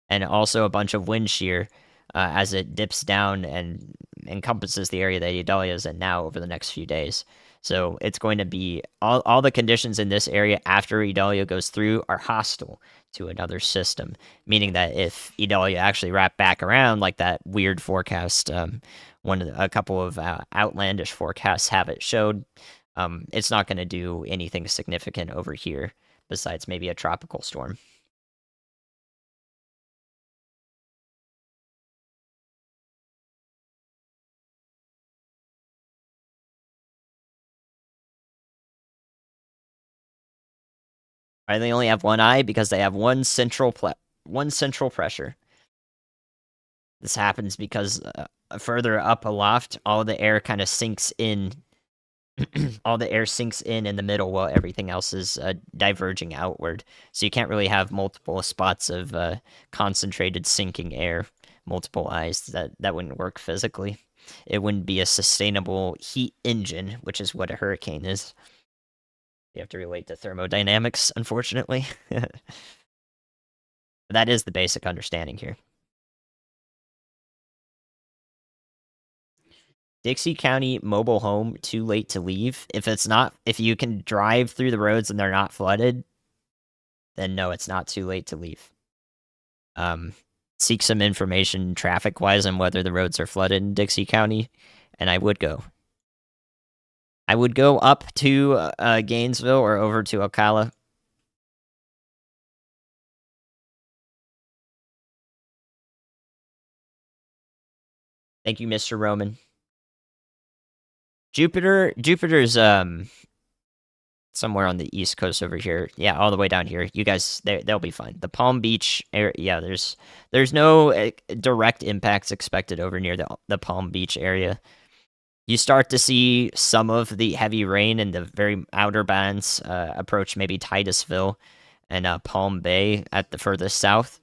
and also a bunch of wind shear as it dips down and encompasses the area that Idalia is in now over the next few days. So it's going to be all the conditions in this area after Idalia goes through are hostile to another system, meaning that if Idalia actually wrapped back around like that weird forecast, a couple of outlandish forecasts have it showed, it's not going to do anything significant over here besides maybe a tropical storm. Right? They only have one eye because they have one central pressure. This happens because further up aloft, all the air kind of sinks in. All the air sinks in the middle while everything else is diverging outward. So you can't really have multiple spots of concentrated sinking air, multiple eyes. That wouldn't work physically. It wouldn't be a sustainable heat engine, which is what a hurricane is. You have to relate to thermodynamics, unfortunately. That is the basic understanding here. Dixie County mobile home, too late to leave. If you can drive through the roads and they're not flooded, then no, it's not too late to leave. Seek some information traffic wise on whether the roads are flooded in Dixie County, and I would go. I would go up to Gainesville or over to Ocala. Thank you, Mr. Roman. Jupiter's somewhere on the east coast over here. Yeah, all the way down here. You guys, they'll be fine. The Palm Beach area. Yeah, there's no direct impacts expected over near the Palm Beach area. You start to see some of the heavy rain in the very outer bands approach maybe Titusville and Palm Bay at the furthest south.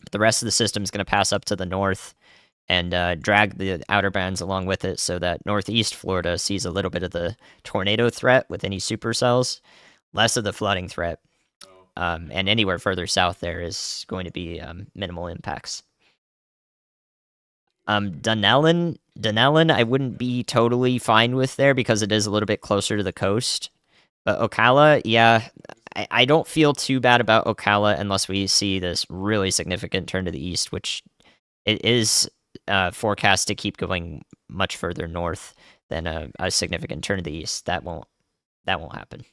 But the rest of the system is going to pass up to the north and drag the outer bands along with it so that northeast Florida sees a little bit of the tornado threat with any supercells, less of the flooding threat. And anywhere further south there is going to be minimal impacts. Dunellen, I wouldn't be totally fine with there because it is a little bit closer to the coast. But Ocala, yeah, I don't feel too bad about Ocala unless we see this really significant turn to the east, which it is forecast to keep going much further north than a significant turn to the east. That won't happen.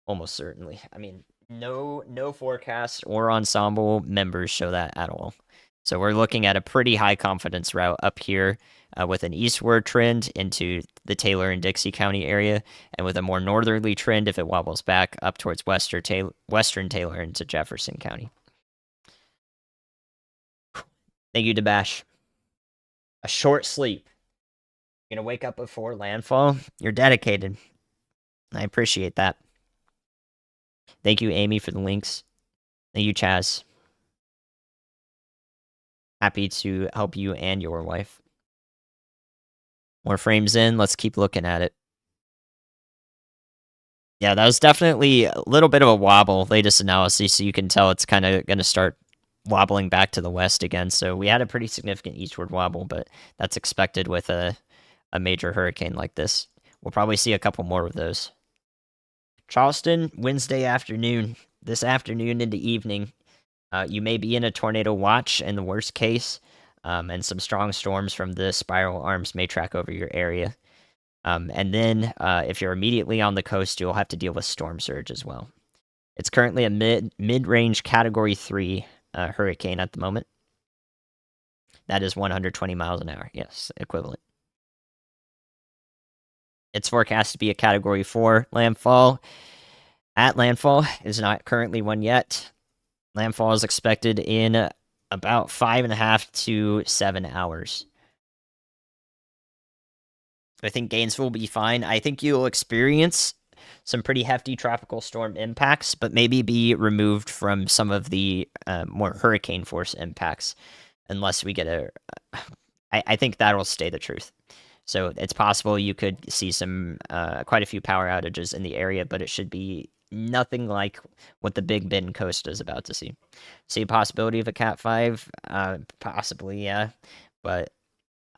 Almost certainly. I mean, no forecast or ensemble members show that at all. So we're looking at a pretty high confidence route up here with an eastward trend into the Taylor and Dixie County area, and with a more northerly trend if it wobbles back up towards western Taylor into Jefferson County. Thank you, Debash. A short sleep. You're gonna wake up before landfall. You're dedicated. I appreciate that. Thank you, Amy, for the links. Thank you, Chaz. Happy to help you and your wife. More frames in. Let's keep looking at it. Yeah, that was definitely a little bit of a wobble, latest analysis, so you can tell it's kind of going to start wobbling back to the west again. So we had a pretty significant eastward wobble, but that's expected with a major hurricane like this. We'll probably see a couple more of those. Charleston, Wednesday afternoon. This afternoon into evening. You may be in a tornado watch in the worst case, and some strong storms from the spiral arms may track over your area. And then, if you're immediately on the coast, you'll have to deal with storm surge as well. It's currently a mid-range Category 3 hurricane at the moment. That is 120 miles an hour. Yes, equivalent. It's forecast to be a Category 4 landfall. At landfall is not currently one yet. Landfall is expected in about 5.5 to 7 hours. I think Gainesville will be fine. I think you'll experience some pretty hefty tropical storm impacts, but maybe be removed from some of the more hurricane force impacts unless we get a. I think that'll stay the truth. So it's possible you could see some quite a few power outages in the area, but it should be nothing like what the Big Bend coast is about to see. See a possibility of a Cat 5? Possibly, yeah. But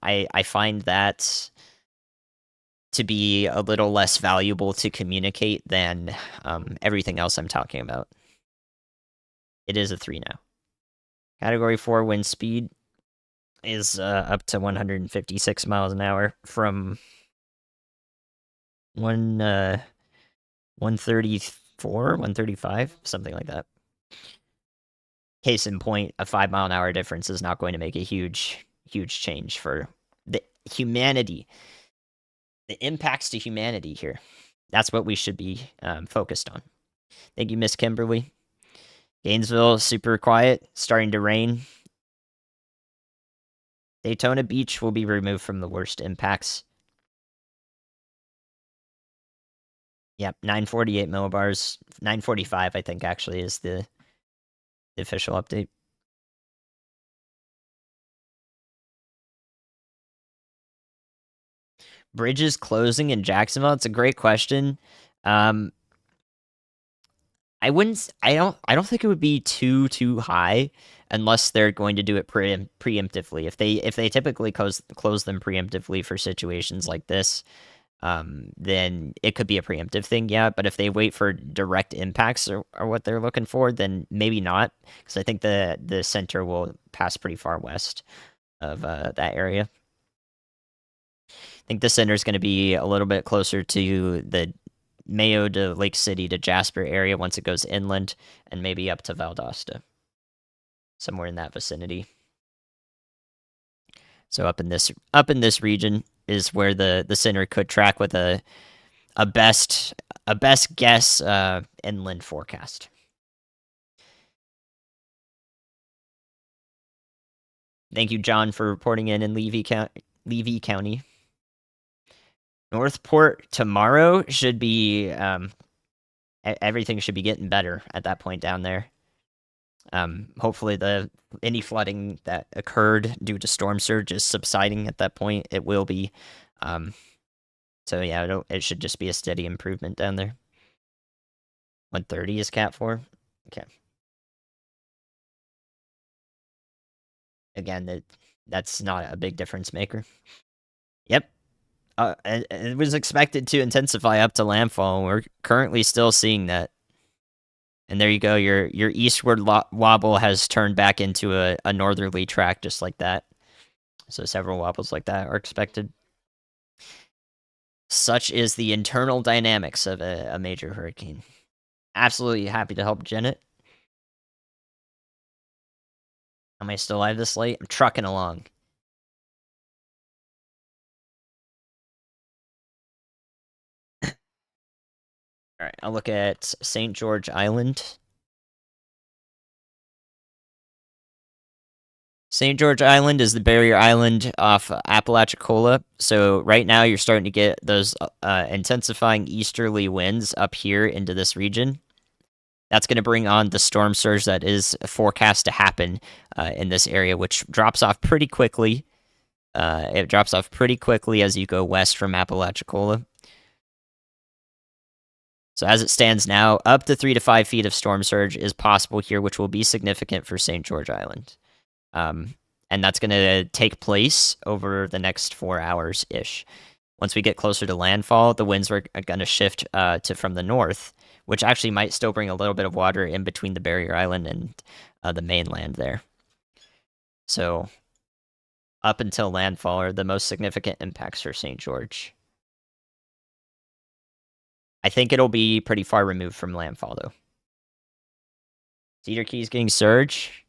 I find that to be a little less valuable to communicate than everything else I'm talking about. It is a 3 now. Category 4 wind speed is up to 156 miles an hour from 134, 135, something like that. Case in point, a 5 mile an hour difference is not going to make a huge change for the humanity. The impacts to humanity here. That's what we should be focused on. Thank you, Miss Kimberly. Gainesville, super quiet, starting to rain. Daytona Beach will be removed from the worst impacts. Yep, 948 millibars. 945, I think, actually, is the official update. Bridges closing in Jacksonville? It's a great question. I wouldn't. I don't think it would be too high unless they're going to do it preemptively. If they typically close them preemptively for situations like this, then it could be a preemptive thing, yeah. But if they wait for direct impacts or what they're looking for, then maybe not, because I think the center will pass pretty far west of that area. I think the center is going to be a little bit closer to the Mayo to Lake City to Jasper area once it goes inland, and maybe up to Valdosta, somewhere in that vicinity. So up in this region is where the center could track with a a best guess inland forecast. Thank you, John, for reporting in Levy County. Northport tomorrow should be everything should be getting better at that point down there. Hopefully any flooding that occurred due to storm surge is subsiding at that point. It will be. So yeah, it should just be a steady improvement down there. 130 is Cat 4. Okay. Again, that's not a big difference maker. Yep. It was expected to intensify up to landfall. We're currently still seeing that. And there you go. Your eastward wobble has turned back into a northerly track just like that. So several wobbles like that are expected. Such is the internal dynamics of a major hurricane. Absolutely happy to help Janet. Am I still alive this late? I'm trucking along. All right, I'll look at St. George Island. St. George Island is the barrier island off Apalachicola. So right now you're starting to get those intensifying easterly winds up here into this region. That's going to bring on the storm surge that is forecast to happen in this area, which drops off pretty quickly. It drops off pretty quickly as you go west from Apalachicola. So as it stands now, up to 3 to 5 feet of storm surge is possible here, which will be significant for St. George Island. And that's going to take place over the next 4 hours-ish. Once we get closer to landfall, the winds are going to shift to from the north, which actually might still bring a little bit of water in between the barrier island and the mainland there. So up until landfall are the most significant impacts for St. George. I think it'll be pretty far removed from landfall, though. Cedar Key's getting surge.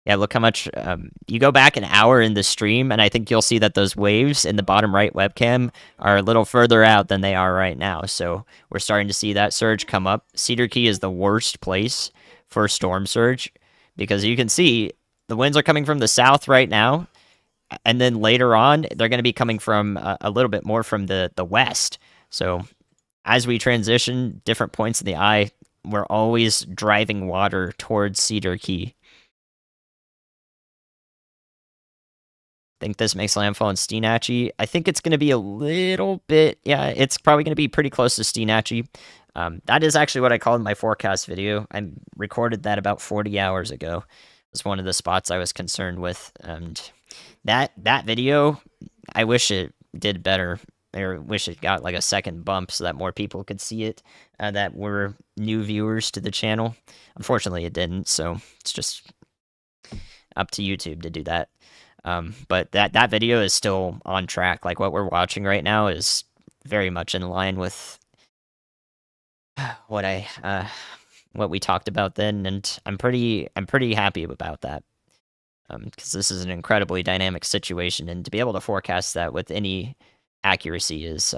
Yeah, look how much... you go back an hour in the stream, and I think you'll see that those waves in the bottom right webcam are a little further out than they are right now. So we're starting to see that surge come up. Cedar Key is the worst place for storm surge, because you can see the winds are coming from the south right now, and then later on, they're going to be coming from a little bit more from the west. So as we transition different points in the eye, we're always driving water towards Cedar Key. I think this makes landfall in Steenatchee. I think it's going to be a little bit... Yeah, it's probably going to be pretty close to Steenatchee. That is actually what I called my forecast video. I recorded that about 40 hours ago. It was one of the spots I was concerned with. And that video, I wish it did better. I wish it got like a second bump so that more people could see it that were new viewers to the channel. Unfortunately, it didn't, so it's just up to YouTube to do that. But that video is still on track. Like what we're watching right now is very much in line with what we talked about then, and I'm pretty happy about that. Because this is an incredibly dynamic situation, and to be able to forecast that with any accuracy is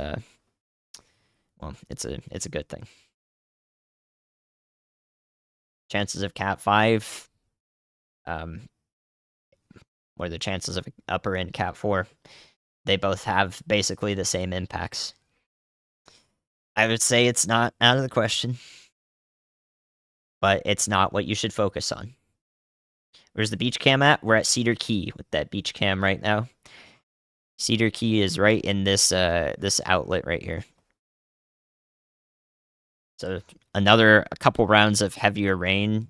well, it's a good thing. Chances of Cat 5, or the chances of upper end Cat 4, they both have basically the same impacts. I would say it's not out of the question, but it's not what you should focus on. Where's the beach cam at? We're at Cedar Key with that beach cam right now. Cedar Key is right in this this outlet right here. So a couple rounds of heavier rain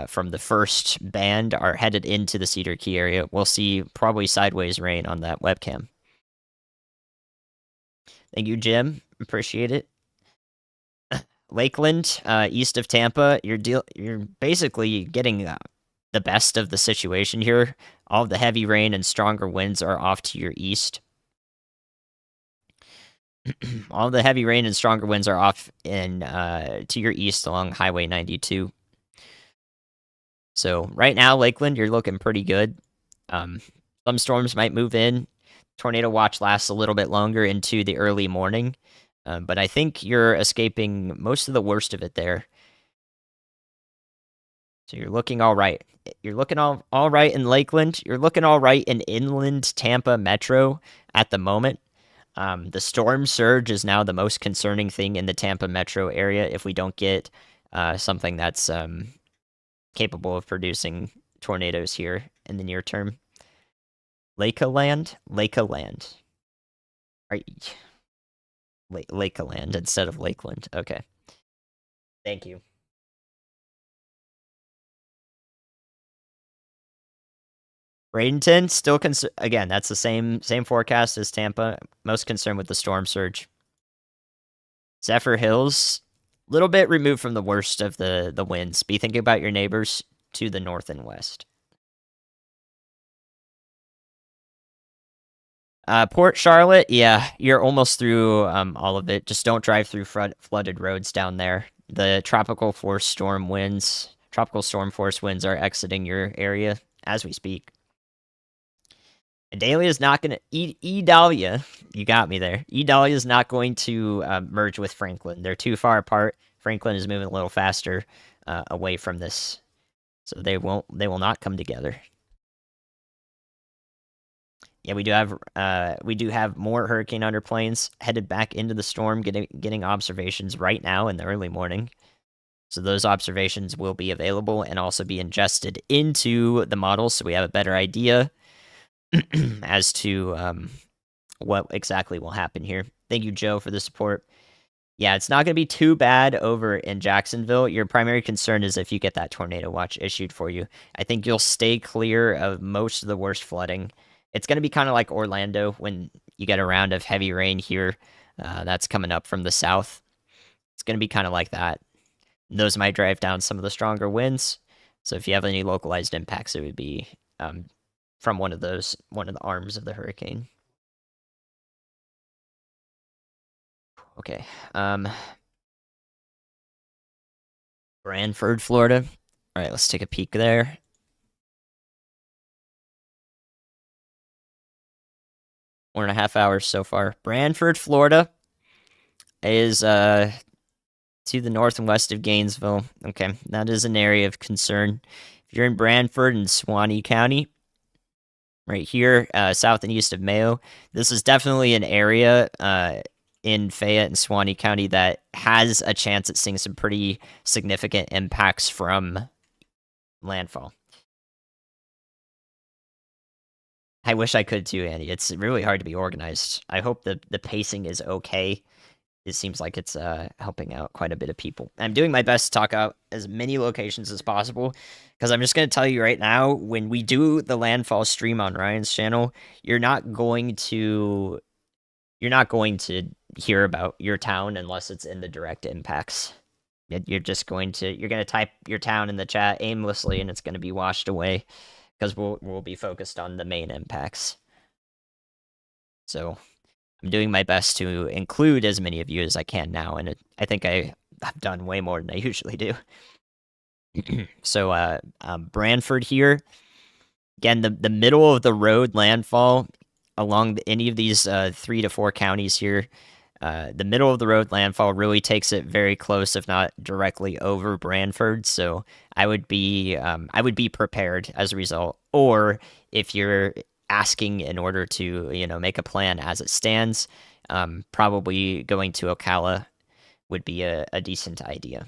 from the first band are headed into the Cedar Key area. We'll see probably sideways rain on that webcam. Thank you, Jim. Appreciate it. Lakeland, east of Tampa, you're basically getting the best of the situation here. All the heavy rain and stronger winds are off to your east. All the heavy rain and stronger winds are off in to your east along Highway 92. So right now, Lakeland, you're looking pretty good. Some storms might move in. Tornado watch lasts a little bit longer into the early morning. But I think you're escaping most of the worst of it there. So you're looking all right. You're looking all right in Lakeland. You're looking all right in inland Tampa Metro at the moment. The storm surge is now the most concerning thing in the Tampa metro area if we don't get something that's capable of producing tornadoes here in the near term. Lakeland? Lakeland. Right. Lakeland instead of Lakeland. Okay. Thank you. Bradenton still again. That's the same forecast as Tampa. Most concerned with the storm surge. Zephyr Hills, a little bit removed from the worst of the winds. Be thinking about your neighbors to the north and west. Port Charlotte, yeah, you're almost through all of it. Just don't drive through flooded roads down there. The tropical storm force winds are exiting your area as we speak. Idalia is not going to. Idalia, you got me there. Idalia is not going to merge with Franklin. They're too far apart. Franklin is moving a little faster away from this, so they won't. They will not come together. Yeah, we do have more hurricane underplanes headed back into the storm, getting observations right now in the early morning. So those observations will be available and also be ingested into the model, so we have a better idea as to what exactly will happen here. Thank you, Joe, for the support. Yeah, it's not going to be too bad over in Jacksonville. Your primary concern is if you get that tornado watch issued for you. I think you'll stay clear of most of the worst flooding. It's going to be kind of like Orlando when you get a round of heavy rain here. That's coming up from the south. It's going to be kind of like that. Those might drive down some of the stronger winds. So if you have any localized impacts, it would be from one of the arms of the hurricane. Okay. Branford, Florida. All right, let's take a peek there. 1.5 hours so far. Branford, Florida is to the north and west of Gainesville. Okay, that is an area of concern. If you're in Branford and Suwannee County, right here, south and east of Mayo, this is definitely an area in Fayette and Suwannee County that has a chance at seeing some pretty significant impacts from landfall. I wish I could too, Andy. It's really hard to be organized. I hope the pacing is okay. It seems like it's helping out quite a bit of people. I'm doing my best to talk out as many locations as possible because I'm just going to tell you right now, when we do the landfall stream on Ryan's channel, you're not going to hear about your town unless it's in the direct impacts. You're going to type your town in the chat aimlessly and it's going to be washed away because we'll be focused on the main impacts. So I'm doing my best to include as many of you as I can now, and I think I've done way more than I usually do. So, Branford here, again, the middle of the road landfall along any of these 3 to 4 counties here. The middle of the road landfall really takes it very close, if not directly over Branford. So I would be prepared as a result. Or if you're asking in order to make a plan as it stands, probably going to Ocala would be a decent idea.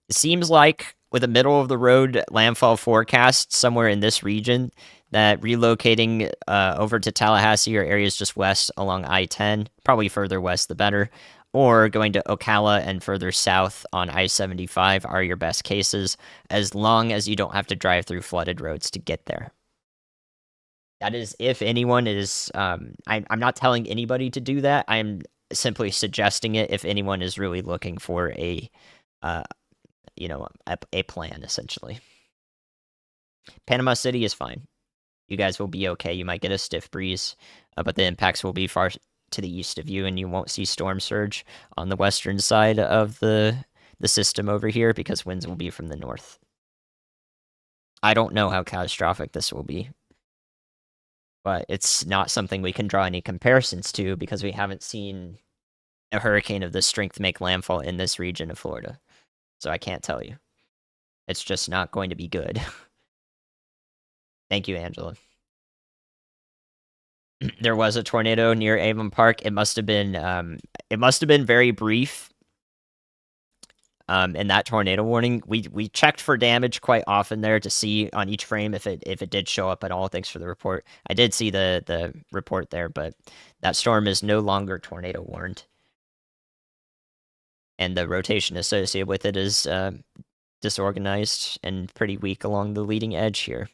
It seems like with a middle of the road landfall forecast somewhere in this region, that relocating over to Tallahassee or areas just west along I-10, probably further west the better, or going to Ocala and further south on I-75 are your best cases, as long as you don't have to drive through flooded roads to get there. That is, if anyone is, I'm not telling anybody to do that. I'm simply suggesting it if anyone is really looking for a plan, essentially. Panama City is fine. You guys will be okay. You might get a stiff breeze, but the impacts will be far to the east of you, and you won't see storm surge on the western side of the system over here because winds will be from the north. I don't know how catastrophic this will be, but it's not something we can draw any comparisons to because we haven't seen a hurricane of this strength make landfall in this region of Florida. So I can't tell you. It's just not going to be good. Thank you, Angela. There was a tornado near Avon Park. It must have been very brief. In that tornado warning, we checked for damage quite often there to see on each frame if it did show up at all. Thanks for the report. I did see the report there, but that storm is no longer tornado warned, and the rotation associated with it is disorganized and pretty weak along the leading edge here.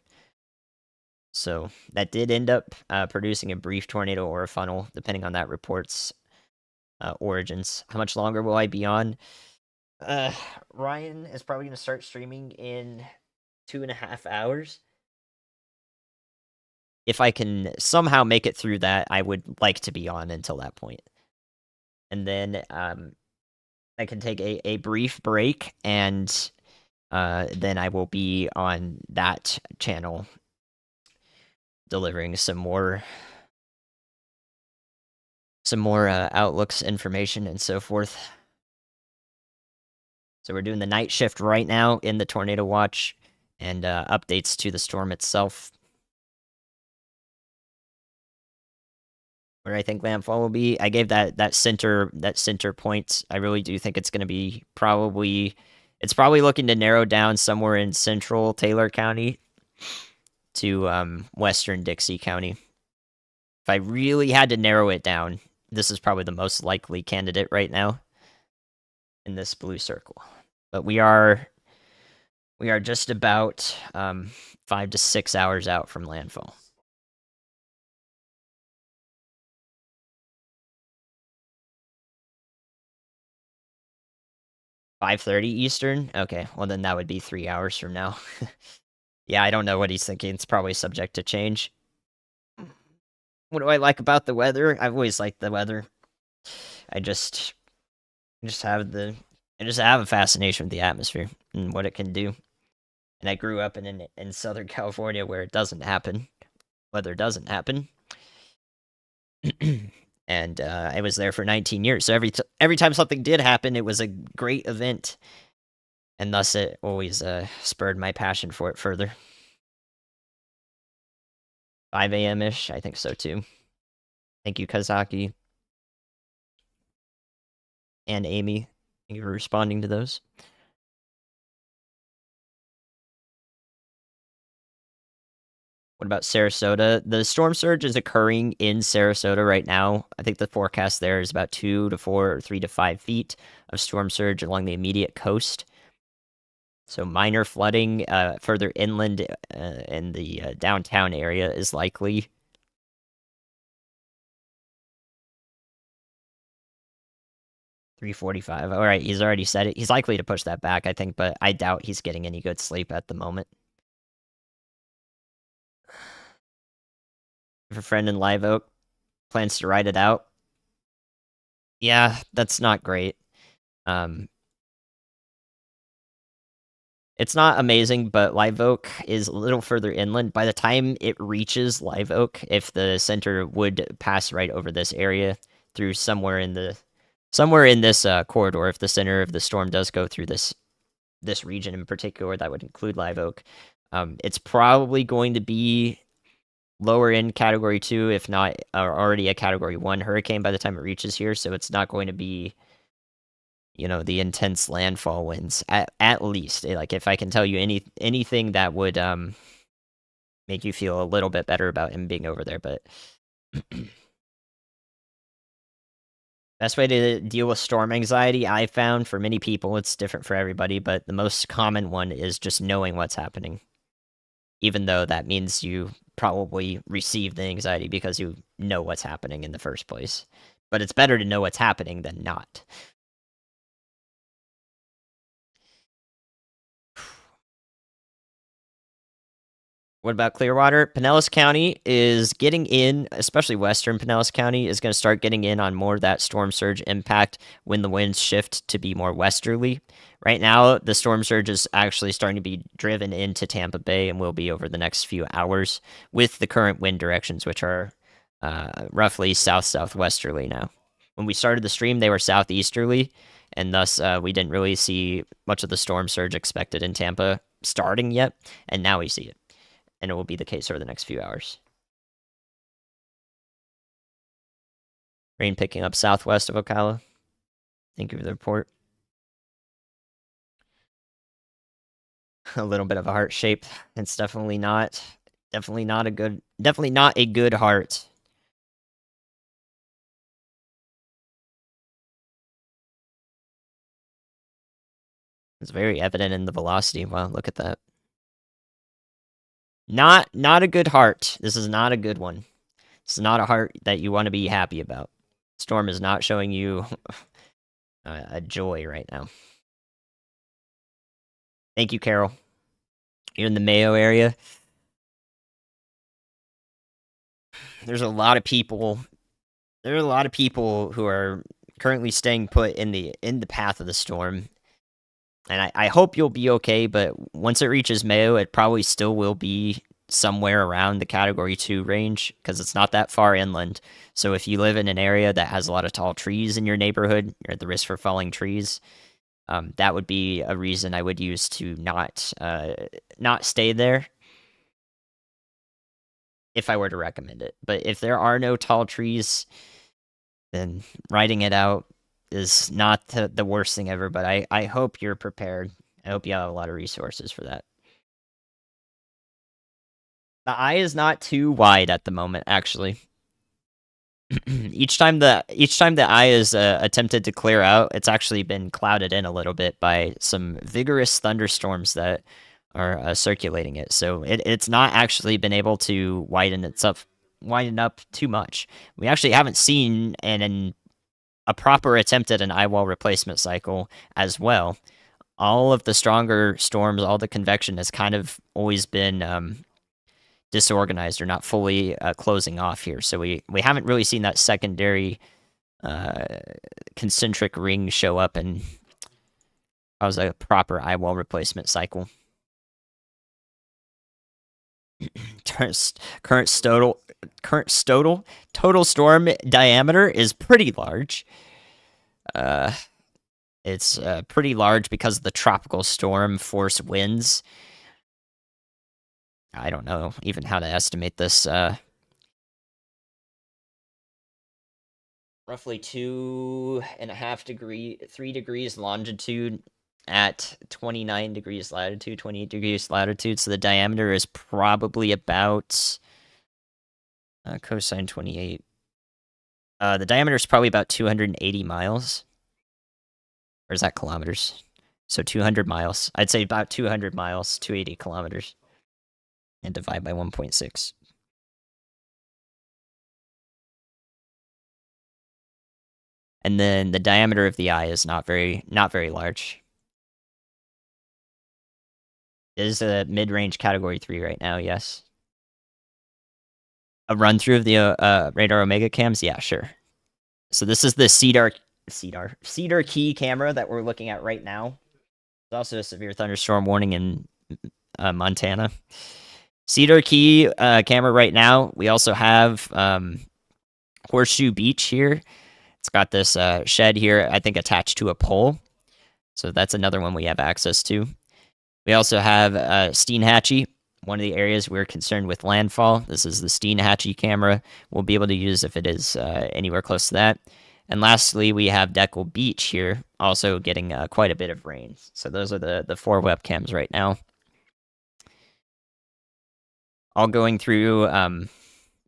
So that did end up producing a brief tornado or a funnel, depending on that report's origins. How much longer will I be on? Ryan is probably going to start streaming in 2.5 hours. If I can somehow make it through that, I would like to be on until that point. And then I can take a brief break, and then I will be on that channel delivering some more outlooks, information, and so forth. So we're doing the night shift right now in the tornado watch, and updates to the storm itself. Where I think landfall will be, I gave that center point. I really do think it's going to be it's probably looking to narrow down somewhere in central Taylor County to western Dixie County. If I really had to narrow it down, this is probably the most likely candidate right now in this blue circle. But we are just about 5 to 6 hours out from landfall. "5:30 Eastern? Okay, well then that would be 3 hours from now." Yeah, I don't know what he's thinking. It's probably subject to change. What do I like about the weather? I've always liked the weather. I just have a fascination with the atmosphere and what it can do. And I grew up in Southern California where it doesn't happen. Weather doesn't happen. And I was there for 19 years. So every time something did happen, it was a great event. And thus it always spurred my passion for it further. 5 a.m.-ish, I think so too. Thank you, Kazaki. And Amy. Thank you for responding to those. What about Sarasota? The storm surge is occurring in Sarasota right now. I think the forecast there is about 2 to 4 or 3 to 5 feet of storm surge along the immediate coast. So minor flooding further inland in the downtown area is likely. $3:45. All right, he's already said it. He's likely to push that back, I think, but I doubt he's getting any good sleep at the moment. If a friend in Live Oak plans to ride it out, yeah, that's not great. It's not amazing, but Live Oak is a little further inland. By the time it reaches Live Oak, if the center would pass right over this area through somewhere in this corridor, if the center of the storm does go through this region in particular, that would include Live Oak, it's probably going to be lower in Category 2, if not already a Category 1 hurricane by the time it reaches here, so it's not going to be, the intense landfall winds, at least. Like, if I can tell you anything that would make you feel a little bit better about him being over there, but best way to deal with storm anxiety, I found, for many people, it's different for everybody, but the most common one is just knowing what's happening. Even though that means you probably receive the anxiety because you know what's happening in the first place. But it's better to know what's happening than not. What about Clearwater? Pinellas County is getting in, especially western Pinellas County, is going to start getting in on more of that storm surge impact when the winds shift to be more westerly. Right now, the storm surge is actually starting to be driven into Tampa Bay and will be over the next few hours with the current wind directions, which are roughly south-southwesterly now. when we started the stream, they were southeasterly, and thus we didn't really see much of the storm surge expected in Tampa starting yet, and now we see it, and it will be the case over the next few hours. Rain picking up southwest of Ocala. Thank you for the report. A little bit of a heart shape. It's definitely not a good heart. It's very evident in the velocity. Wow, look at that. Not a good heart. This is not a good one. This is not a heart that you want to be happy about. Storm is not showing you a joy right now. Thank you, Carol. You're in the Mayo area. There's a lot of people. There are a lot of people who are currently staying put in the path of the storm. And I hope you'll be okay, but once it reaches Mayo, it probably still will be somewhere around the Category 2 range, because it's not that far inland. So if you live in an area that has a lot of tall trees in your neighborhood, you're at the risk for falling trees. That would be a reason I would use to not stay there if I were to recommend it. But if there are no tall trees, then riding it out is not the worst thing ever. But I hope you're prepared. I hope you have a lot of resources for that. The eye is not too wide at the moment, actually. each time the eye is attempted to clear out, it's actually been clouded in a little bit by some vigorous thunderstorms that are circulating it. So it's not actually been able to widen up too much. We actually haven't seen a proper attempt at an eye wall replacement cycle as well. All of the stronger storms, all the convection has kind of always been disorganized or not fully closing off here. So we haven't really seen that secondary concentric ring show up and cause a proper eye wall replacement cycle. Current total storm diameter is pretty large. It's pretty large because of the tropical storm force winds. I don't know even how to estimate this. Roughly 3 degrees longitude at 29 degrees latitude, 28 degrees latitude. So the diameter is probably about cosine 28. The diameter is probably about 280 miles. Or is that kilometers? So 200 miles. I'd say about 200 miles, 280 kilometers. And divide by 1.6. And then the diameter of the eye is not very large. It is a mid-range Category 3 right now, yes. A run-through of the radar Omega cams? Yeah, sure. So this is the Cedar Key camera that we're looking at right now. There's also a severe thunderstorm warning in Montana. Cedar Key camera right now. We also have Horseshoe Beach here. It's got this shed here, I think, attached to a pole. So that's another one we have access to. We also have Steinhatchee, one of the areas we're concerned with landfall. This is the Steinhatchee camera we'll be able to use if it is anywhere close to that. And lastly, we have Deckel Beach here, also getting quite a bit of rain. So those are the 4 webcams right now. All going through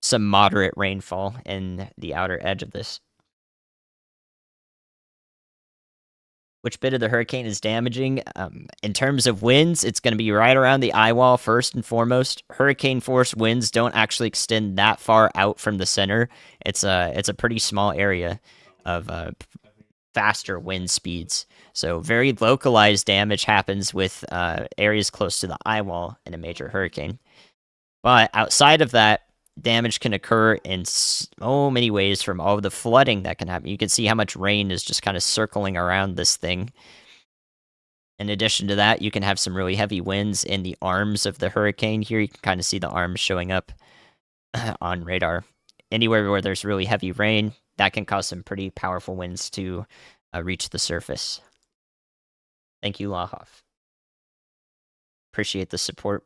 some moderate rainfall in the outer edge of this. Which bit of the hurricane is damaging? In terms of winds, it's going to be right around the eye wall first and foremost. Hurricane force winds don't actually extend that far out from the center. It's a pretty small area of faster wind speeds. So very localized damage happens with areas close to the eye wall in a major hurricane. But outside of that, damage can occur in so many ways from all of the flooding that can happen. You can see how much rain is just kind of circling around this thing. In addition to that, you can have some really heavy winds in the arms of the hurricane here. You can kind of see the arms showing up on radar. Anywhere where there's really heavy rain, that can cause some pretty powerful winds to reach the surface. Thank you, Lahoff. Appreciate the support.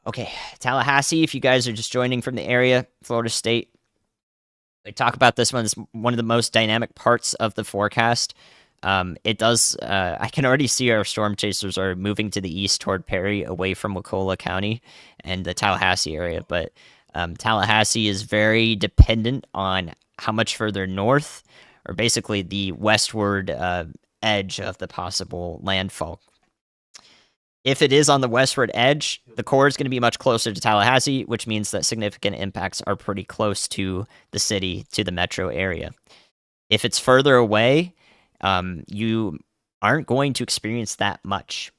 Okay, Tallahassee, if you guys are just joining from the area, Florida State. I talk about this one as one of the most dynamic parts of the forecast. It does. I can already see our storm chasers are moving to the east toward Perry, away from Wakulla County and the Tallahassee area. But Tallahassee is very dependent on how much further north, or basically the westward edge of the possible landfall. If it is on the westward edge, the core is going to be much closer to Tallahassee, which means that significant impacts are pretty close to the city, to the metro area. If it's further away, you aren't going to experience that much.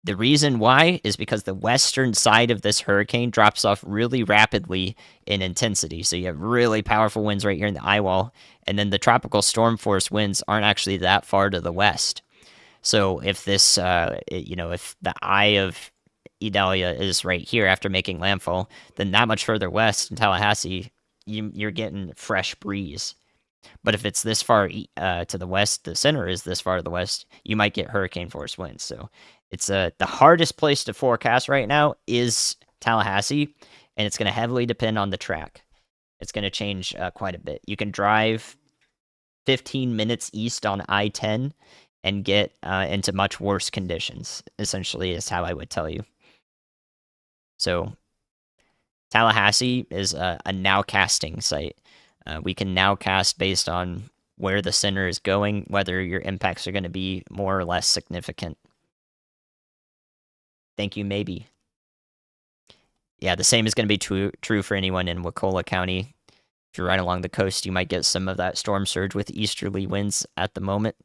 The reason why is because the western side of this hurricane drops off really rapidly in intensity. So you have really powerful winds right here in the eye wall, and then the tropical storm force winds aren't actually that far to the west. So if this, if the eye of Idalia is right here after making landfall, then that much further west in Tallahassee, you're getting fresh breeze. But if it's this far to the west, the center is this far to the west, you might get hurricane force winds. So it's the hardest place to forecast right now is Tallahassee, and it's going to heavily depend on the track. It's going to change quite a bit. You can drive 15 minutes east on I-10 and get into much worse conditions, essentially, is how I would tell you. So Tallahassee is a nowcasting site. We can nowcast based on where the center is going, whether your impacts are going to be more or less significant. Thank you, maybe. Yeah, the same is going to be true for anyone in Wakulla County. If you're right along the coast, you might get some of that storm surge with easterly winds at the moment.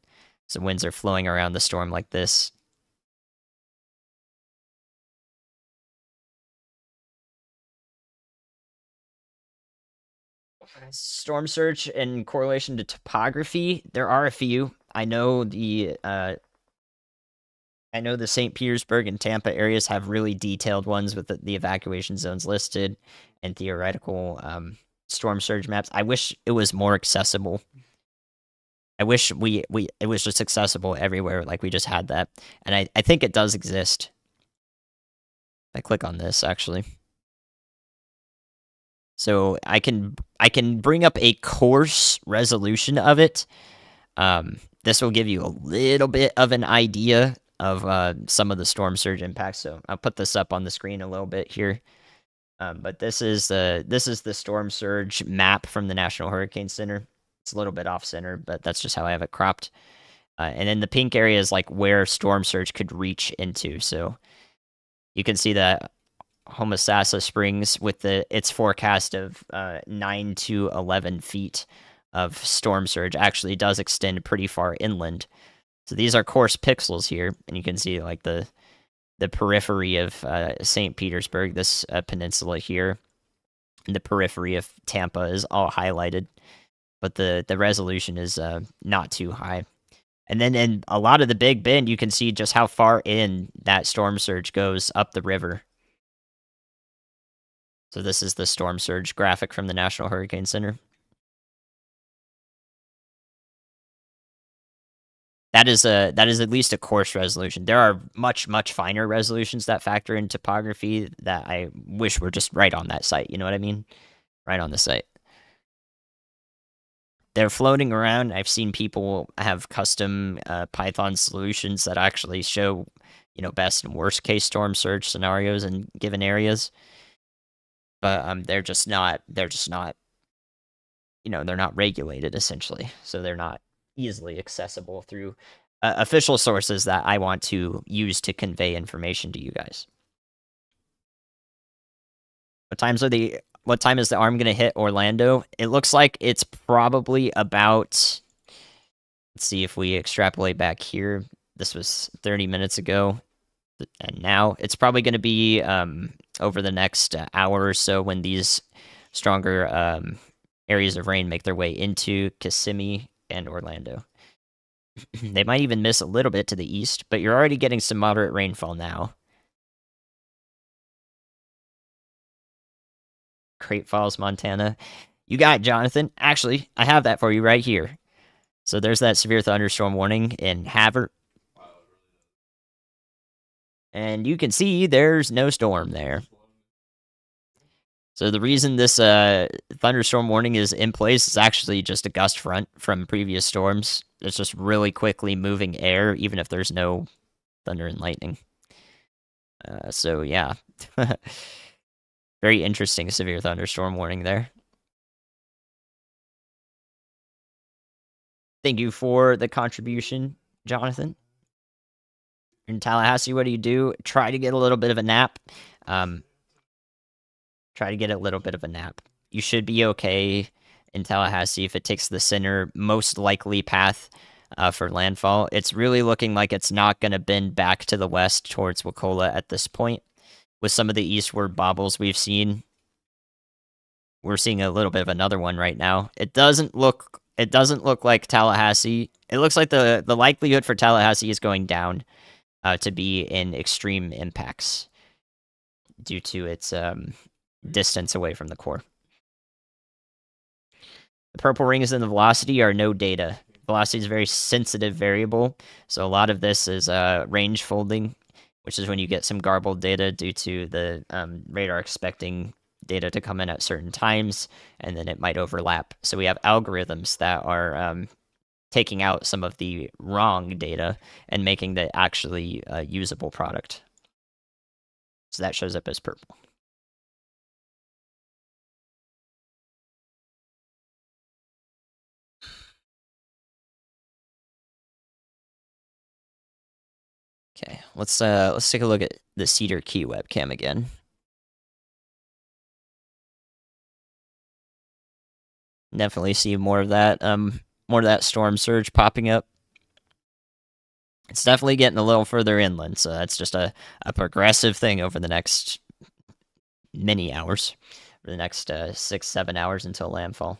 So winds are flowing around the storm like this. Storm surge in correlation to topography, there are a few. I know the St. Petersburg and Tampa areas have really detailed ones with the evacuation zones listed and theoretical storm surge maps. I wish it was more accessible. I wish it was just accessible everywhere, like we just had that. And I think it does exist. I click on this actually. So I can bring up a coarse resolution of it. This will give you a little bit of an idea of some of the storm surge impacts. So I'll put this up on the screen a little bit here. But this is the storm surge map from the National Hurricane Center. It's a little bit off center, but that's just how I have it cropped. And then the pink area is like where storm surge could reach into. So you can see that Homosassa Springs with its forecast of 9 to 11 feet of storm surge actually does extend pretty far inland. So these are coarse pixels here, and you can see like the periphery of St. Petersburg, this peninsula here, and the periphery of Tampa is all highlighted, but the resolution is not too high. And then in a lot of the Big Bend, you can see just how far in that storm surge goes up the river. So this is the storm surge graphic from the National Hurricane Center. That is at least a coarse resolution. There are much finer resolutions that factor in topography that I wish were just right on that site. You know what I mean? Right on the site. They're floating around. I've seen people have custom Python solutions that actually show, best and worst case storm surge scenarios in given areas. But they're just not. They're not regulated essentially, so they're not easily accessible through official sources that I want to use to convey information to you guys. What time is the arm going to hit Orlando? It looks like it's probably about, let's see if we extrapolate back here. This was 30 minutes ago, and now it's probably going to be over the next hour or so when these stronger areas of rain make their way into Kissimmee and Orlando. They might even miss a little bit to the east, but you're already getting some moderate rainfall now. Great Falls, Montana. You got it, Jonathan. Actually, I have that for you right here. So there's that severe thunderstorm warning in Havert. And you can see there's no storm there. So the reason this thunderstorm warning is in place is actually just a gust front from previous storms. It's just really quickly moving air, even if there's no thunder and lightning. So yeah, very interesting severe thunderstorm warning there. Thank you for the contribution, Jonathan. In Tallahassee, what do? Try to get a little bit of a nap. Try to get a little bit of a nap. You should be okay in Tallahassee if it takes the center most likely path for landfall. It's really looking like it's not going to bend back to the west towards Wakulla at this point. With some of the eastward bobbles we've seen, we're seeing a little bit of another one right now. It doesn't look like Tallahassee. It looks like the likelihood for Tallahassee is going down to be in extreme impacts due to its distance away from the core. The purple rings and the velocity are no data. Velocity is a very sensitive variable, so a lot of this is range folding, which is when you get some garbled data due to the radar expecting data to come in at certain times, and then it might overlap. So we have algorithms that are taking out some of the wrong data and making the actually usable product. So that shows up as purple. Okay, let's take a look at the Cedar Key webcam again. Definitely see more of that storm surge popping up. It's definitely getting a little further inland, so that's just a progressive thing over the next many hours, for the next 6-7 hours until landfall.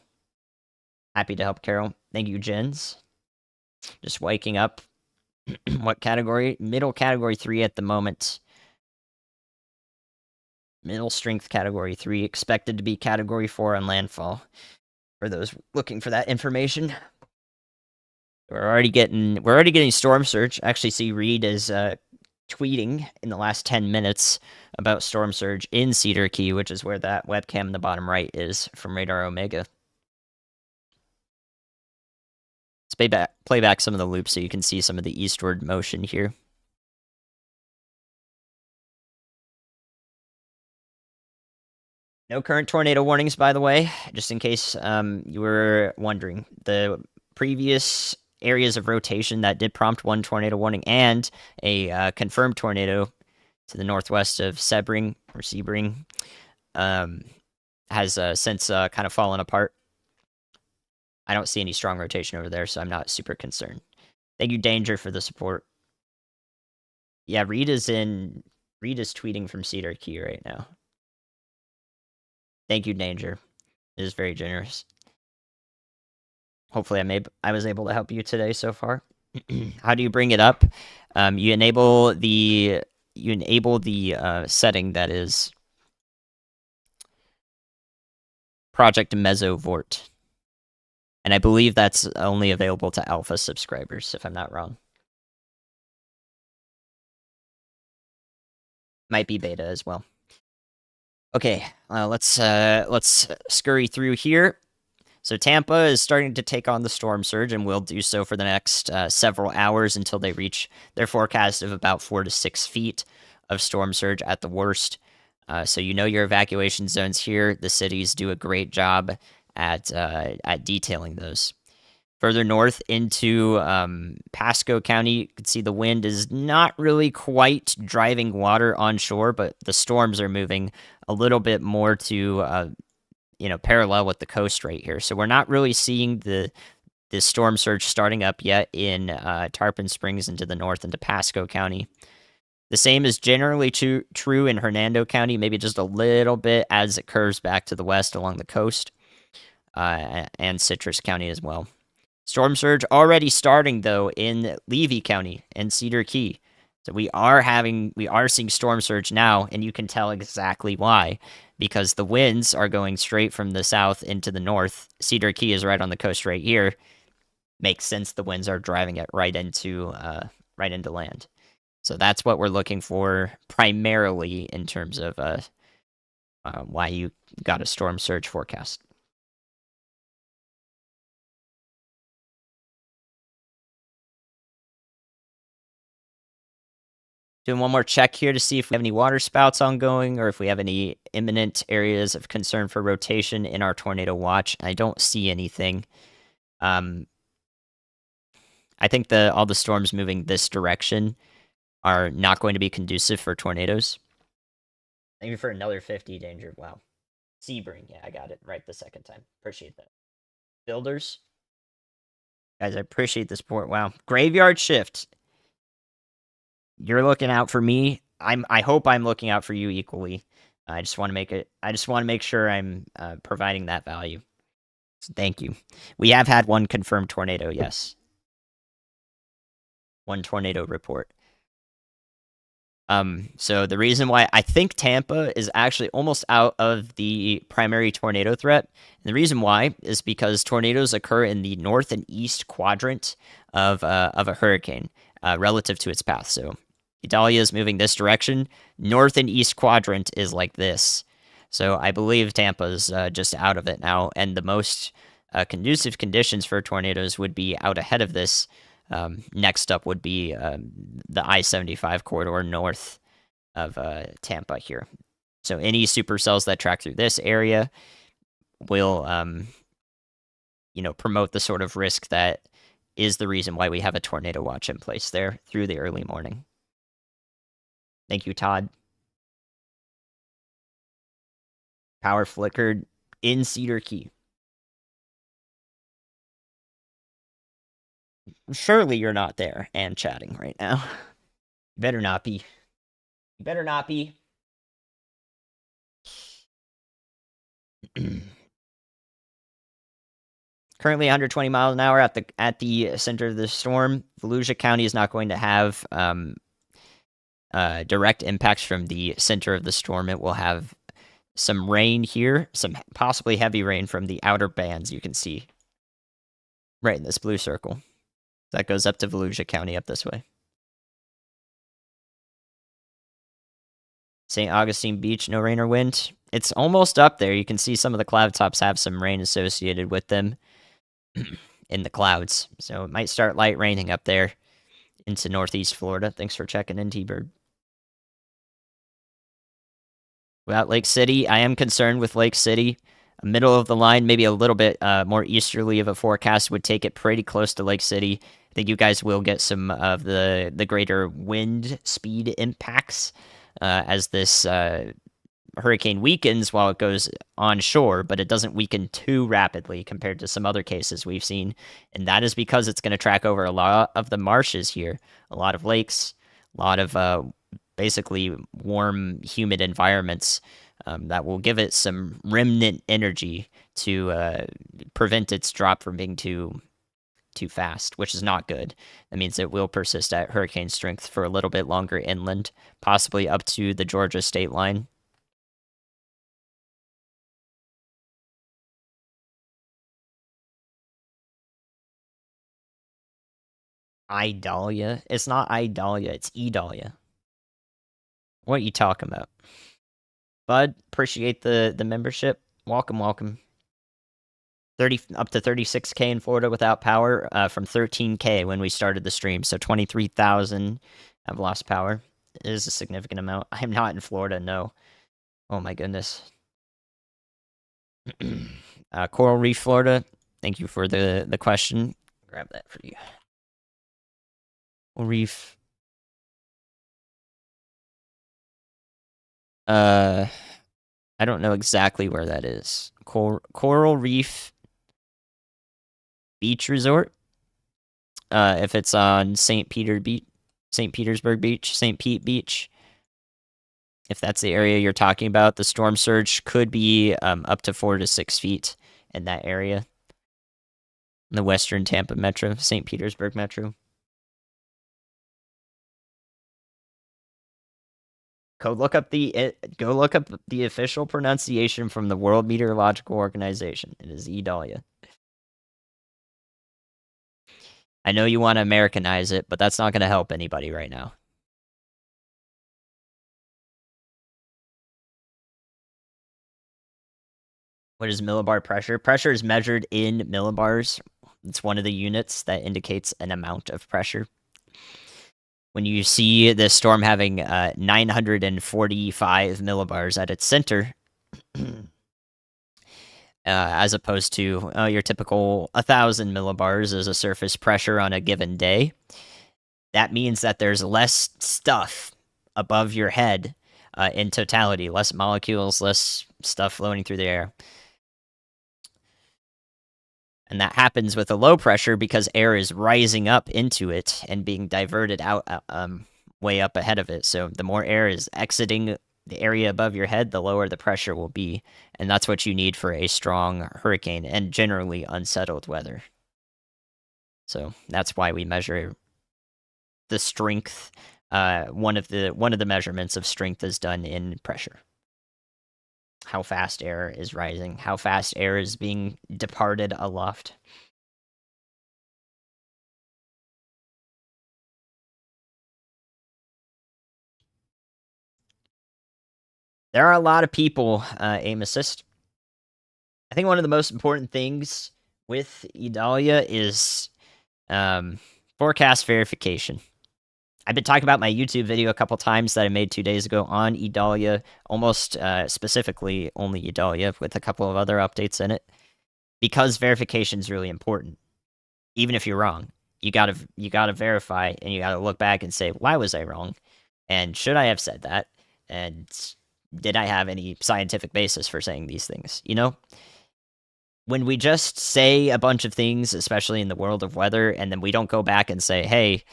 Happy to help, Carol. Thank you, Jens. Just waking up. What category? Middle category 3 at the moment. Middle strength category 3, expected to be category 4 on landfall. For those looking for that information. We're already getting storm surge. Actually, see Reed is tweeting in the last 10 minutes about storm surge in Cedar Key, which is where that webcam in the bottom right is from Radar Omega. Let's play back some of the loops so you can see some of the eastward motion here. No current tornado warnings, by the way, just in case you were wondering. The previous areas of rotation that did prompt one tornado warning and a confirmed tornado to the northwest of Sebring has since kind of fallen apart. I don't see any strong rotation over there, so I'm not super concerned. Thank you, Danger, for the support. Yeah, Reed is tweeting from Cedar Key right now. Thank you, Danger. It is very generous. Hopefully I was able to help you today so far. How do you bring it up? You enable the setting that is Project Mesovort. And I believe that's only available to alpha subscribers, if I'm not wrong. Might be beta as well. Okay, let's scurry through here. So Tampa is starting to take on the storm surge and will do so for the next several hours until they reach their forecast of about 4 to 6 feet of storm surge at the worst. So you know your evacuation zones here. The cities do a great job at detailing those. Further north into Pasco County, you can see the wind is not really quite driving water onshore, but the storms are moving a little bit more to parallel with the coast right here. So we're not really seeing the storm surge starting up yet in Tarpon Springs into the north into Pasco County. The same is generally true in Hernando County, maybe just a little bit as it curves back to the west along the coast, and Citrus County as well. Storm surge already starting, though, in Levy County and Cedar Key. So we are seeing storm surge now, and you can tell exactly why, because the winds are going straight from the south into the north. Cedar Key is right on the coast right here. Makes sense. The winds are driving it right into land. So that's what we're looking for primarily in terms of why you got a storm surge forecast. Doing one more check here to see if we have any water spouts ongoing or if we have any imminent areas of concern for rotation in our tornado watch. I don't see anything. Um, I think all the storms moving this direction are not going to be conducive for tornadoes. Thank you for another 50 danger. Wow. Sebring. Yeah, I got it right the second time. Appreciate that. Builders. Guys, I appreciate the support. Wow. Graveyard shift. You're looking out for me. I hope I'm looking out for you equally. I just want to make it. I just want to make sure I'm providing that value. So thank you. We have had one confirmed tornado. Yes, one tornado report. So the reason why I think Tampa is actually almost out of the primary tornado threat, and the reason why is because tornadoes occur in the north and east quadrant of a hurricane relative to its path. So Idalia is moving this direction. North and east quadrant is like this. So I believe Tampa's just out of it now, and the most conducive conditions for tornadoes would be out ahead of this. Next up would be the I-75 corridor north of Tampa here. So any supercells that track through this area will, promote the sort of risk that is the reason why we have a tornado watch in place there through the early morning. Thank you, Todd. Power flickered in Cedar Key. Surely you're not there and chatting right now. You better not be. You better not be. Currently 120 miles an hour at the center of the storm. Volusia County is not going to have direct impacts from the center of the storm. It will have some rain here, some possibly heavy rain from the outer bands you can see right in this blue circle. That goes up to Volusia County up this way. St. Augustine Beach, no rain or wind. It's almost up there. You can see some of the cloud tops have some rain associated with them in the clouds. So it might start light raining up there into northeast Florida. Thanks for checking in, T-Bird. Without Lake City, I am concerned with Lake City. Middle of the line, maybe a little bit more easterly of a forecast would take it pretty close to Lake City. I think you guys will get some of the greater wind speed impacts as this hurricane weakens while it goes onshore, but it doesn't weaken too rapidly compared to some other cases we've seen. And that is because it's going to track over a lot of the marshes here, a lot of lakes, a lot of basically warm, humid environments that will give it some remnant energy to prevent its drop from being too fast, which is not good. That means it will persist at hurricane strength for a little bit longer inland, possibly up to the Georgia state line. Idalia? It's not Idalia, it's Idalia. What are you talking about? Bud, appreciate the membership. Welcome, welcome. 30 up to 36K in Florida without power from 13K when we started the stream. So 23,000 have lost power. It is a significant amount. I'm not in Florida, no. Oh my goodness. Coral Reef, Florida. Thank you for the question. Grab that for you. Coral Reef. I don't know exactly where that is. Coral Reef Beach Resort. If it's on St. Petersburg Beach, St. Pete Beach. If that's the area you're talking about, the storm surge could be up to 4 to 6 feet in that area. In the western Tampa metro, St. Petersburg metro. Go look up the official pronunciation from the World Meteorological Organization. It is Idalia. I know you want to Americanize it, but that's not going to help anybody right now. What is millibar pressure? Pressure is measured in millibars. It's one of the units that indicates an amount of pressure. When you see the storm having 945 millibars at its center, as opposed to your typical 1,000 millibars as a surface pressure on a given day, that means that there's less stuff above your head in totality, less molecules, less stuff floating through the air. And that happens with a low pressure because air is rising up into it and being diverted out way up ahead of it. So the more air is exiting the area above your head, the lower the pressure will be. And that's what you need for a strong hurricane and generally unsettled weather. So that's why we measure the strength. One of the measurements of strength is done in pressure. How fast air is rising, how fast air is being departed aloft. There are a lot of people, aim assist. I think one of the most important things with Idalia is forecast verification. I've been talking about my YouTube video a couple times that I made 2 days ago on Idalia, almost specifically only Idalia, with a couple of other updates in it, because verification is really important. Even if you're wrong, you gotta verify, and you gotta look back and say, why was I wrong? And should I have said that? And did I have any scientific basis for saying these things? You know? When we just say a bunch of things, especially in the world of weather, and then we don't go back and say, hey,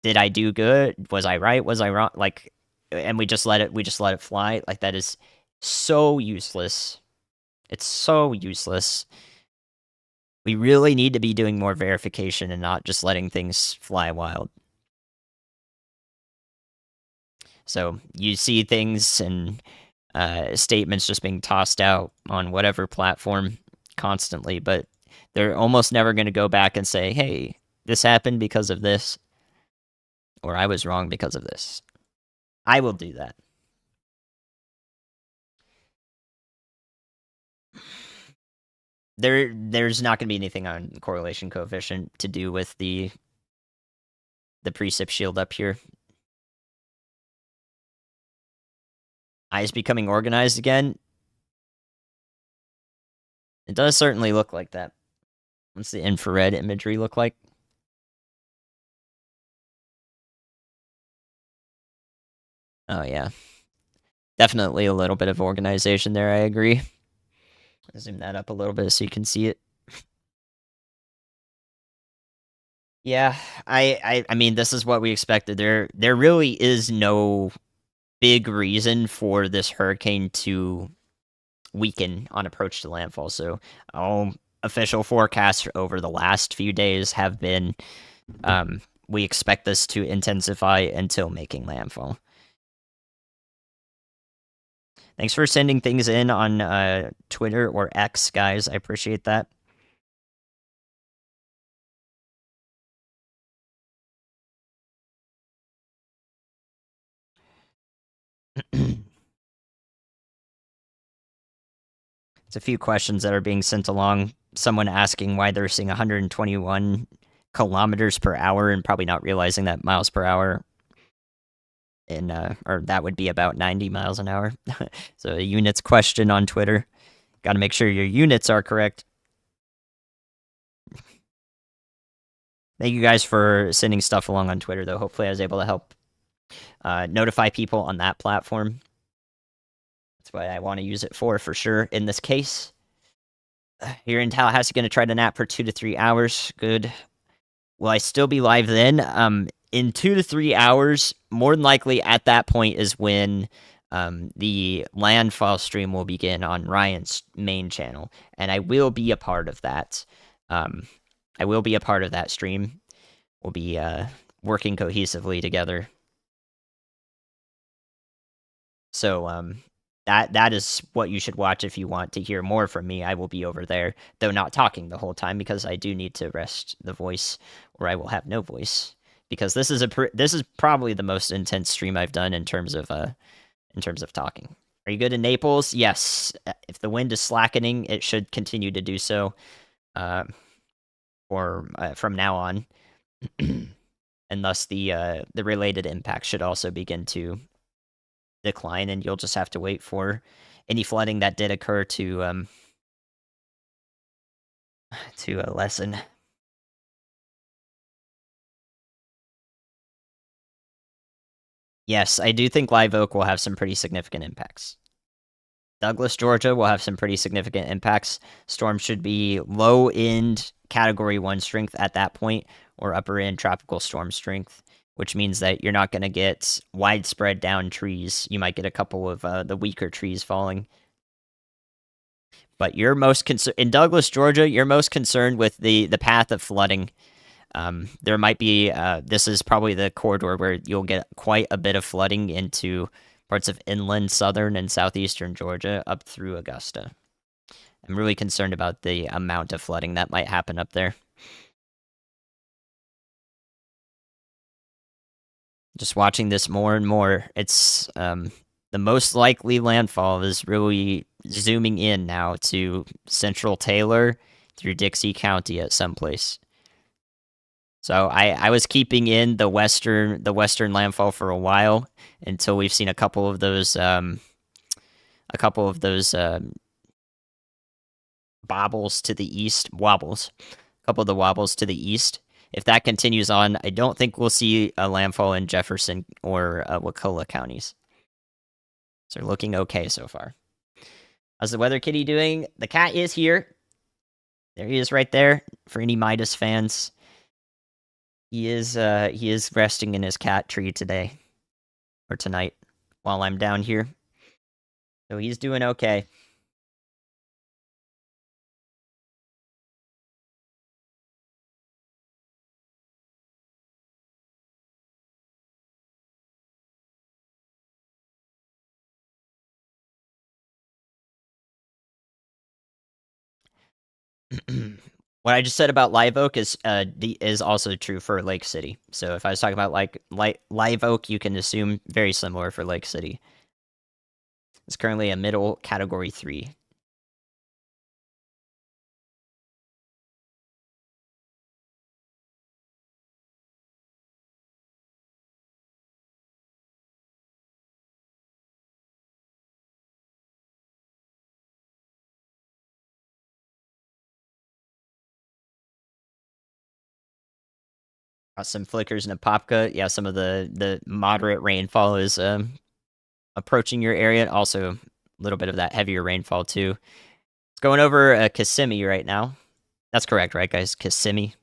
did I do good? Was I right? Was I wrong? Like, and we just let it fly. Like, that is so useless. It's so useless. We really need to be doing more verification and not just letting things fly wild. So you see things and statements just being tossed out on whatever platform constantly, but they're almost never going to go back and say, hey, this happened because of this, or I was wrong because of this. I will do that. There's not going to be anything on correlation coefficient to do with the precip shield up here. Eyes becoming organized again. It does certainly look like that. What's the infrared imagery look like? Oh, yeah. Definitely a little bit of organization there, I agree. Zoom that up a little bit so you can see it. Yeah, I mean, this is what we expected. There really is no big reason for this hurricane to weaken on approach to landfall. So all official forecasts over the last few days have been we expect this to intensify until making landfall. Thanks for sending things in on Twitter or X, guys. I appreciate that. There's a few questions that are being sent along. Someone asking why they're seeing 121 kilometers per hour and probably not realizing that miles per hour in or that would be about 90 miles an hour. So a units question on Twitter. Got to make sure your units are correct. Thank you guys for sending stuff along on Twitter, though. Hopefully I was able to help notify people on that platform. That's what I want to use it for sure in this case. Here in Tallahassee, going to try to nap for 2 to 3 hours. Good. Will I still be live then? In 2 to 3 hours, more than likely at that point is when the landfall stream will begin on Ryan's main channel, and I will be a part of that. I will be a part of that stream. We'll be working cohesively together. So that is what you should watch if you want to hear more from me. I will be over there, though not talking the whole time because I do need to rest the voice, or I will have no voice. Because this is probably the most intense stream I've done in terms of talking. Are you good in Naples? Yes. If the wind is slackening, it should continue to do so, uh, or from now on, and thus the related impact should also begin to decline, and you'll just have to wait for any flooding that did occur to lessen. Yes, I do think Live Oak will have some pretty significant impacts. Douglas, Georgia will have some pretty significant impacts. Storm should be low end category 1 strength at that point, or upper end tropical storm strength, which means that you're not going to get widespread down trees. You might get a couple of the weaker trees falling. But you're most in Douglas, Georgia, you're most concerned with the path of flooding. There might be this is probably the corridor where you'll get quite a bit of flooding into parts of inland southern and southeastern Georgia up through Augusta. I'm really concerned about the amount of flooding that might happen up there. Just watching this more and more, it's the most likely landfall is really zooming in now to central Taylor through Dixie County at some place. So I was keeping in the western landfall for a while until we've seen a couple of those bobbles to the east, wobbles, a couple of the wobbles to the east. If that continues on, I don't think we'll see a landfall in Jefferson or Wakulla counties. So they're looking okay so far. How's the weather kitty doing? The cat is here. There he is right there for any Midas fans. He is resting in his cat tree today or tonight while I'm down here. So he's doing okay. What I just said about Live Oak is also true for Lake City. So if I was talking about like Live Oak, you can assume very similar for Lake City. It's currently a middle category 3. Some flickers in Apopka. Yeah, some of the moderate rainfall is approaching your area. Also, a little bit of that heavier rainfall too. It's going over Kissimmee right now. That's correct, right, guys? Kissimmee.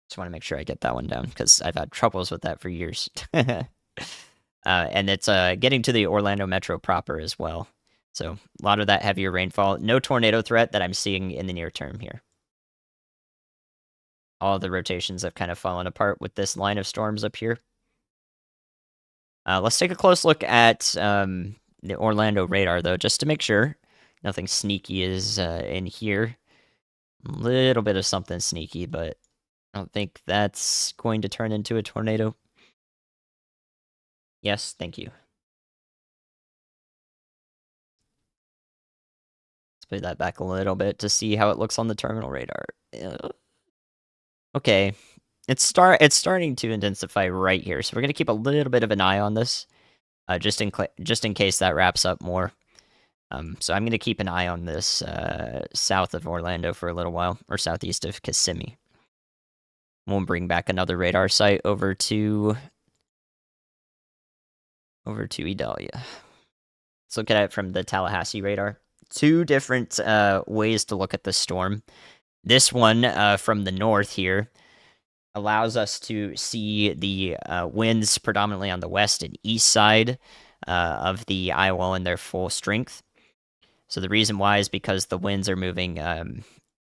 Just want to make sure I get that one down because I've had troubles with that for years. And it's getting to the Orlando metro proper as well. So a lot of that heavier rainfall. No tornado threat that I'm seeing in the near term here. All of the rotations have kind of fallen apart with this line of storms up here. Let's take a close look at the Orlando radar, though, just to make sure nothing sneaky is in here. A little bit of something sneaky, but I don't think that's going to turn into a tornado. Yes, thank you. Let's put that back a little bit to see how it looks on the terminal radar. Okay, it's starting to intensify right here, so we're gonna keep a little bit of an eye on this, just in case that wraps up more. So I'm gonna keep an eye on this south of Orlando for a little while, or southeast of Kissimmee. We'll bring back another radar site over to Idalia. Let's look at it from the Tallahassee radar. Two different ways to look at the storm. This one from the north here allows us to see the winds predominantly on the west and east side of the eye wall in their full strength. So the reason why is because the winds are moving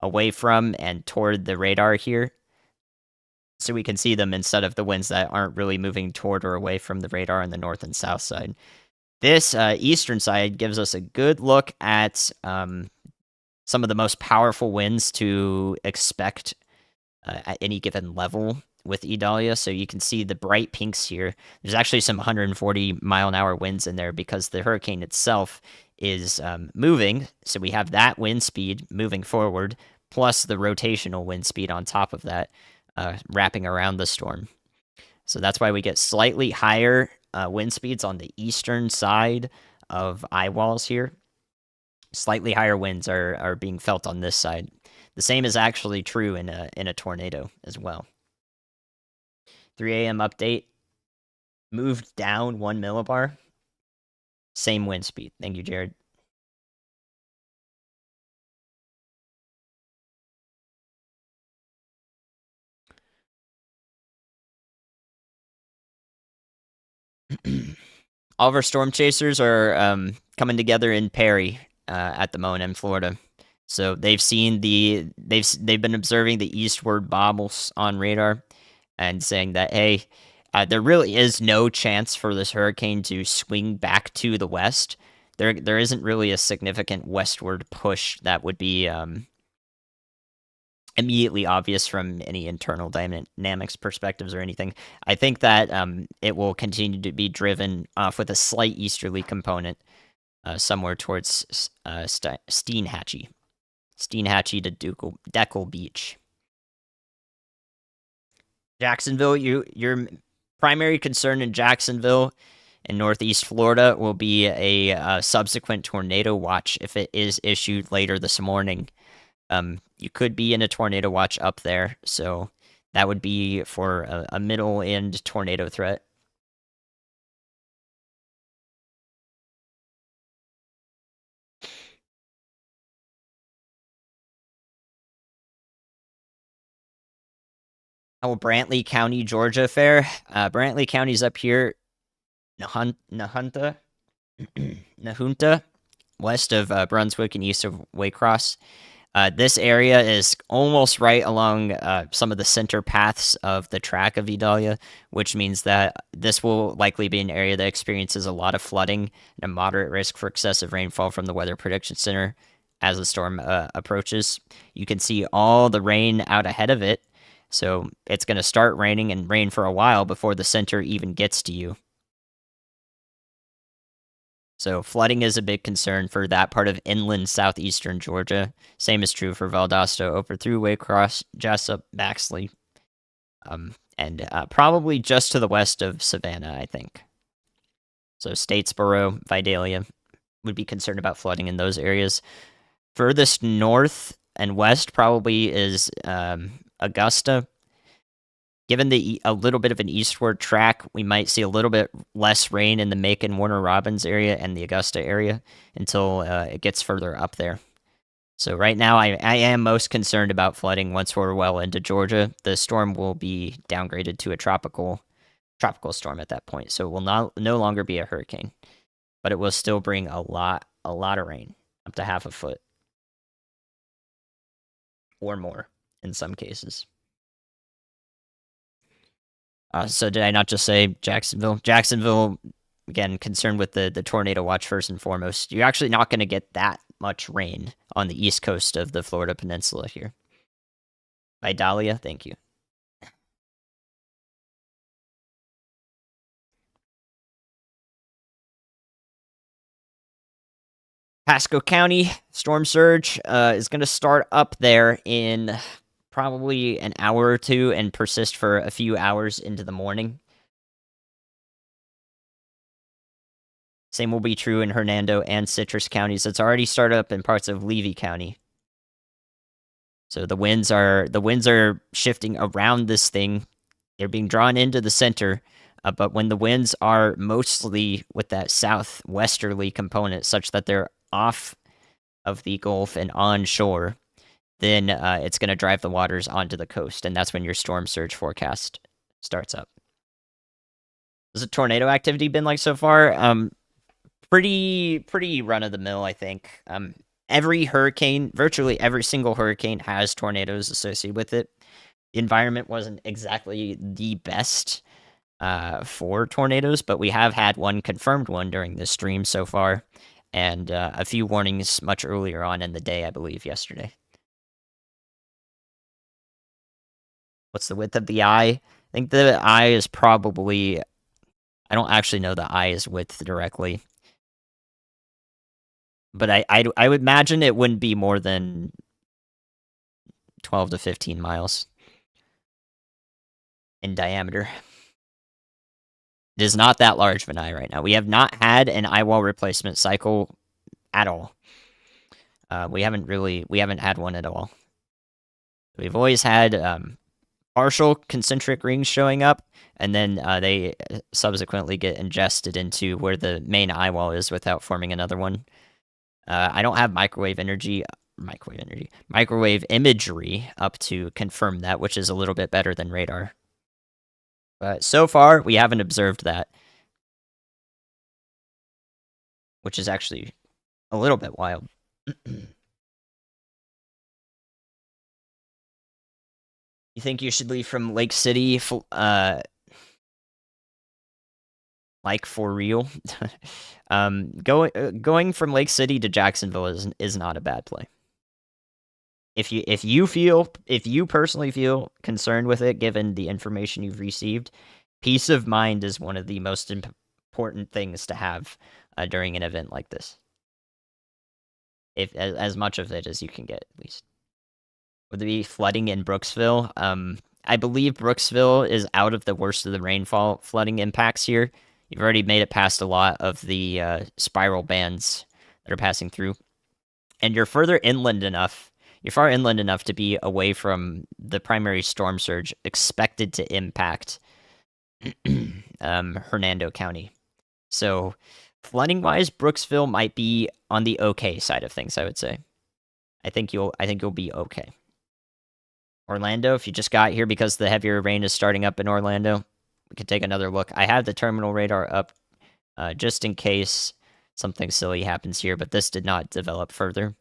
away from and toward the radar here. So we can see them instead of the winds that aren't really moving toward or away from the radar on the north and south side. This eastern side gives us a good look at some of the most powerful winds to expect at any given level with Idalia. So you can see the bright pinks here. There's actually some 140-mile-an-hour winds in there because the hurricane itself is moving. So we have that wind speed moving forward, plus the rotational wind speed on top of that, wrapping around the storm. So that's why we get slightly higher wind speeds on the eastern side of eye walls here. Slightly higher winds are being felt on this side. The same is actually true in a tornado as well. 3 a.m. update. Moved down 1 millibar. Same wind speed. Thank you, Jared. All of our storm chasers are coming together in Perry at the moment in Florida. So they've been observing the eastward bobbles on radar and saying that, hey, there really is no chance for this hurricane to swing back to the west. There isn't really a significant westward push that would be immediately obvious from any internal dynamics perspectives or anything. I think that it will continue to be driven off with a slight easterly component somewhere towards Steinhatchee to Deckle Beach. Jacksonville, your primary concern in Jacksonville in Northeast Florida will be a subsequent tornado watch if it is issued later this morning. You could be in a tornado watch up there, so that would be for a middle-end tornado threat. Oh, Brantley County, Georgia fair. Brantley County's up here, Nahunta, west of Brunswick and east of Waycross. This area is almost right along some of the center paths of the track of Idalia, which means that this will likely be an area that experiences a lot of flooding and a moderate risk for excessive rainfall from the Weather Prediction Center as the storm approaches. You can see all the rain out ahead of it, so it's going to start raining and rain for a while before the center even gets to you. So flooding is a big concern for that part of inland southeastern Georgia. Same is true for Valdosta, over through Waycross, Jessup, Baxley, and probably just to the west of Savannah, I think. So Statesboro, Vidalia would be concerned about flooding in those areas. Furthest north and west probably is Augusta. Given a little bit of an eastward track, we might see a little bit less rain in the Macon, Warner Robins area and the Augusta area until it gets further up there. So right now, I am most concerned about flooding once we're well into Georgia. The storm will be downgraded to a tropical storm at that point, so it will no longer be a hurricane, but it will still bring a lot of rain, up to half a foot or more in some cases. So did I not just say Jacksonville? Jacksonville, again, concerned with the tornado watch first and foremost. You're actually not going to get that much rain on the east coast of the Florida Peninsula here. Idalia, thank you. Pasco County, storm surge is going to start up there in probably an hour or two and persist for a few hours into the morning. Same will be true in Hernando and Citrus counties. It's already started up in parts of Levy County. So the winds are shifting around this thing. They're being drawn into the center, but when the winds are mostly with that southwesterly component, such that they're off of the Gulf and onshore, then it's going to drive the waters onto the coast, and that's when your storm surge forecast starts up. Has the tornado activity been like so far? Pretty run of the mill, I think. Every hurricane, virtually every single hurricane, has tornadoes associated with it. The environment wasn't exactly the best for tornadoes, but we have had one confirmed one during this stream so far, and a few warnings much earlier on in the day, I believe, yesterday. What's the width of the eye? I think the eye is probably. I don't actually know the eye's width directly, but I would imagine it wouldn't be more than 12 to 15 miles in diameter. It is not that large of an eye right now. We have not had an eye wall replacement cycle at all. We haven't had one at all. We've always had partial concentric rings showing up, and then they subsequently get ingested into where the main eye wall is without forming another one. I don't have microwave imagery up to confirm that, which is a little bit better than radar. But so far, we haven't observed that, which is actually a little bit wild. You think you should leave from Lake City, like for real? Going from Lake City to Jacksonville is not a bad play. If you personally feel concerned with it, given the information you've received, peace of mind is one of the most important things to have during an event like this. If as much of it as you can get, at least. Would there be flooding in Brooksville? I believe Brooksville is out of the worst of the rainfall flooding impacts here. You've already made it past a lot of the spiral bands that are passing through, and you're further inland enough. You're far inland enough to be away from the primary storm surge expected to impact Hernando County. So, flooding-wise, Brooksville might be on the okay side of things. I would say. I think you'll be okay. Orlando, if you just got here because the heavier rain is starting up in Orlando, we could take another look. I have the terminal radar up just in case something silly happens here, but this did not develop further.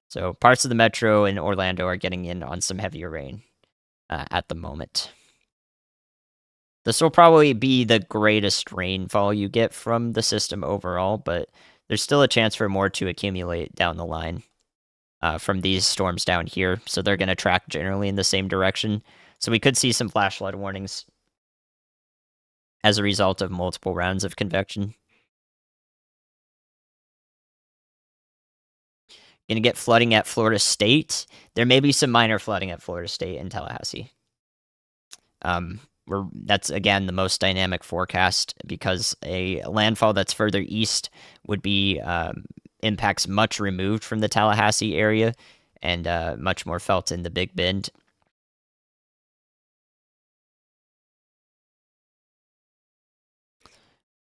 So parts of the metro in Orlando are getting in on some heavier rain at the moment. This will probably be the greatest rainfall you get from the system overall, but there's still a chance for more to accumulate down the line from these storms down here. So they're going to track generally in the same direction. So we could see some flash flood warnings as a result of multiple rounds of convection. Going to get flooding at Florida State. There may be some minor flooding at Florida State and Tallahassee. That's again the most dynamic forecast because a landfall that's further east would be impacts much removed from the Tallahassee area and much more felt in the Big Bend.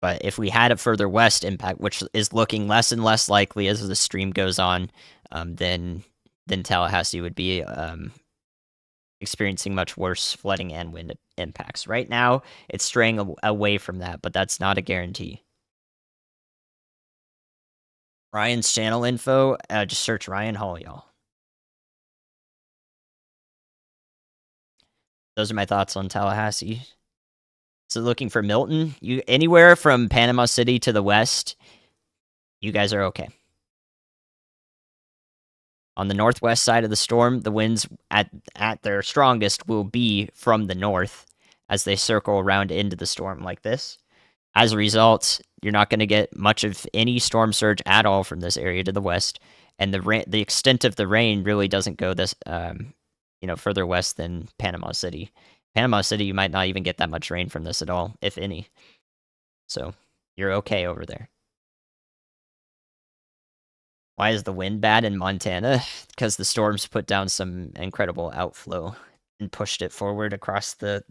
But if we had a further west impact, which is looking less and less likely as the stream goes on, then Tallahassee would be experiencing much worse flooding and wind impacts. Right now, it's straying away from that, but that's not a guarantee. Ryan's channel info, just search Ryan Hall, y'all. Those are my thoughts on Tallahassee. So looking for Milton, you anywhere from Panama City to the west, you guys are okay. On the northwest side of the storm, the winds at their strongest will be from the north as they circle around into the storm like this. As a result, you're not going to get much of any storm surge at all from this area to the west, and the extent of the rain really doesn't go this further west than Panama City. Panama City, you might not even get that much rain from this at all, if any. So you're okay over there. Why is the wind bad in Montana? Because the storms put down some incredible outflow and pushed it forward across the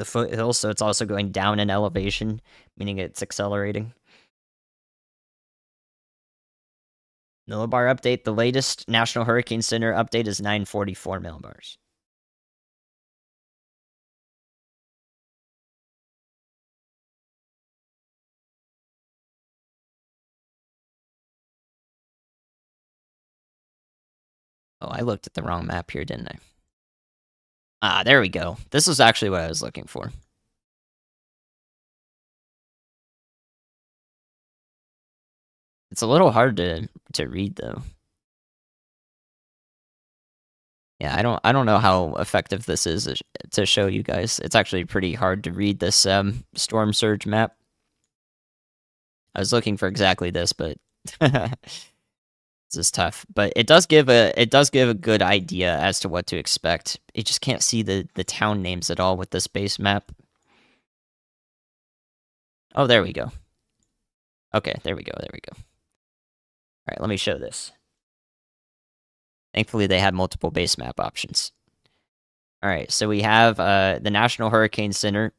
foothills, so it's also going down in elevation, meaning it's accelerating. Millibar update. The latest National Hurricane Center update is 944 millibars. Oh, I looked at the wrong map here, didn't I? Ah, there we go. This is actually what I was looking for. It's a little hard to read though. Yeah, I don't know how effective this is to show you guys. It's actually pretty hard to read this storm surge map. I was looking for exactly this, but this is tough. But it does give a good idea as to what to expect. You just can't see the town names at all with this base map. Oh, there we go. Okay, there we go. There we go. All right, let me show this. Thankfully, they had multiple base map options. All right, so we have the National Hurricane Center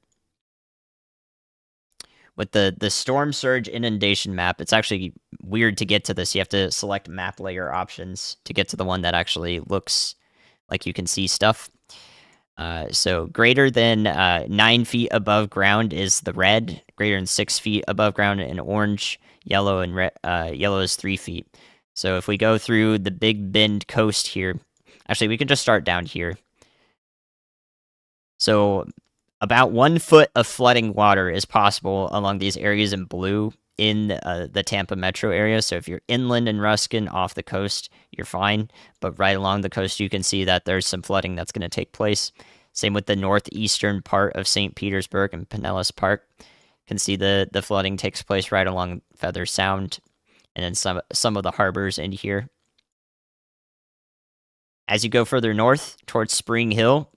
with the storm surge inundation map. It's actually weird to get to this. You have to select map layer options to get to the one that actually looks like you can see stuff. So greater than 9 feet above ground is the red. Greater than 6 feet above ground in orange. Yellow and red. Yellow is 3 feet. So if we go through the Big Bend coast here, actually we can just start down here. So about 1 foot of flooding water is possible along these areas in blue in the Tampa metro area. So if you're inland in Ruskin off the coast, you're fine. But right along the coast, you can see that there's some flooding that's going to take place. Same with the northeastern part of St. Petersburg and Pinellas Park. You can see the flooding takes place right along Feather Sound and then some of the harbors in here. As you go further north towards Spring Hill,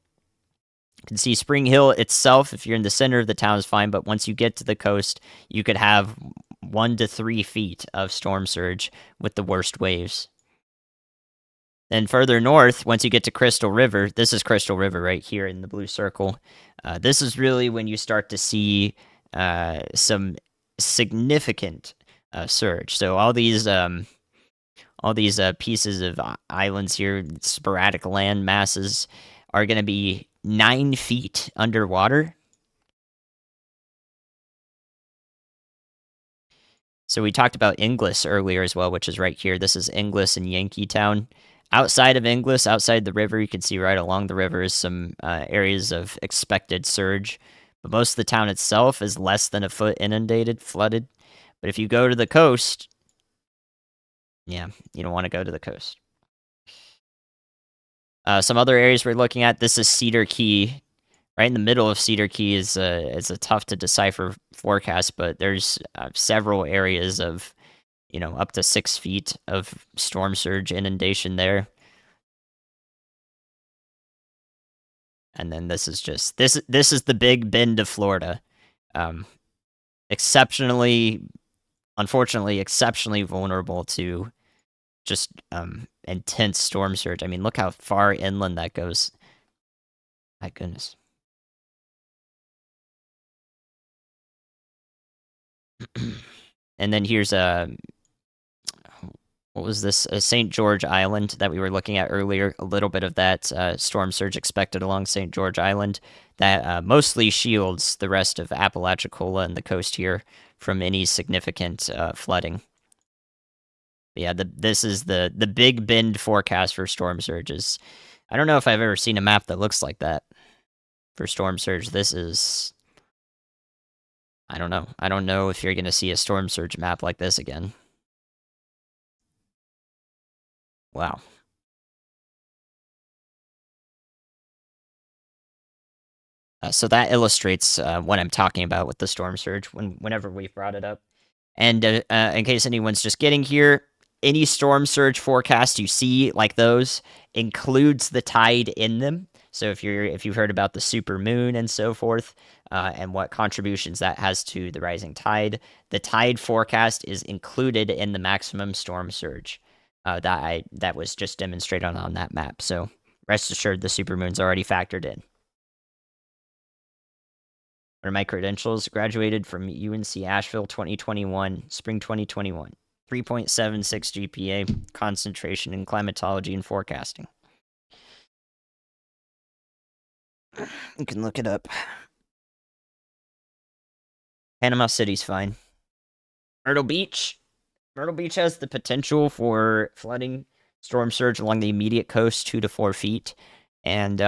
you can see Spring Hill itself, if you're in the center of the town, is fine, but once you get to the coast, you could have 1 to 3 feet of storm surge with the worst waves. Then further north, once you get to Crystal River, this is Crystal River right here in the blue circle. This is really when you start to see some significant surge. So all these pieces of islands here, sporadic land masses, are going to be 9 feet underwater. So we talked about Inglis earlier as well, which is right here. This is Inglis and Yankeetown. Outside of Inglis, outside the river, you can see right along the river is some areas of expected surge. But most of the town itself is less than a foot inundated, flooded. But if you go to the coast, yeah, you don't want to go to the coast. Some other areas we're looking at, this is Cedar Key. Right in the middle of Cedar Key is a tough to decipher forecast, but there's several areas of, up to 6 feet of storm surge inundation there. And then this is just this is the Big Bend of Florida. Exceptionally, unfortunately, exceptionally vulnerable to just intense storm surge. I mean, look how far inland that goes. My goodness. And then here's what was this? St. George Island that we were looking at earlier. A little bit of that storm surge expected along St. George Island that mostly shields the rest of Apalachicola and the coast here from any significant flooding. But yeah, this is the Big Bend forecast for storm surges. I don't know if I've ever seen a map that looks like that for storm surge. This is, I don't know. I don't know if you're going to see a storm surge map like this again. Wow. So that illustrates what I'm talking about with the storm surge whenever we've brought it up. And in case anyone's just getting here, any storm surge forecast you see like those includes the tide in them. So if you've heard about the super moon and so forth, and what contributions that has to the rising tide, the tide forecast is included in the maximum storm surge that was just demonstrated on that map. So rest assured, the super moon's already factored in. What are my credentials? Graduated from UNC Asheville 2021, spring 2021. 3.76 GPA, concentration in climatology and forecasting. You can look it up. Panama City's fine. Myrtle Beach. Myrtle Beach has the potential for flooding, storm surge along the immediate coast, 2 to 4 feet, and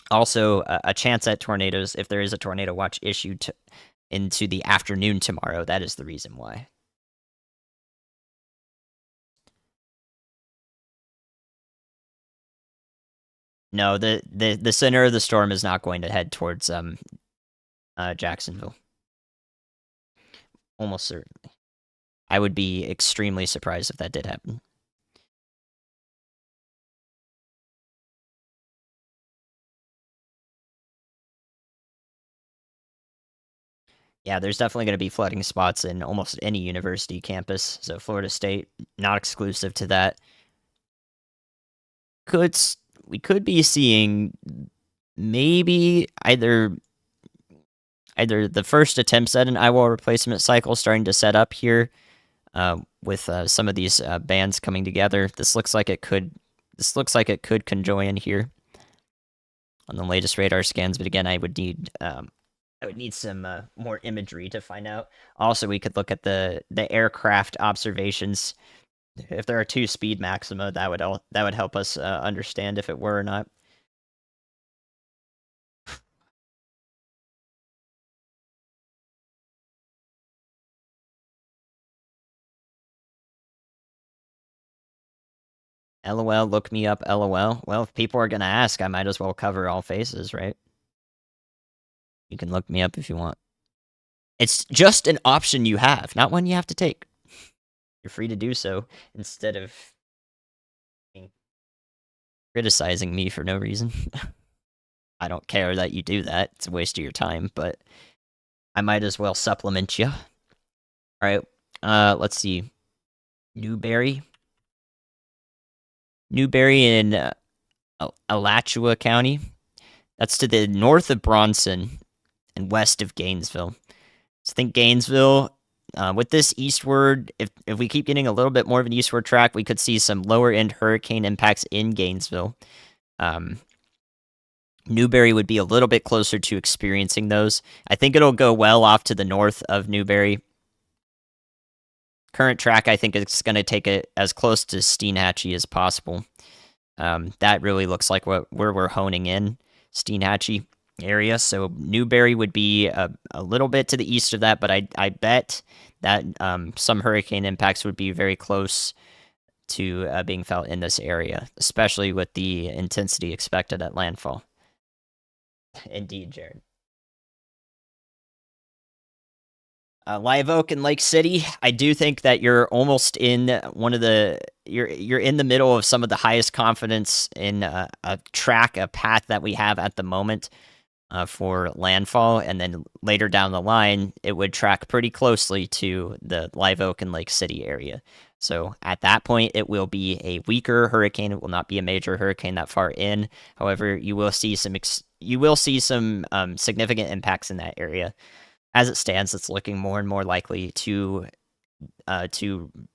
also a chance at tornadoes if there is a tornado watch issued into the afternoon tomorrow. That is the reason why. No, the center of the storm is not going to head towards Jacksonville. Almost certainly. I would be extremely surprised if that did happen. Yeah, there's definitely going to be flooding spots in almost any university campus. So Florida State, not exclusive to that. Could we could be seeing maybe either the first attempts at an eyewall replacement cycle starting to set up here with some of these bands coming together. This looks like it could. This looks like it could conjoin here on the latest radar scans. But again, I would need some more imagery to find out. Also, we could look at the aircraft observations. If there are two speed maxima, that would help us understand if it were or not. LOL, look me up, LOL. Well, if people are gonna ask, I might as well cover all faces, right? You can look me up if you want. It's just an option you have, not one you have to take. You're free to do so instead of criticizing me for no reason. I don't care that you do that. It's a waste of your time, but I might as well supplement you. All right. Let's see. Newberry. Newberry in Alachua County. That's to the north of Bronson and west of Gainesville. So think Gainesville. With this eastward, if we keep getting a little bit more of an eastward track, we could see some lower end hurricane impacts in Gainesville. Newberry would be a little bit closer to experiencing those. I think it'll go well off to the north of Newberry. Current track, I think it's going to take it as close to Steinhatchee as possible. That really looks like where we're honing in, Steinhatchee area. So Newberry would be a little bit to the east of that, but I bet that some hurricane impacts would be very close to being felt in this area, especially with the intensity expected at landfall. Indeed, Jared. Live Oak and Lake City, I do think that you're almost in one of the you're in the middle of some of the highest confidence in a path that we have at the moment for landfall, and then later down the line, it would track pretty closely to the Live Oak and Lake City area. So at that point, it will be a weaker hurricane. It will not be a major hurricane that far in. However, you will see some significant impacts in that area. As it stands, it's looking more and more likely to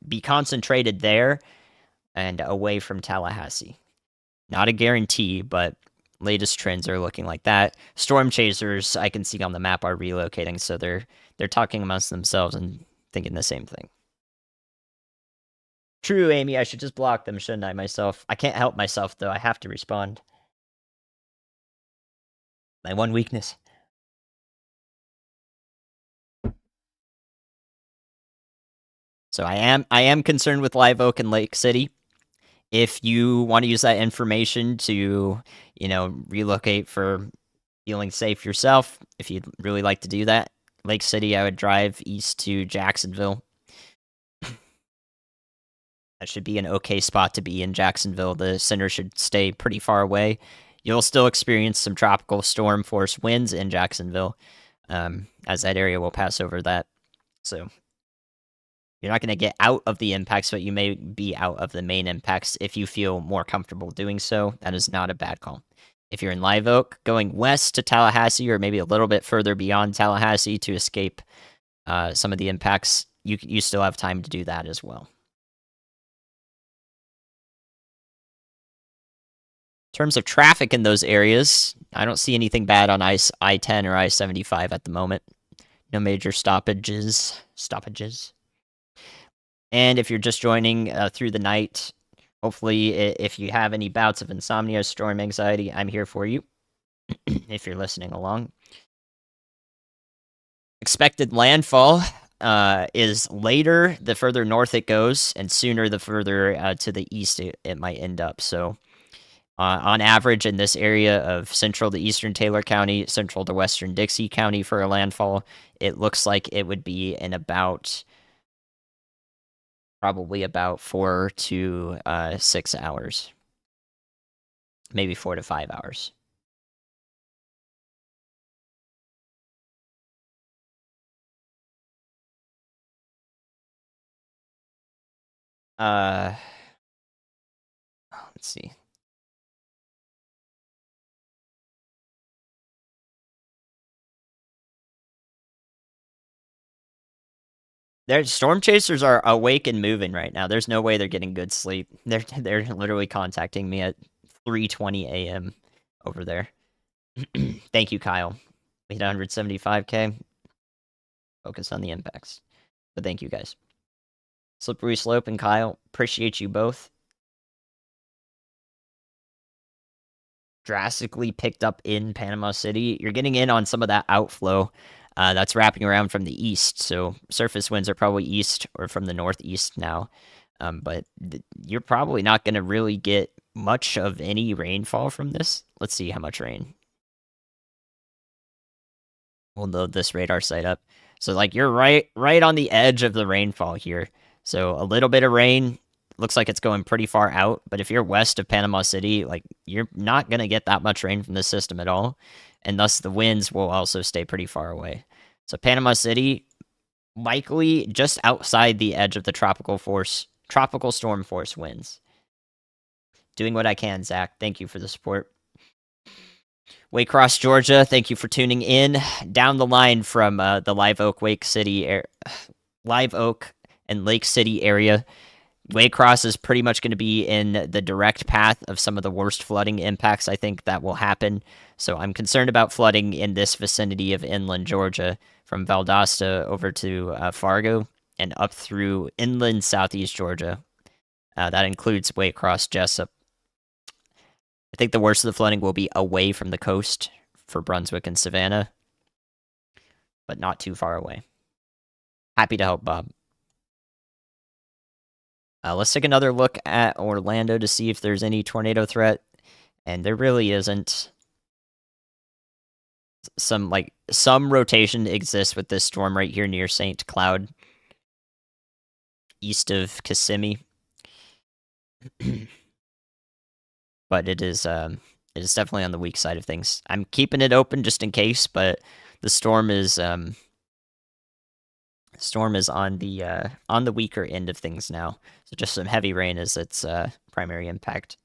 be concentrated there and away from Tallahassee. Not a guarantee, but latest trends are looking like that. Storm chasers, I can see on the map, are relocating, so they're talking amongst themselves and thinking the same thing. True, Amy. I should just block them, shouldn't I? Myself, I can't help myself though. I have to respond. My one weakness. So I am concerned with Live Oak and Lake City. If you want to use that information to, relocate for feeling safe yourself, if you'd really like to do that, Lake City, I would drive east to Jacksonville. That should be an okay spot to be in Jacksonville. The center should stay pretty far away. You'll still experience some tropical storm force winds in Jacksonville, as that area will pass over that. So you're not going to get out of the impacts, but you may be out of the main impacts if you feel more comfortable doing so. That is not a bad call. If you're in Live Oak, going west to Tallahassee or maybe a little bit further beyond Tallahassee to escape some of the impacts, you still have time to do that as well. In terms of traffic in those areas, I don't see anything bad on I-10 or I-75 at the moment. No major stoppages. And if you're just joining through the night, hopefully, if you have any bouts of insomnia, storm anxiety, I'm here for you. If you're listening along. Expected landfall is later the further north it goes, and sooner the further to the east it might end up. So On average, in this area of central to eastern Taylor County, central to western Dixie County for a landfall, it looks like it would be in about probably about 4 to 6 hours, maybe 4 to 5 hours. Uh, let's see. Their storm chasers are awake and moving right now. There's no way they're getting good sleep. They're literally contacting me at 3:20 a.m. over there. Thank you, Kyle. We hit 175K. Focus on the impacts. But thank you guys. Slippery Slope and Kyle, appreciate you both. Drastically picked up in Panama City. You're getting in on some of that outflow that's wrapping around from the east. So surface winds are probably east or from the northeast now. But you're probably not going to really get much of any rainfall from this. Let's see how much rain. We'll load this radar site up. So like you're right on the edge of the rainfall here. So a little bit of rain looks like it's going pretty far out, but if you're west of Panama City, like you're not going to get that much rain from the system at all, and thus the winds will also stay pretty far away. So Panama City likely just outside the edge of the tropical storm force winds. Doing what I can, Zach. Thank you for the support. Waycross, Georgia. Thank you for tuning in. Down the line from the Live Oak and Lake City area. Waycross is pretty much going to be in the direct path of some of the worst flooding impacts I think that will happen. So I'm concerned about flooding in this vicinity of inland Georgia from Valdosta over to Fargo and up through inland southeast Georgia. That includes Waycross, Jessup. I think the worst of the flooding will be away from the coast for Brunswick and Savannah, but not too far away. Happy to help, Bob. Let's take another look at Orlando to see if there's any tornado threat, and there really isn't. Some rotation exists with this storm right here near St. Cloud, east of Kissimmee, but it is definitely on the weak side of things. I'm keeping it open just in case, but the storm is on the weaker end of things now. So just some heavy rain is its primary impact.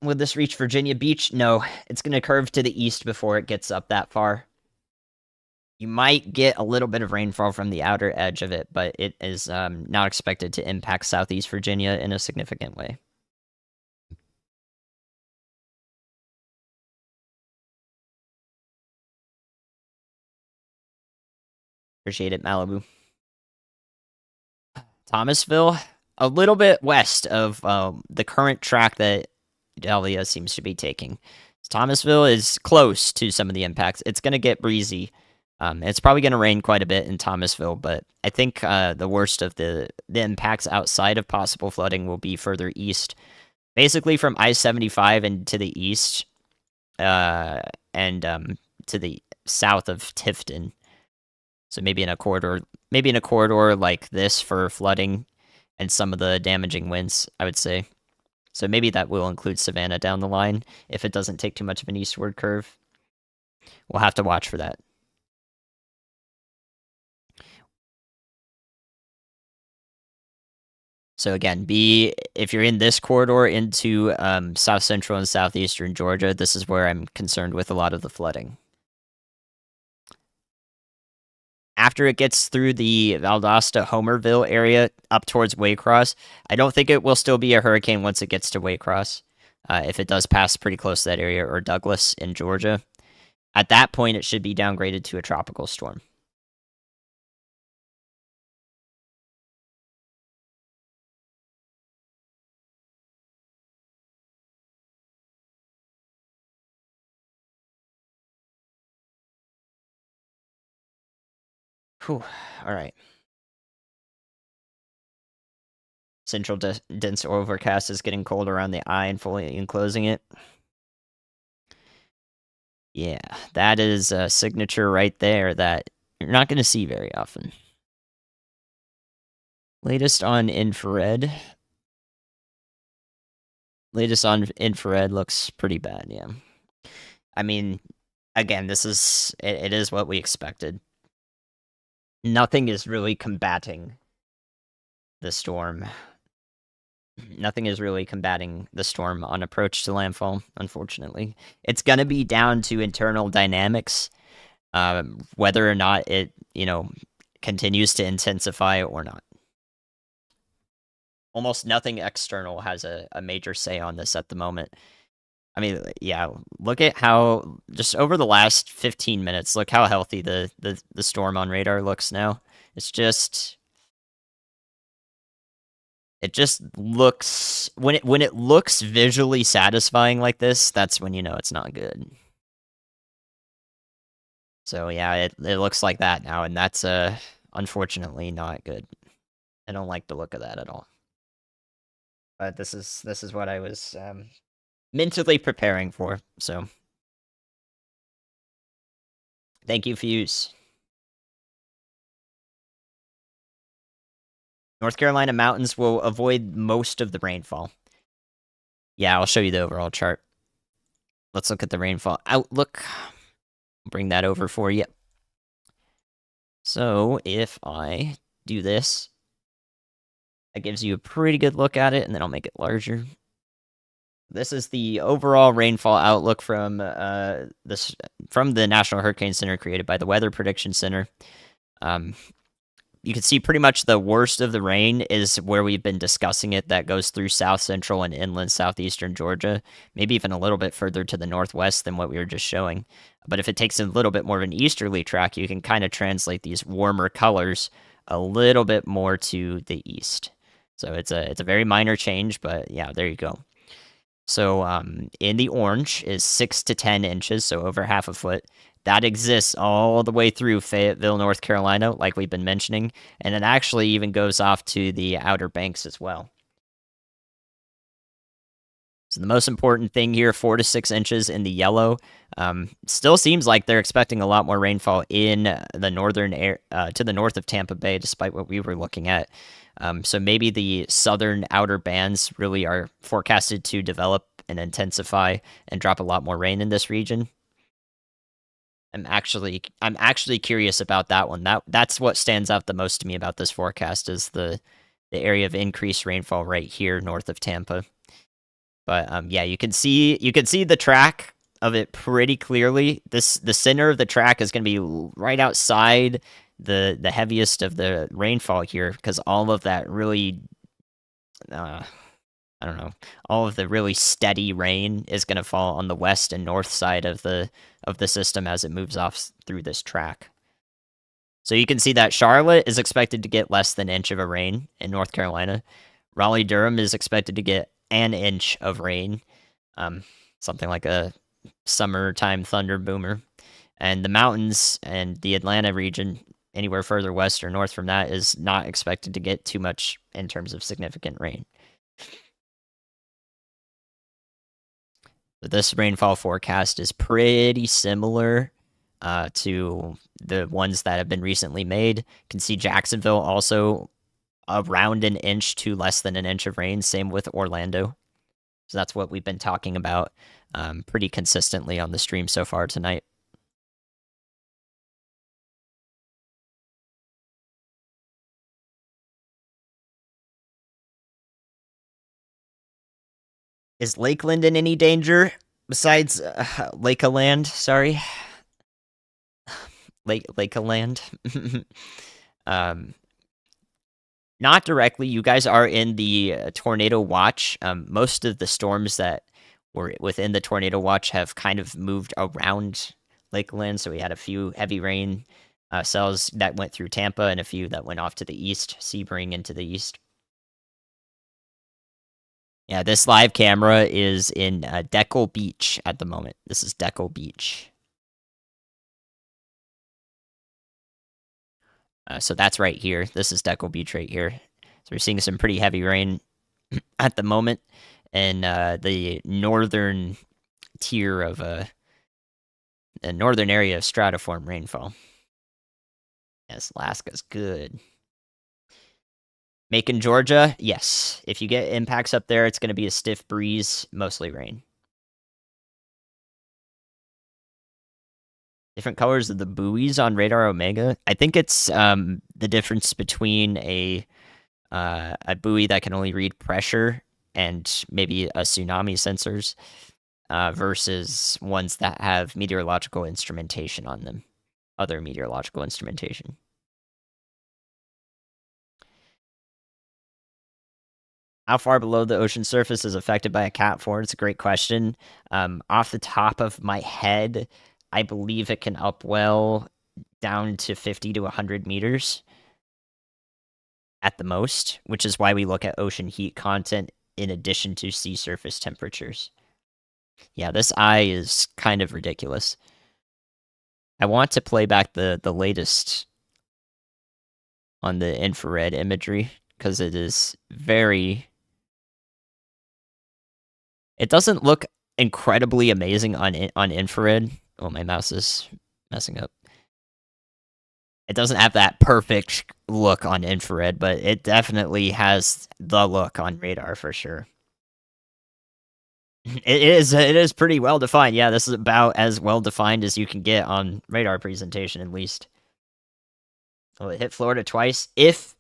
Would this reach Virginia Beach? No, it's going to curve to the east before it gets up that far. You might get a little bit of rainfall from the outer edge of it, but it is not expected to impact southeast Virginia in a significant way. Appreciate it, Malibu. Thomasville, a little bit west of the current track that Idalia seems to be taking. Thomasville is close to some of the impacts. It's going to get breezy. It's probably going to rain quite a bit in Thomasville, but I think the worst of the impacts outside of possible flooding will be further east, basically from I-75 and to the east, and to the south of Tifton. So maybe in a corridor like this for flooding and some of the damaging winds, I would say. So maybe that will include Savannah down the line if it doesn't take too much of an eastward curve. We'll have to watch for that. So again, if you're in this corridor into south central and southeastern Georgia, this is where I'm concerned with a lot of the flooding. After it gets through the Valdosta Homerville area up towards Waycross, I don't think it will still be a hurricane once it gets to Waycross. If it does pass pretty close to that area, or Douglas in Georgia, at that point it should be downgraded to a tropical storm. Whew. All right. Central dense overcast is getting cold around the eye and fully enclosing it. Yeah, that is a signature right there that you're not going to see very often. Latest on infrared. Latest on infrared looks pretty bad, yeah. I mean, again, it is what we expected. Nothing is really combating the storm. Nothing is really combating the storm on approach to landfall, unfortunately. It's going to be down to internal dynamics, whether or not it, continues to intensify or not. Almost nothing external has a major say on this at the moment. I mean, yeah, look at how just over the last 15 minutes, look how healthy the storm on radar looks now. It's just it just looks when it looks visually satisfying like this, that's when you know it's not good. So yeah, it looks like that now, and that's unfortunately not good. I don't like the look of that at all. But this is what I was mentally preparing for. So thank you, Fuse. North Carolina mountains will avoid most of the rainfall. Yeah, I'll show you the overall chart. Let's look at the rainfall outlook. Bring that over for you. So if I do this, that gives you a pretty good look at it, and then I'll make it larger. This is the overall rainfall outlook from the National Hurricane Center, created by the Weather Prediction Center. You can see pretty much the worst of the rain is where we've been discussing it. That goes through south central and inland southeastern Georgia, maybe even a little bit further to the northwest than what we were just showing. But if it takes a little bit more of an easterly track, you can kind of translate these warmer colors a little bit more to the east. So it's a very minor change, but yeah, there you go. So in the orange is 6 to 10 inches, so over half a foot. That exists all the way through Fayetteville, North Carolina, like we've been mentioning, and it actually even goes off to the Outer Banks as well. So the most important thing here, 4 to 6 inches in the yellow. Still seems like they're expecting a lot more rainfall in the northern air, to the north of Tampa Bay, despite what we were looking at. So maybe the southern outer bands really are forecasted to develop and intensify and drop a lot more rain in this region. I'm actually curious about that one. That's what stands out the most to me about this forecast is the area of increased rainfall right here north of Tampa. But yeah, you can see the track of it pretty clearly. The center of the track is going to be right outside the heaviest of the rainfall here because all of that really I don't know, all of the really steady rain is going to fall on the west and north side of the system as it moves off through this track. So you can see that Charlotte is expected to get less than an inch of a rain in North Carolina. Raleigh Durham is expected to get an inch of rain, something like a summertime thunder boomer. And the mountains and the Atlanta region, anywhere further west or north from that, is not expected to get too much in terms of significant rain. This rainfall forecast is pretty similar to the ones that have been recently made. You can see Jacksonville also around an inch to less than an inch of rain. Same with Orlando. So that's what we've been talking about pretty consistently on the stream so far tonight. Is Lakeland in any danger besides Lakeland? Sorry, Lakeland. Not directly. You guys are in the tornado watch. Most of the storms that were within the tornado watch have kind of moved around Lakeland. So we had a few heavy rain cells that went through Tampa and a few that went off to the east, Sebring into the east. Yeah, this live camera is in Deckle Beach at the moment. This is Deckle Beach. So that's right here. This is Deckle Beach right here. So we're seeing some pretty heavy rain at the moment in the northern tier of the northern area of stratiform rainfall. Yes, Alaska's good. Macon, Georgia, yes. If you get impacts up there, it's going to be a stiff breeze, mostly rain. Different colors of the buoys on radar Omega. I think it's the difference between a buoy that can only read pressure and maybe a tsunami sensors versus ones that have meteorological instrumentation on them, other meteorological instrumentation. How far below the ocean surface is affected by a Cat 4? It's a great question. Off the top of my head, I believe it can upwell down to 50 to 100 meters at the most, which is why we look at ocean heat content in addition to sea surface temperatures. Yeah, this eye is kind of ridiculous. I want to play back the latest on the infrared imagery because it is very. It doesn't look incredibly amazing on infrared. Oh, my mouse is messing up. It doesn't have that perfect look on infrared, but it definitely has the look on radar for sure. It is pretty well defined. Yeah, this is about as well defined as you can get on radar presentation, at least. Well, it hit Florida twice. If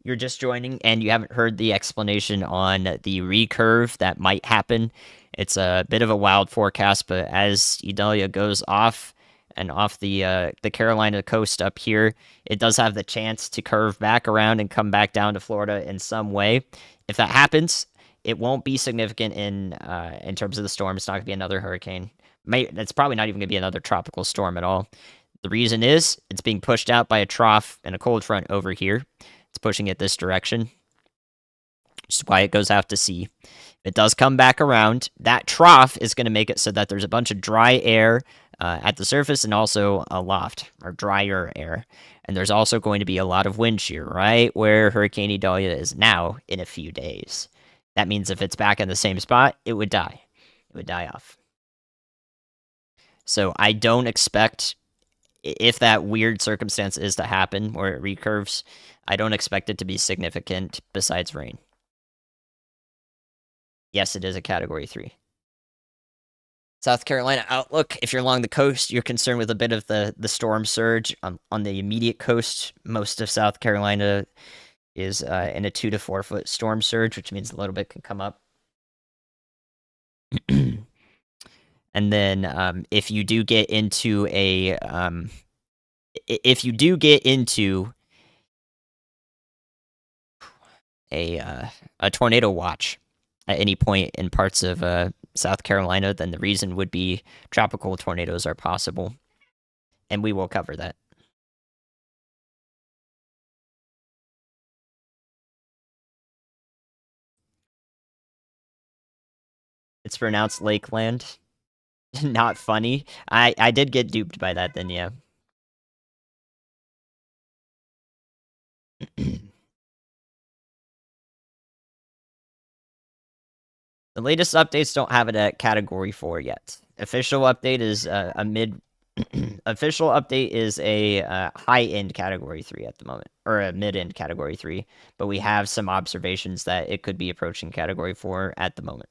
you're just joining and you haven't heard the explanation on the recurve that might happen, it's a bit of a wild forecast, but as Idalia goes off and off the Carolina coast up here, it does have the chance to curve back around and come back down to Florida in some way. If that happens, it won't be significant in terms of the storm. It's not going to be another hurricane. It's probably not even going to be another tropical storm at all. The reason is it's being pushed out by a trough and a cold front over here. It's pushing it this direction, which is why it goes out to sea. If it does come back around, that trough is going to make it so that there's a bunch of dry air at the surface and also aloft, or drier air. And there's also going to be a lot of wind shear right where Hurricane Idalia is now in a few days. That means if it's back in the same spot, it would die. It would die off. So I don't expect, if that weird circumstance is to happen where it recurves, I don't expect it to be significant besides rain. Yes, it is a Category 3. South Carolina outlook. If you're along the coast, you're concerned with a bit of the storm surge. On the immediate coast, most of South Carolina is in a 2 to 4 foot storm surge, which means a little bit can come up. And then if you do get into a a tornado watch at any point in parts of South Carolina, then the reason would be tropical tornadoes are possible, and we will cover that. It's pronounced Lakeland. Not funny. I did get duped by that then, yeah. The latest updates don't have it at Category 4 yet. Official update is a mid. Official update is a high-end Category 3 at the moment, or a mid-end Category 3. But we have some observations that it could be approaching Category 4 at the moment.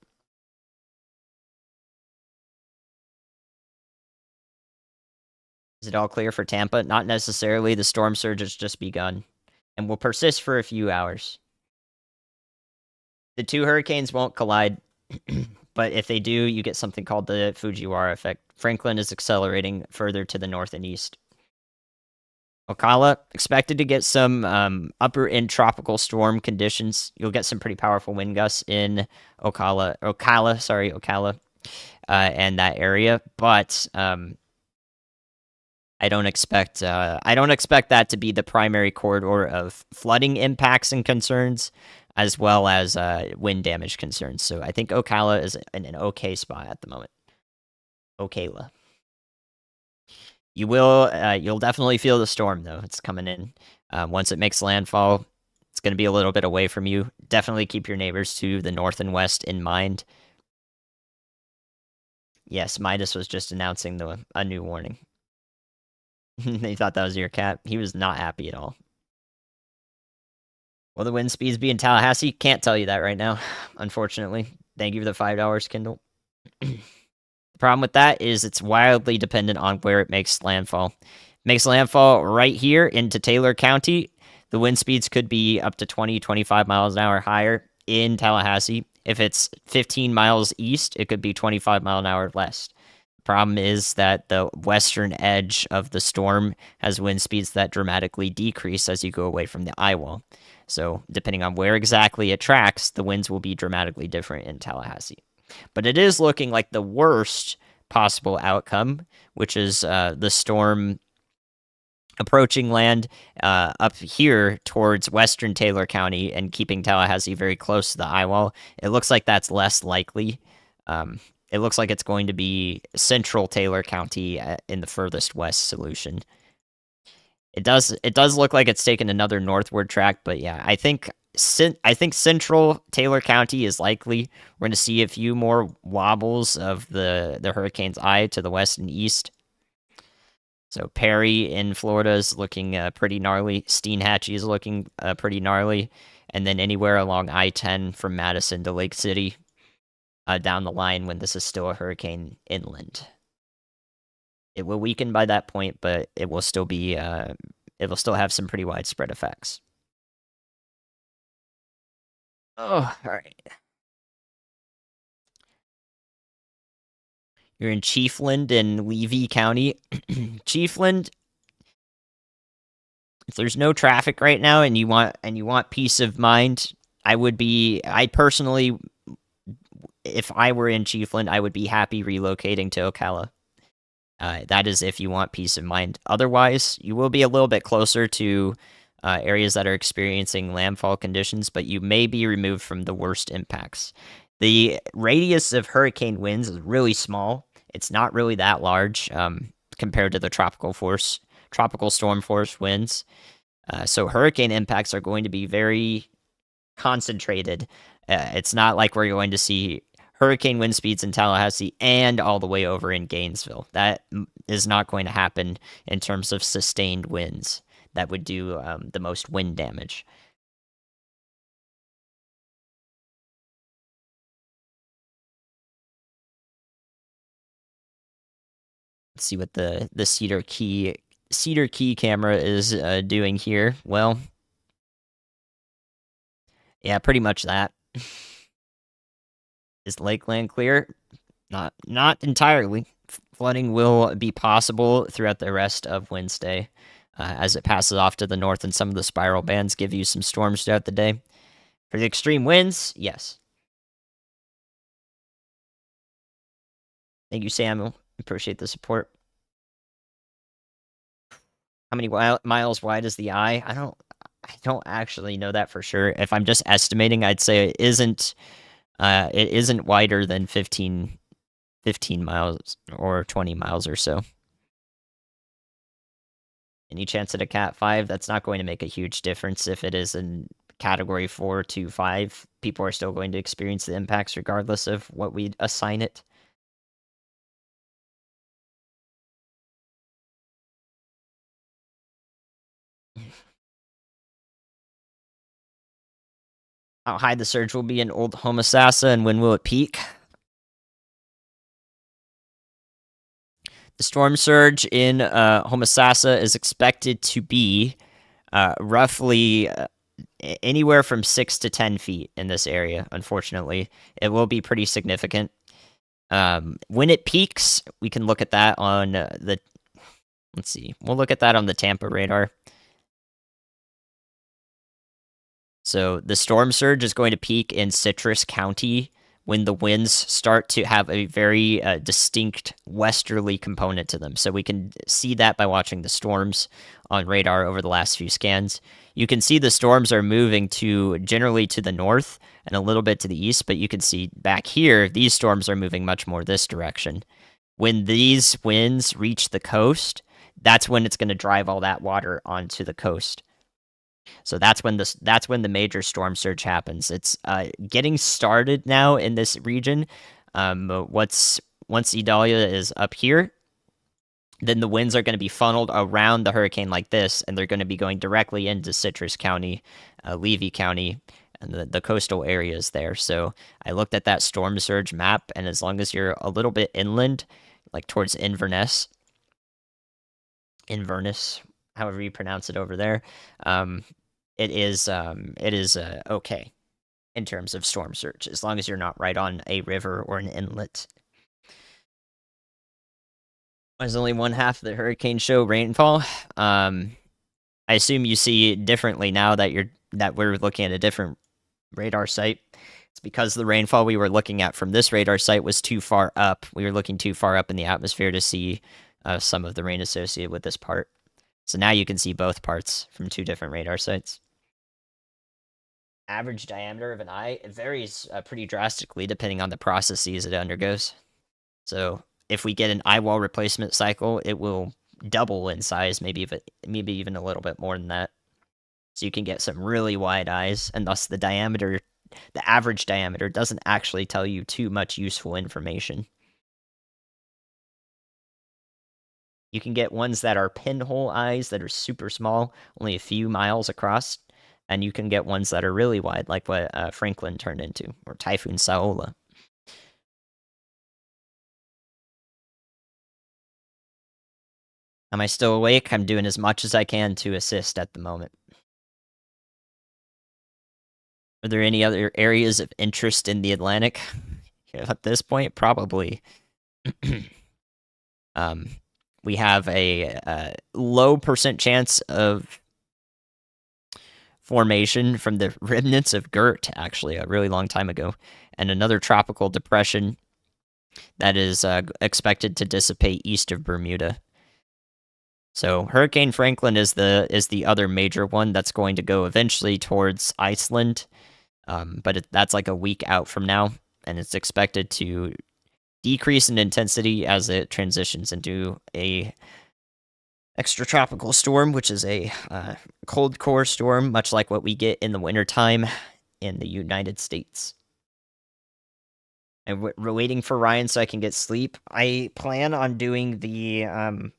Is it all clear for Tampa? Not necessarily. The storm surge has just begun and will persist for a few hours. The two hurricanes won't collide, but if they do, you get something called the Fujiwara effect. Franklin is accelerating further to the north and east. Ocala, expected to get some upper end tropical storm conditions. You'll get some pretty powerful wind gusts in Ocala, and that area. But I don't expect that to be the primary corridor of flooding impacts and concerns, as well as wind damage concerns. So I think Ocala is in an okay spot at the moment. Ocala. You'll definitely feel the storm though. It's coming in. Once it makes landfall, it's going to be a little bit away from you. Definitely keep your neighbors to the north and west in mind. Yes, Midas was just announcing a new warning. They thought that was your cat. He was not happy at all. Will the wind speeds be in Tallahassee? Can't tell you that right now, unfortunately. Thank you for the $5, Kindle. The problem with that is it's wildly dependent on where it makes landfall. Makes landfall right here into Taylor County. The wind speeds could be up to 20, 25 miles an hour higher in Tallahassee. If it's 15 miles east, it could be 25 mile an hour less. Problem is that the western edge of the storm has wind speeds that dramatically decrease as you go away from the eye wall. So, depending on where exactly it tracks, the winds will be dramatically different in Tallahassee. But it is looking like the worst possible outcome, which is the storm approaching land up here towards western Taylor County and keeping Tallahassee very close to the eye wall. It looks like that's less likely. It looks like it's going to be central Taylor County in the furthest west solution. It does look like it's taken another northward track, but yeah, I think central Taylor County is likely. We're going to see a few more wobbles of the hurricane's eye to the west and east. So Perry in Florida is looking pretty gnarly. Steinhatchee is looking pretty gnarly. And then anywhere along I-10 from Madison to Lake City down the line when this is still a hurricane inland. It will weaken by that point, but it will still be it will still have some pretty widespread effects. Oh, all right. You're in Chiefland in Levy County. Chiefland, if there's no traffic right now and you want peace of mind, I personally, if I were in Chiefland, I would be happy relocating to Ocala. That is if you want peace of mind. Otherwise, you will be a little bit closer to areas that are experiencing landfall conditions, but you may be removed from the worst impacts. The radius of hurricane winds is really small. It's not really that large compared to the tropical storm force winds. So hurricane impacts are going to be very concentrated. It's not like we're going to see hurricane wind speeds in Tallahassee and all the way over in Gainesville. That is not going to happen in terms of sustained winds that would do the most wind damage. Let's see what the Cedar Key camera is doing here. Well, yeah, pretty much that. Is Lakeland clear? Not entirely. Flooding will be possible throughout the rest of Wednesday as it passes off to the north, and some of the spiral bands give you some storms throughout the day. For the extreme winds, yes. Thank you, Samuel. Appreciate the support. How many miles wide is the eye? I don't actually know that for sure. If I'm just estimating, I'd say it isn't wider than 15 miles or 20 miles or so. Any chance at a Cat 5? That's not going to make a huge difference if it is in Category 4 to 5. People are still going to experience the impacts regardless of what we assign it. How high the surge will be in Old Homosassa and when will it peak? The storm surge in Homosassa is expected to be roughly anywhere from 6 to 10 feet in this area, unfortunately. It will be pretty significant. When it peaks, we can look at that on let's see. We'll look at that on the Tampa radar. So the storm surge is going to peak in Citrus County when the winds start to have a very distinct westerly component to them. So we can see that by watching the storms on radar over the last few scans. You can see the storms are moving generally to the north and a little bit to the east, but you can see back here, these storms are moving much more this direction. When these winds reach the coast, that's when it's going to drive all that water onto the coast. So that's when the major storm surge happens. It's getting started now in this region. What's Once Idalia is up here, then the winds are going to be funneled around the hurricane like this, and they're going to be going directly into Citrus County, Levy County, and the coastal areas there. So I looked at that storm surge map, and as long as you're a little bit inland, like towards Inverness, however you pronounce it over there, um, it is okay in terms of storm surge, as long as you're not right on a river or an inlet. There's only one half of the hurricane show rainfall. I assume you see it differently now that we're looking at a different radar site. It's because the rainfall we were looking at from this radar site was too far up. We were looking too far up in the atmosphere to see some of the rain associated with this part. So now you can see both parts from two different radar sites. Average diameter of an eye, it varies pretty drastically depending on the processes it undergoes. So if we get an eye wall replacement cycle, it will double in size, maybe even a little bit more than that. So you can get some really wide eyes, and thus the average diameter doesn't actually tell you too much useful information. You can get ones that are pinhole eyes that are super small, only a few miles across, and you can get ones that are really wide, like what Franklin turned into, or Typhoon Saola. Am I still awake? I'm doing as much as I can to assist at the moment. Are there any other areas of interest in the Atlantic? At this point, probably. We have a low percent chance of formation from the remnants of Gert, actually, a really long time ago, and another tropical depression that is expected to dissipate east of Bermuda. So Hurricane Franklin is the other major one that's going to go eventually towards Iceland, but that's like a week out from now, and it's expected to decrease in intensity as it transitions into a extratropical storm, which is a cold core storm, much like what we get in the wintertime in the United States. And we're waiting for Ryan so I can get sleep. I plan on doing the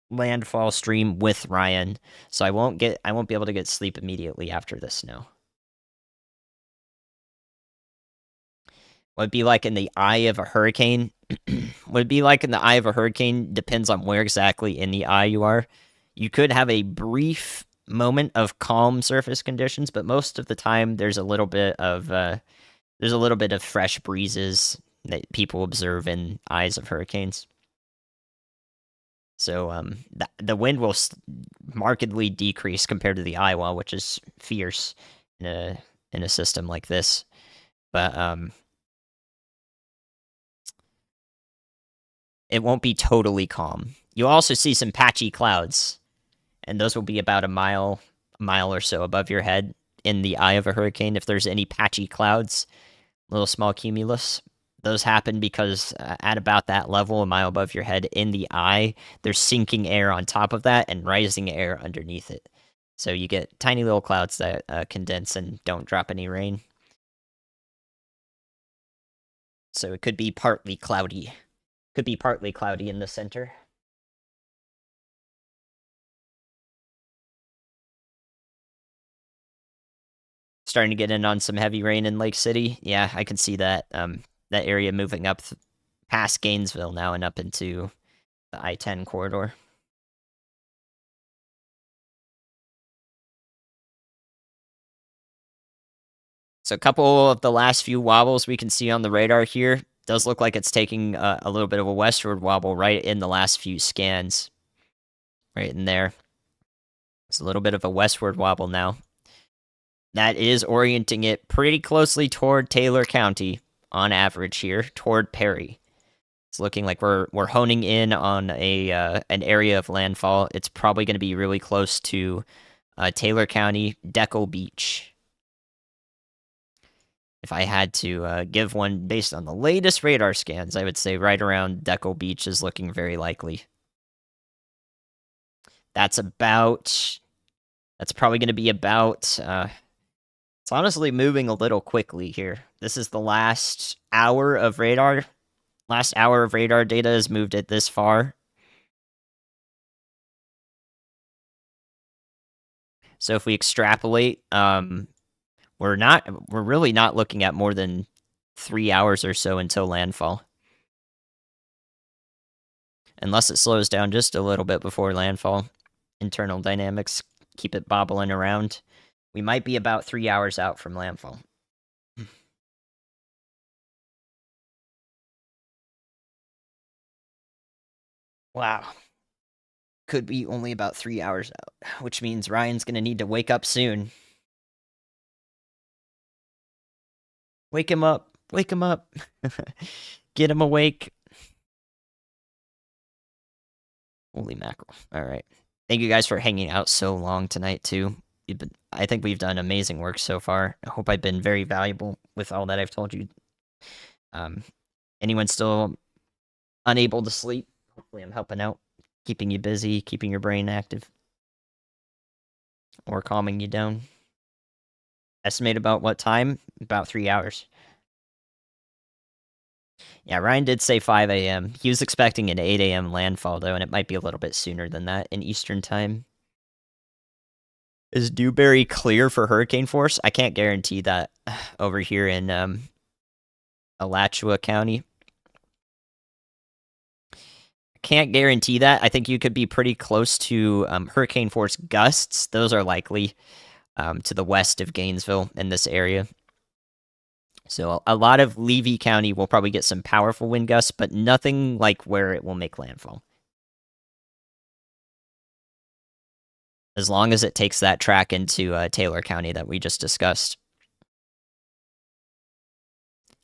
landfall stream with Ryan, so I won't be able to get sleep immediately after the snow. What it'd be like in the eye of a hurricane? What it'd be like in the eye of a hurricane depends on where exactly in the eye you are. You could have a brief moment of calm surface conditions, but most of the time there's a little bit of fresh breezes that people observe in eyes of hurricanes. So the wind will markedly decrease compared to the eye wall, which is fierce in a system like this. But it won't be totally calm. You'll also see some patchy clouds, and those will be about a mile or so above your head in the eye of a hurricane. If there's any patchy clouds, little small cumulus, those happen because at about that level, a mile above your head in the eye, there's sinking air on top of that and rising air underneath it. So you get tiny little clouds that condense and don't drop any rain. So it could be partly cloudy. Could be partly cloudy in the center. Starting to get in on some heavy rain in Lake City. Yeah, I can see that. That area moving up past Gainesville now and up into the I-10 corridor. So a couple of the last few wobbles we can see on the radar here. Does look like it's taking a little bit of a westward wobble right in the last few scans. Right in there. It's a little bit of a westward wobble now. That is orienting it pretty closely toward Taylor County on average here, toward Perry. It's looking like we're honing in on an area of landfall. It's probably going to be really close to Taylor County, Deco Beach. If I had to give one based on the latest radar scans, I would say right around Deco Beach is looking very likely. That's about That's probably going to be about. It's honestly moving a little quickly here. This is the last hour of radar. Last hour of radar data has moved it this far. So if we extrapolate, we're really not looking at more than 3 hours or so until landfall. Unless it slows down just a little bit before landfall. Internal dynamics keep it bobbling around. We might be about 3 hours out from landfall. Wow. Could be only about 3 hours out, which means Ryan's gonna need to wake up soon. Wake him up. Wake him up. Get him awake. Holy mackerel. All right. Thank you guys for hanging out so long tonight, too. I think we've done amazing work so far. I hope I've been very valuable with all that I've told you. Um, anyone still unable to sleep? Hopefully, I'm helping out, keeping you busy, keeping your brain active, or calming you down. Estimate about what time? About 3 hours. Yeah, Ryan did say 5 a.m. He was expecting an 8 a.m. landfall, though, and it might be a little bit sooner than that in Eastern time. Is Dewberry clear for hurricane force? I can't guarantee that over here in Alachua County. Can't guarantee that. I think you could be pretty close to hurricane force gusts. Those are likely to the west of Gainesville in this area. So a lot of Levy County will probably get some powerful wind gusts, but nothing like where it will make landfall. As long as it takes that track into Taylor County that we just discussed.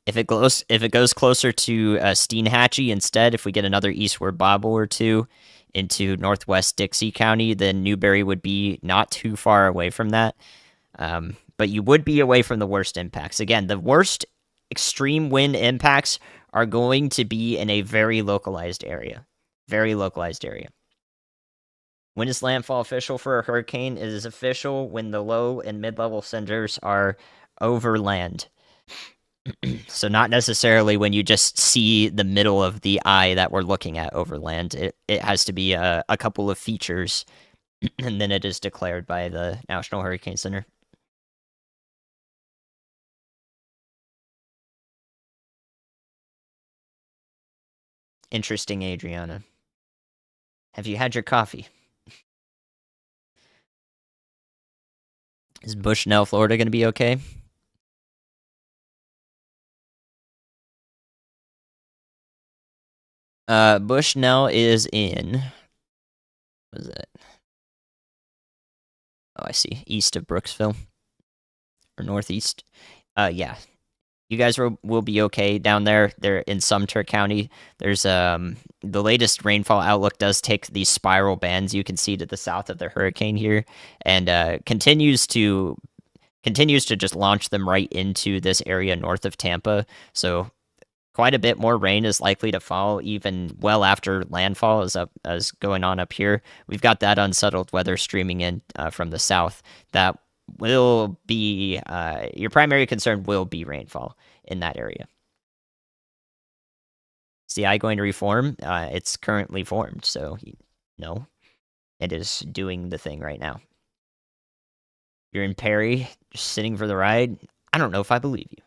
If it goes closer to Steinhatchee instead, if we get another eastward bobble or two into northwest Dixie County, then Newberry would be not too far away from that. But you would be away from the worst impacts. Again, the worst extreme wind impacts are going to be in a very localized area. Very localized area. When is landfall official for a hurricane? It is official when the low and mid-level centers are over land. So not necessarily when you just see the middle of the eye that we're looking at over land. It has to be a couple of features, and then it is declared by the National Hurricane Center. Interesting, Adriana. Have you had your coffee? Is Bushnell, Florida going to be okay? Bushnell is in. What is it? Oh, I see. East of Brooksville or northeast. Yeah. You guys will be okay down there. They're in Sumter County. There's the latest rainfall outlook does take these spiral bands you can see to the south of the hurricane here, and continues to just launch them right into this area north of Tampa. So quite a bit more rain is likely to fall even well after landfall as going on up here. We've got that unsettled weather streaming in from the south that will be your primary concern will be rainfall in that area. Is the eye going to reform? It's currently formed, so no, it is doing the thing right now. You're in Perry, just sitting for the ride. I don't know if I believe you.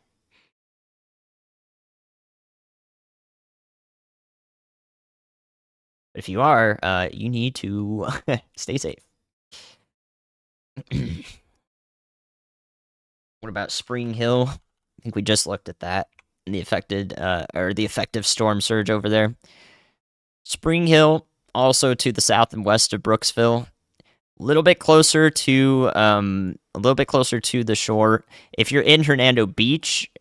But if you are, you need to stay safe. What about Spring Hill? I think we just looked at that. The affected or the effective storm surge over there. Spring Hill, also to the south and west of Brooksville, a little bit closer to the shore. If you're in Hernando Beach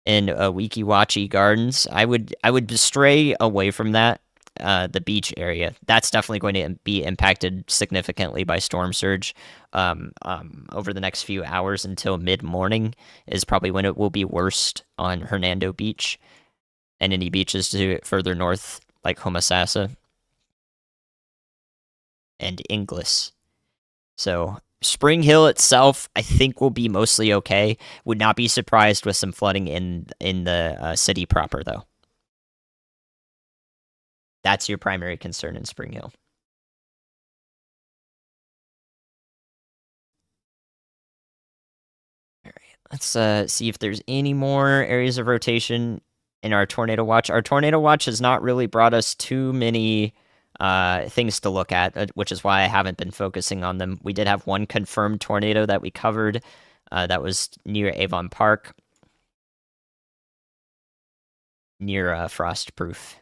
and Weeki Wachee Gardens, I would stray away from that. The beach area, that's definitely going to be impacted significantly by storm surge over the next few hours until mid-morning is probably when it will be worst on Hernando Beach and any beaches to further north like Homosassa and Inglis. So Spring Hill itself, I think, will be mostly okay. Would not be surprised with some flooding in the city proper, though. That's your primary concern in Spring Hill. All right, let's see if there's any more areas of rotation in our tornado watch. Our tornado watch has not really brought us too many things to look at, which is why I haven't been focusing on them. We did have one confirmed tornado that we covered. That was near Avon Park, near Frostproof.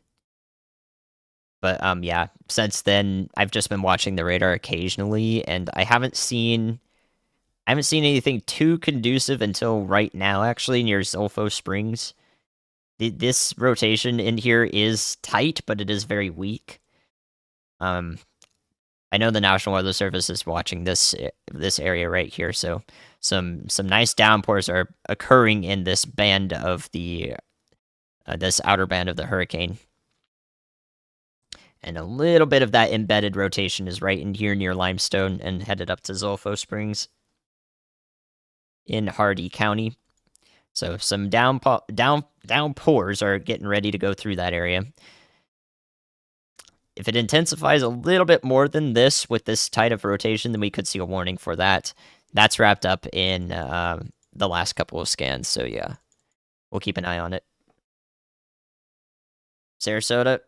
But yeah, since then I've just been watching the radar occasionally, and I haven't seen anything too conducive until right now. Actually, near Zolfo Springs, this rotation in here is tight, but it is very weak. Um, I know the National Weather Service is watching this area right here, so some nice downpours are occurring in this band of the this outer band of the hurricane. And a little bit of that embedded rotation is right in here near Limestone and headed up to Zolfo Springs in Hardee County. So some downpours are getting ready to go through that area. If it intensifies a little bit more than this with this tight of rotation, then we could see a warning for that. That's wrapped up in the last couple of scans. So yeah, we'll keep an eye on it. Sarasota,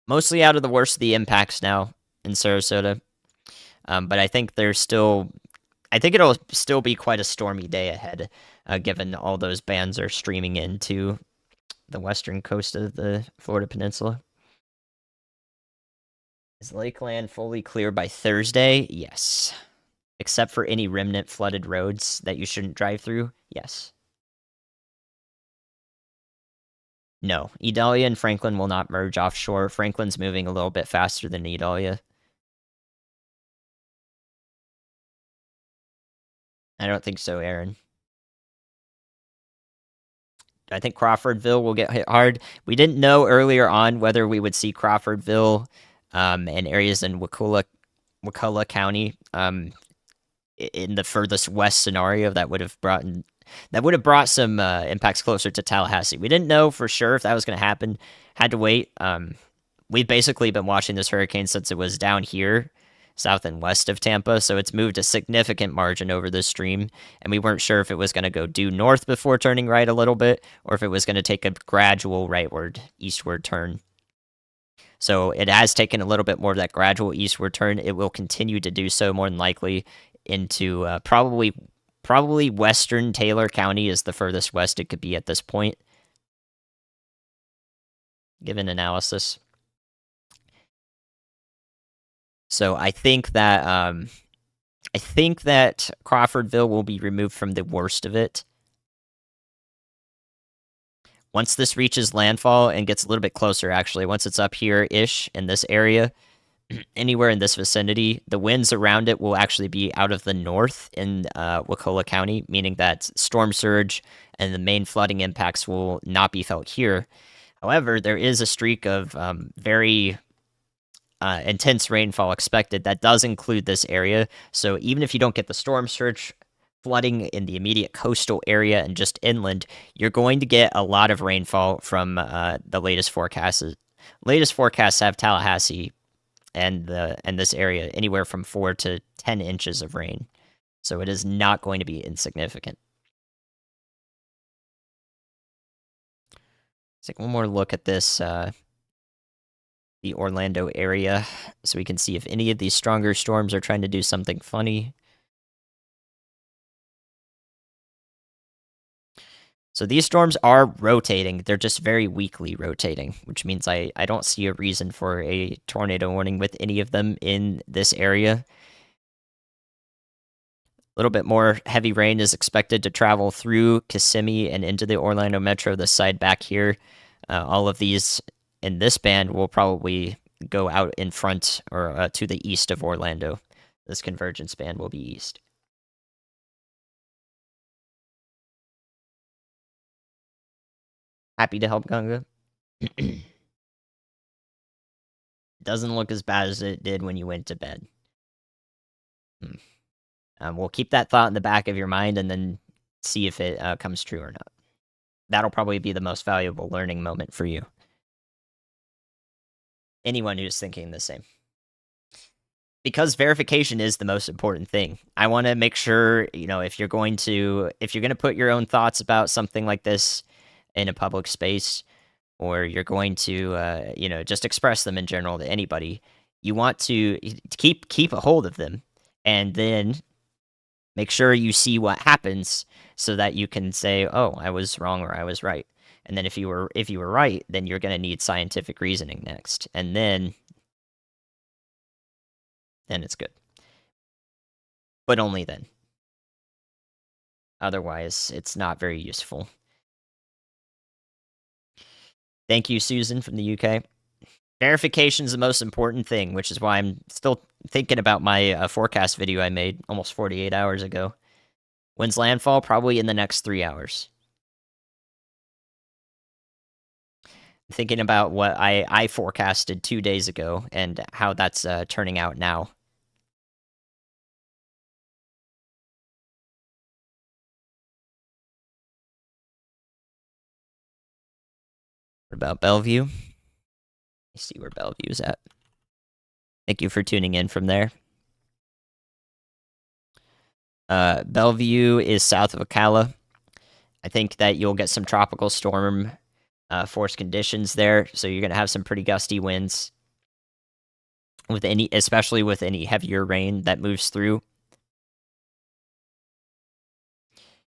mostly out of the worst of the impacts now in Sarasota. But I think it'll still be quite a stormy day ahead, given all those bands are streaming into the western coast of the Florida Peninsula. Is Lakeland fully clear by Thursday? Yes. Except for any remnant flooded roads that you shouldn't drive through? Yes. No, Idalia and Franklin will not merge offshore. Franklin's moving a little bit faster than Idalia. I don't think so, Aaron. I think Crawfordville will get hit hard. We didn't know earlier on whether we would see Crawfordville and areas in Wakulla County in the furthest west scenario that would have brought some impacts closer to Tallahassee. We didn't know for sure if that was going to happen. Had to wait. We've basically been watching this hurricane since it was down here, south and west of Tampa, so it's moved a significant margin over the stream, and we weren't sure if it was going to go due north before turning right a little bit, or if it was going to take a gradual rightward, eastward turn. So it has taken a little bit more of that gradual eastward turn. It will continue to do so more than likely into probably western Taylor County is the furthest west it could be at this point, given analysis. So I think that Crawfordville will be removed from the worst of it. Once this reaches landfall and gets a little bit closer, actually, once it's up here-ish in this area, anywhere in this vicinity, the winds around it will actually be out of the north in Wakulla County, meaning that storm surge and the main flooding impacts will not be felt here. However, there is a streak of very intense rainfall expected that does include this area. So even if you don't get the storm surge flooding in the immediate coastal area and just inland, you're going to get a lot of rainfall from the latest forecasts. Latest forecasts have Tallahassee and this area anywhere from 4 to 10 inches of rain. So it is not going to be insignificant. Let's take one more look at this, the Orlando area, so we can see if any of these stronger storms are trying to do something funny. So these storms are rotating. They're just very weakly rotating, which means I don't see a reason for a tornado warning with any of them in this area. A little bit more heavy rain is expected to travel through Kissimmee and into the Orlando metro, this side back here. All of these in this band will probably go out in front or to the east of Orlando. This convergence band will be east. Happy to help, Gunga. Doesn't look as bad as it did when you went to bed. We'll keep that thought in the back of your mind and then see if it comes true or not. That'll probably be the most valuable learning moment for you. Anyone who's thinking the same. Because verification is the most important thing. I want to make sure, if you're going to put your own thoughts about something like this in a public space, or you're going to just express them in general to anybody, you want to keep a hold of them, and then make sure you see what happens so that you can say, "Oh, I was wrong," or "I was right." And then if you were right, then you're going to need scientific reasoning next, and then it's good. But only then. Otherwise, it's not very useful. Thank you, Susan from the UK. Verification is the most important thing, which is why I'm still thinking about my forecast video I made almost 48 hours ago. When's landfall? Probably in the next 3 hours. Thinking about what I forecasted 2 days ago and how that's turning out now. What about Bellevue? Let me see where Bellevue's at. Thank you for tuning in from there. Bellevue is south of Ocala. I think that you'll get some tropical storm force conditions there, so you're going to have some pretty gusty winds, especially with any heavier rain that moves through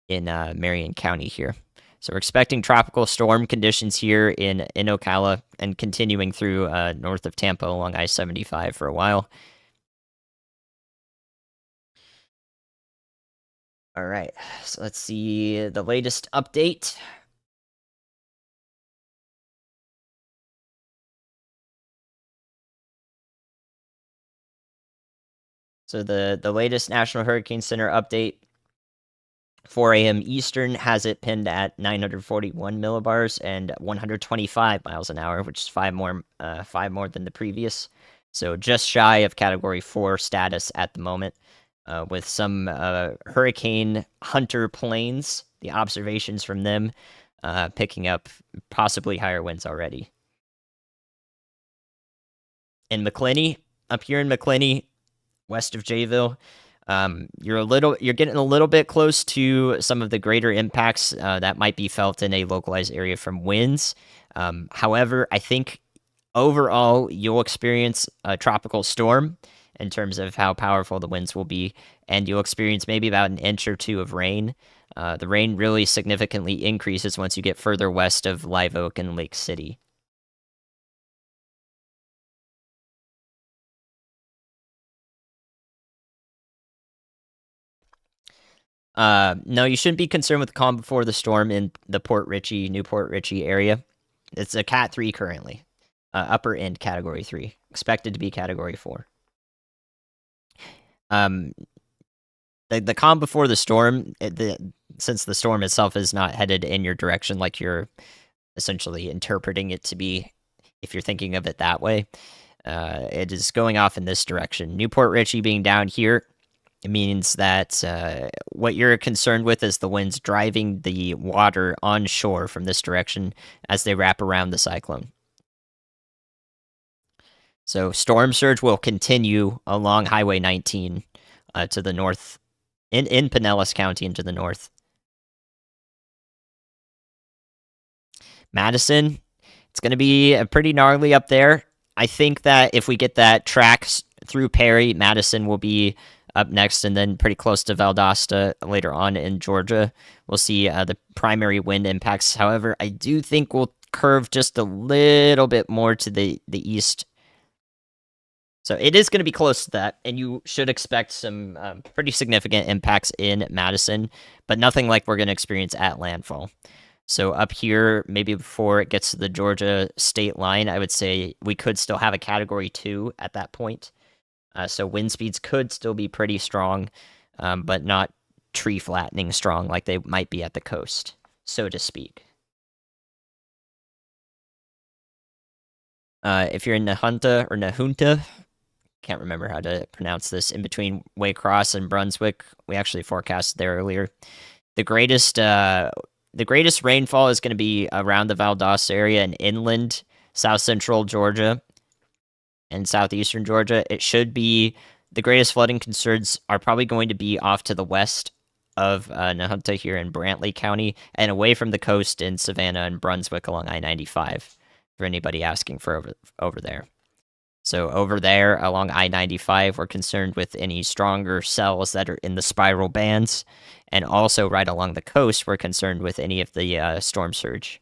in Marion County here. So we're expecting tropical storm conditions here in Ocala and continuing through north of Tampa along I-75 for a while. All right, so let's see the latest update. So the latest National Hurricane Center update, 4 a.m. Eastern, has it pinned at 941 millibars and 125 miles an hour, which is five more than the previous. So just shy of Category 4 status at the moment, with some Hurricane Hunter planes, the observations from them picking up possibly higher winds already. In McClinney, up here in McClinney, west of Jayville, you're getting a little bit close to some of the greater impacts that might be felt in a localized area from winds. However, I think overall you'll experience a tropical storm in terms of how powerful the winds will be, and you'll experience maybe about an inch or two of rain. The rain really significantly increases once you get further west of Live Oak and Lake City. No, you shouldn't be concerned with the calm before the storm in the Newport Richey area. It's a Cat 3 currently. Upper end Category 3. Expected to be Category 4. The calm before the storm, since the storm itself is not headed in your direction like you're essentially interpreting it to be, if you're thinking of it that way, it is going off in this direction. Newport Richey being down here, it means that what you're concerned with is the winds driving the water onshore from this direction as they wrap around the cyclone. So storm surge will continue along Highway 19 to the north, in Pinellas County and to the north. Madison, it's going to be pretty gnarly up there. I think that if we get that track through Perry, Madison will be up next, and then pretty close to Valdosta later on in Georgia. We'll see the primary wind impacts. However, I do think we'll curve just a little bit more to the east. So it is going to be close to that, and you should expect some pretty significant impacts in Madison, but nothing like we're going to experience at landfall. So up here, maybe before it gets to the Georgia state line, I would say we could still have a Category 2 at that point. So wind speeds could still be pretty strong, but not tree flattening strong like they might be at the coast, so to speak. If you're in Nahunta, can't remember how to pronounce this, in between Waycross and Brunswick. We actually forecasted there earlier. The greatest the greatest rainfall is going to be around the Valdosta area and inland, south central Georgia and southeastern Georgia. It should be the greatest flooding concerns are probably going to be off to the west of Nahunta here in Brantley County and away from the coast in Savannah and Brunswick along I-95 for anybody asking for over there. So over there along I-95, we're concerned with any stronger cells that are in the spiral bands, and also right along the coast, we're concerned with any of the storm surge.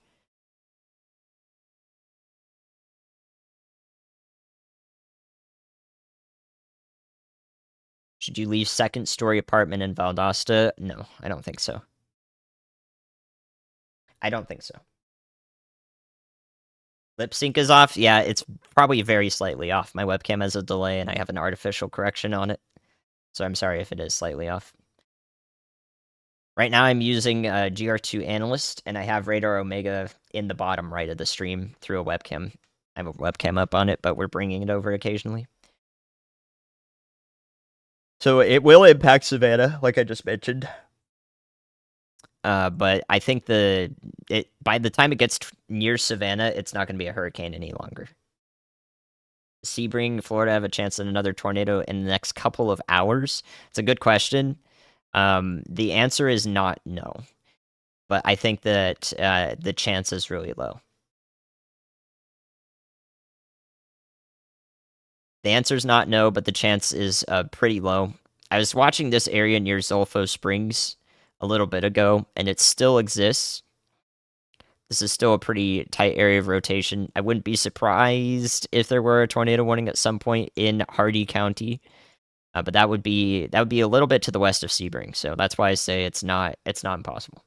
Should you leave second story apartment in Valdosta? No, I don't think so. I don't think so. Lip sync is off? Yeah, it's probably very slightly off. My webcam has a delay and I have an artificial correction on it. So I'm sorry if it is slightly off. Right now I'm using GR2 Analyst and I have Radar Omega in the bottom right of the stream through a webcam. I have a webcam up on it, but we're bringing it over occasionally. So it will impact Savannah, like I just mentioned. But I think by the time it gets near Savannah, it's not going to be a hurricane any longer. Sebring, Florida, have a chance at another tornado in the next couple of hours? It's a good question. The answer is not no, but I think that the chance is really low. The answer is not no, but the chance is pretty low. I was watching this area near Zolfo Springs a little bit ago, and it still exists. This is still a pretty tight area of rotation. I wouldn't be surprised if there were a tornado warning at some point in Hardee County, but that would be a little bit to the west of Sebring. So that's why I say it's not impossible.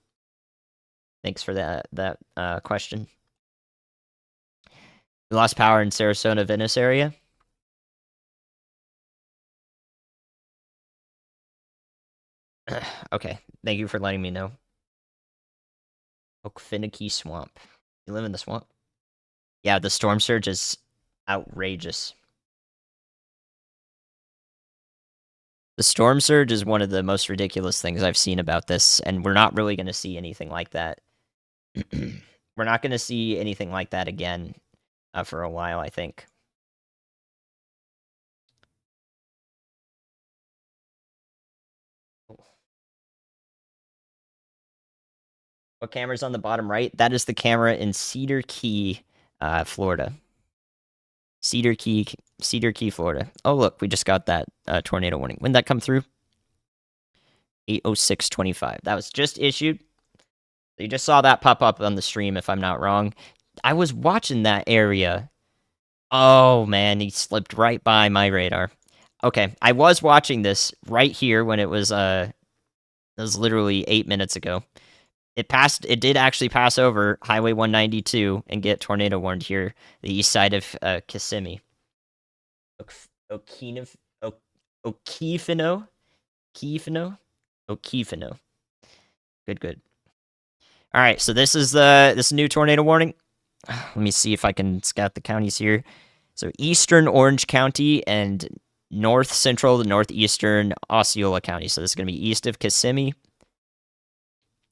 Thanks for that question. We lost power in Sarasota, Venice area. Okay, thank you for letting me know. Okefenokee Swamp. You live in the swamp? Yeah, the storm surge is outrageous. The storm surge is one of the most ridiculous things I've seen about this, and we're not really going to see anything like that. We're not going to see anything like that again for a while, I think. What camera's on the bottom right? That is the camera in Cedar Key, Florida. Cedar Key, Florida. Oh, look, we just got that tornado warning. When did that come through? 8:06:25. That was just issued. You just saw that pop up on the stream, if I'm not wrong. I was watching that area. Oh, man, he slipped right by my radar. Okay, I was watching this right here when it was literally 8 minutes ago. It did actually pass over Highway 192 and get tornado warned here, the east side of Kissimmee. Okefenokee? Good. All right, so this is this new tornado warning. Let me see if I can scout the counties here. So eastern Orange County and north central to northeastern Osceola County. So this is going to be east of Kissimmee,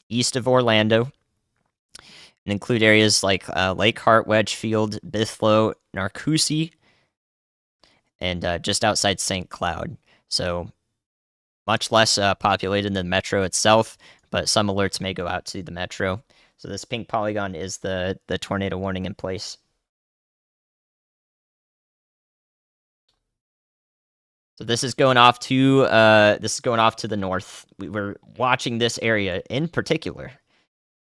east of Orlando, and include areas like Lake Hart, Wedgefield, Bithlo, Narcoossee, and just outside St. Cloud. So much less populated than the metro itself, but some alerts may go out to the metro. So this pink polygon is the tornado warning in place. So this is going off to the north. We were watching this area in particular.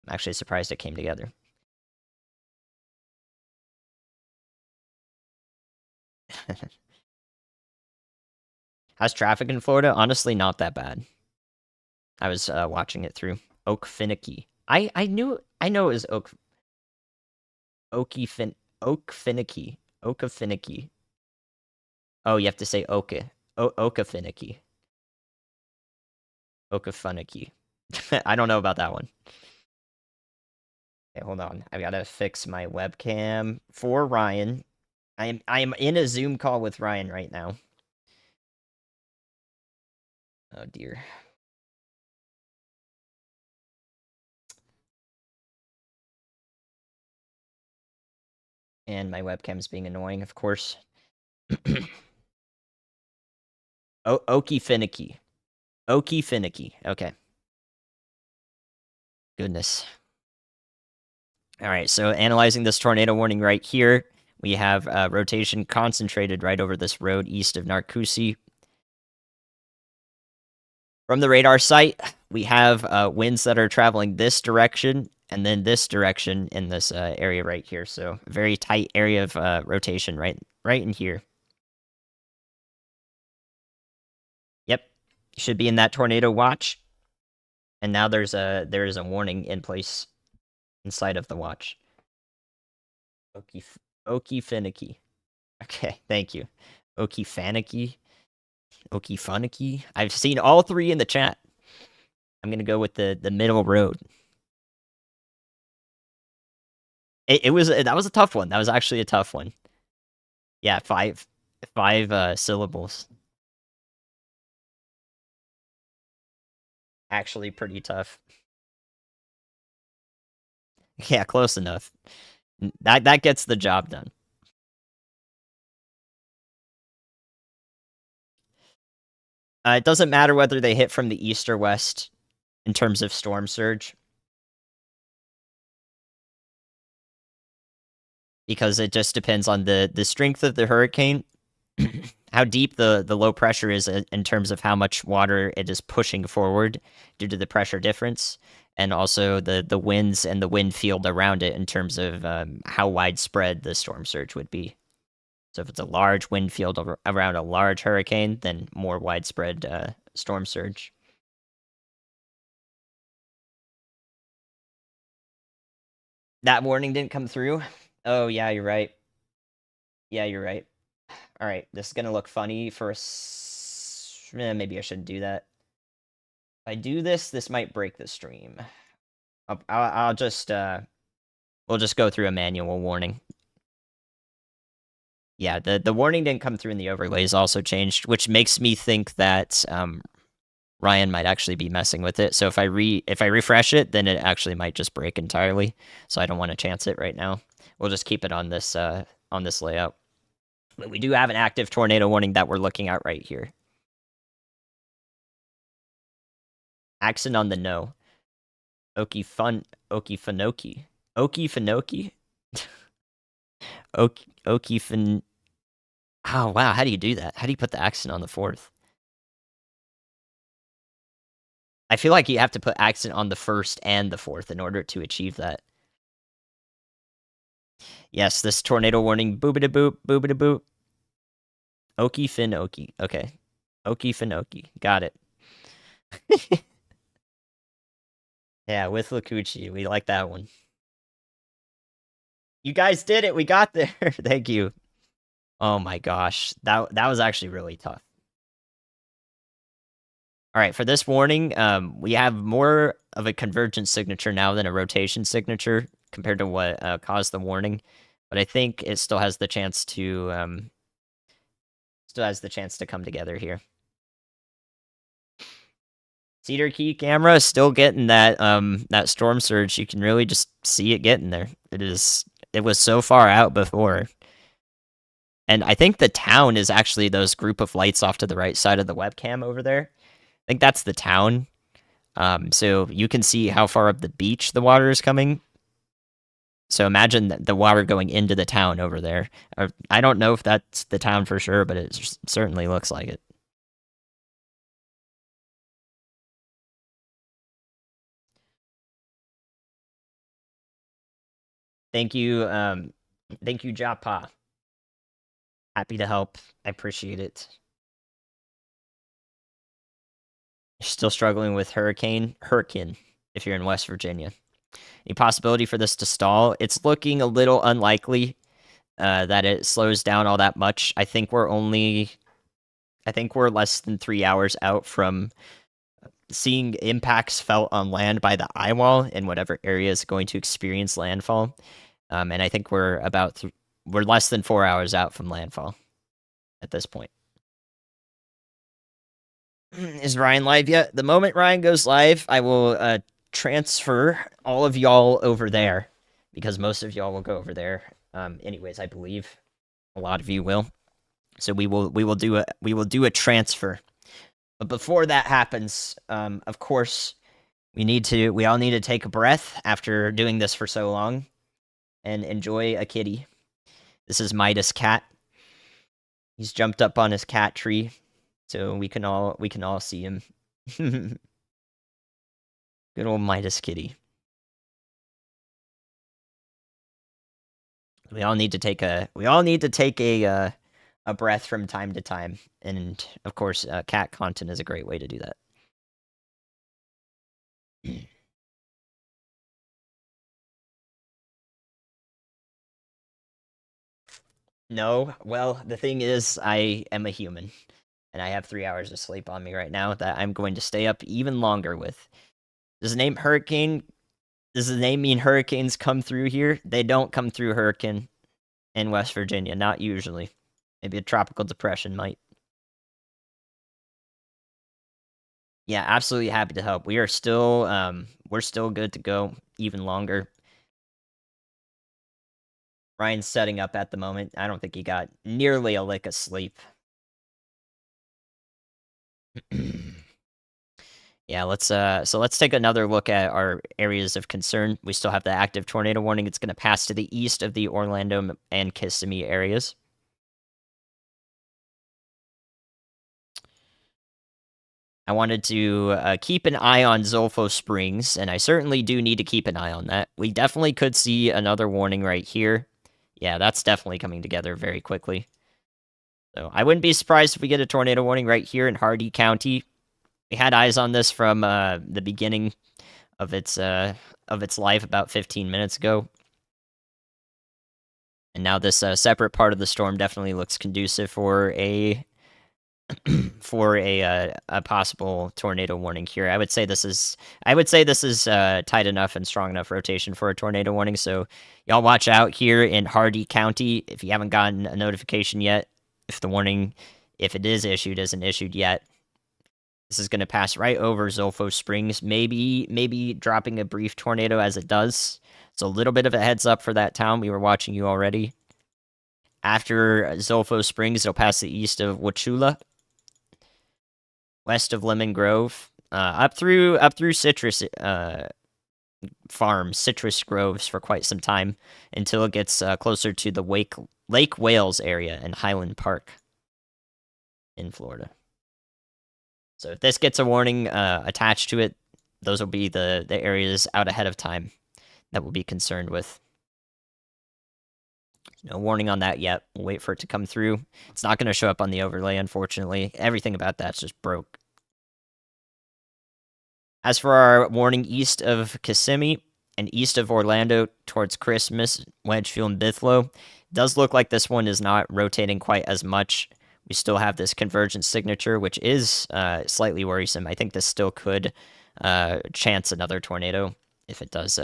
I'm actually surprised it came together. How's traffic in Florida? Honestly, not that bad. I was watching it through Okefenokee. I know it was Okefenokee. Oh, you have to say Okefenokee. Okefenokee. I don't know about that one. Okay, hold on. I gotta fix my webcam for Ryan. I am in a Zoom call with Ryan right now. Oh dear. And my webcam's being annoying, of course. Oh, okie finicky. Okie finicky. Okay. Goodness. All right, so analyzing this tornado warning right here, we have rotation concentrated right over this road east of Narcoosee. From the radar site, we have winds that are traveling this direction and then this direction in this area right here. So very tight area of rotation right in here. Yep, should be in that tornado watch. And now there is a warning in place inside of the watch. Okie finicky. Okay, thank you. Okie fanicky. Okie funicky. I've seen all three in the chat. I'm gonna go with the middle road. It was that was a tough one. That was actually a tough one. Yeah, five syllables. Actually pretty tough. Yeah, close enough. That gets the job done. It doesn't matter whether they hit from the east or west in terms of storm surge, because it just depends on the strength of the hurricane, how deep the low pressure is in terms of how much water it is pushing forward due to the pressure difference, and also the winds and the wind field around it in terms of how widespread the storm surge would be. So if it's a large wind field around a large hurricane, then more widespread storm surge. That warning didn't come through. Oh yeah, you're right. Yeah, you're right. All right, this is gonna look funny for maybe I shouldn't do that. If I do this, this might break the stream. I'll just we'll just go through a manual warning. Yeah, the warning didn't come through in the overlays also changed, which makes me think that Ryan might actually be messing with it. So if I refresh it, then it actually might just break entirely. So I don't want to chance it right now. We'll just keep it on this layout. But we do have an active tornado warning that we're looking at right here. Accent on the no. Okie fanoki. Okie fanoki? Okie fan. Oh, wow. How do you do that? How do you put the accent on the fourth? I feel like you have to put accent on the first and the fourth in order to achieve that. Yes, this tornado warning. Boobity boop, boobity boop. Okie finoki. Okay. Okie finoki. Got it. Yeah, with Lakuchi. We like that one. You guys did it. We got there. Thank you. Oh my gosh. That was actually really tough. All right, for this warning, we have more of a convergence signature now than a rotation signature compared to what caused the warning, but I think it still has the chance to come together here. Cedar Key camera is still getting that that storm surge. You can really just see it getting there. It was so far out before. And I think the town is actually those group of lights off to the right side of the webcam over there. I think that's the town. So you can see how far up the beach the water is coming. So imagine the water going into the town over there. I don't know if that's the town for sure, but it certainly looks like it. Thank you, Japa. Happy to help. I appreciate it. You're still struggling with Hurricane? If you're in West Virginia. Any possibility for this to stall? It's looking a little unlikely that it slows down all that much. I think we're less than 3 hours out from seeing impacts felt on land by the eye wall in whatever area is going to experience landfall. And I think we're less than 4 hours out from landfall at this point. Is Ryan live yet? The moment Ryan goes live, I will transfer all of y'all over there because most of y'all will go over there. Anyways, I believe a lot of you will. So we will do a transfer. But before that happens, of course, we all need to take a breath after doing this for so long and enjoy a kitty. This is Midas cat. He's jumped up on his cat tree, so we can all see him. Good old Midas kitty. We all need to take a breath from time to time, and of course, cat content is a great way to do that. No, well, the thing is, I am a human, and I have 3 hours of sleep on me right now that I'm going to stay up even longer with. Does the name hurricane? Does the name mean hurricanes come through here? They don't come through Hurricane in West Virginia, not usually. Maybe a tropical depression might. Yeah, absolutely happy to help. We're still good to go even longer. Ryan's setting up at the moment. I don't think he got nearly a lick of sleep. Yeah, let's take another look at our areas of concern. We still have the active tornado warning. It's going to pass to the east of the Orlando and Kissimmee areas. I wanted to keep an eye on Zolfo Springs, and I certainly do need to keep an eye on that. We definitely could see another warning right here. Yeah, that's definitely coming together very quickly. So I wouldn't be surprised if we get a tornado warning right here in Hardee County. We had eyes on this from the beginning of its life about 15 minutes ago. And now this separate part of the storm definitely looks conducive for a a possible tornado warning here. I would say this is tight enough and strong enough rotation for a tornado warning. So y'all watch out here in Hardee County if you haven't gotten a notification yet. If the warning, if it is issued, isn't issued yet. This is going to pass right over Zolfo Springs, maybe dropping a brief tornado as it does. So a little bit of a heads up for that town. We were watching you already. After Zolfo Springs, it'll pass the east of Wauchula, west of Lemon Grove, up through citrus farms, citrus groves for quite some time until it gets closer to the Lake Wales area and Highland Park in Florida. So if this gets a warning attached to it, those will be the areas out ahead of time that we'll be concerned with. No warning on that yet. We'll wait for it to come through. It's not going to show up on the overlay, unfortunately. Everything about that's just broke. As for our warning east of Kissimmee and east of Orlando towards Christmas, Wedgefield, and Bithlow, it does look like this one is not rotating quite as much. We still have this convergence signature, which is slightly worrisome. I think this still could chance another tornado if it does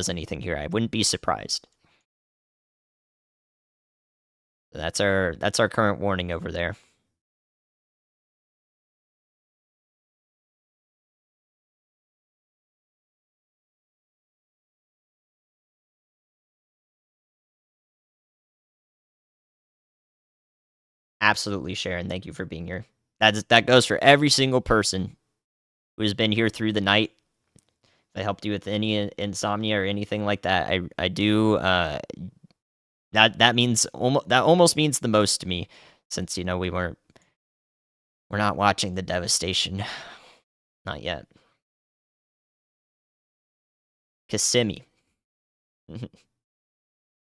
anything here. I wouldn't be surprised. That's our current warning over there. Absolutely, Sharon. Thank you for being here. That goes for every single person who has been here through the night. If I helped you with any insomnia or anything like that, I do. That means almost means the most to me, since we're not watching the devastation, not yet. Kissimmee,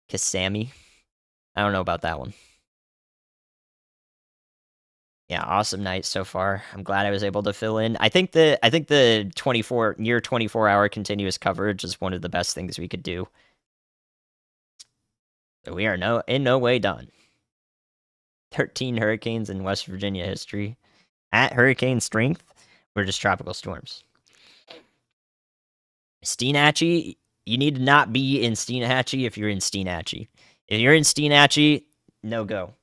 Kissimmee. I don't know about that one. Yeah, awesome night so far. I'm glad I was able to fill in. I think the 24-hour continuous coverage is one of the best things we could do. So we are in no way done. 13 hurricanes in West Virginia history. At hurricane strength, we're just tropical storms. Steenhatchee, you need to not be in Steenhatchee if you're in Steenhatchee. If you're in Steenhatchee, no go.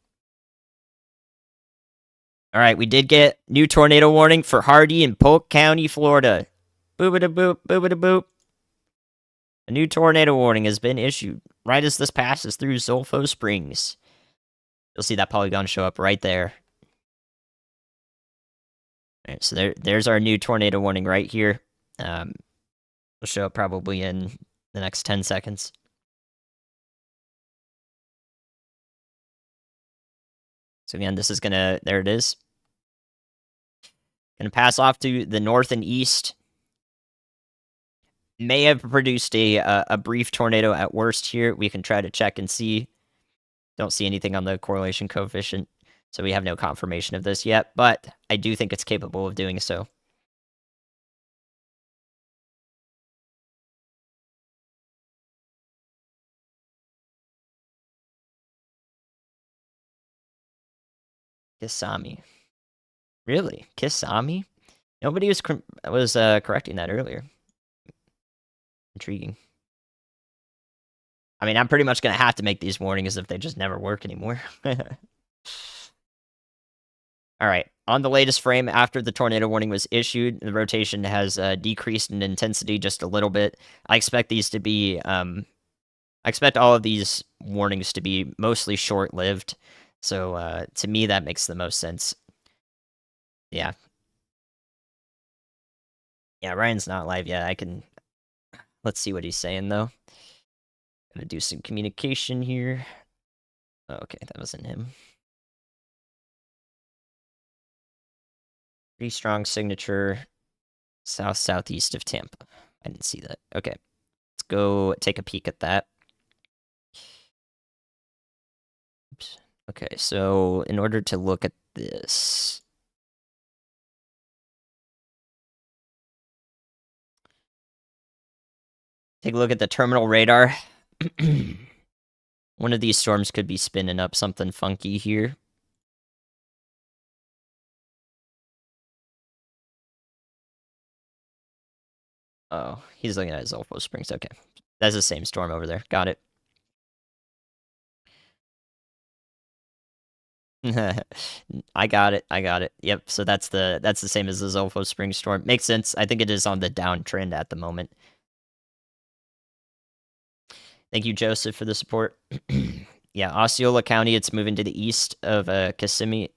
All right, we did get new tornado warning for Hardy in Polk County, Florida. Boop boop, boop boop. A new tornado warning has been issued right as this passes through Zolfo Springs. You'll see that polygon show up right there. All right, so there's our new tornado warning right here. It'll show up probably in the next 10 seconds. So again, this is gonna, there it is. Gonna pass off to the north and east. May have produced a brief tornado at worst here. We can try to check and see. Don't see anything on the correlation coefficient, so we have no confirmation of this yet, but I do think it's capable of doing so. Kisami. Really? Kisami? Nobody was correcting that earlier. Intriguing. I mean, I'm pretty much going to have to make these warnings if they just never work anymore. All right. On the latest frame, after the tornado warning was issued, the rotation has decreased in intensity just a little bit. I expect these to be... I expect all of these warnings to be mostly short-lived. So, to me, that makes the most sense. Yeah. Yeah, Ryan's not live yet. I can... Let's see what he's saying, though. Gonna do some communication here. Oh, okay, that wasn't him. Pretty strong signature. Southeast of Tampa. I didn't see that. Okay. Let's go take a peek at that. Oops. Okay, so in order to look at this... Take a look at the terminal radar. One of these storms could be spinning up something funky here. Oh, he's looking at Zolfo Springs. Okay. That's the same storm over there. Got it. I got it. I got it. Yep. So that's the same as the Zolfo Springs storm. Makes sense. I think it is on the downtrend at the moment. Thank you, Joseph, for the support. Yeah, Osceola County. It's moving to the east of Kisami.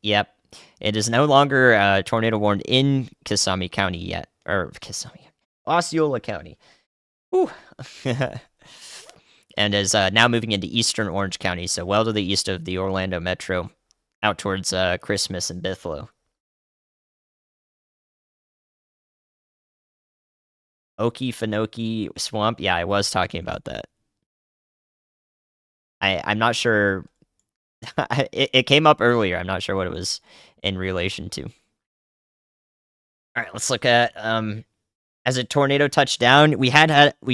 Yep. It is no longer tornado warned in Kisami County yet, or Osceola County. Whew. And is now moving into eastern Orange County, so well to the east of the Orlando Metro, out towards Christmas and Bithlo. Okefenokee Swamp. Yeah, I was talking about that. I'm not sure. it came up earlier. I'm not sure what it was in relation to. All right, let's look at as a tornado touched down. We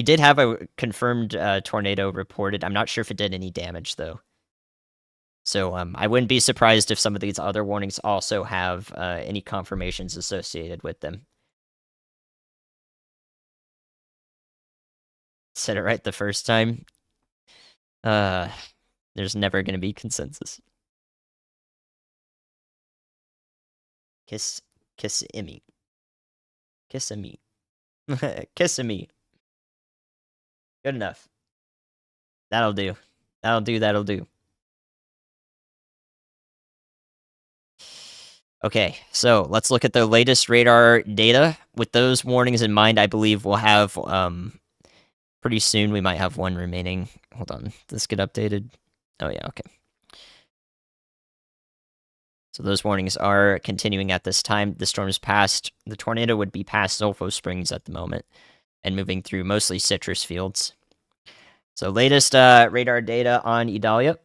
did have a confirmed tornado reported. I'm not sure if it did any damage though. So I wouldn't be surprised if some of these other warnings also have any confirmations associated with them. Said it right the first time. There's never going to be consensus. Kiss-imi. Kiss-imi. Kiss-imi. Good enough. That'll do. That'll do. Okay, so let's look at the latest radar data. With those warnings in mind, I believe we'll have, pretty soon we might have one remaining. Hold on, did this get updated? Oh yeah, okay. So those warnings are continuing at this time. The storm is past, the tornado would be past Zolfo Springs at the moment, and moving through mostly citrus fields. So latest radar data on Idalia.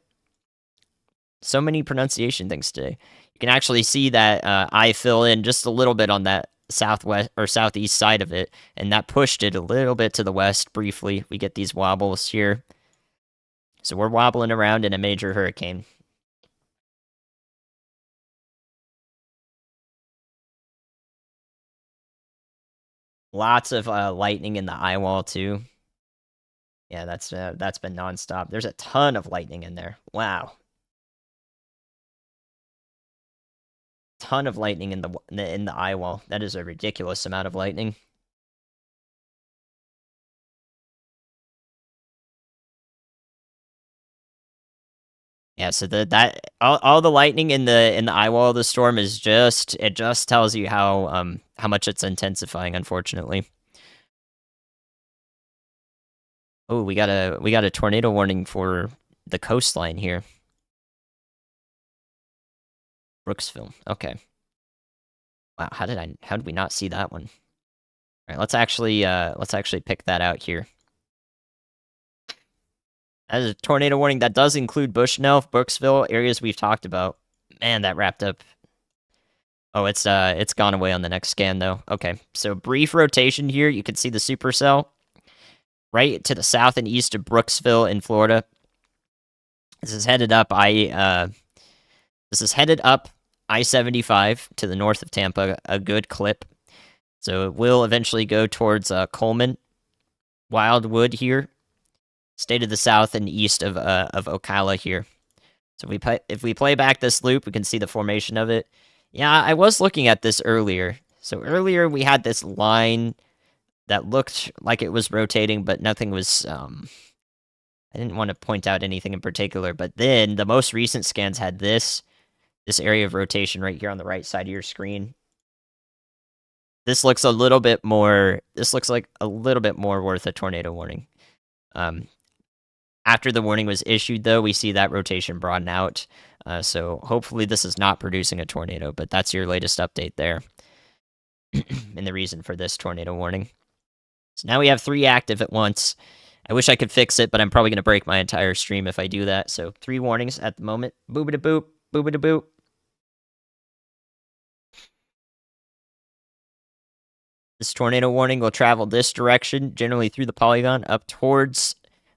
So many pronunciation things today. You can actually see that I fill in just a little bit on that southwest or southeast side of it, and that pushed it a little bit to the west briefly. We get these wobbles here. So we're wobbling around in a major hurricane. Lots of lightning in the eye wall too. Yeah, that's been nonstop. There's a ton of lightning in there. Wow. ton of lightning in the eye wall. That is a ridiculous amount of lightning. Yeah, so that all the lightning in the eye wall of the storm is just it just tells you how much it's intensifying, unfortunately. Oh, we got a tornado warning for the coastline here. Brooksville. Okay. Wow, how did we not see that one? All right, let's actually pick that out here. As a tornado warning that does include Bushnell, Brooksville, areas we've talked about. Man, that wrapped up. Oh, it's gone away on the next scan though. Okay, so brief rotation here. You can see the supercell right to the south and east of Brooksville in Florida. This is headed up I-75 to the north of Tampa, a good clip. So it will eventually go towards Coleman, Wildwood here, stay to the south and east of Ocala here. So if we play back this loop, we can see the formation of it. Yeah, I was looking at this earlier. So earlier we had this line that looked like it was rotating, but nothing was. I didn't want to point out anything in particular, but then the most recent scans had this area of rotation right here on the right side of your screen. This looks a little bit more. This looks like a little bit more worth a tornado warning. After the warning was issued, though, we see that rotation broaden out. So hopefully this is not producing a tornado, but that's your latest update there. And the reason for this tornado warning. So now we have 3 active at once. I wish I could fix it, but I'm probably going to break my entire stream if I do that. So 3 warnings at the moment. Boop-a-da-boop, boop-a-da-boop. This tornado warning will travel this direction, generally through the polygon, up towards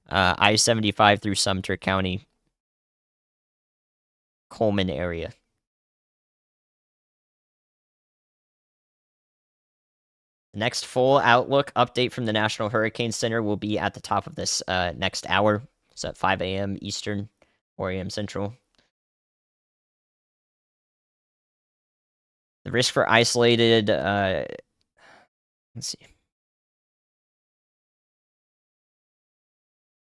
I-75 through Sumter County, Coleman area. The next full outlook update from the National Hurricane Center will be at the top of this next hour. So at 5 a.m. Eastern, 4 a.m. Central. The risk for isolated... let's see.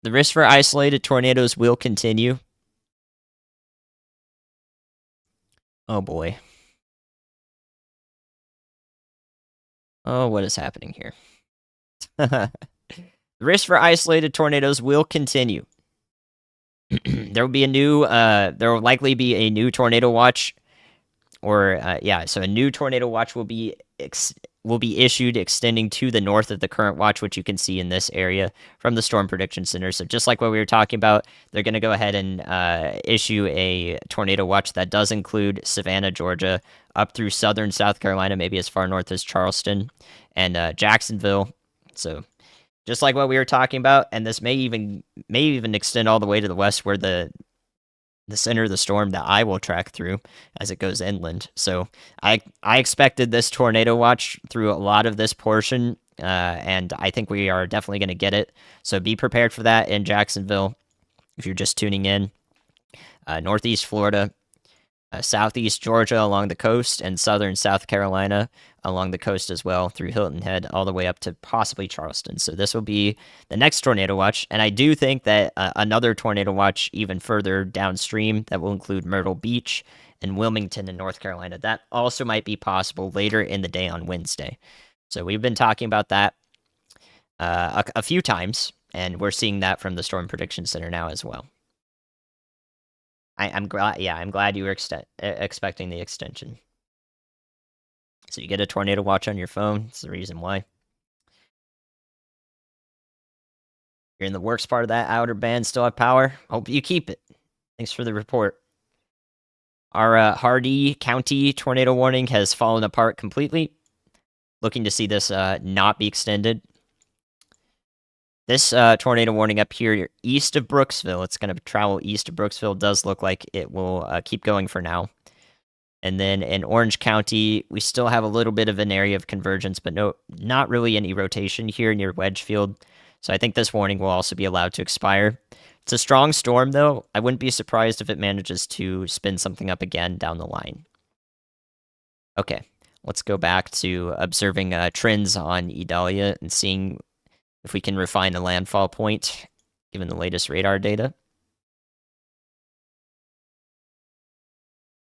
The risk for isolated tornadoes will continue. Oh boy. Oh, what is happening here? The risk for isolated tornadoes will continue. There will likely be a new tornado watch, or so a new tornado watch will be issued, extending to the north of the current watch, which you can see in this area from the Storm Prediction Center. So just like what we were talking about, they're going to go ahead and issue a tornado watch that does include Savannah, Georgia, up through southern South Carolina, maybe as far north as Charleston and Jacksonville. So just like what we were talking about, and this may even extend all the way to the west, where the center of the storm that I will track through as it goes inland. So I expected this tornado watch through a lot of this portion, and I think we are definitely going to get it. So be prepared for that in Jacksonville if you're just tuning in. Northeast Florida, southeast Georgia along the coast, and southern South Carolina along the coast as well, through Hilton Head all the way up to possibly Charleston. So this will be the next tornado watch, and I do think that another tornado watch even further downstream that will include Myrtle Beach and Wilmington in North Carolina, that also might be possible later in the day on Wednesday. So we've been talking about that a few times, and we're seeing that from the Storm Prediction Center now as well. I'm glad. Yeah, I'm glad you were expecting the extension. So you get a tornado watch on your phone. It's the reason why. You're in the works part of that outer band. Still have power. Hope you keep it. Thanks for the report. Our Hardee County tornado warning has fallen apart completely. Looking to see this not be extended. This tornado warning up here east of Brooksville, it's going to travel east of Brooksville, does look like it will keep going for now. And then in Orange County, we still have a little bit of an area of convergence, but not really any rotation here near Wedgefield. So I think this warning will also be allowed to expire. It's a strong storm, though. I wouldn't be surprised if it manages to spin something up again down the line. Okay, let's go back to observing trends on Idalia and seeing if we can refine the landfall point given the latest radar data.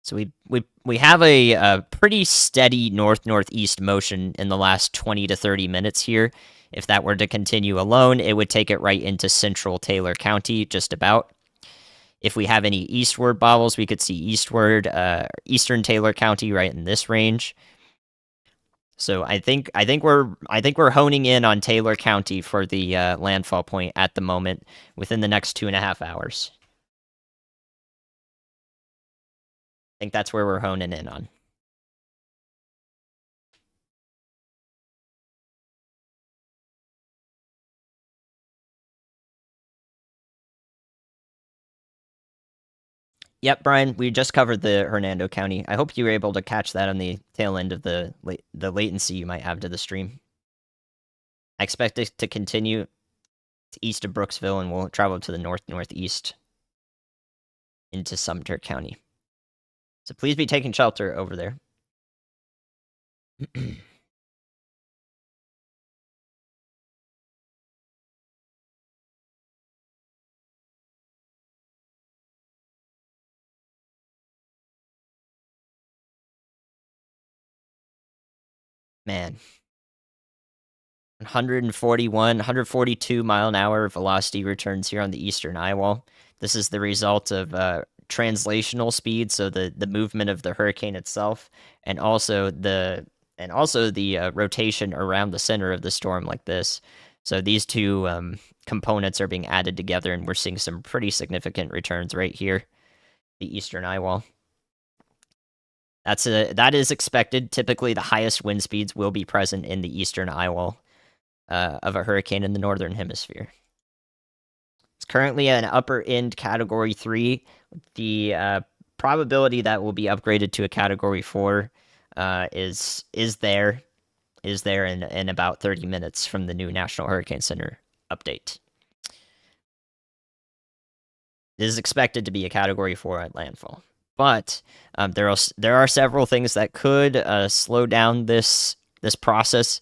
So we have a pretty steady north-northeast motion in the last 20 to 30 minutes here. If that were to continue alone, it would take it right into central Taylor County, just about. If we have any eastward bobbles, we could see eastern Taylor County right in this range. So I think we're honing in on Taylor County for the landfall point at the moment within the next 2.5 hours. I think that's where we're honing in on. Yep, Brian, we just covered the Hernando County. I hope you were able to catch that on the tail end of the latency you might have to the stream. I expect it to continue to east of Brooksville, and we'll travel to the northeast into Sumter County. So please be taking shelter over there. Man, 141, 142 mile an hour velocity returns here on the eastern eye wall. This is the result of translational speed, so the movement of the hurricane itself, and also the rotation around the center of the storm like this. So these two components are being added together, and we're seeing some pretty significant returns right here, the eastern eye wall. That is expected. Typically, the highest wind speeds will be present in the eastern eye wall of a hurricane in the northern hemisphere. It's currently an upper end Category 3. The probability that will be upgraded to a Category 4 is there in about 30 minutes from the new National Hurricane Center update. It is expected to be a Category 4 at landfall. But there are several things that could slow down this process.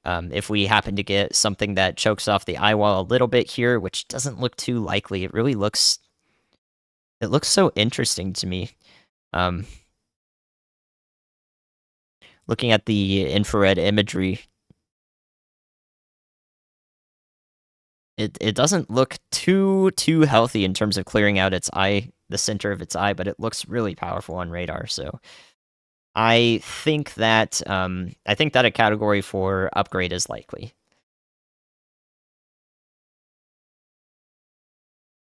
If we happen to get something that chokes off the eye wall a little bit here, which doesn't look too likely, it looks so interesting to me. Looking at the infrared imagery, it doesn't look too healthy in terms of clearing out its eye, the center of its eye, but it looks really powerful on radar. So I think that a Category 4 upgrade is likely.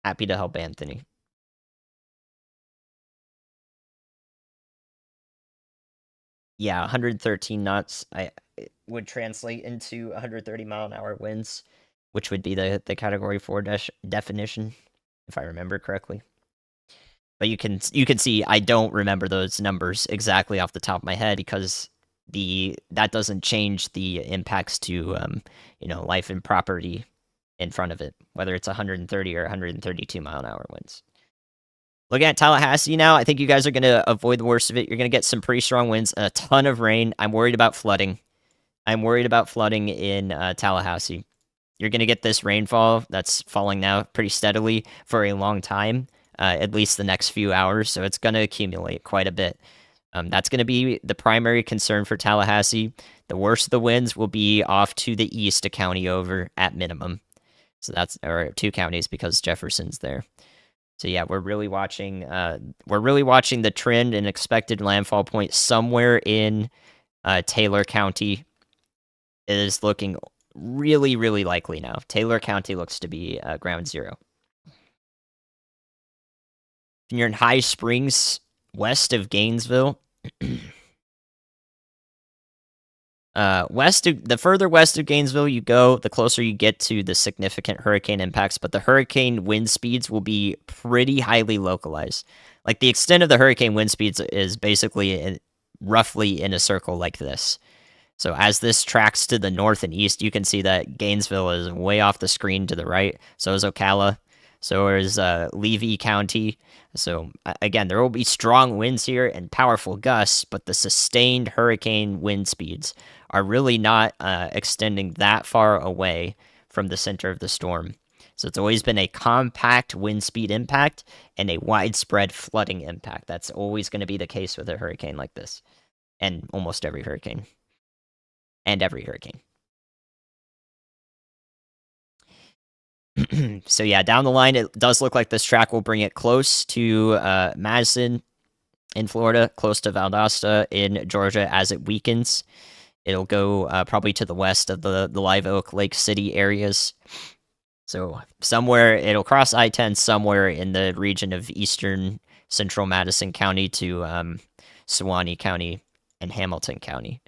Happy to help, Anthony. Yeah, 113 knots. It would translate into 130 mile an hour winds, which would be the Category 4 definition, if I remember correctly. But you can see I don't remember those numbers exactly off the top of my head because that doesn't change the impacts to life and property in front of it, whether it's 130 or 132 mile an hour winds. Looking at Tallahassee now, I think you guys are going to avoid the worst of it. You're going to get some pretty strong winds, a ton of rain. I'm worried about flooding. I'm worried about flooding in Tallahassee. You're going to get this rainfall that's falling now pretty steadily for a long time, at least the next few hours. So it's going to accumulate quite a bit. That's going to be the primary concern for Tallahassee. The worst of the winds will be off to the east, a county over at minimum. So or 2 counties because Jefferson's there. So yeah, we're really watching the trend and expected landfall point somewhere in Taylor County. It is looking really, really likely now. Taylor County looks to be ground zero. And you're in High Springs, west of Gainesville. The further west of Gainesville you go, the closer you get to the significant hurricane impacts, but the hurricane wind speeds will be pretty highly localized. Like the extent of the hurricane wind speeds is basically roughly in a circle like this. So as this tracks to the north and east, you can see that Gainesville is way off the screen to the right. So is Ocala. So is Levy County. So again, there will be strong winds here and powerful gusts, but the sustained hurricane wind speeds are really not extending that far away from the center of the storm. So it's always been a compact wind speed impact and a widespread flooding impact. That's always going to be the case with a hurricane like this, and almost every hurricane, and every hurricane. So yeah, down the line, it does look like this track will bring it close to Madison in Florida, close to Valdosta in Georgia as it weakens. It'll go probably to the west of the Live Oak, Lake City areas. So somewhere it'll cross I-10 somewhere in the region of eastern central Madison County to Suwannee County and Hamilton County.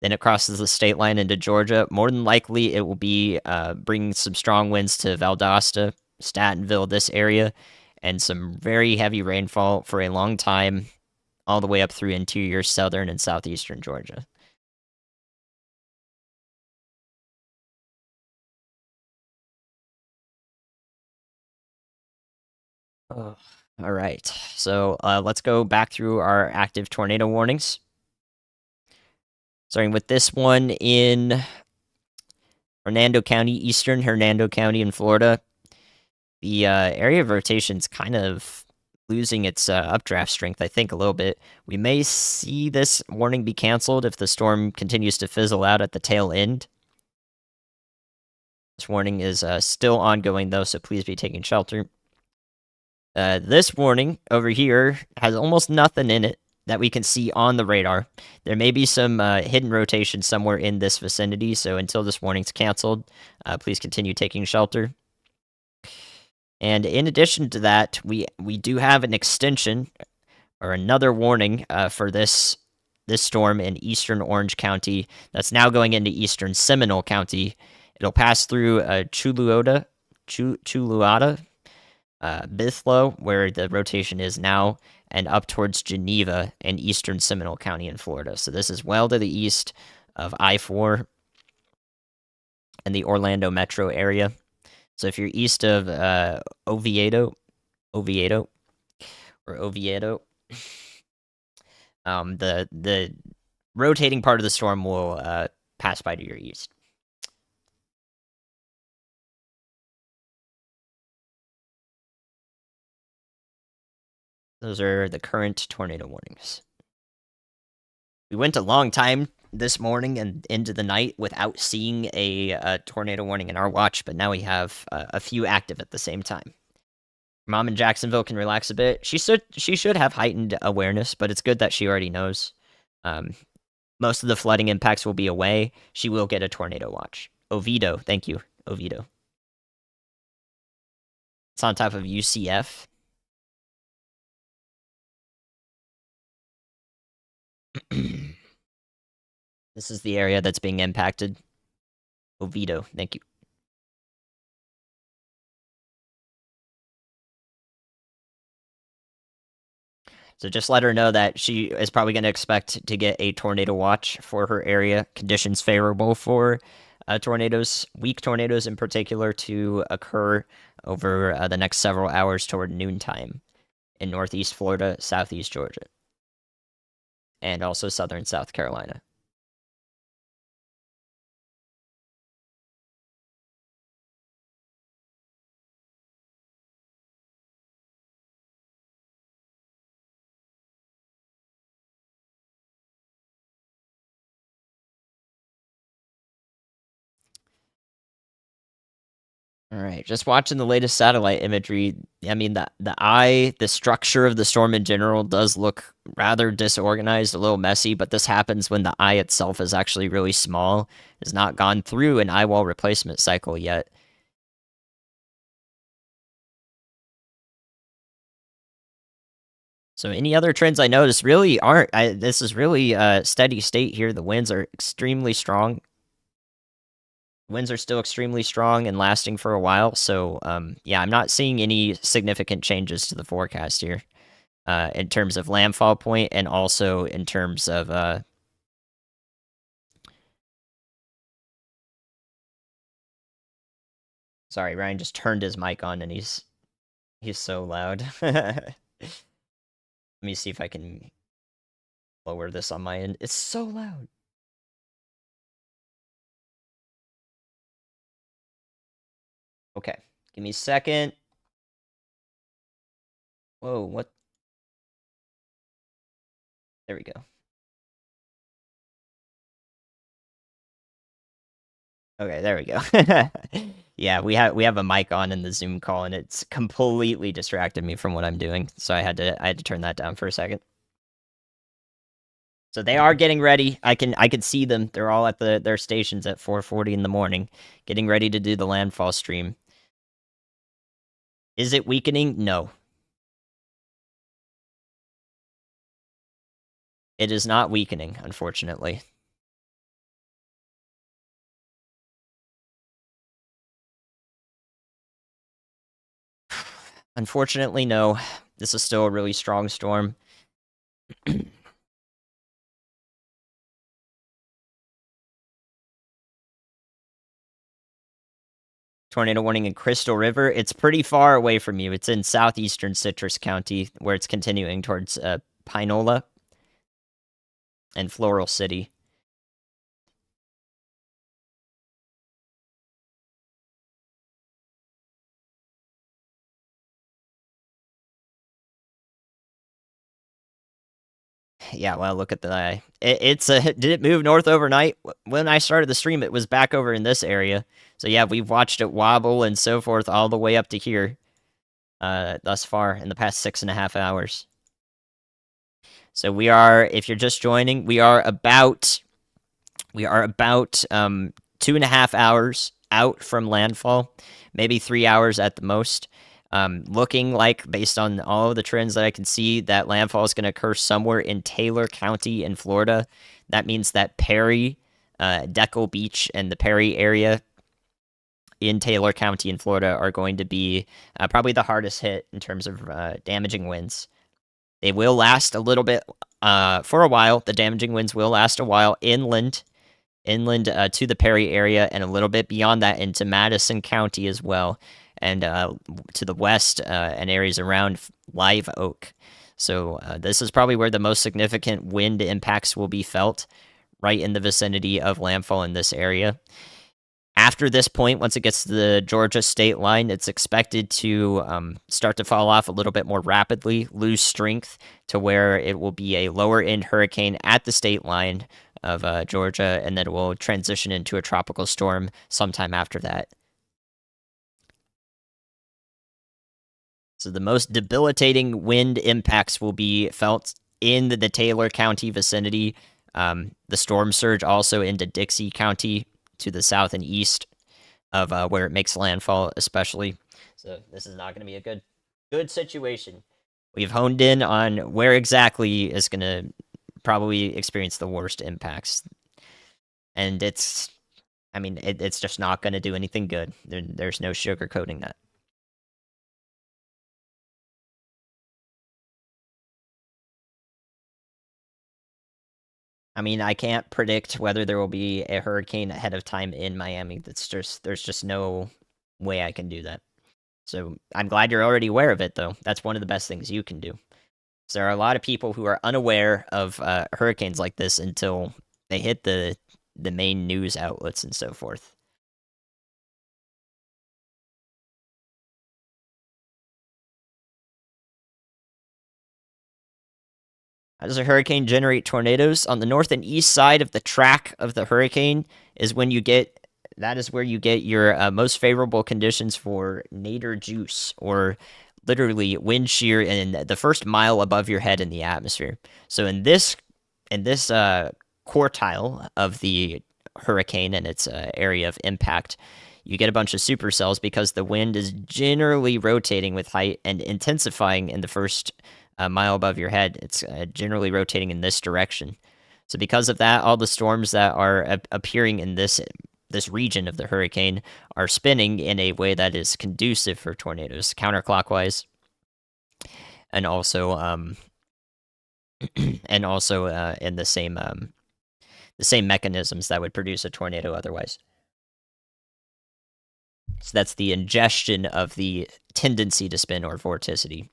Then it crosses the state line into Georgia. More than likely, it will be bringing some strong winds to Valdosta, Statenville, this area, and some very heavy rainfall for a long time, all the way up through interior southern and southeastern Georgia. Oh, all right, so let's go back through our active tornado warnings. Starting with this one in Hernando County, eastern Hernando County in Florida. The area of rotation's kind of losing its updraft strength, I think, a little bit. We may see this warning be canceled if the storm continues to fizzle out at the tail end. This warning is still ongoing, though, so please be taking shelter. This warning over here has almost nothing in it that we can see on the radar. There may be some hidden rotation somewhere in this vicinity, so until this warning's canceled, please continue taking shelter. And in addition to that, we do have an extension or another warning for this storm in eastern Orange County that's now going into eastern Seminole County. It'll pass through Chuluada, Bithlo, where the rotation is now, and up towards Geneva in eastern Seminole County in Florida. So this is well to the east of I-4 and the Orlando metro area. So if you're east of Oviedo, the rotating part of the storm will pass by to your east. Those are the current tornado warnings. We went a long time this morning and into the night without seeing a tornado warning in our watch, but now we have a few active at the same time. Mom in Jacksonville can relax a bit. She should have heightened awareness, but it's good that she already knows. Most of the flooding impacts will be away. She will get a tornado watch. Oviedo, thank you, Oviedo. It's on top of UCF. This is the area that's being impacted. Oviedo, thank you. So just let her know that she is probably going to expect to get a tornado watch for her area. Conditions favorable for tornadoes, weak tornadoes in particular, to occur over the next several hours toward noontime in northeast Florida, southeast Georgia, and also southern South Carolina. All right, just watching the latest satellite imagery. I mean, the structure of the storm in general does look rather disorganized, a little messy, but this happens when the eye itself is actually really small, has not gone through an eye wall replacement cycle yet. So any other trends I noticed really aren't. This is really steady state here. The winds are extremely strong. Winds are still extremely strong and lasting for a while. So yeah, I'm not seeing any significant changes to the forecast here in terms of landfall point and also in terms of sorry, Ryan just turned his mic on and he's He's so loud. Let me see if I can lower this on my end. It's so loud. Okay, give me a second. Whoa, what? There we go. Okay, there we go. Yeah, we have a mic on in the Zoom call, and it's completely distracted me from what I'm doing. So I had to turn that down for a second. So they are getting ready. I can see them. They're all at their stations at 4:40 in the morning, getting ready to do the landfall stream. Is it weakening? No, it is not weakening, unfortunately. Unfortunately, no. This is still a really strong storm. Tornado warning in Crystal River. It's pretty far away from you. It's in southeastern Citrus County, where it's continuing towards Pinola and Floral City. Yeah, well, look at the. It's a. Did it move north overnight? When I started the stream, it was back over in this area. So yeah, we've watched it wobble and so forth all the way up to here, thus far in the past 6.5 hours. So we are, if you're just joining, we are about 2.5 hours out from landfall, maybe 3 hours at the most. Looking like, based on all of the trends that I can see, that landfall is going to occur somewhere in Taylor County in Florida. That means that Perry, Deckle Beach, and the Perry area in Taylor County in Florida are going to be probably the hardest hit in terms of damaging winds. They will last a little bit for a while. The damaging winds will last a while inland to the Perry area, and a little bit beyond that into Madison County as well, and to the west and areas around Live Oak. So this is probably where the most significant wind impacts will be felt, right in the vicinity of landfall in this area. After this point, once it gets to the Georgia state line, it's expected to start to fall off a little bit more rapidly, lose strength to where it will be a lower end hurricane at the state line of Georgia, and then it will transition into a tropical storm sometime after that. So the most debilitating wind impacts will be felt in the Taylor County vicinity. The storm surge also into Dixie County to the south and east of where it makes landfall, especially. So this is not going to be a good situation. We've honed in on where exactly is going to probably experience the worst impacts, and it's just not going to do anything good. There's no sugarcoating that. I mean, I can't predict whether there will be a hurricane ahead of time in Miami. There's just no way I can do that. So I'm glad you're already aware of it, though. That's one of the best things you can do. So there are a lot of people who are unaware of hurricanes like this until they hit the main news outlets and so forth. How does a hurricane generate tornadoes? On the north and east side of the track of the hurricane is when you get that is where you get your most favorable conditions for nadir juice, or literally wind shear in the first mile above your head in the atmosphere. So in this quartile of the hurricane and its area of impact, you get a bunch of supercells because the wind is generally rotating with height and intensifying in the first a mile above your head. It's generally rotating in this direction. So because of that, all the storms that are appearing in this region of the hurricane are spinning in a way that is conducive for tornadoes, counterclockwise, and also in the same mechanisms that would produce a tornado otherwise. So that's the ingestion of the tendency to spin or vorticity.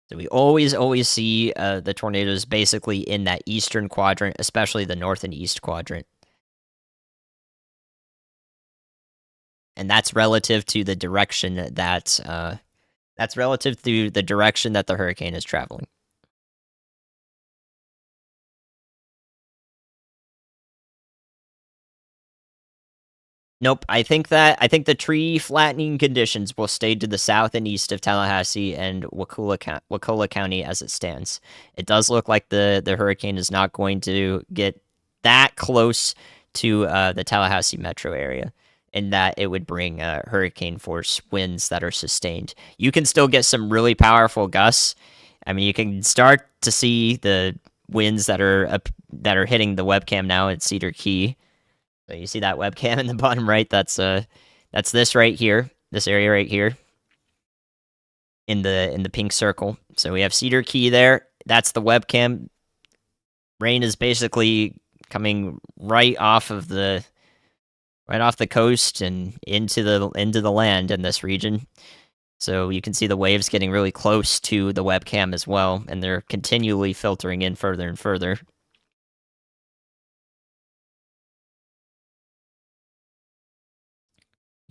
So we always see the tornadoes basically in that eastern quadrant, especially the north and east quadrant. And that's relative to the direction that's relative to the direction that the hurricane is traveling. Nope. I think the tree flattening conditions will stay to the south and east of Tallahassee and Wakulla County as it stands. It does look like the hurricane is not going to get that close to the Tallahassee metro area, and that it would bring hurricane force winds that are sustained. You can still get some really powerful gusts. I mean, you can start to see the winds that are hitting the webcam now at Cedar Key. So you see that webcam in the bottom right? That's this right here, this area right here in the pink circle. So we have Cedar Key there. That's the webcam. Rain is basically coming right off the coast and into the land in this region. So you can see the waves getting really close to the webcam as well, and they're continually filtering in further and further.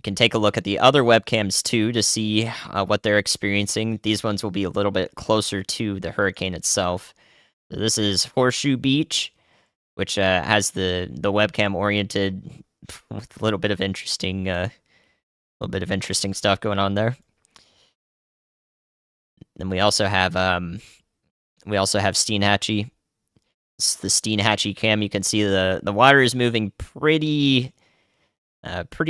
Can take a look at the other webcams too to see what they're experiencing. These ones will be a little bit closer to the hurricane itself. So this is Horseshoe Beach, which has the webcam oriented with a little bit of interesting stuff going on there. Then we also have Steenhatchee. It's the Steenhatchee cam. You can see the water is moving pretty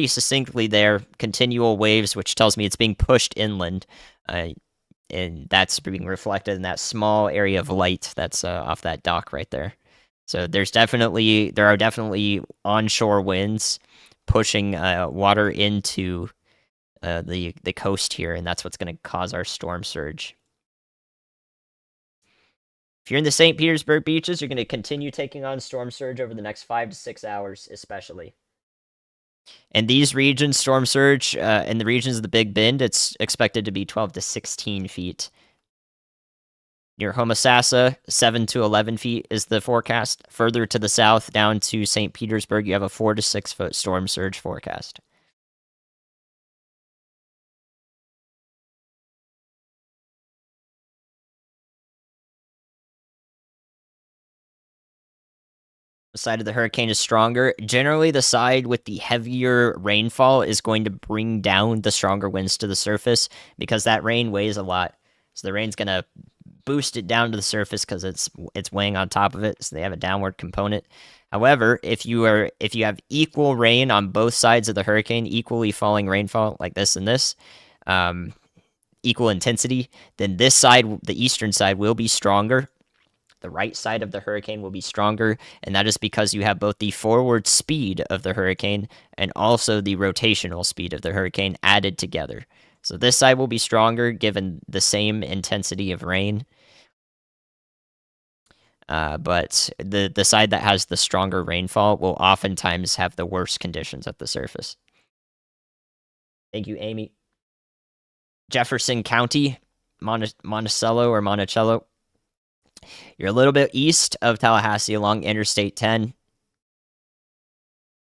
succinctly there. Continual waves, which tells me it's being pushed inland, and that's being reflected in that small area of light that's off that dock right there. So there are definitely onshore winds pushing water into the coast here, and that's what's going to cause our storm surge. If you're in the St. Petersburg beaches, you're going to continue taking on storm surge over the next 5 to 6 hours, especially. In these regions, storm surge in the regions of the Big Bend, it's expected to be 12 to 16 feet. Near Homosassa, 7 to 11 feet is the forecast. Further to the south, down to St. Petersburg, you have a 4 to 6 foot storm surge forecast. The side of the hurricane is stronger. Generally, the side with the heavier rainfall is going to bring down the stronger winds to the surface because that rain weighs a lot. So the rain's going to boost it down to the surface because it's weighing on top of it. So they have a downward component. However, if you have equal rain on both sides of the hurricane, equally falling rainfall like this and this, equal intensity, then this side, the eastern side, will be stronger. The right side of the hurricane will be stronger, and that is because you have both the forward speed of the hurricane and also the rotational speed of the hurricane added together. So this side will be stronger given the same intensity of rain. But the side that has the stronger rainfall will oftentimes have the worst conditions at the surface. Thank you, Amy. Jefferson County, Monticello or Monticello. You're a little bit east of Tallahassee along Interstate 10.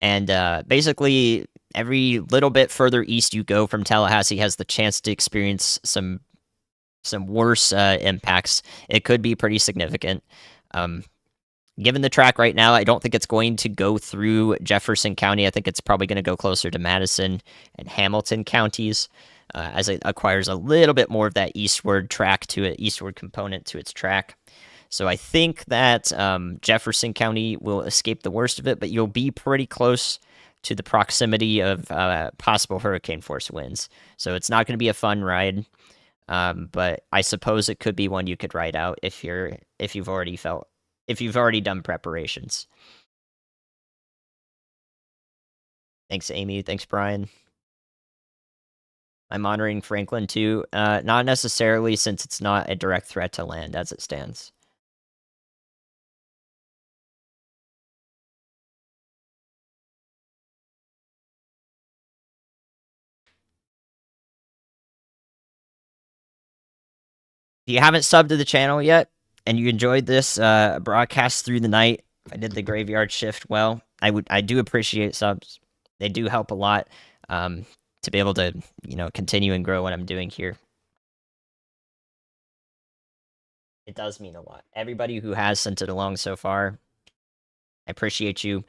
And basically, every little bit further east you go from Tallahassee has the chance to experience some worse impacts. It could be pretty significant. Given the track right now, I don't think it's going to go through Jefferson County. I think it's probably going to go closer to Madison and Hamilton counties as it acquires a little bit more of that eastward component to its track. So I think that Jefferson County will escape the worst of it, but you'll be pretty close to the proximity of possible hurricane force winds. So it's not going to be a fun ride, but I suppose it could be one you could ride out if you've already done preparations. Thanks, Amy. Thanks, Brian. I'm monitoring Franklin too. Not necessarily, since it's not a direct threat to land as it stands. you haven't subbed to the channel yet and you enjoyed this broadcast through the night, I did the graveyard shift well. I do appreciate subs. They do help a lot to be able to continue and grow what I'm doing here. It does mean a lot. Everybody who has sent it along so far, I appreciate you.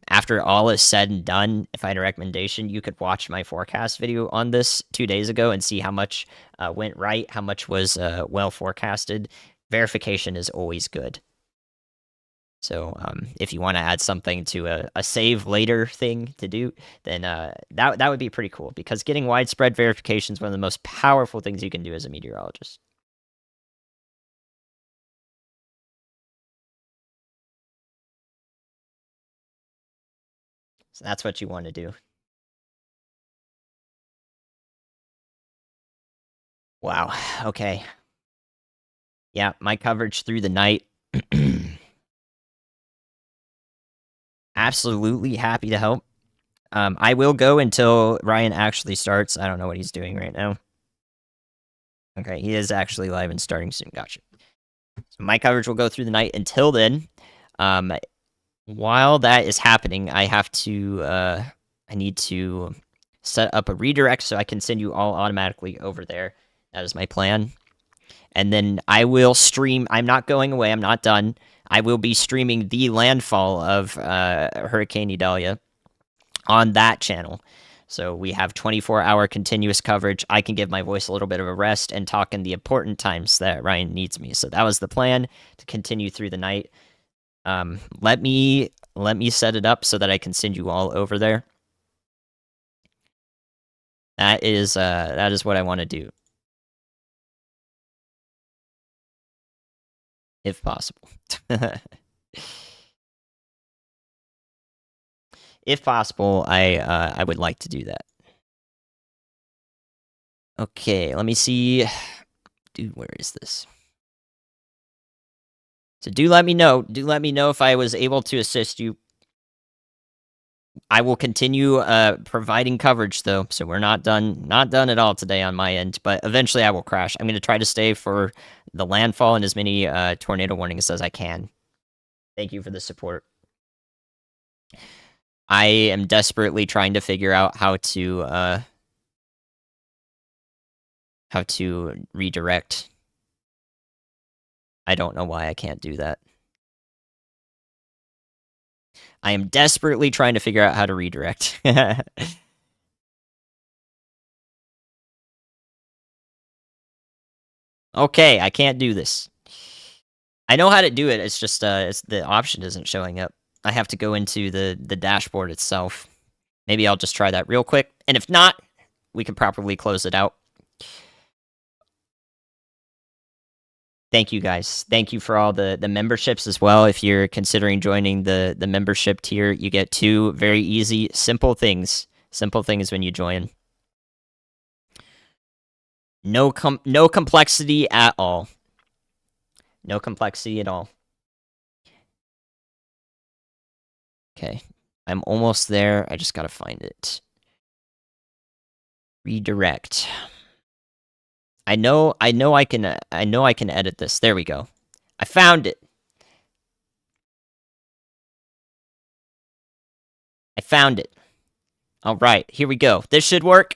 After all is said and done, if I had a recommendation, you could watch my forecast video on this 2 days ago and see how much went right, how much was well forecasted. Verification is always good. So if you want to add something to a save later thing to do, then that would be pretty cool, because getting widespread verification is one of the most powerful things you can do as a meteorologist. So that's what you want to do. Wow. Okay. Yeah, my coverage through the night. Absolutely happy to help. I will go until Ryan actually starts. I don't know what he's doing right now. Okay, he is actually live and starting soon. Gotcha. So my coverage will go through the night. Until then, while that is happening, I need to set up a redirect so I can send you all automatically over there. That is my plan. And then I will stream. I'm not going away. I'm not done. I will be streaming the landfall of Hurricane Idalia on that channel. So we have 24-hour continuous coverage. I can give my voice a little bit of a rest and talk in the important times that Ryan needs me. So that was the plan, to continue through the night. Let me set it up so that I can send you all over there. That is what I want to do, if possible. If possible, I would like to do that. Okay, let me see. Dude, where is this? So do let me know. Do let me know if I was able to assist you. I will continue providing coverage though, so we're not done at all today on my end, but eventually I will crash. I'm going to try to stay for the landfall and as many tornado warnings as I can. Thank you for the support. I am desperately trying to figure out how to redirect. I don't know why I can't do that. I am desperately trying to figure out how to redirect. Okay, I can't do this. I know how to do it. It's just the option isn't showing up. I have to go into the dashboard itself. Maybe I'll just try that real quick, and if not, we can properly close it out. Thank you guys. Thank you for all the memberships as well. If you're considering joining the membership tier, you get 2 very easy, simple things. Simple things when you join. No complexity at all. No complexity at all. Okay. I'm almost there. I just gotta find it. Redirect. I know I can edit this. There we go. I found it. I found it. All right, here we go. This should work.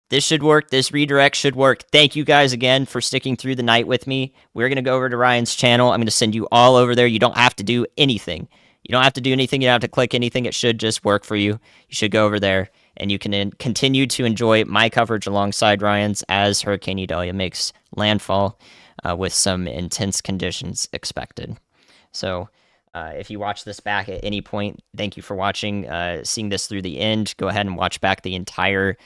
This should work. This redirect should work. Thank you guys again for sticking through the night with me. We're going to go over to Ryan's channel. I'm going to send you all over there. You don't have to do anything. You don't have to do anything. You don't have to click anything. It should just work for you. You should go over there, and you can continue to enjoy my coverage alongside Ryan's as Hurricane Idalia makes landfall with some intense conditions expected. So if you watch this back at any point, thank you for watching. Seeing this through the end, go ahead and watch back the entire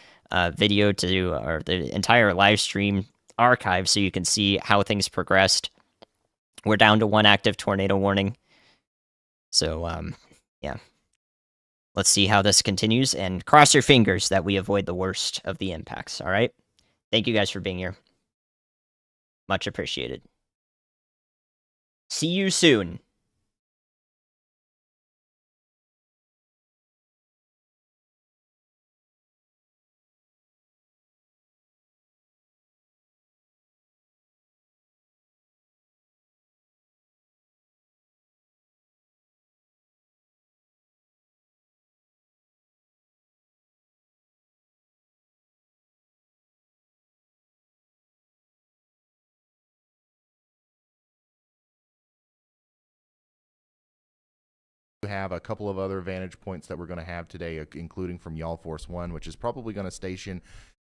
video or the entire live stream archive so you can see how things progressed. We're down to 1 active tornado warning. So, yeah. Let's see how this continues, and cross your fingers that we avoid the worst of the impacts, all right? Thank you guys for being here. Much appreciated. See you soon. have a couple of other vantage points that we're going to have today, including from Y'all Force One, which is probably going to station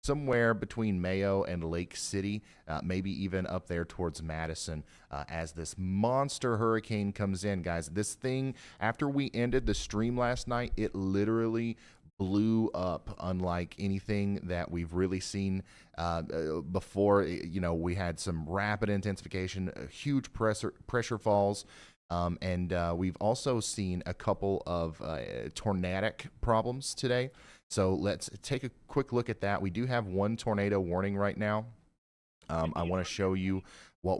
somewhere between Mayo and Lake City, maybe even up there towards Madison, as this monster hurricane comes in, guys. This thing, after we ended the stream last night, it literally blew up unlike anything that we've really seen before. We had some rapid intensification, huge pressure falls. And we've also seen a couple of tornadic problems today. So let's take a quick look at that. We do have one tornado warning right now. I want to show you what we're